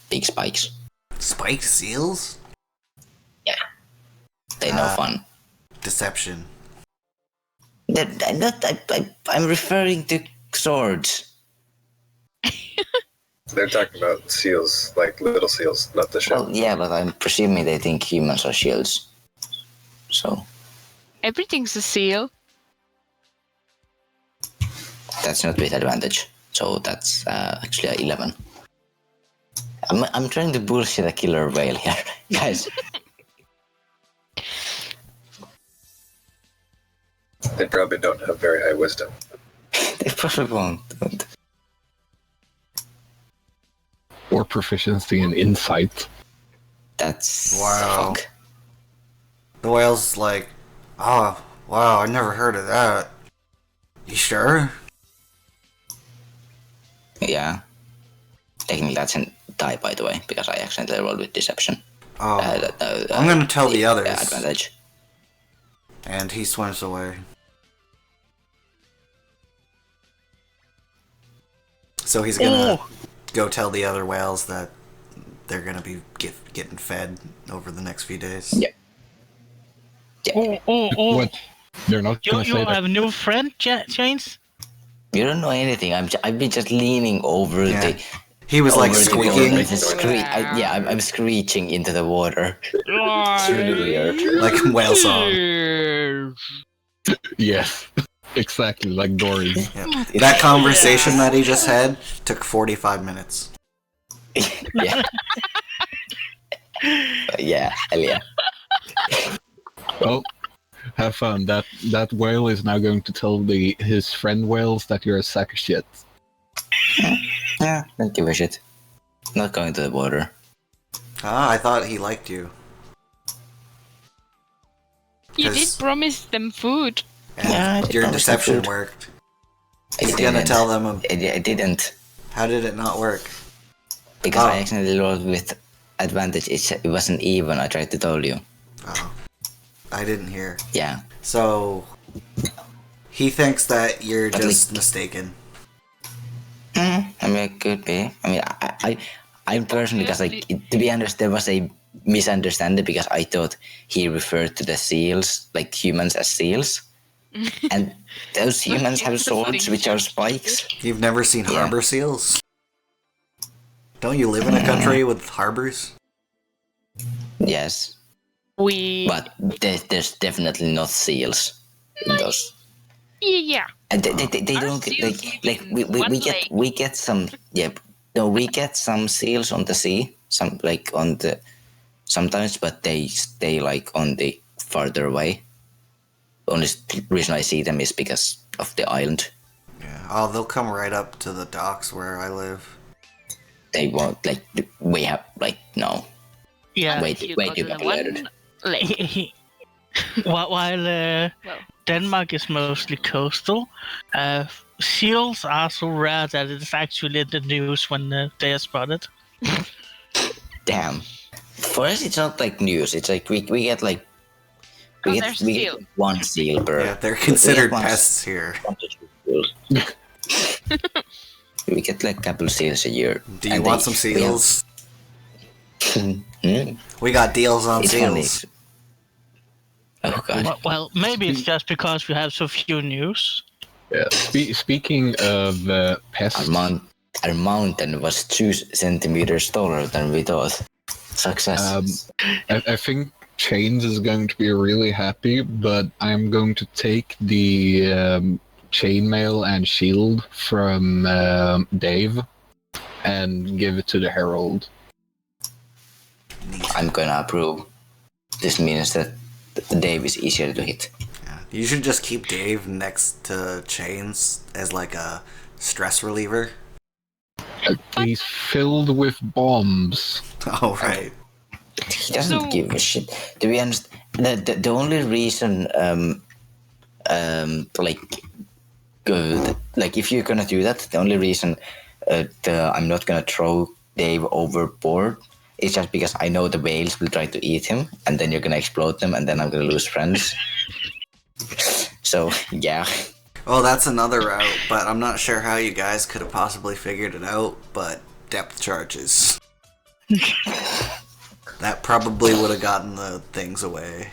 E: big spikes.
B: Spiked seals?
E: They're no fun.
B: Deception.
E: I'm referring to swords.
F: They're talking about seals, like little seals, not the ship.
E: Well, yeah, but I'm presuming they think humans are shields. So
G: Everything's a seal.
E: that's not with advantage. So that's actually a 11. I'm trying to bullshit a killer whale here, guys.
F: They probably don't have very high wisdom.
E: They probably won't.
C: Or proficiency in insight.
E: That's
B: Wow.
E: fuck.
B: The whale's like, oh, wow, I never heard of that. You sure?
E: Yeah. Technically, that's a die, by the way, because I accidentally rolled with deception.
B: Oh, I'm gonna tell the others.
E: Advantage.
B: And he swims away. So he's gonna go tell the other whales that they're gonna be getting fed over the next few days.
E: Yeah.
A: Oh.
C: What? They're not
A: You,
C: gonna
A: you
C: say that.
A: have a new friend, James?
E: You don't know anything. I've been just leaning over
B: Yeah.
E: the.
B: He was like
E: over the
B: squeaking.
E: water with a I'm screeching into the water. It's really weird.
B: Like whale song.
C: Yes, exactly like Dory.
B: Yeah. That conversation that he just had took 45 minutes.
E: Yeah. Yeah, hell yeah.
C: Well, have fun. That whale is now going to tell his friend whales that you're a sack of shit.
E: Yeah, don't give a shit. Not going to the border.
B: Ah, I thought he liked you.
D: You did promise them food.
B: And
A: Yeah,
B: your
E: promised them
B: deception
E: food.
B: worked.
E: I
B: He's gonna
E: didn't.
B: tell them.
E: I didn't.
B: How did it not work?
E: Because
B: Oh.
E: I accidentally rolled with advantage. It wasn't even. I tried to tell you.
B: Oh, I didn't hear.
E: Yeah.
B: So he thinks that you're
E: But
B: just mistaken.
E: I mean, it could be. I mean, I personally, because like, to be honest, there was a misunderstanding because I thought he referred to the seals, like humans as seals, and those humans have swords which are spikes.
B: You've never seen
E: Yeah.
B: harbor seals? Don't you live in a country with harbors?
E: Yes,
D: We.
E: but there's definitely not seals in those.
D: Yeah.
E: And they
D: Our
E: don't
D: seals
E: like
D: live in one lake.
E: we get some we get some seals on the sea, some like on the sometimes, but they stay like on the farther away. Only reason I see them is because of the island.
B: Yeah. Oh, they'll come right up to the docks where I live.
E: They won't like we have like no
A: Yeah.
E: way
D: You
E: way
D: go
E: too
D: to the
E: populated.
D: one lake.
A: While Denmark is mostly coastal, seals are so rare that it's actually in the news when they are spotted.
E: Damn. For us, it's not like news. It's like we get like
D: Oh,
E: we
D: there's
E: get
D: seal.
E: one seal per.
B: Yeah, they're
E: we get
B: considered
E: one-
B: pests here.
E: 1 to 2 seals. We get like a couple seals a year.
B: Do you
E: and
B: want some
E: we have-
B: seals?
E: Hmm?
B: We got deals on
E: It's funny.
B: seals.
E: Oh god.
A: Well, maybe it's just because we have so few news.
C: Yeah. Speaking of pests,
E: Our mountain was 2 centimeters taller than we thought. Success.
C: I think Chains is going to be really happy, but I'm going to take the chainmail and shield from Dave and give it to the Herald.
E: I'm gonna approve. This means that Dave is easier to hit.
B: Yeah. You should just keep Dave next to Chains as like a stress reliever.
C: He's filled with bombs.
B: Oh, right.
E: He doesn't
D: So-
E: give a shit. To be honest, the only reason like good like if you're gonna do that, the only reason I'm not gonna throw Dave overboard is just because I know the whales will try to eat him, and then you're gonna explode them, and then I'm gonna lose friends. So yeah,
B: Oh, that's another route, but I'm not sure how you guys could have possibly figured it out, but depth charges. That probably would have gotten the things away.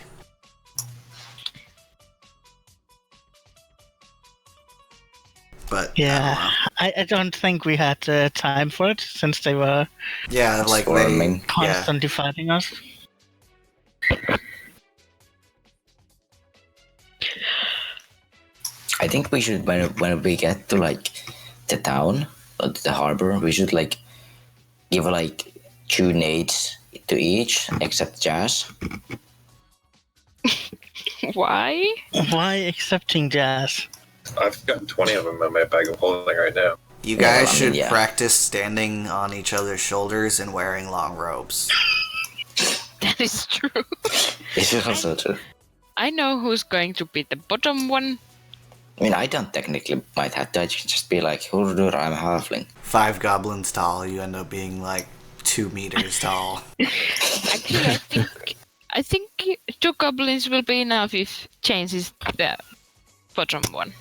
B: But
A: Yeah, I don't think we had time for it since they were
B: yeah, like
E: Swarming.
B: yeah.
A: constantly fighting us.
E: I think we should when we get to like the town or the harbor, we should like give like 2 nades to each except Jazz.
D: Why?
A: Why accepting Jazz?
F: I've got 20 of them in my bag of holding right now.
B: You
E: Yeah,
B: guys
E: well, I mean,
B: should
E: yeah.
B: practice standing on each other's shoulders and wearing long robes.
D: That is true.
E: This is also true.
D: I know who's going to be the bottom one.
E: I mean, I don't technically might have to. I should just be like, Hurdur, I'm a halfling.
B: 5 goblins tall, you end up being like 2 meters tall.
D: Actually, I think 2 goblins will be enough if Chains is the bottom one.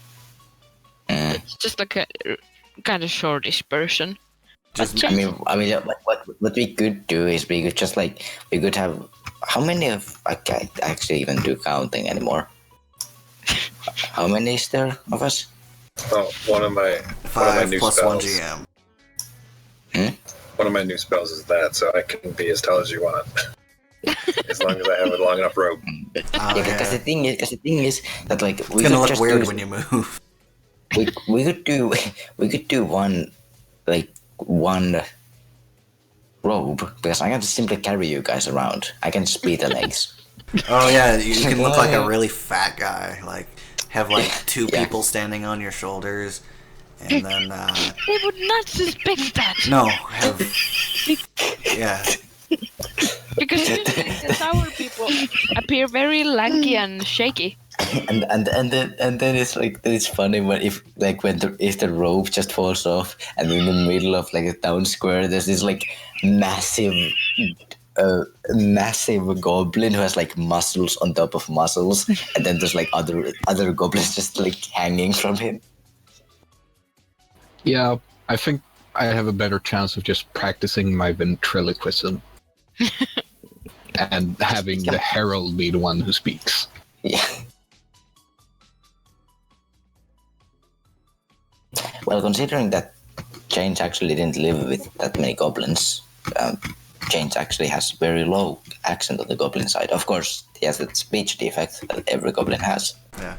D: It's just like a kind of shortish person.
B: Just
E: I mean, what we could do is we could just like we could have how many of I can't actually even do counting anymore. How many is there of us?
F: Oh, one of my
B: 5
F: new
B: plus 1
F: spells.
B: GM.
F: One of my new spells is that, so I can be as tall as you want. As long as I have a long enough rope.
B: Oh,
E: Yeah, because
B: yeah.
E: the thing is that like we
B: It's gonna
E: could
B: look
E: just
B: weird
E: do,
B: when you move.
E: we could do one robe because I can just simply carry you guys around. I can just beat the legs.
B: Oh yeah, you can look like a really fat guy. Like have like 2
E: Yeah.
B: people standing on your shoulders, and then
D: They would not suspect that.
B: no, have yeah.
D: Because usually the tower people appear very lanky and shaky.
E: and then it's funny when if the rope just falls off and in the middle of like a town square there's this like massive goblin who has like muscles on top of muscles, and then there's like other goblins just like hanging from him.
C: Yeah, I think I have a better chance of just practicing my ventriloquism and having the herald be the one who speaks.
E: Yeah. Well, considering that James actually didn't live with that many goblins, James actually has very low accent on the goblin side. Of course, he has that speech defect that every goblin has.
B: Yeah.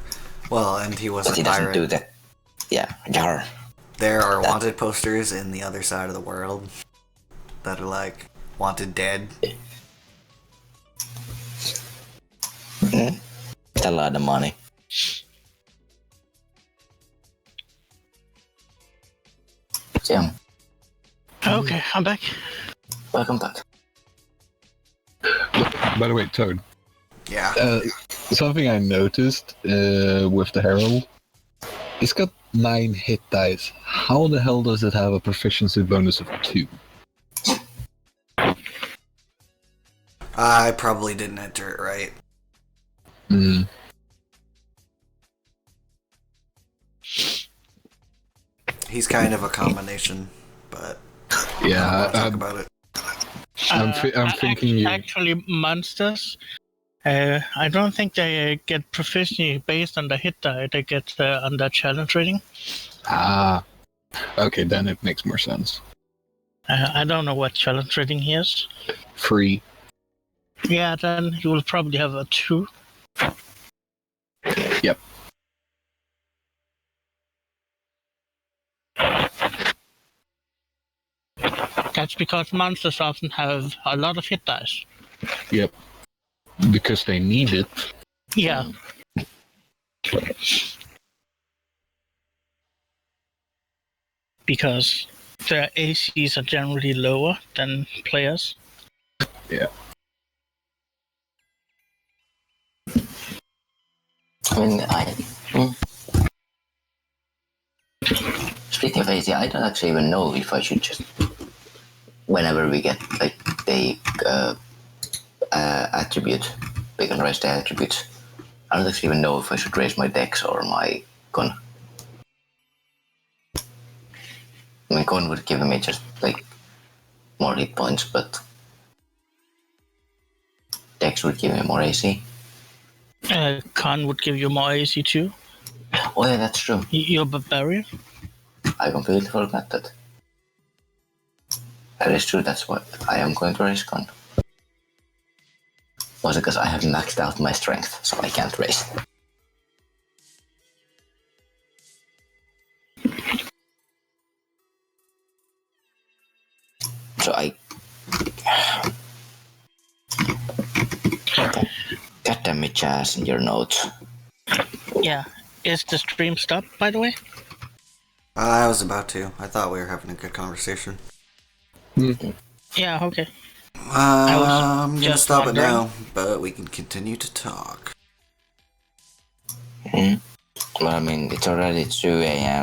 B: Well, and he was
E: But
B: a
E: he doesn't
B: pirate.
E: do that. Yeah, jar.
B: There are wanted posters in the other side of the world that are like wanted dead.
E: It's a lot of money. So, yeah,
A: Okay, I'm back.
E: welcome back.
C: By the way, Toad,
B: Yeah.
C: something I noticed with the herald, it's got 9 hit dice. How the hell does it have a proficiency bonus of 2?
B: I probably didn't enter it right.
C: Hmm.
B: He's kind of a combination, but I
C: Yeah,
B: don't want to talk about it.
C: I'm thinking you.
A: Actually, monsters. I don't think they get proficiency based on the hit die. They get on the challenge rating.
C: Ah, okay, then it makes more sense.
A: I don't know what challenge rating he is.
C: 3.
A: Yeah, then you will probably have a 2.
C: Yep.
A: That's because monsters often have a lot of hit dice.
C: Yep. Because they need it.
A: Yeah. Because their ACs are generally lower than players.
C: Yeah.
E: I mean, speaking of AC, I don't actually even know if I should just, whenever we get like the attribute, we can raise the attributes. I don't actually even know if I should raise my dex or my con. I mean, con would give me just like more hit points, but dex would give me more AC.
A: Con would give you more AC too.
E: Oh yeah, that's true.
A: You're barbarian.
E: I completely forgot that. That is true, that's what I am going to raise con. Also because I have maxed out my strength, so I can't raise. So I... God damn it, Jazz, in your notes.
A: Yeah. Is the stream stopped, by the way?
B: I was about to. I thought we were having a good conversation.
A: Yeah, okay.
B: I'm gonna
A: just
B: stop it
A: wondering.
B: now, but we can continue to talk.
E: Well, I mean, it's already 2 a.m.